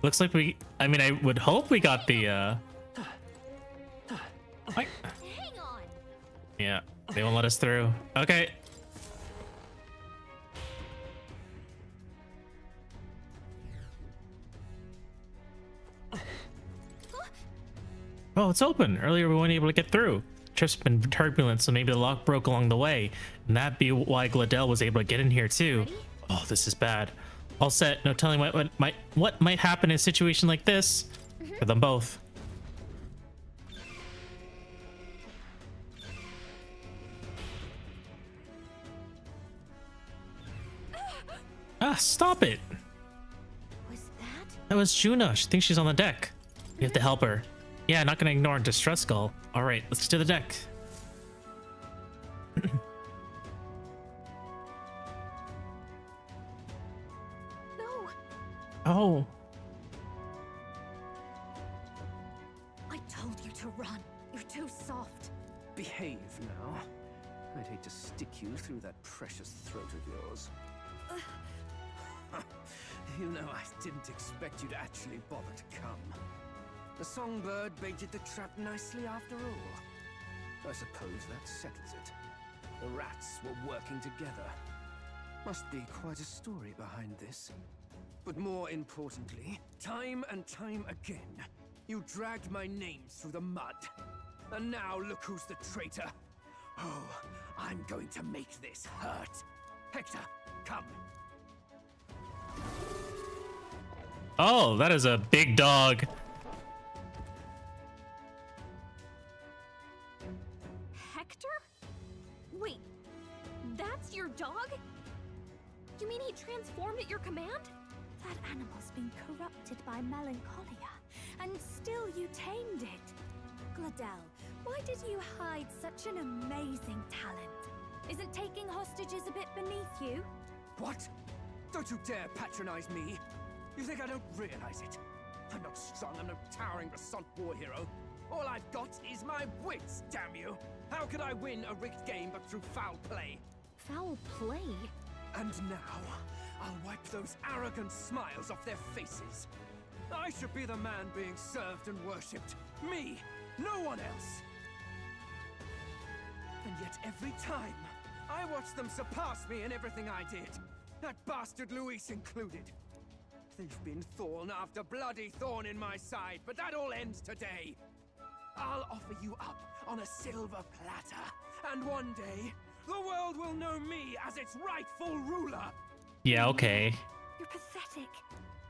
Looks like I mean, I would hope we got the, Hang on. Yeah, they won't let us through. Okay. Oh, it's open. Earlier we weren't able to get through. Trip's been turbulent, so maybe the lock broke along the way. And that'd be why Gladel was able to get in here too. Ready? Oh, this is bad. All set. No telling what might happen in a situation like this for them both. Ah, stop it. Was that? That was Juna. She thinks she's on the deck. We have to help her. Yeah, not gonna ignore Distress Skull. All right, let's get to the deck. No. Oh. I told you to run. You're too soft. Behave now. I'd hate to stick you through that precious throat of yours. You know, I didn't expect you to actually bother to come. The songbird baited the trap nicely after all. I suppose that settles it. The rats were working together. Must be quite a story behind this. But more importantly, time and time again, you dragged my name through the mud. And now look who's the traitor. Oh, I'm going to make this hurt. Hector, come. Oh, that is a big dog. Hector? Wait, that's your dog? You mean he transformed at your command? That animal's been corrupted by melancholia, and still you tamed it. Gladel, why did you hide such an amazing talent? Isn't taking hostages a bit beneath you? What? Don't you dare patronize me! You think I don't realize it? I'm not strong, I'm no towering Rassant war hero. All I've got is my wits, damn you! How could I win a rigged game but through foul play? Foul play? And now, I'll wipe those arrogant smiles off their faces. I should be the man being served and worshipped. Me! No one else! And yet every time, I watch them surpass me in everything I did. That bastard Luis included. They've been thorn after bloody thorn in my side, but that all ends today. I'll offer you up on a silver platter, and one day, the world will know me as its rightful ruler. Yeah, okay. You're pathetic.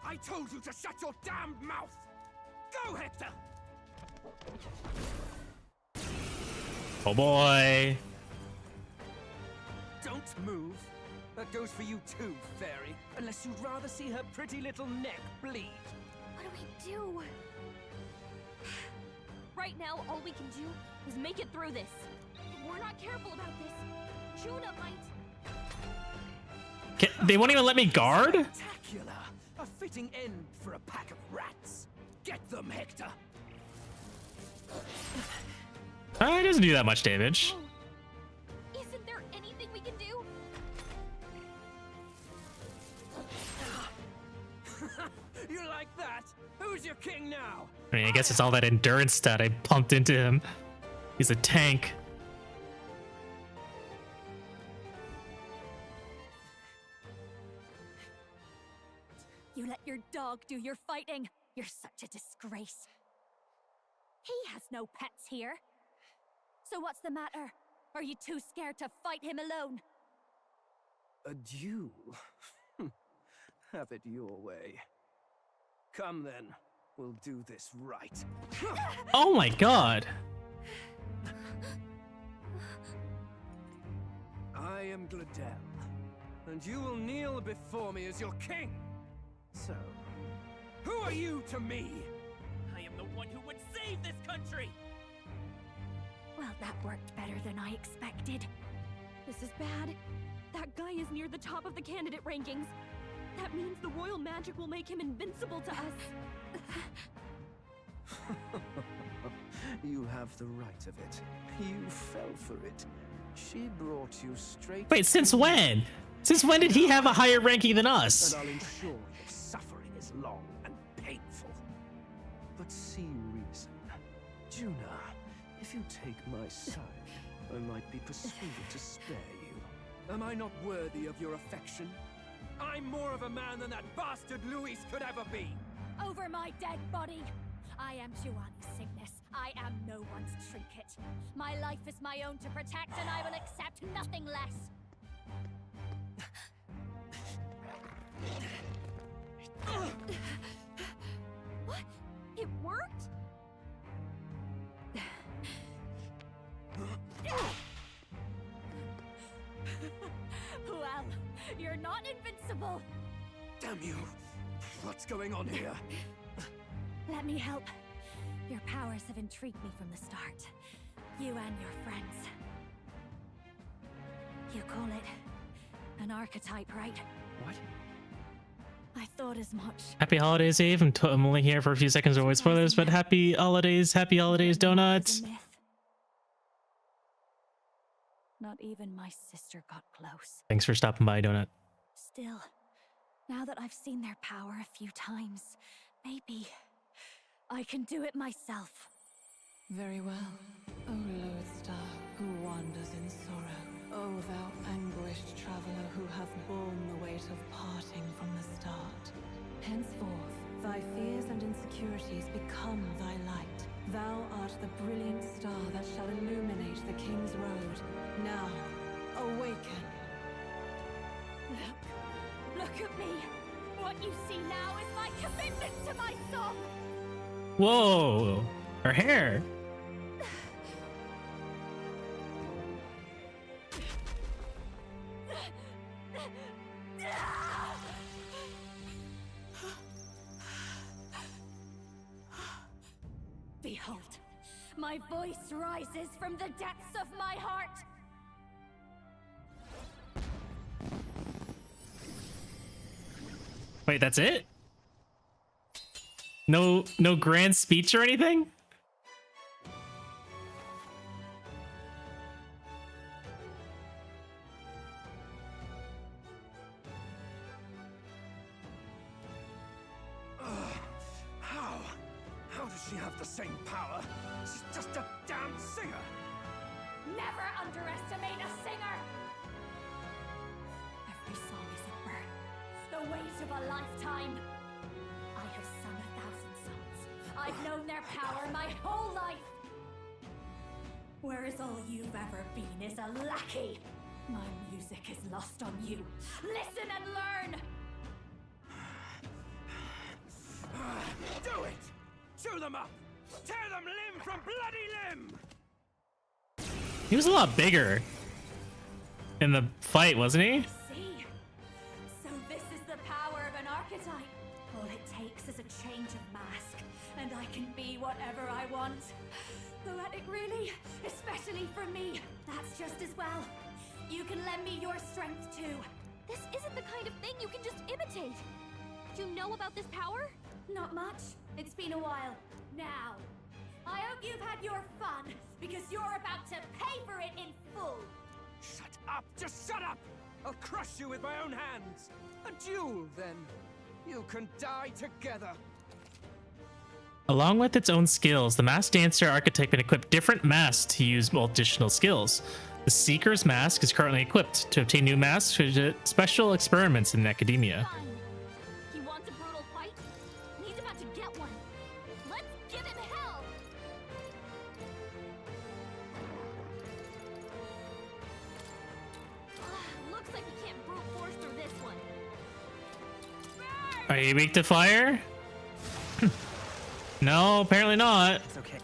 I told you to shut your damned mouth! Go, Hector! Oh boy. Don't move. That goes for you too, fairy. Unless you'd rather see her pretty little neck bleed. What do we do? Right now, all we can do is make it through this. If we're not careful about this, Juna might... They won't even let me guard? Spectacular! A fitting end for a pack of rats. Get them, Hector! It doesn't do that much damage. Isn't there anything we can do? You like that? Who's your king now? I mean, I guess it's all that endurance stat I pumped into him. He's a tank. You let your dog do your fighting. You're such a disgrace. He has no pets here. So what's the matter? Are you too scared to fight him alone? A duel? Have it your way. Come then, we'll do this right. Oh my god. I am Gladel, and you will kneel before me as your king. So, who are you to me? I am the one who would save this country! Well, that worked better than I expected. This is bad. That guy is near the top of the candidate rankings. That means the royal magic will make him invincible to us. You have the right of it. You fell for it. She brought you straight... Wait, since when? Since when did he have a higher ranking than us? And I'll ensure your suffering is long and painful. But see reason. Juna, if you take my side, I might be persuaded to spare you. Am I not worthy of your affection? I'm more of a man than that bastard Luis could ever be! Over my dead body! I am Juani's sickness. I am no one's trinket. My life is my own to protect, and I will accept nothing less. What? It worked? Well, you're not invincible. Damn you! What's going on here? Let me help. Your powers have intrigued me from the start. You and your friends. You call it an archetype, right? What? I thought as much. Happy holidays, Eve. I'm only here for a few seconds, avoid spoilers, but happy holidays, donuts. Not even my sister got close. Thanks for stopping by, Donut. Still, now that I've seen their power a few times, maybe I can do it myself. Very well, O lodestar who wanders in sorrow. O thou anguished traveler who hath borne the weight of parting from the start. Henceforth, thy fears and insecurities become thy light. Thou art the brilliant star that shall illuminate the King's Road. Now, awaken. Look at me. What you see now is my commitment to my song. Whoa, her hair. Behold, my voice rises from the depths of my heart. Wait, that's it? No grand speech or anything? How does she have the same power? She's just a damn singer! Never underestimate a singer! Every song is a birth, the weight of a lifetime. I have sung 1,000 songs. I've known their power my whole life. Whereas all you've ever been is a lackey. My music is lost on you. Listen and learn! Do it! Chew them up! Tear them limb from bloody limb! He was a lot bigger in the fight, wasn't he? See? So this is the power of an archetype. All it takes is a change of mask, and I can be whatever I want. Though at it really, especially for me, that's just as well. You can lend me your strength too. This isn't the kind of thing you can just imitate. Do you know about this power? Not much. It's been a while. Now, I hope you've had your fun, because you're about to pay for it in full. Shut up! Just shut up! I'll crush you with my own hands. A duel, then. You can die together. Along with its own skills, the masked dancer archetype can equip different masks to use additional skills. The Seeker's mask is currently equipped. To obtain new masks, visit special experiments in academia. Fine. He wants a brutal fight, and he's about to get one. Let's give him hell! Looks like we can't brute force through this one. Are you weak to fire? No, apparently not. It's okay.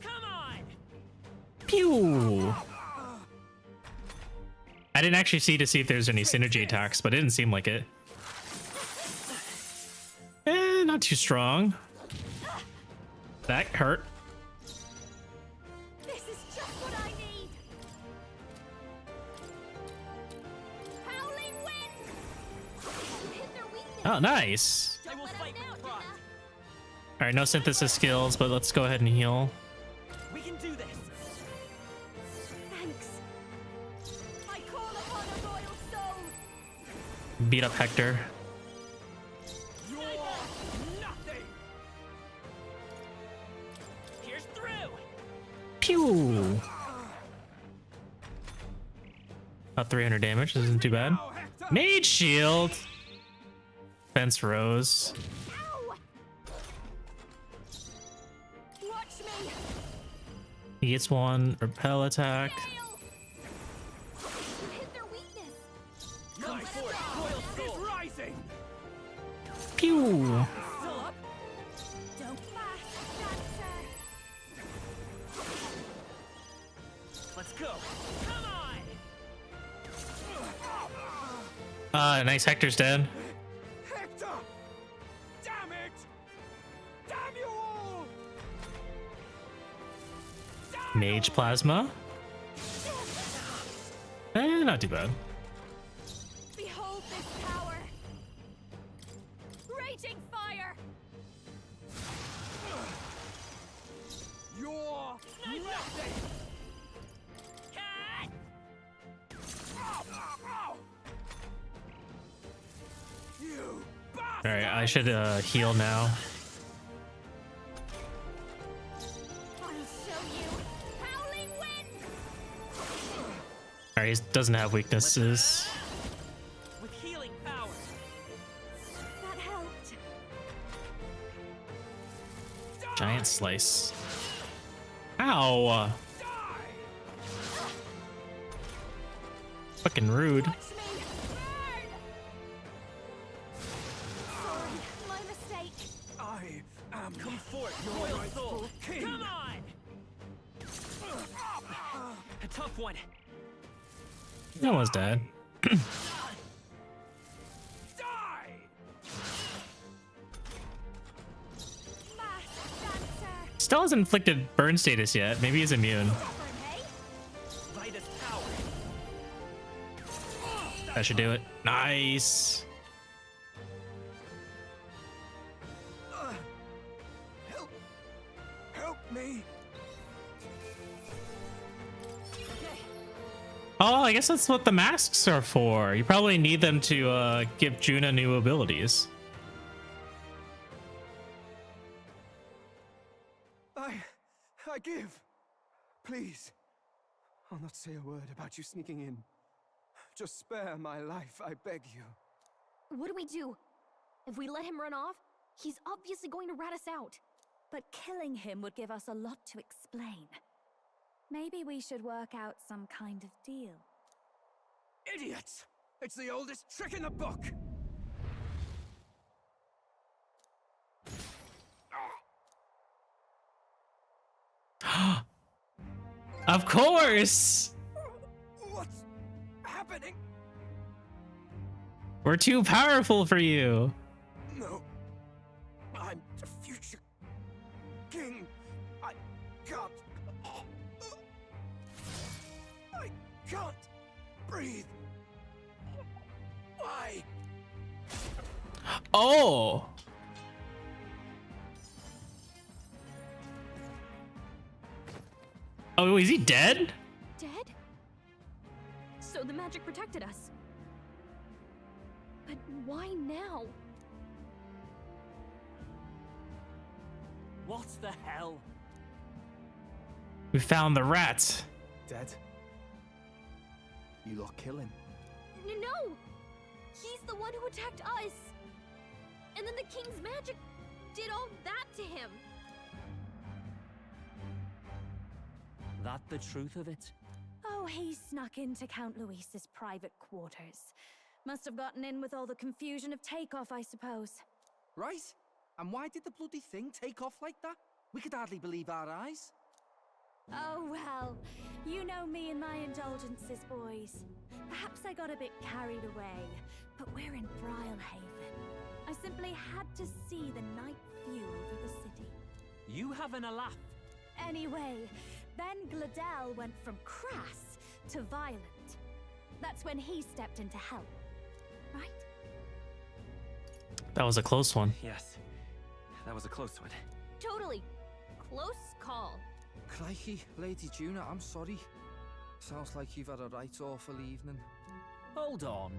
Come on! Pew! I didn't actually see if there's any synergy attacks, but it didn't seem like it. Not too strong. That hurt. This is just what I need. Howling wind. Hit their weakness. Oh, nice. I will fight with pride. All right, no synthesis skills, but let's go ahead and heal. We can do this. Thanks. I call upon a royal soul. Beat up Hector. You're nothing! Here's through. Pew! About 300 damage, isn't too bad. Mage shield! Fence rose. Ow! Watch me. He gets one repel attack. Hit their weakness. Come forth, royal He's soul. rising! Pew! Still up? Don't flash, dancer. Let's go. Come on! Nice, Hector's dead. Hector! Damn it! Damn you all! Mage plasma. Not too bad. Behold this power. Raging fire. You're nothing! Cat! Ow, ow, ow. You bastard! All right, I should heal now. I'll show you. Howling wind. All right, he doesn't have weaknesses. With healing power. That helped. Giant slice. Ow! Fucking rude. Watch me. Burn. Sorry, my mistake. I am Come forth, your royal rightful soul. king. Come on! A tough one. That was dead. Die! Masked dancer. Still hasn't inflicted burn status yet. Maybe he's immune. Vitus power. That should do it. Nice. Help me! Oh, I guess that's what the masks are for. You probably need them to give Juna new abilities. I I give. Please. I'll not say a word about you sneaking in. Just spare my life, I beg you. What do we do? If we let him run off, he's obviously going to rat us out. But killing him would give us a lot to explain. Maybe we should work out some kind of deal. Idiots! It's the oldest trick in the book! Of course! What's happening? We're too powerful for you. No. I'm the future king. I can't. I can't breathe. Why? Oh! Oh, is he dead? Dead? So the magic protected us. But why now? What the hell? We found the rat. Dead? You lot kill him. No! He's the one who attacked us! And then the king's magic did all that to him! That the truth of it? Oh, he snuck into Count Luis's private quarters. Must have gotten in with all the confusion of takeoff, I suppose. Right? And why did the bloody thing take off like that? We could hardly believe our eyes. Oh, well, you know me and my indulgences, boys. Perhaps I got a bit carried away, but we're in Brilehaven. I simply had to see the night view over the city. You having a laugh? Anyway, then Gladel went from crass to violent. That's when he stepped in to help, right? That was a close one. Yes, that was a close one. Totally. Close call. Crikey, Lady Juna, I'm sorry. Sounds like you've had a right awful evening. Hold on.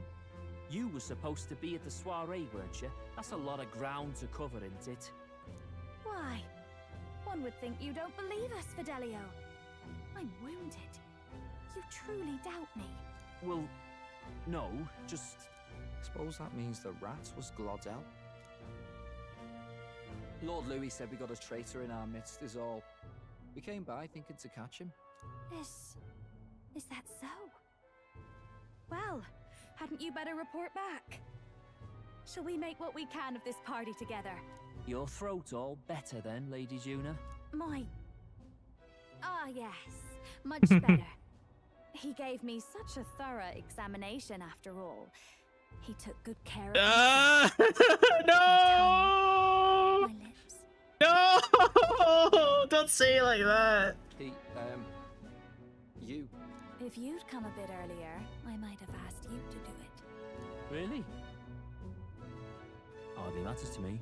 You were supposed to be at the soiree, weren't you? That's a lot of ground to cover, isn't it? Why? One would think you don't believe us, Fidelio. I'm wounded. You truly doubt me. Well, no, just... Suppose that means the rat was Glodell? Lord Louis said we got a traitor in our midst is all. We came by thinking to catch him. Is that so? Well, hadn't you better report back? Shall we make what we can of this party together? Your throat all better then, Lady Juna? Yes, much better. He gave me such a thorough examination after all. He took good care of me. No! My lips. No! Don't say it like that. You. If you'd come a bit earlier, I might have asked you to do it. Really? Hardly matters to me.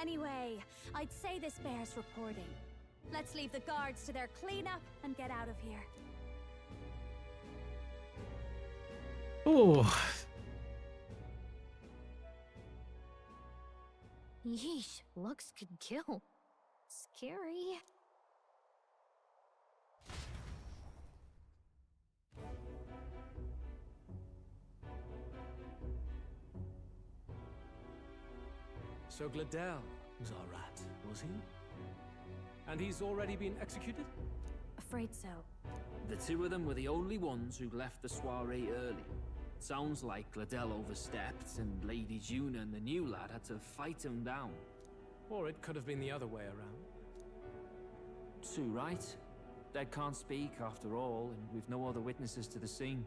Anyway, I'd say this bears reporting. Let's leave the guards to their cleanup and get out of here. Ooh. Yeesh, looks could kill. Scary. So Gladel was our rat, was he? And he's already been executed? Afraid so. The two of them were the only ones who left the soiree early. Sounds like Gladel overstepped, and Lady Juna and the new lad had to fight him down. Or it could have been the other way around. Too right. Dead can't speak after all, and we've no other witnesses to the scene.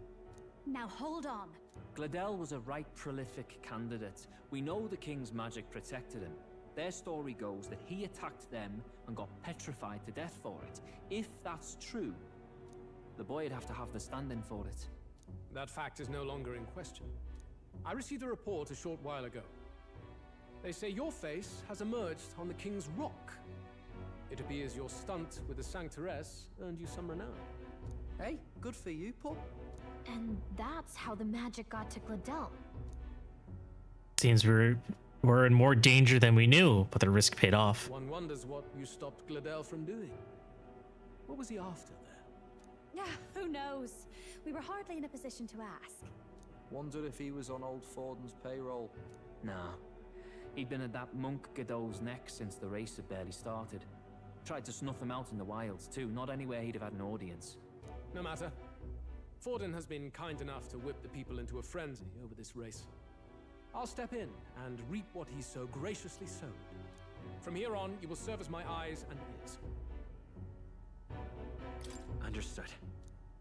Now hold on. Gladel was a right prolific candidate. We know the king's magic protected him. Their story goes that he attacked them and got petrified to death for it. If that's true, the boy'd have to have the stand-in for it. That fact is no longer in question. I received a report a short while ago. They say your face has emerged on the King's Rock. It appears your stunt with the Sanctoress earned you some renown. Hey, good for you, Pup. And that's how the magic got to Gladel. Seems we're in more danger than we knew, but the risk paid off. One wonders what you stopped Gladel from doing. What was he after there? Yeah, who knows? We were hardly in a position to ask. Wonder if he was on old Forden's payroll. Nah. He'd been at that monk Godot's neck since the race had barely started. Tried to snuff him out in the wilds too, not anywhere he'd have had an audience. No matter. Forden has been kind enough to whip the people into a frenzy over this race. I'll step in and reap what he's so graciously sown. From here on, you will serve as my eyes and ears. Understood.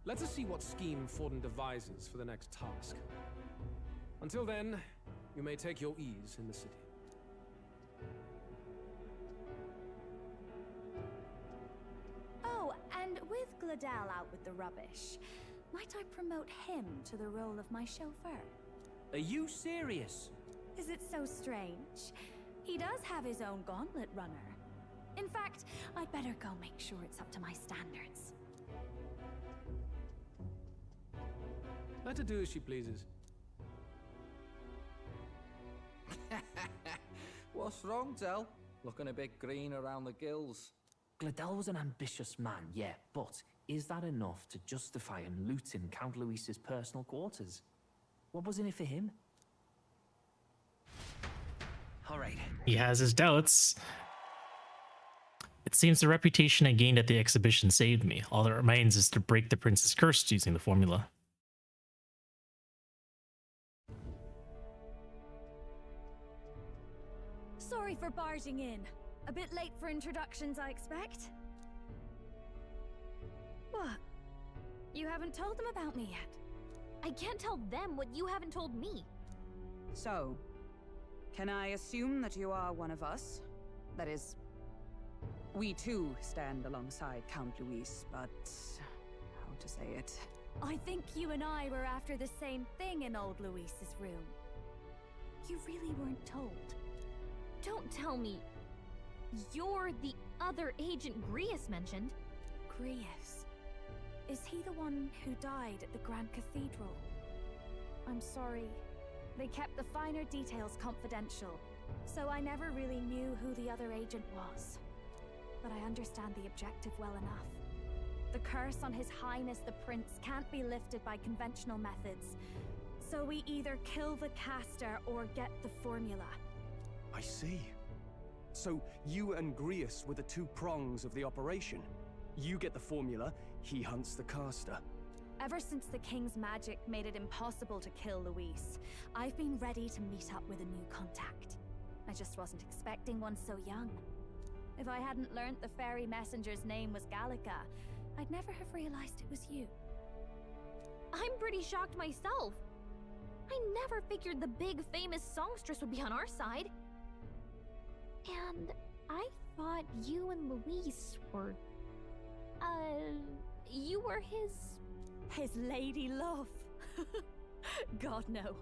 Let us see what scheme Forden devises for the next task. Until then, you may take your ease in the city. Oh, and with Gladel out with the rubbish, might I promote him to the role of my chauffeur? Are you serious? Is it so strange? He does have his own gauntlet runner. In fact, I'd better go make sure it's up to my standards. Let her do as she pleases. What's wrong, Del? Looking a bit green around the gills. Gladel was an ambitious man, yeah, but is that enough to justify him looting Count Luis's personal quarters? What was in it for him? All right. He has his doubts. It seems the reputation I gained at the exhibition saved me. All that remains is to break the prince's curse using the formula. Sorry for barging in. A bit late for introductions, I expect. What? You haven't told them about me yet? I can't tell them what you haven't told me. So, can I assume that you are one of us? That is, we too stand alongside Count Luis, but how to say it? I think you and I were after the same thing in old Luis's room. You really weren't told. Don't tell me you're the other agent Grius mentioned. Grius? Is he the one who died at the Grand Cathedral? I'm sorry. They kept the finer details confidential, so I never really knew who the other agent was. But I understand the objective well enough. The curse on His Highness the Prince can't be lifted by conventional methods, so we either kill the caster or get the formula. I see. So you and Grius were the two prongs of the operation. You get the formula, he hunts the caster. Ever since the King's magic made it impossible to kill Luis, I've been ready to meet up with a new contact. I just wasn't expecting one so young. If I hadn't learnt the fairy messenger's name was Gallica, I'd never have realized it was you. I'm pretty shocked myself. I never figured the big famous songstress would be on our side. And I thought you and Luis were... you were his lady love. God, no.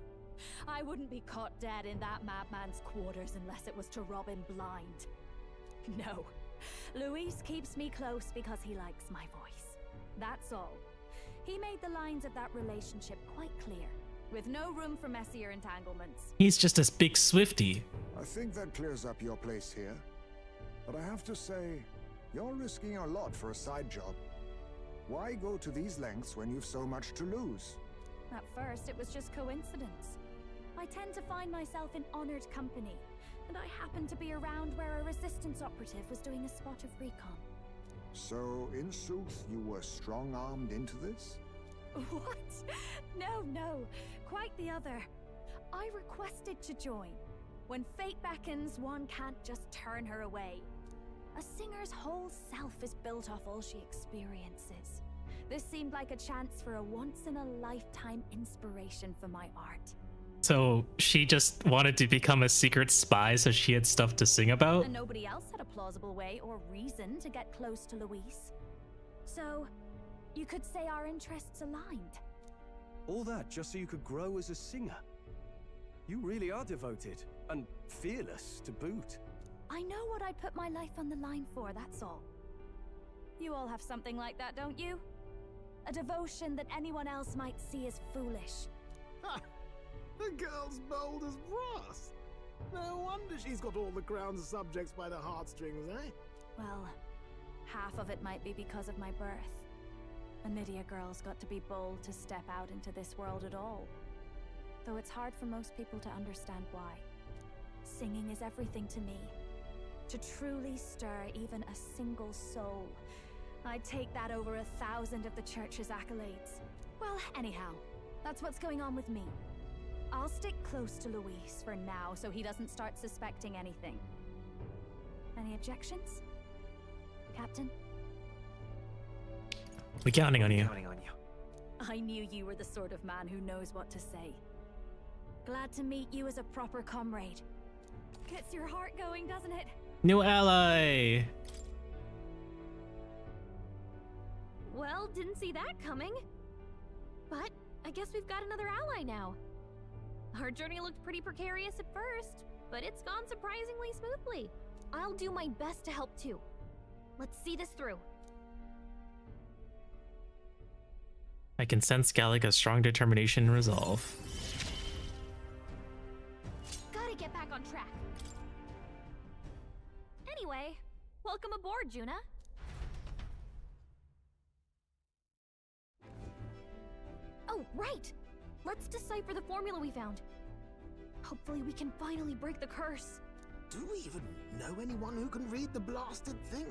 I wouldn't be caught dead in that madman's quarters unless it was to rob him blind. No. Luis keeps me close because he likes my voice. That's all. He made the lines of that relationship quite clear, with no room for messier entanglements. He's just a big Swiftie. I think that clears up your place here. But I have to say, you're risking a lot for a side job. Why go to these lengths when you've so much to lose? At first, it was just coincidence. I tend to find myself in honored company, and I happened to be around where a resistance operative was doing a spot of recon. So, in sooth, you were strong-armed into this? What? No. Quite the other. I requested to join. When fate beckons, one can't just turn her away. A singer's whole self is built off all she experiences. This seemed like a chance for a once-in-a-lifetime inspiration for my art. So she just wanted to become a secret spy so she had stuff to sing about? And nobody else had a plausible way or reason to get close to Luis. So, you could say our interests aligned. All that just so you could grow as a singer. You really are devoted, and fearless to boot. I know what I'd put my life on the line for, that's all. You all have something like that, don't you? A devotion that anyone else might see as foolish. Ha! The girl's bold as brass. No wonder she's got all the crown's subjects by the heartstrings, eh? Well, Half of it might be because of my birth. A Nydia girl's got to be bold to step out into this world at all. Though it's hard for most people to understand why. Singing is everything to me. To truly stir even a single soul, I'd take that over 1,000 of the church's accolades. Well, anyhow, that's what's going on with me. I'll stick close to Luis for now so he doesn't start suspecting anything. Any objections? Captain? We're counting on you. I knew you were the sort of man who knows what to say. Glad to meet you as a proper comrade. Gets your heart going, doesn't it? New ally. Well, didn't see that coming. But I guess we've got another ally now. Our journey looked pretty precarious at first, but it's gone surprisingly smoothly. I'll do my best to help too. Let's see this through. I can sense Gallaga's strong determination and resolve. Gotta get back on track. Anyway, welcome aboard, Juna. Oh, right! Let's decipher the formula we found. Hopefully we can finally break the curse. Do we even know anyone who can read the blasted thing?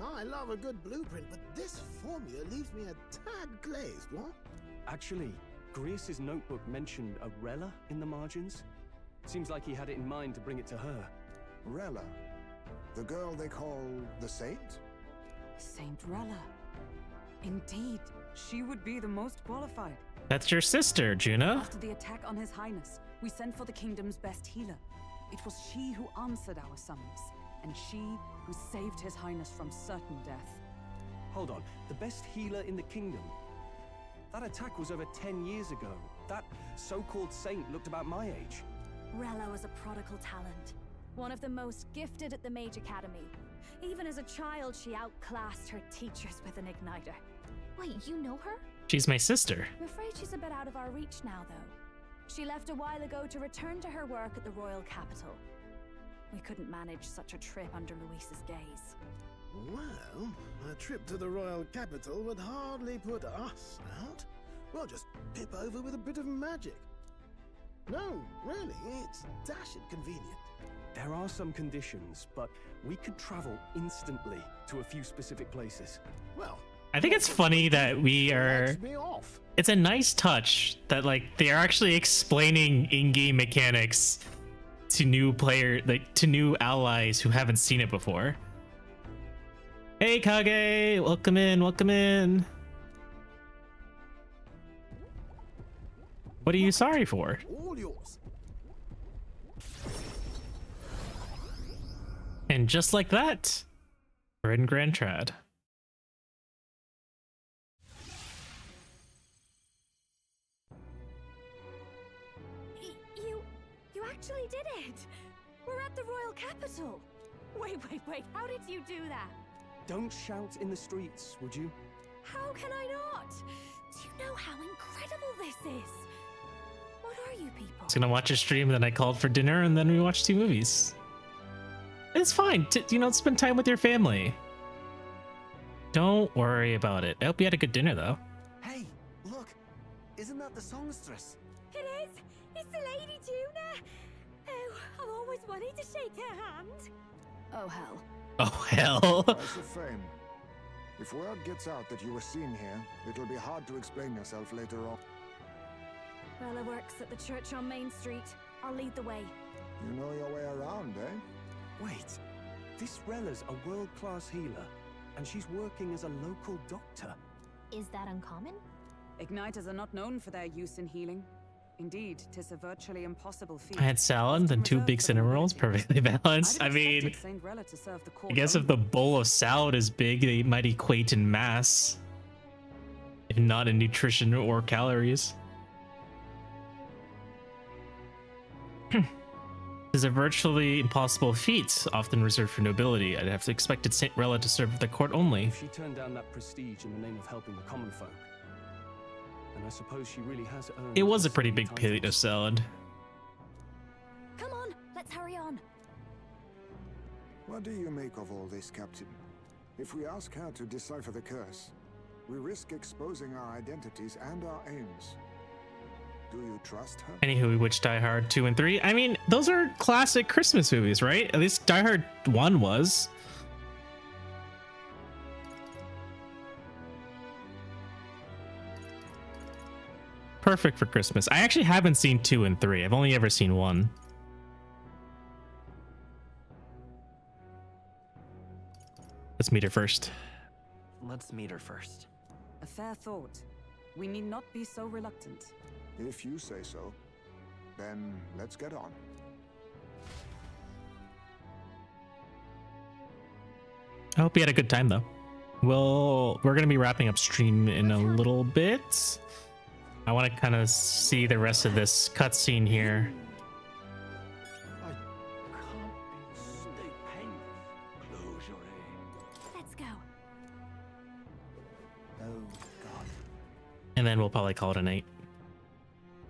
I love a good blueprint, but this formula leaves me a tad glazed, what? Actually, Grius's notebook mentioned a Rella in the margins. Seems like he had it in mind to bring it to her. Rella? The girl they call the Saint? Saint Rella. Indeed, she would be the most qualified. That's your sister, Juna. After the attack on His Highness, we sent for the kingdom's best healer. It was she who answered our summons, and she who saved His Highness from certain death. Hold on, the best healer in the kingdom? That attack was over 10 years ago. That so-called saint looked about my age. Rella was a prodigal talent. One of the most gifted at the Mage Academy. Even as a child, she outclassed her teachers with an igniter. Wait, you know her? She's my sister. I'm afraid she's a bit out of our reach now, though. She left a while ago to return to her work at the royal capital. We couldn't manage such a trip under Luis's gaze. Well, a trip to the royal capital would hardly put us out. We'll just pip over with a bit of magic. No, really, it's dashed convenient. There are some conditions, but we could travel instantly to a few specific places. Well, I think it's funny that we are... Lights me off. It's a nice touch that like they are actually explaining in-game mechanics to new to new allies who haven't seen it before. Hey Kage, welcome in, welcome in. What are you sorry for? All yours. And just like that, we're in Grand Trad. You actually did it! We're at the royal capital! Wait, how did you do that? Don't shout in the streets, would you? How can I not? Do you know how incredible this is? What are you people? I was gonna watch a stream, then I called for dinner, and then we watched 2 movies. It's fine, spend time with your family. Don't worry about it. I hope you had a good dinner, though. Hey, look! Isn't that the songstress? It is! It's the Lady Juna! Oh, I've always wanted to shake her hand. Oh, hell. Oh, hell. Price of fame. If word gets out that you were seen here, it'll be hard to explain yourself later on. Rella works at the church on Main Street. I'll lead the way. You know your way around, eh? Wait, this Rella's a world-class healer, and she's working as a local doctor. Is that uncommon? Igniters are not known for their use in healing. Indeed, 'tis a virtually impossible feat. I had salad, then 2 big cinnamon rolls, perfectly balanced. I mean, I guess if the bowl of salad is big, they might equate in mass, if not in nutrition or calories. Is a virtually impossible feat, often reserved for nobility. I'd have expected Saint Rella to serve the court only. She turned down that prestige in the name of helping the common folk. And I suppose she really has earned... It was a pretty big plate of salad. Come on, let's hurry on. What do you make of all this, Captain? If we ask her to decipher the curse, we risk exposing our identities and our aims. Do you trust her? Anywho, which Die Hard 2 and 3? I mean, those are classic Christmas movies, right? At least Die Hard 1 was. Perfect for Christmas. I actually haven't seen 2 and 3. I've only ever seen 1. Let's meet her first. Let's meet her first. A fair thought. We need not be so reluctant. If you say so, then let's get on. I hope you had a good time, though. We're gonna be wrapping up stream in a little bit. I want to kind of see the rest of this cutscene here. Let's go. Oh, God. And then we'll probably call it a night.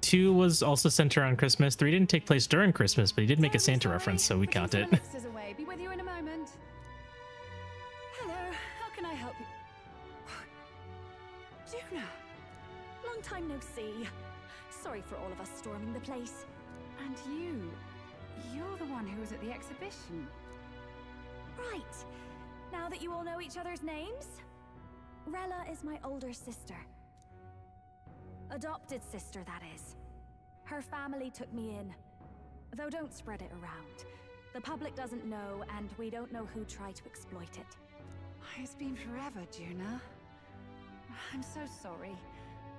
2 was also centered on Christmas. 3 didn't take place during Christmas, but he did make a Santa reference, so we count it. Is away. Be with you in a moment. Hello, how can I help you? Juna! Long time no see. Sorry for all of us storming the place. And you're the one who was at the exhibition. Right. Now that you all know each other's names, Rella is my older sister. Adopted sister, that is. Her family took me in. Though don't spread it around. The public doesn't know, and we don't know who tried to exploit it. It's been forever, Juna. I'm so sorry.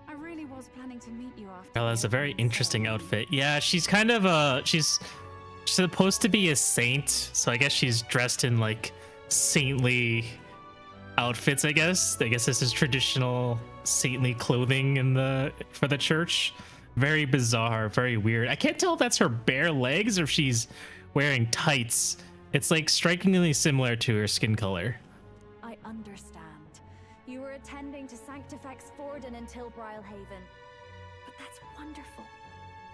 I really was planning to meet you after. Well, that's a very interesting outfit. Yeah, she's kind of she's supposed to be a saint, so I guess she's dressed in like saintly outfits. I guess this is traditional saintly clothing for the church. Very bizarre, very weird. I can't tell if that's her bare legs or if she's wearing tights. It's like strikingly similar to her skin color. I understand. You were attending to Sanctifex Forden until Brylehaven. But that's wonderful.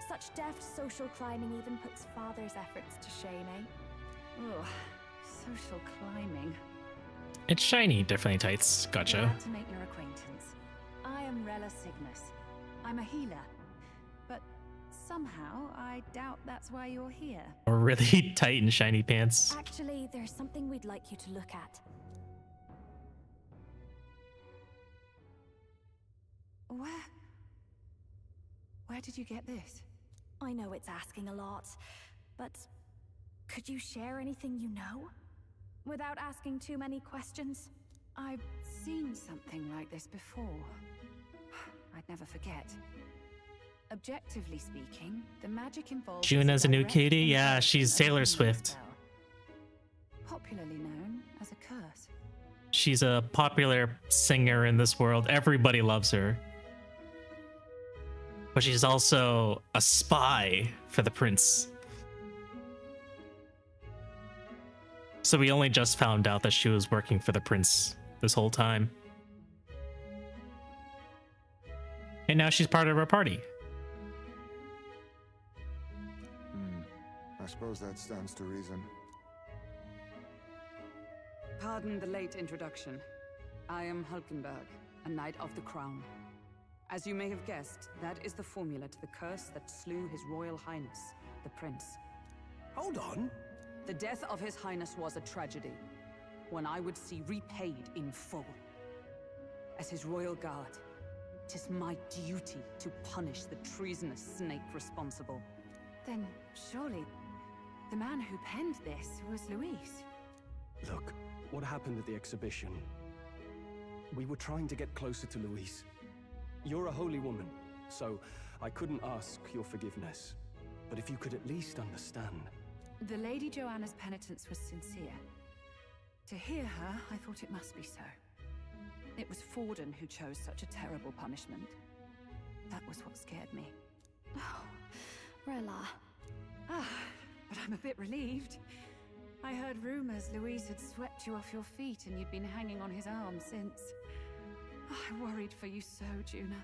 Such deft social climbing even puts father's efforts to shame, eh? Ugh, social climbing. It's shiny, definitely tights. Gotcha. Glad to make your acquaintance. I am Rella Cygnus. I'm a healer. But somehow, I doubt that's why you're here. Or really tight and shiny pants. Actually, there's something we'd like you to look at. Where did you get this? I know it's asking a lot, but could you share anything you know? Without asking too many questions? I've seen something like this before. I'd never forget. Objectively speaking, the magic involved... Juna's a new kitty? Yeah, she's Taylor Swift. Popularly known as a curse. She's a popular singer in this world. Everybody loves her. But she's also a spy for the prince. So we only just found out that she was working for the prince this whole time. And now she's part of our party. I suppose that stands to reason. Pardon the late introduction. I am Hulkenberg, a Knight of the Crown. As you may have guessed, that is the formula to the curse that slew His Royal Highness, the Prince. Hold on. The death of His Highness was a tragedy, one I would see repaid in full. As His Royal Guard, 'tis my duty to punish the treasonous snake responsible. Then, surely, the man who penned this was Luis. Look, what happened at the exhibition? We were trying to get closer to Luis. You're a holy woman, so I couldn't ask your forgiveness. But if you could at least understand. The Lady Joanna's penitence was sincere. To hear her, I thought it must be so. It was Forden who chose such a terrible punishment. That was what scared me. Oh, Rella. But I'm a bit relieved. I heard rumors Luis had swept you off your feet and you'd been hanging on his arm since. I worried for you so, Juna.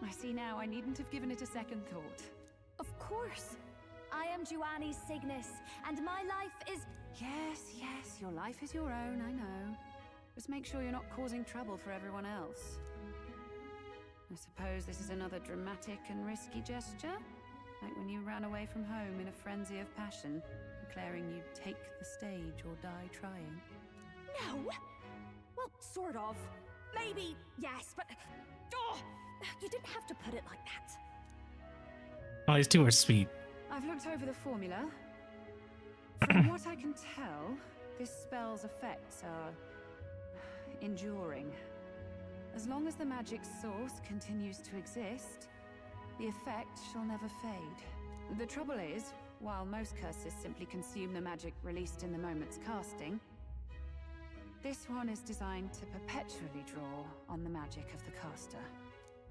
I see now I needn't have given it a second thought. Of course. I am Juani Cygnus, and my life is... Yes, your life is your own, I know. Just make sure you're not causing trouble for everyone else. I suppose this is another dramatic and risky gesture? Like when you ran away from home in a frenzy of passion, declaring you'd take the stage or die trying. No! Well, sort of. Maybe, yes, but... Oh! You didn't have to put it like that. Oh, these two are sweet. I've looked over the formula. From what I can tell, this spell's effects are... enduring. As long as the magic source continues to exist, the effect shall never fade. The trouble is, while most curses simply consume the magic released in the moment's casting, this one is designed to perpetually draw on the magic of the caster.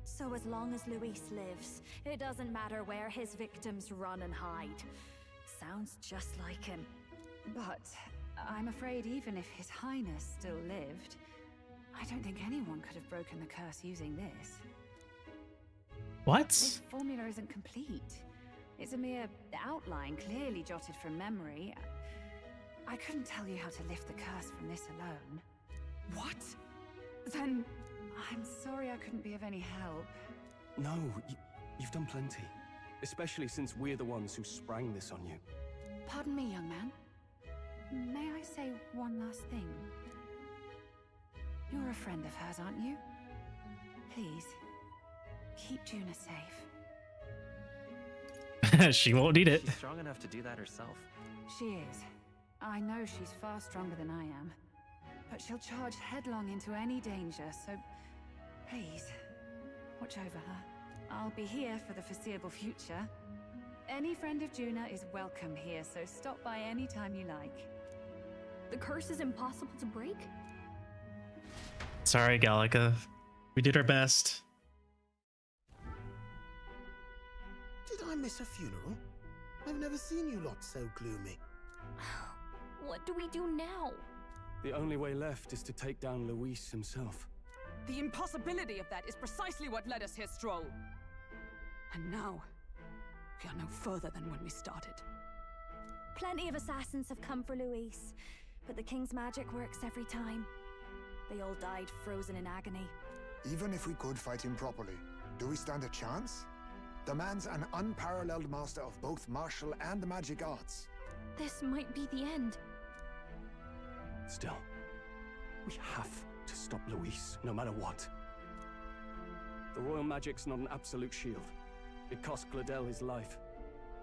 So as long as Luis lives, it doesn't matter where his victims run and hide. Sounds just like him. But I'm afraid even if His Highness still lived, I don't think anyone could have broken the curse using this. What? This formula isn't complete. It's a mere outline, clearly jotted from memory. I couldn't tell you how to lift the curse from this alone. What? Then I'm sorry I couldn't be of any help. No, you've done plenty. Especially since we're the ones who sprang this on you. Pardon me, young man. May I say one last thing? You're a friend of hers, aren't you? Please, keep Juna safe. She won't need it. She's strong enough to do that herself. She is. I know she's far stronger than I am. But she'll charge headlong into any danger, so please, watch over her. I'll be here for the foreseeable future. Any friend of Juna is welcome here, so stop by any time you like. The curse is impossible to break? Sorry, Gallica. We did our best. Did I miss a funeral? I've never seen you lot so gloomy. What do we do now? The only way left is to take down Luis himself. The impossibility of that is precisely what led us here, Stroll. And now, we are no further than when we started. Plenty of assassins have come for Luis, but the king's magic works every time. They all died frozen in agony. Even if we could fight him properly, do we stand a chance? The man's an unparalleled master of both martial and magic arts. This might be the end. Still, we have to stop Luis, no matter what. The royal magic's not an absolute shield. It cost Gladel his life.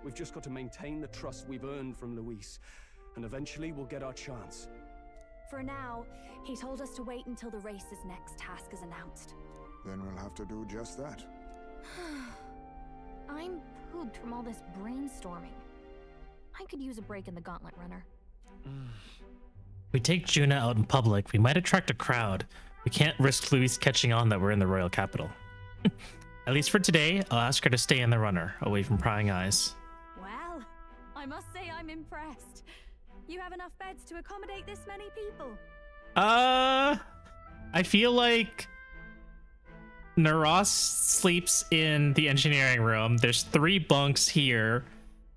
We've just got to maintain the trust we've earned from Luis, and eventually we'll get our chance. For now, he told us to wait until the race's next task is announced. Then we'll have to do just that. I'm pooped from all this brainstorming. I could use a break in the gauntlet runner. We take Juna out in public, we might attract a crowd. We can't risk Luis catching on that we're in the royal capital. At least for today, I'll ask her to stay in the runner, away from prying eyes. Well, I must say I'm impressed. You have enough beds to accommodate this many people? I feel like Naros sleeps in the engineering room. There's 3 bunks here.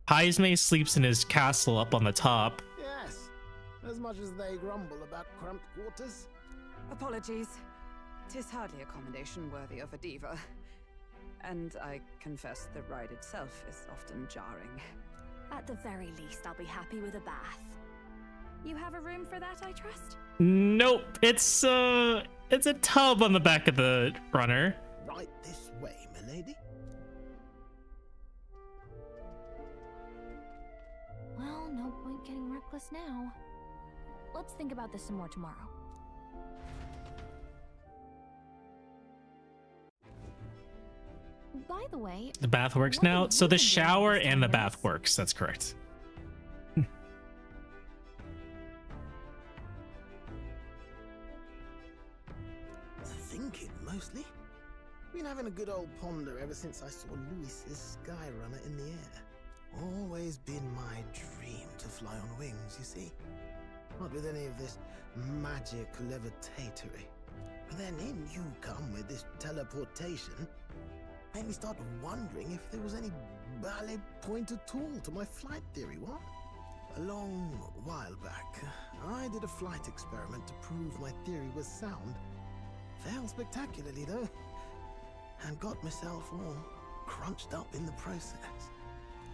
Heisme sleeps in his castle up on the top. Yes, as much as they grumble about cramped quarters. Apologies. 'Tis hardly accommodation worthy of a diva. And I confess the ride itself is often jarring. At the very least, I'll be happy with a bath. You have a room for that, I trust? Nope, it's a tub on the back of the runner. Right this way, milady. Well, no point getting reckless now. Let's think about this some more tomorrow. By the way, The bath works now. So the shower and the bath works. That's correct. Thinking, mostly. Been having a good old ponder ever since I saw Luis's Skyrunner in the air. Always been my dream to fly on wings, you see. Not with any of this magic levitatory. But then in you come with this teleportation. Made me start wondering if there was any ballet point at all to my flight theory, what? A long while back, I did a flight experiment to prove my theory was sound. Failed spectacularly, though, and got myself all crunched up in the process.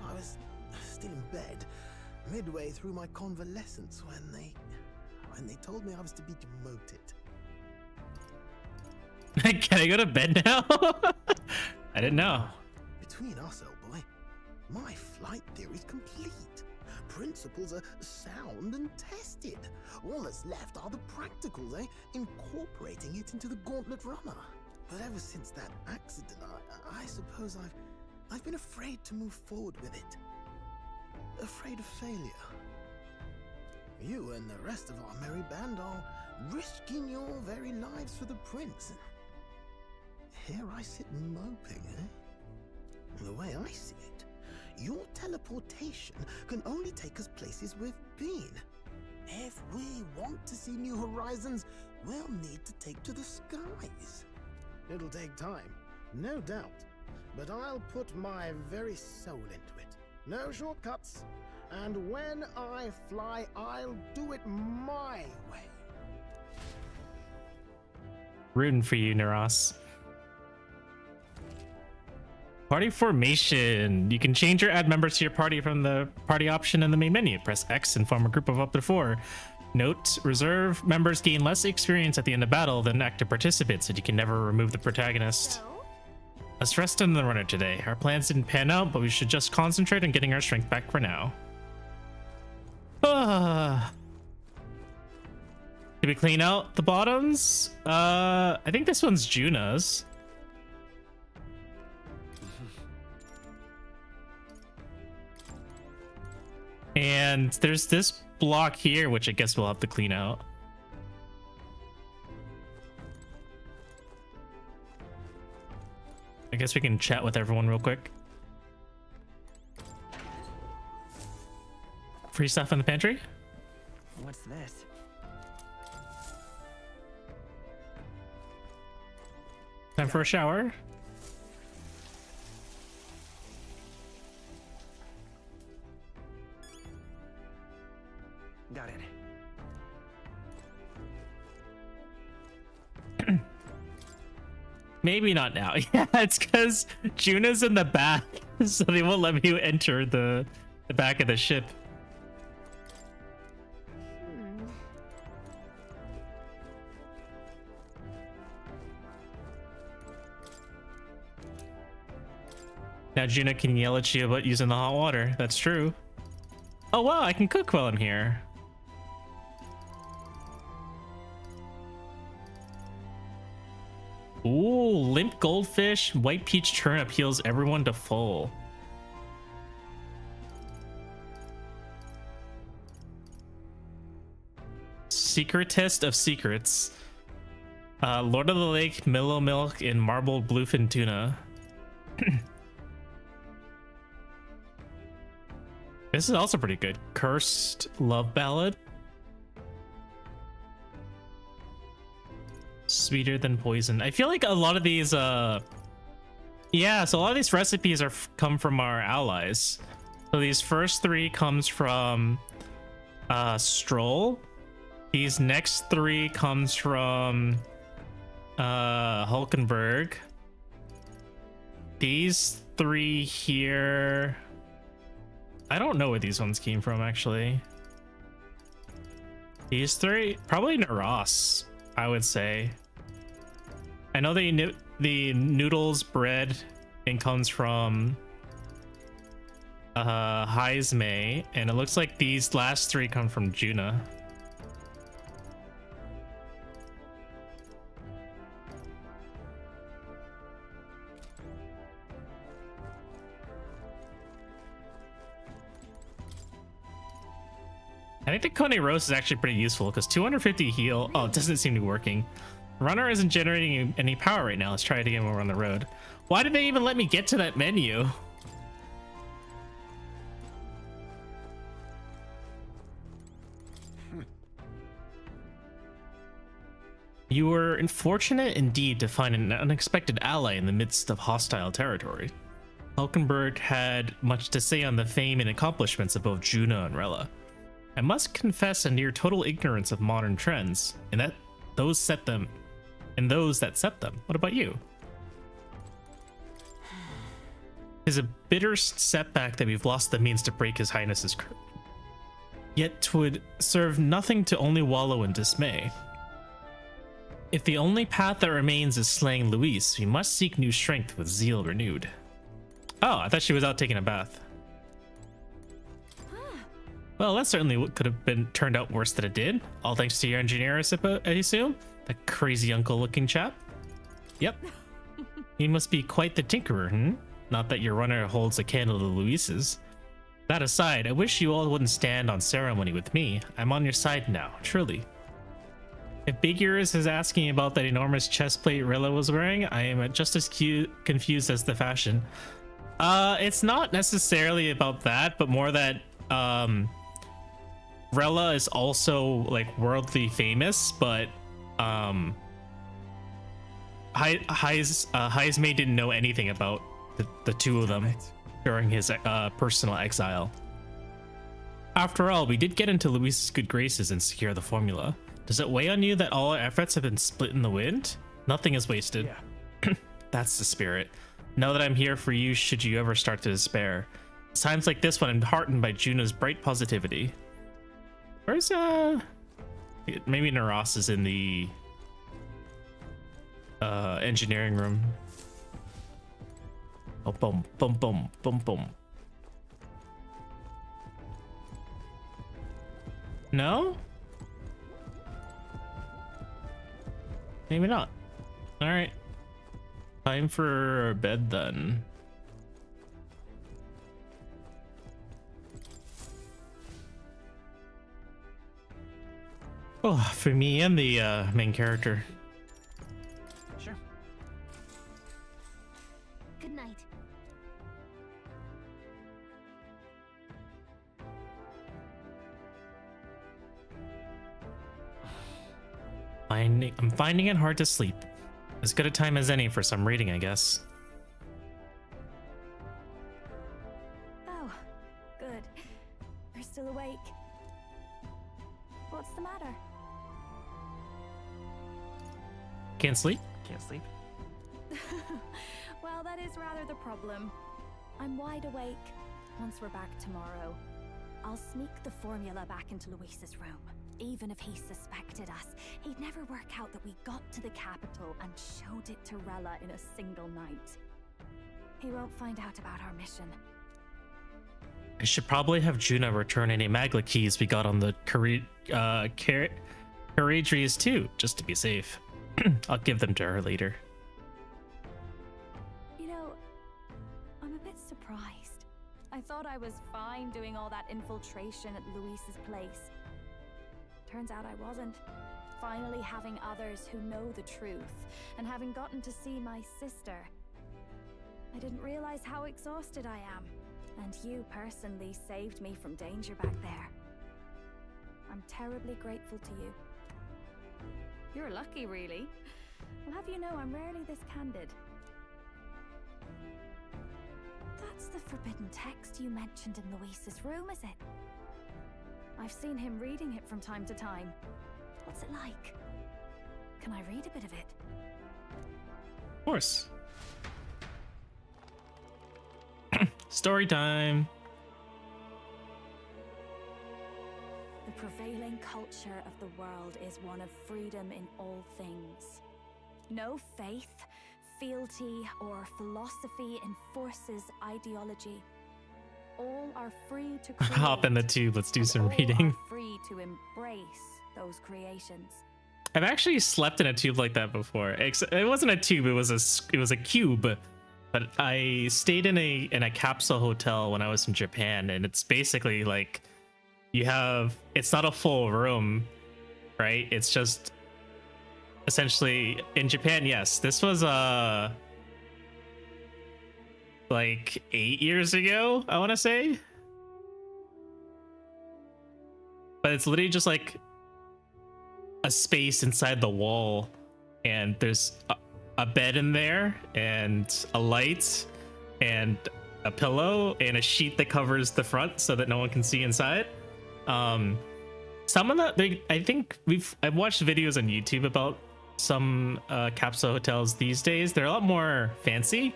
I was still in bed, midway through my convalescence, when they told me I was to be demoted. Can I go to bed now? I didn't know. Between us, old boy, my flight theory's complete. Principles are sound and tested. All that's left are the practicals, incorporating it into the gauntlet runner. But ever since that accident, I suppose I've been afraid to move forward with it. Afraid of failure. You and the rest of our merry band are risking your very lives for the prince. Here I sit moping, The way I see it, your teleportation can only take us places we've been. If we want to see new horizons, we'll need to take to the skies. It'll take time, no doubt, but I'll put my very soul into it. No shortcuts, and when I fly, I'll do it my way. Rooting for you, Naras. Party formation. You can change or add members to your party from the party option in the main menu. Press X and form a group of up to 4. Note, reserve members gain less experience at the end of battle than active participants, and you can never remove the protagonist. Let's rest in the runner today. Our plans didn't pan out, but we should just concentrate on getting our strength back for now. Did we clean out the bottoms? I think this one's Juna's. And there's this block here, which I guess we'll have to clean out. I guess we can chat with everyone real quick. Free stuff in the pantry? What's this? Time for a shower. Got it. Maybe not now. Yeah, it's because Juna's in the back, so they won't let me enter the back of the ship. Now Juna can yell at you about using the hot water. That's true. Oh wow, I can cook while I'm here. Ooh, limp goldfish, white peach turnip heals everyone to full. Secretest of secrets. Lord of the Lake, Milo Milk, and marbled bluefin tuna. This is also pretty good. Cursed love ballad. Sweeter than poison. I feel like a lot of these yeah, so a lot of these recipes are come from our allies. So these first 3 comes from Stroll. These next 3 comes from Hulkenberg. These 3 here, I don't know where these ones came from actually. These 3 probably Naras, I would say. I know the noodles bread and comes from Heismay, and it looks like these last 3 come from Juna. I think the Kone Roast is actually pretty useful because 250 heal. Oh, it doesn't seem to be working. Runner isn't generating any power right now. Let's try it again when we're on the road. Why did they even let me get to that menu? You were unfortunate indeed to find an unexpected ally in the midst of hostile territory. Hulkenberg had much to say on the fame and accomplishments of both Juna and Rella. I must confess a near total ignorance of modern trends, and that those that set them. What about you? It is a bitter setback that we've lost the means to break His Highness's curse. Yet 'twould serve nothing to only wallow in dismay. If the only path that remains is slaying Luis, we must seek new strength with zeal renewed. Oh, I thought she was out taking a bath. Well, that certainly could have been turned out worse than it did. All thanks to your engineer, I assume? That crazy uncle-looking chap? Yep. He must be quite the tinkerer, hmm? Not that your runner holds a candle to Luis's. That aside, I wish you all wouldn't stand on ceremony with me. I'm on your side now, truly. If Big Ears is asking about that enormous chest plate Rilla was wearing, I am just as confused as the fashion. It's not necessarily about that, but more that, Rella is also like worldly famous, but Heismay didn't know anything about the two of them during his personal exile. After all, we did get into Luis's good graces and secure the formula. Does it weigh on you that all our efforts have been split in the wind? Nothing is wasted. Yeah. That's the spirit. Know that I'm here for you should you ever start to despair. It's times like this when I'm heartened by Juno's bright positivity. Where's maybe Naras is in the engineering room. Oh, boom, boom, boom, boom, boom. No? Maybe not. All right. Time for bed then. Oh, for me and the main character. Sure. Good night. I'm finding it hard to sleep. As good a time as any for some reading, I guess. Oh, good. You're still awake. What's the matter? Can't sleep? Can't sleep? Well, that is rather the problem. I'm wide awake. Once we're back tomorrow, I'll sneak the formula back into Luis's room. Even if he suspected us, he'd never work out that we got to the capital and showed it to Rella in a single night. He won't find out about our mission. I should probably have Juno return any Magla keys we got on the Caradries too, just to be safe. I'll give them to her later. You know, I'm a bit surprised. I thought I was fine doing all that infiltration at Luis's place. Turns out I wasn't. Finally having others who know the truth, and having gotten to see my sister. I didn't realize how exhausted I am, and you personally saved me from danger back there. I'm terribly grateful to you. You're lucky, really. I'll have you know I'm rarely this candid. That's the forbidden text you mentioned in Luis's room, is it? I've seen him reading it from time to time. What's it like? Can I read a bit of it? Of course. Story time. The prevailing culture of the world is one of freedom in all things. No faith, fealty, or philosophy enforces ideology. All are free to create. Hop in the tube. Let's do some reading. Are free to embrace those creations. I've actually slept in a tube like that before. It wasn't a tube. It was a cube. But I stayed in a capsule hotel when I was in Japan, and it's basically like it's not a full room, right? It's just essentially in Japan. Yes, this was like 8 years ago, I want to say. But it's literally just like a space inside the wall, and there's a bed in there, and a light, and a pillow, and a sheet that covers the front so that no one can see inside. Some of the I think I've watched videos on YouTube about some capsule hotels these days. They're a lot more fancy,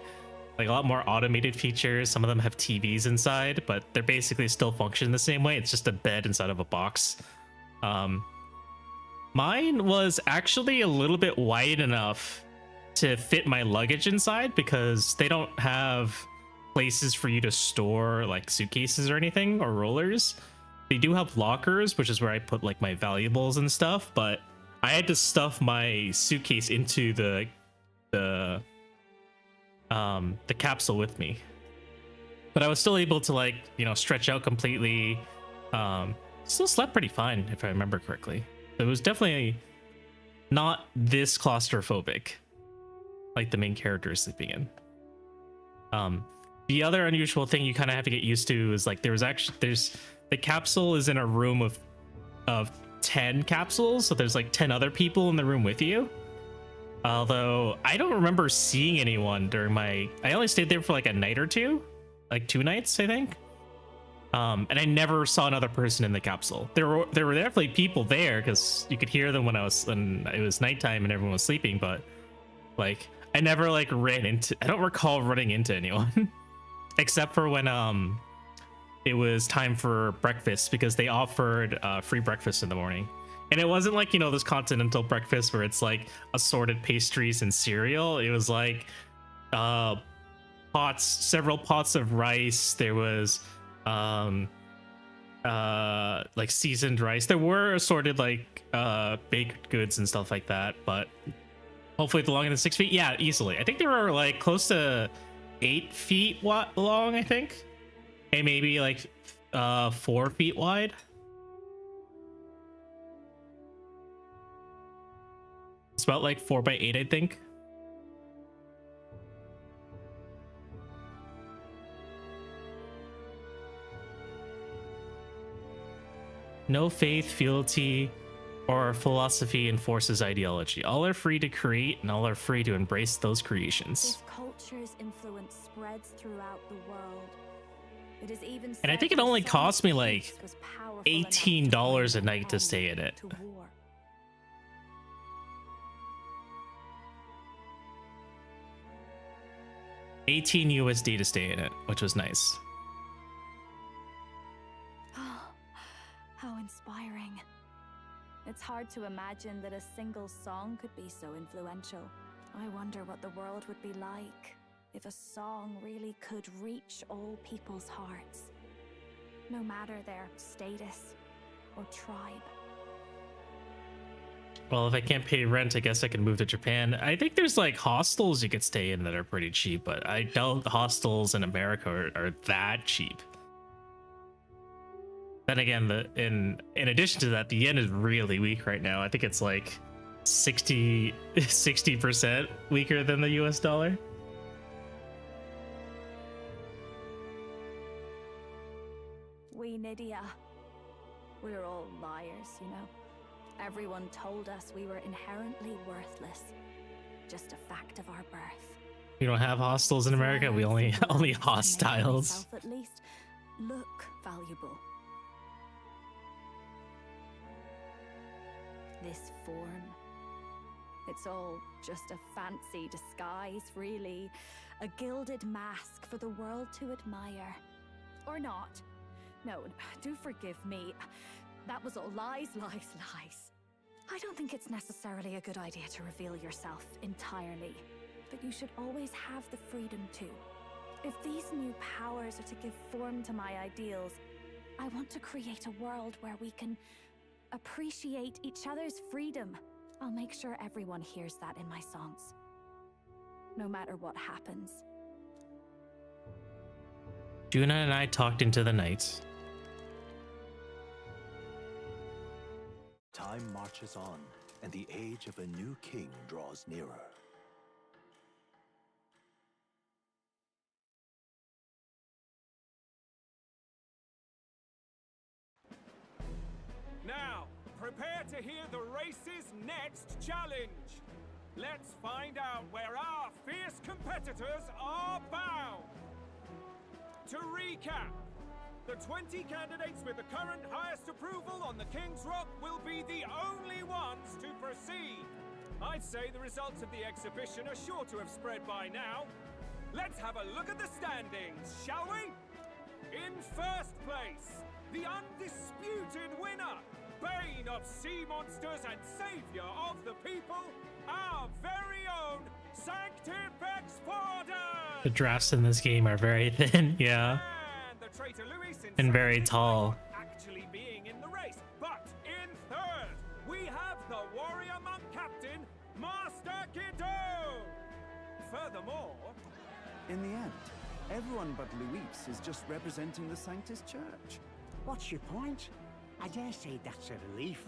like a lot more automated features. Some of them have TVs inside, but they're basically still function the same way. It's just a bed inside of a box. Mine was actually a little bit wide enough to fit my luggage inside because they don't have places for you to store like suitcases or anything or rollers. They do have lockers, which is where I put like my valuables and stuff, but I had to stuff my suitcase into the capsule with me. But I was still able to, like, you know, stretch out completely. Still slept pretty fine if I remember correctly. It was definitely not this claustrophobic like the main character is sleeping in. The other unusual thing you kind of have to get used to is like there's the capsule is in a room of 10 capsules, so there's like 10 other people in the room with you. Although I don't remember seeing anyone during I only stayed there for like a night or two, like 2 nights I think. And I never saw another person in the capsule. There were definitely people there because you could hear them when it was nighttime and everyone was sleeping, but like I never like I don't recall running into anyone except for when it was time for breakfast, because they offered free breakfast in the morning. And it wasn't like, you know, this continental breakfast where it's like assorted pastries and cereal. It was like several pots of rice. There was like seasoned rice. There were assorted like baked goods and stuff like that, but hopefully longer than 6 feet. Yeah, easily. I think they were like close to 8 feet long, I think. And maybe like 4 feet wide. It's about like 4 by 8, I think. No faith, fealty, or philosophy enforces ideology. All are free to create, and all are free to embrace those creations. This culture's influence spreads throughout the world. It is even And I think it only cost me like $18 a night to stay in it. 18 USD to stay in it, which was nice. How inspiring. It's hard to imagine that a single song could be so influential. I wonder what the world would be like if a song really could reach all people's hearts, no matter their status or tribe. Well, if I can't pay rent, I guess I can move to Japan. I think there's like hostels you could stay in that are pretty cheap, but I doubt hostels in America are that cheap. Then again, in addition to that, the yen is really weak right now. I think it's like 60% weaker than the US dollar. We Nydia, we're all liars, you know. Everyone told us we were inherently worthless. Just a fact of our birth. We don't have hostels in America. We only hostiles. At least look valuable. This form, it's all just a fancy disguise, really. A gilded mask for the world to admire. Or not. No, do forgive me. That was all lies, lies, lies. I don't think it's necessarily a good idea to reveal yourself entirely, but you should always have the freedom to. If these new powers are to give form to my ideals, I want to create a world where we can appreciate each other's freedom. I'll make sure everyone hears that in my songs, no matter what happens. Juna and I talked into the night. Time marches on, and the age of a new king draws nearer. Now, prepare to hear the race's next challenge. Let's find out where our fierce competitors are bound. To recap, The 20 candidates with the current highest approval on the King's Rock will be the only ones to proceed. I'd say the results of the exhibition are sure to have spread by now. Let's have a look at the standings, shall we? In first place, the undisputed winner, bane of sea monsters and savior of the people, our very own Sanctifex Forden! The drafts in this game are very thin, yeah. And the traitor Luis in And very tall. actually being in the race. But in third, we have the warrior monk captain, Master Guido! Furthermore, in the end, everyone but Luis is just representing the Sanctus Church. What's your point? I dare say that's a relief.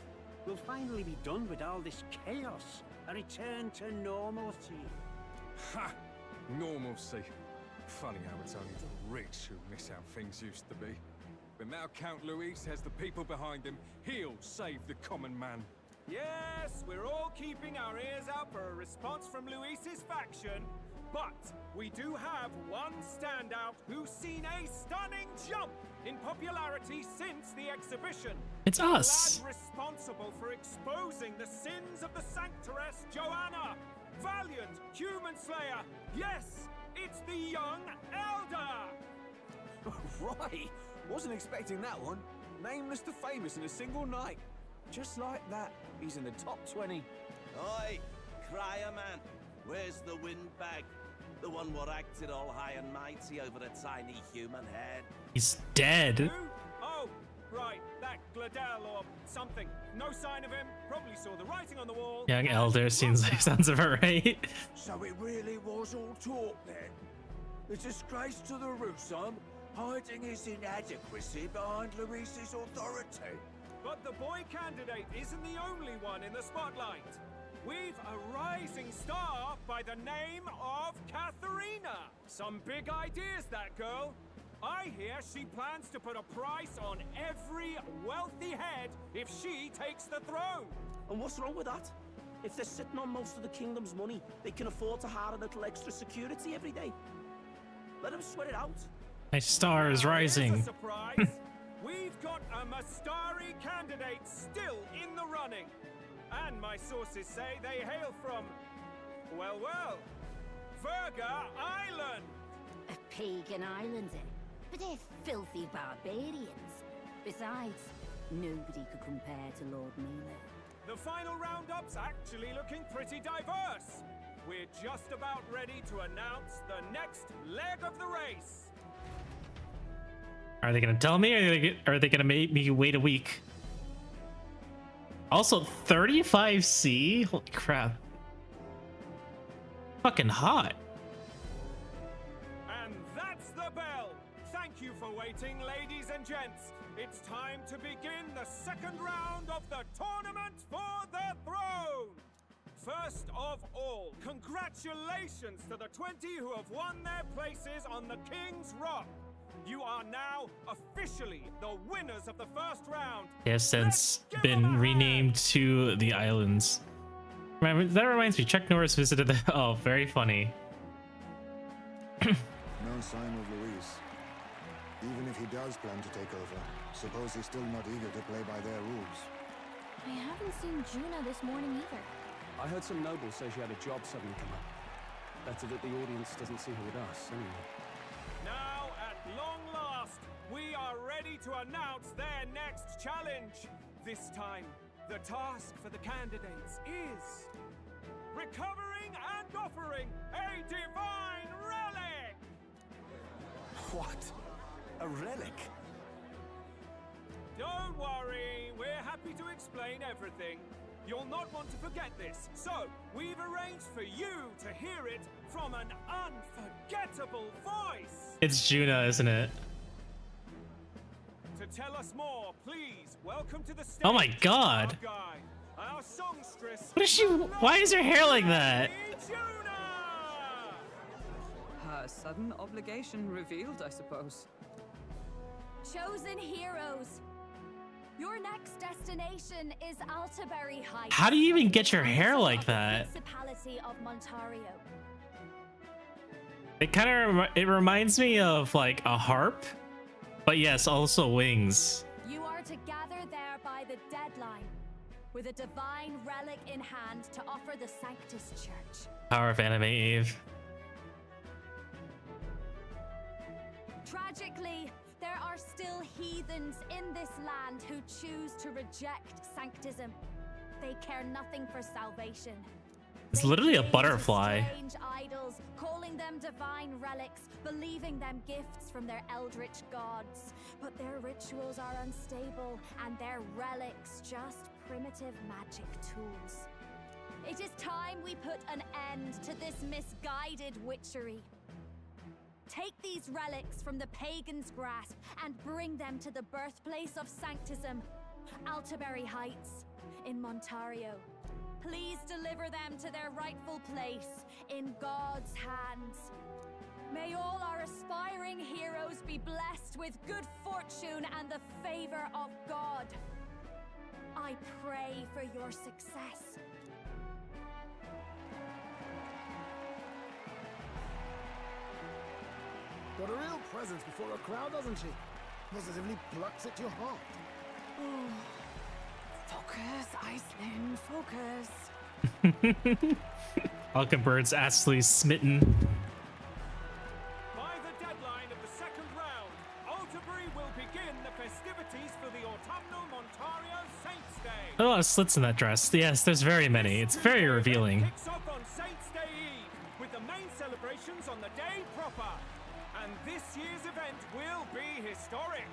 We'll finally be done with all this chaos. A return to normalcy. Ha! Normalcy. Funny how it's only the rich who miss how things used to be. But now Count Luis has the people behind him. He'll save the common man. yes, we're all keeping our ears out for a response from Luis's faction. But we do have one standout who's seen a stunning jump in popularity since the exhibition. It's The us. lad responsible for exposing the sins of the Sanctoress Joanna. Valiant human slayer. Yes, it's the young elder. Right, wasn't expecting that one. Nameless to famous in a single night. Just like that, he's in the top 20. Oi, crier man, where's the windbag? The one what acted all high and mighty over a tiny human head. He's dead. Who? Oh, right, that Gladel or something. No sign of him. Probably saw the writing on the wall. Young elder seems like sounds about right. So it really was all talk then. The disgrace to the Rusum, hiding his inadequacy behind Luis's authority. But the boy candidate isn't the only one in the spotlight. We've a rising star by the name of Katharina. Some big ideas, that girl. I hear she plans to put a price on every wealthy head if she takes the throne. And what's wrong with that? If they're sitting on most of the kingdom's money, they can afford to hire a little extra security every day. Let them sweat it out. My star is rising. Here's a surprise. We've got a Mastari candidate still in the running. And my sources say they hail from, well, Verga Island. A pagan island, eh? But they're filthy barbarians. Besides, nobody could compare to Lord Mila. The final roundup's actually looking pretty diverse. We're just about ready to announce the next leg of the race. Are they gonna tell me, or are they gonna make me wait a week? Also, 35C? Holy crap. Fucking hot. And that's the bell. Thank you for waiting, ladies and gents. It's time to begin the second round of the tournament for the throne. First of all, congratulations to the 20 who have won their places on the King's Rock. You are now officially the winners of the first round. They have since been renamed to the islands. That reminds me, Chuck Norris visited the... Oh, very funny. No sign of Luis. Even if he does plan to take over, suppose he's still not eager to play by their rules. I haven't seen Juna this morning either. I heard some nobles say she had a job suddenly come up. Better that the audience doesn't see her with us, anyway. Now, at long last, we are ready to announce their next challenge. This time, the task for the candidates is recovering and offering a divine relic. What? A relic? Don't worry, we're happy to explain everything. You'll not want to forget this, so we've arranged for you to hear it from an unforgettable voice. It's Juna, isn't it? To tell us more, please welcome to the stage. Oh my god. Our guide, our songstress. What is she? Why is her hair like that? Her sudden obligation revealed, I suppose. Chosen heroes. Your next destination is Altaberry Heights. How do you even get your hair like that? Municipality of Montario. It kind of it reminds me of like a harp, But yes, also wings. You are to gather there by the deadline, with a divine relic in hand to offer the Sanctus Church. Power of anime, Eve. Tragically, there are still heathens in this land who choose to reject Sanctism. They care nothing for salvation. It's literally a butterfly. Strange idols, calling them divine relics, believing them gifts from their eldritch gods. But their rituals are unstable, and their relics just primitive magic tools. It is time we put an end to this misguided witchery. Take these relics from the pagan's grasp and bring them to the birthplace of Sanctism, Altaberry Heights, in Montario. Please deliver them to their rightful place in God's hands. May all our aspiring heroes be blessed with good fortune and the favor of God. I pray for your success. Got a real presence before a crowd, doesn't she? Positively plucks at your heart. Oh. Focus, Iceland, focus. Alkenbird's absolutely smitten. By the deadline of the second round, Altaberry will begin the festivities for the autumnal Montario Saints' Day. A lot of slits in that dress. Yes, there's very many. It's very revealing. Kicks off on Saints' Day Eve, with the main celebrations on the day proper. And this year's event will be historic.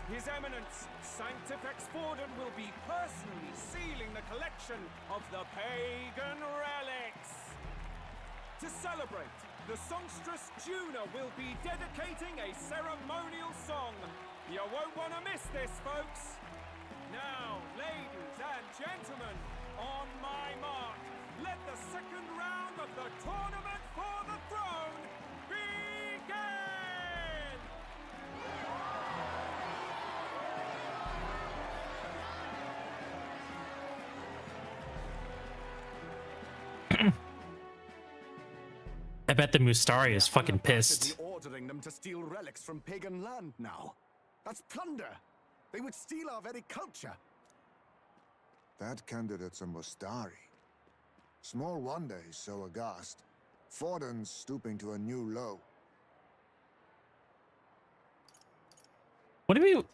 His Eminence, Sanctifex Forden, will be personally sealing the collection of the pagan relics. To celebrate, the songstress Juna will be dedicating a ceremonial song. You won't want to miss this, folks. Now, ladies and gentlemen, on my mark, let the second round of the tournament for the throne begin! I bet the Mustari is fucking pissed. Ordering them to steal relics from pagan land now. That's plunder. They would steal our very culture. That candidate's a Mustari. Small wonder he's so aghast. Forden's stooping to a new low. What do you mean?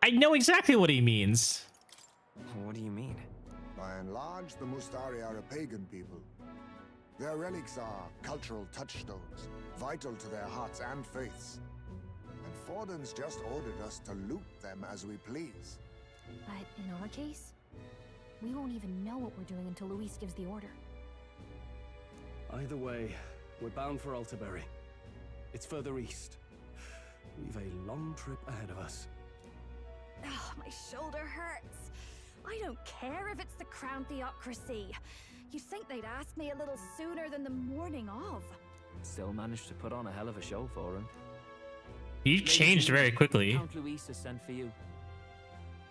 I know exactly what he means. What do you mean? By and large, the Mustari are a pagan people. Their relics are cultural touchstones, vital to their hearts and faiths. And Forden's just ordered us to loot them as we please. But in our case, we won't even know what we're doing until Luis gives the order. Either way, we're bound for Altaberry. It's further east. We've a long trip ahead of us. Oh, my shoulder hurts. I don't care if it's the Crown Theocracy. You'd think they'd ask me a little sooner than the morning of. Still managed to put on a hell of a show for him. He changed very quickly. Count Luis has sent for you.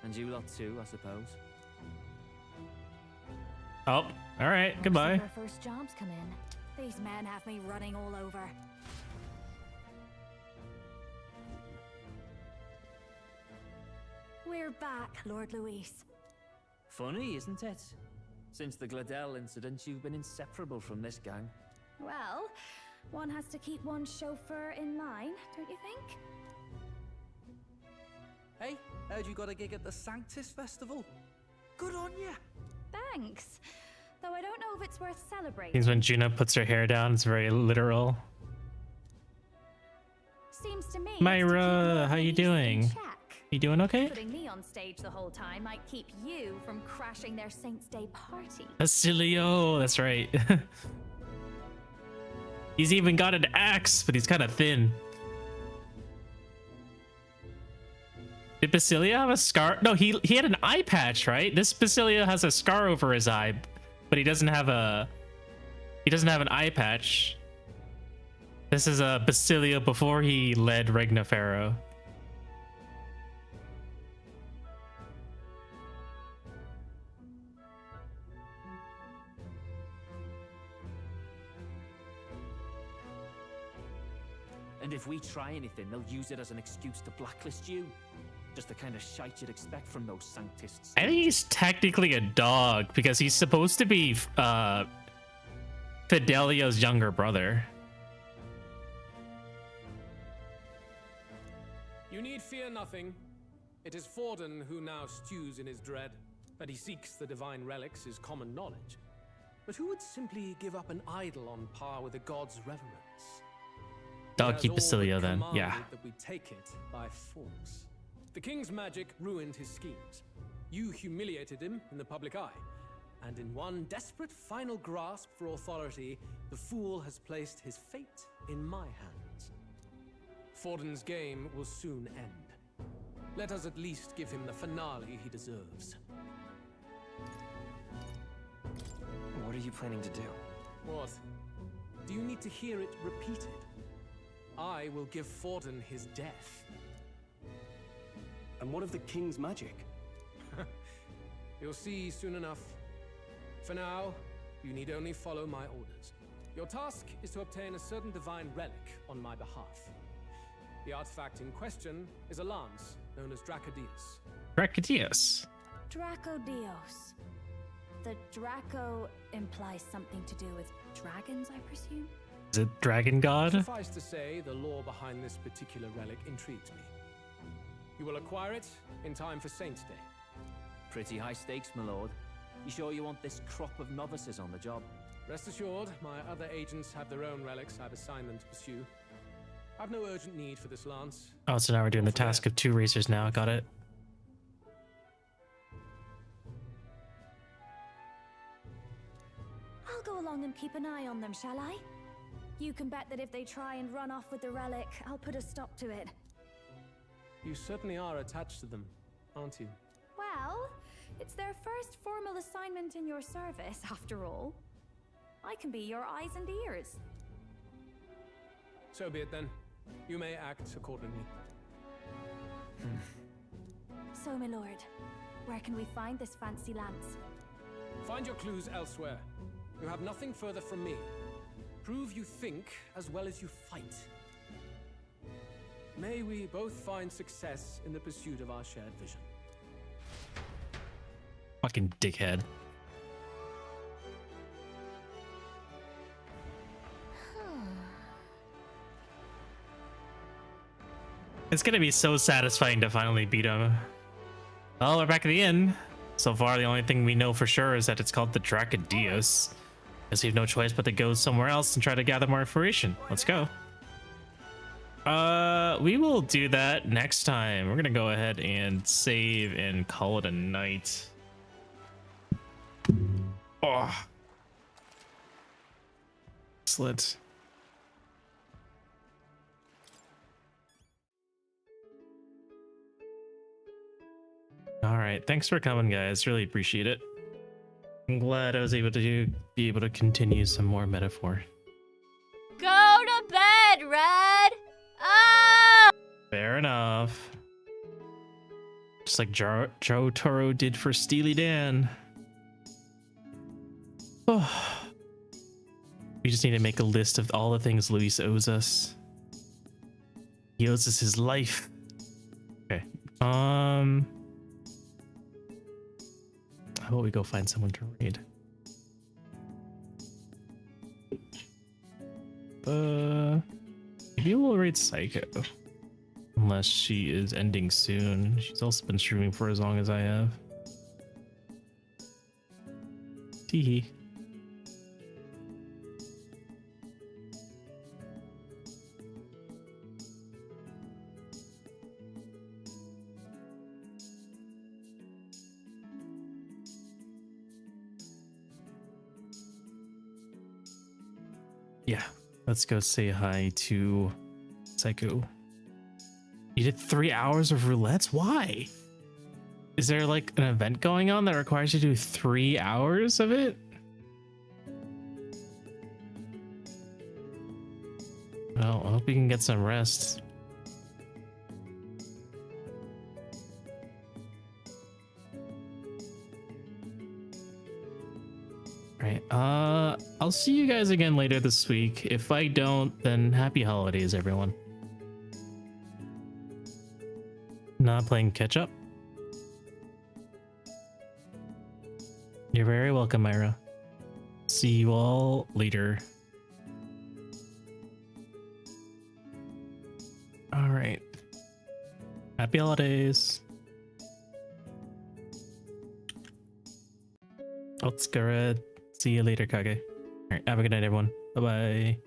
And you lot too, I suppose. Oh, all right. Goodbye. Our first jobs come in. These men have me running all over. We're back, Lord Luis. Funny, isn't it? Since the Gladell incident, you've been inseparable from this gang. Well, one has to keep one's chauffeur in line, don't you think? Hey, heard you got a gig at the Sanctus Festival? Good on ya! Thanks. Though I don't know if it's worth celebrating. Means when Juna puts her hair down, it's very literal. Seems to me. Myra, how you doing? You doing okay? Putting me on stage the whole time might keep you from crashing their Saints' Day party. Basilio, that's right. He's even got an axe, but he's kind of thin. Did Basilio have a scar? No, he had an eye patch, right? This Basilio has a scar over his eye, but he doesn't have an eye patch. This is a Basilio before he led Regna Pharaoh. And if we try anything, they'll use it as an excuse to blacklist you. Just the kind of shite you'd expect from those Sanctists. I think he's technically a dog because he's supposed to be Fidelio's younger brother. You need fear nothing. It is Forden who now stews in his dread. That he seeks the divine relics is common knowledge. But who would simply give up an idol on par with a god's reverence? I'll keep Basilio then, yeah. That we take it by force. The king's magic ruined his schemes. You humiliated him in the public eye. And in one desperate final grasp for authority, the fool has placed his fate in my hands. Forden's game will soon end. Let us at least give him the finale he deserves. What are you planning to do? What? Do you need to hear it repeated? I will give Forden his death. And what of the king's magic? You'll see soon enough. For now, you need only follow my orders. Your task is to obtain a certain divine relic on my behalf. The artifact in question is a lance known as Dracodius. Dracodius. Dracodios. The Draco implies something to do with dragons, I presume? Is it Dragon God? Suffice to say, the lore behind this particular relic intrigues me. You will acquire it in time for Saint's Day. Pretty high stakes, my lord. You sure you want this crop of novices on the job? Rest assured, my other agents have their own relics I've assigned them to pursue. I've no urgent need for this lance. Oh, so now we're doing the task of 2 racers now. Got it. I'll go along and keep an eye on them, shall I? You can bet that if they try and run off with the relic, I'll put a stop to it. You certainly are attached to them, aren't you? Well, it's their first formal assignment in your service, after all. I can be your eyes and ears. So be it then. You may act accordingly. So, my lord, where can we find this fancy lance? Find your clues elsewhere. You have nothing further from me. Prove you think as well as you fight. May we both find success in the pursuit of our shared vision. Fucking dickhead. It's gonna be so satisfying to finally beat him. Well, we're back at the inn. So far, the only thing we know for sure is that it's called the Dracodius. Guess we have no choice but to go somewhere else and try to gather more information. Let's go. We will do that next time. We're gonna go ahead and save and call it a night. Oh. Excellent. All right, thanks for coming, guys. Really appreciate it. I'm glad I was able to be able to continue some more metaphor. Go to bed, Red! Oh! Fair enough. Just like Joe Toro did for Steely Dan. Oh. We just need to make a list of all the things Luis owes us. He owes us his life. Okay. How about we go find someone to raid? Maybe we'll raid Psycho. Unless she is ending soon. She's also been streaming for as long as I have. Teehee. Yeah, let's go say hi to Psycho. You did 3 hours of roulettes? Why? Is there like an event going on that requires you to do 3 hours of it? Well, I hope you can get some rest. Alright, I'll see you guys again later this week. If I don't, then happy holidays, everyone. Not playing catch up? You're very welcome, Myra. See you all later. All right. Happy holidays. Otskara. See you later, Kage. All right. Have a good night, everyone. Bye-bye.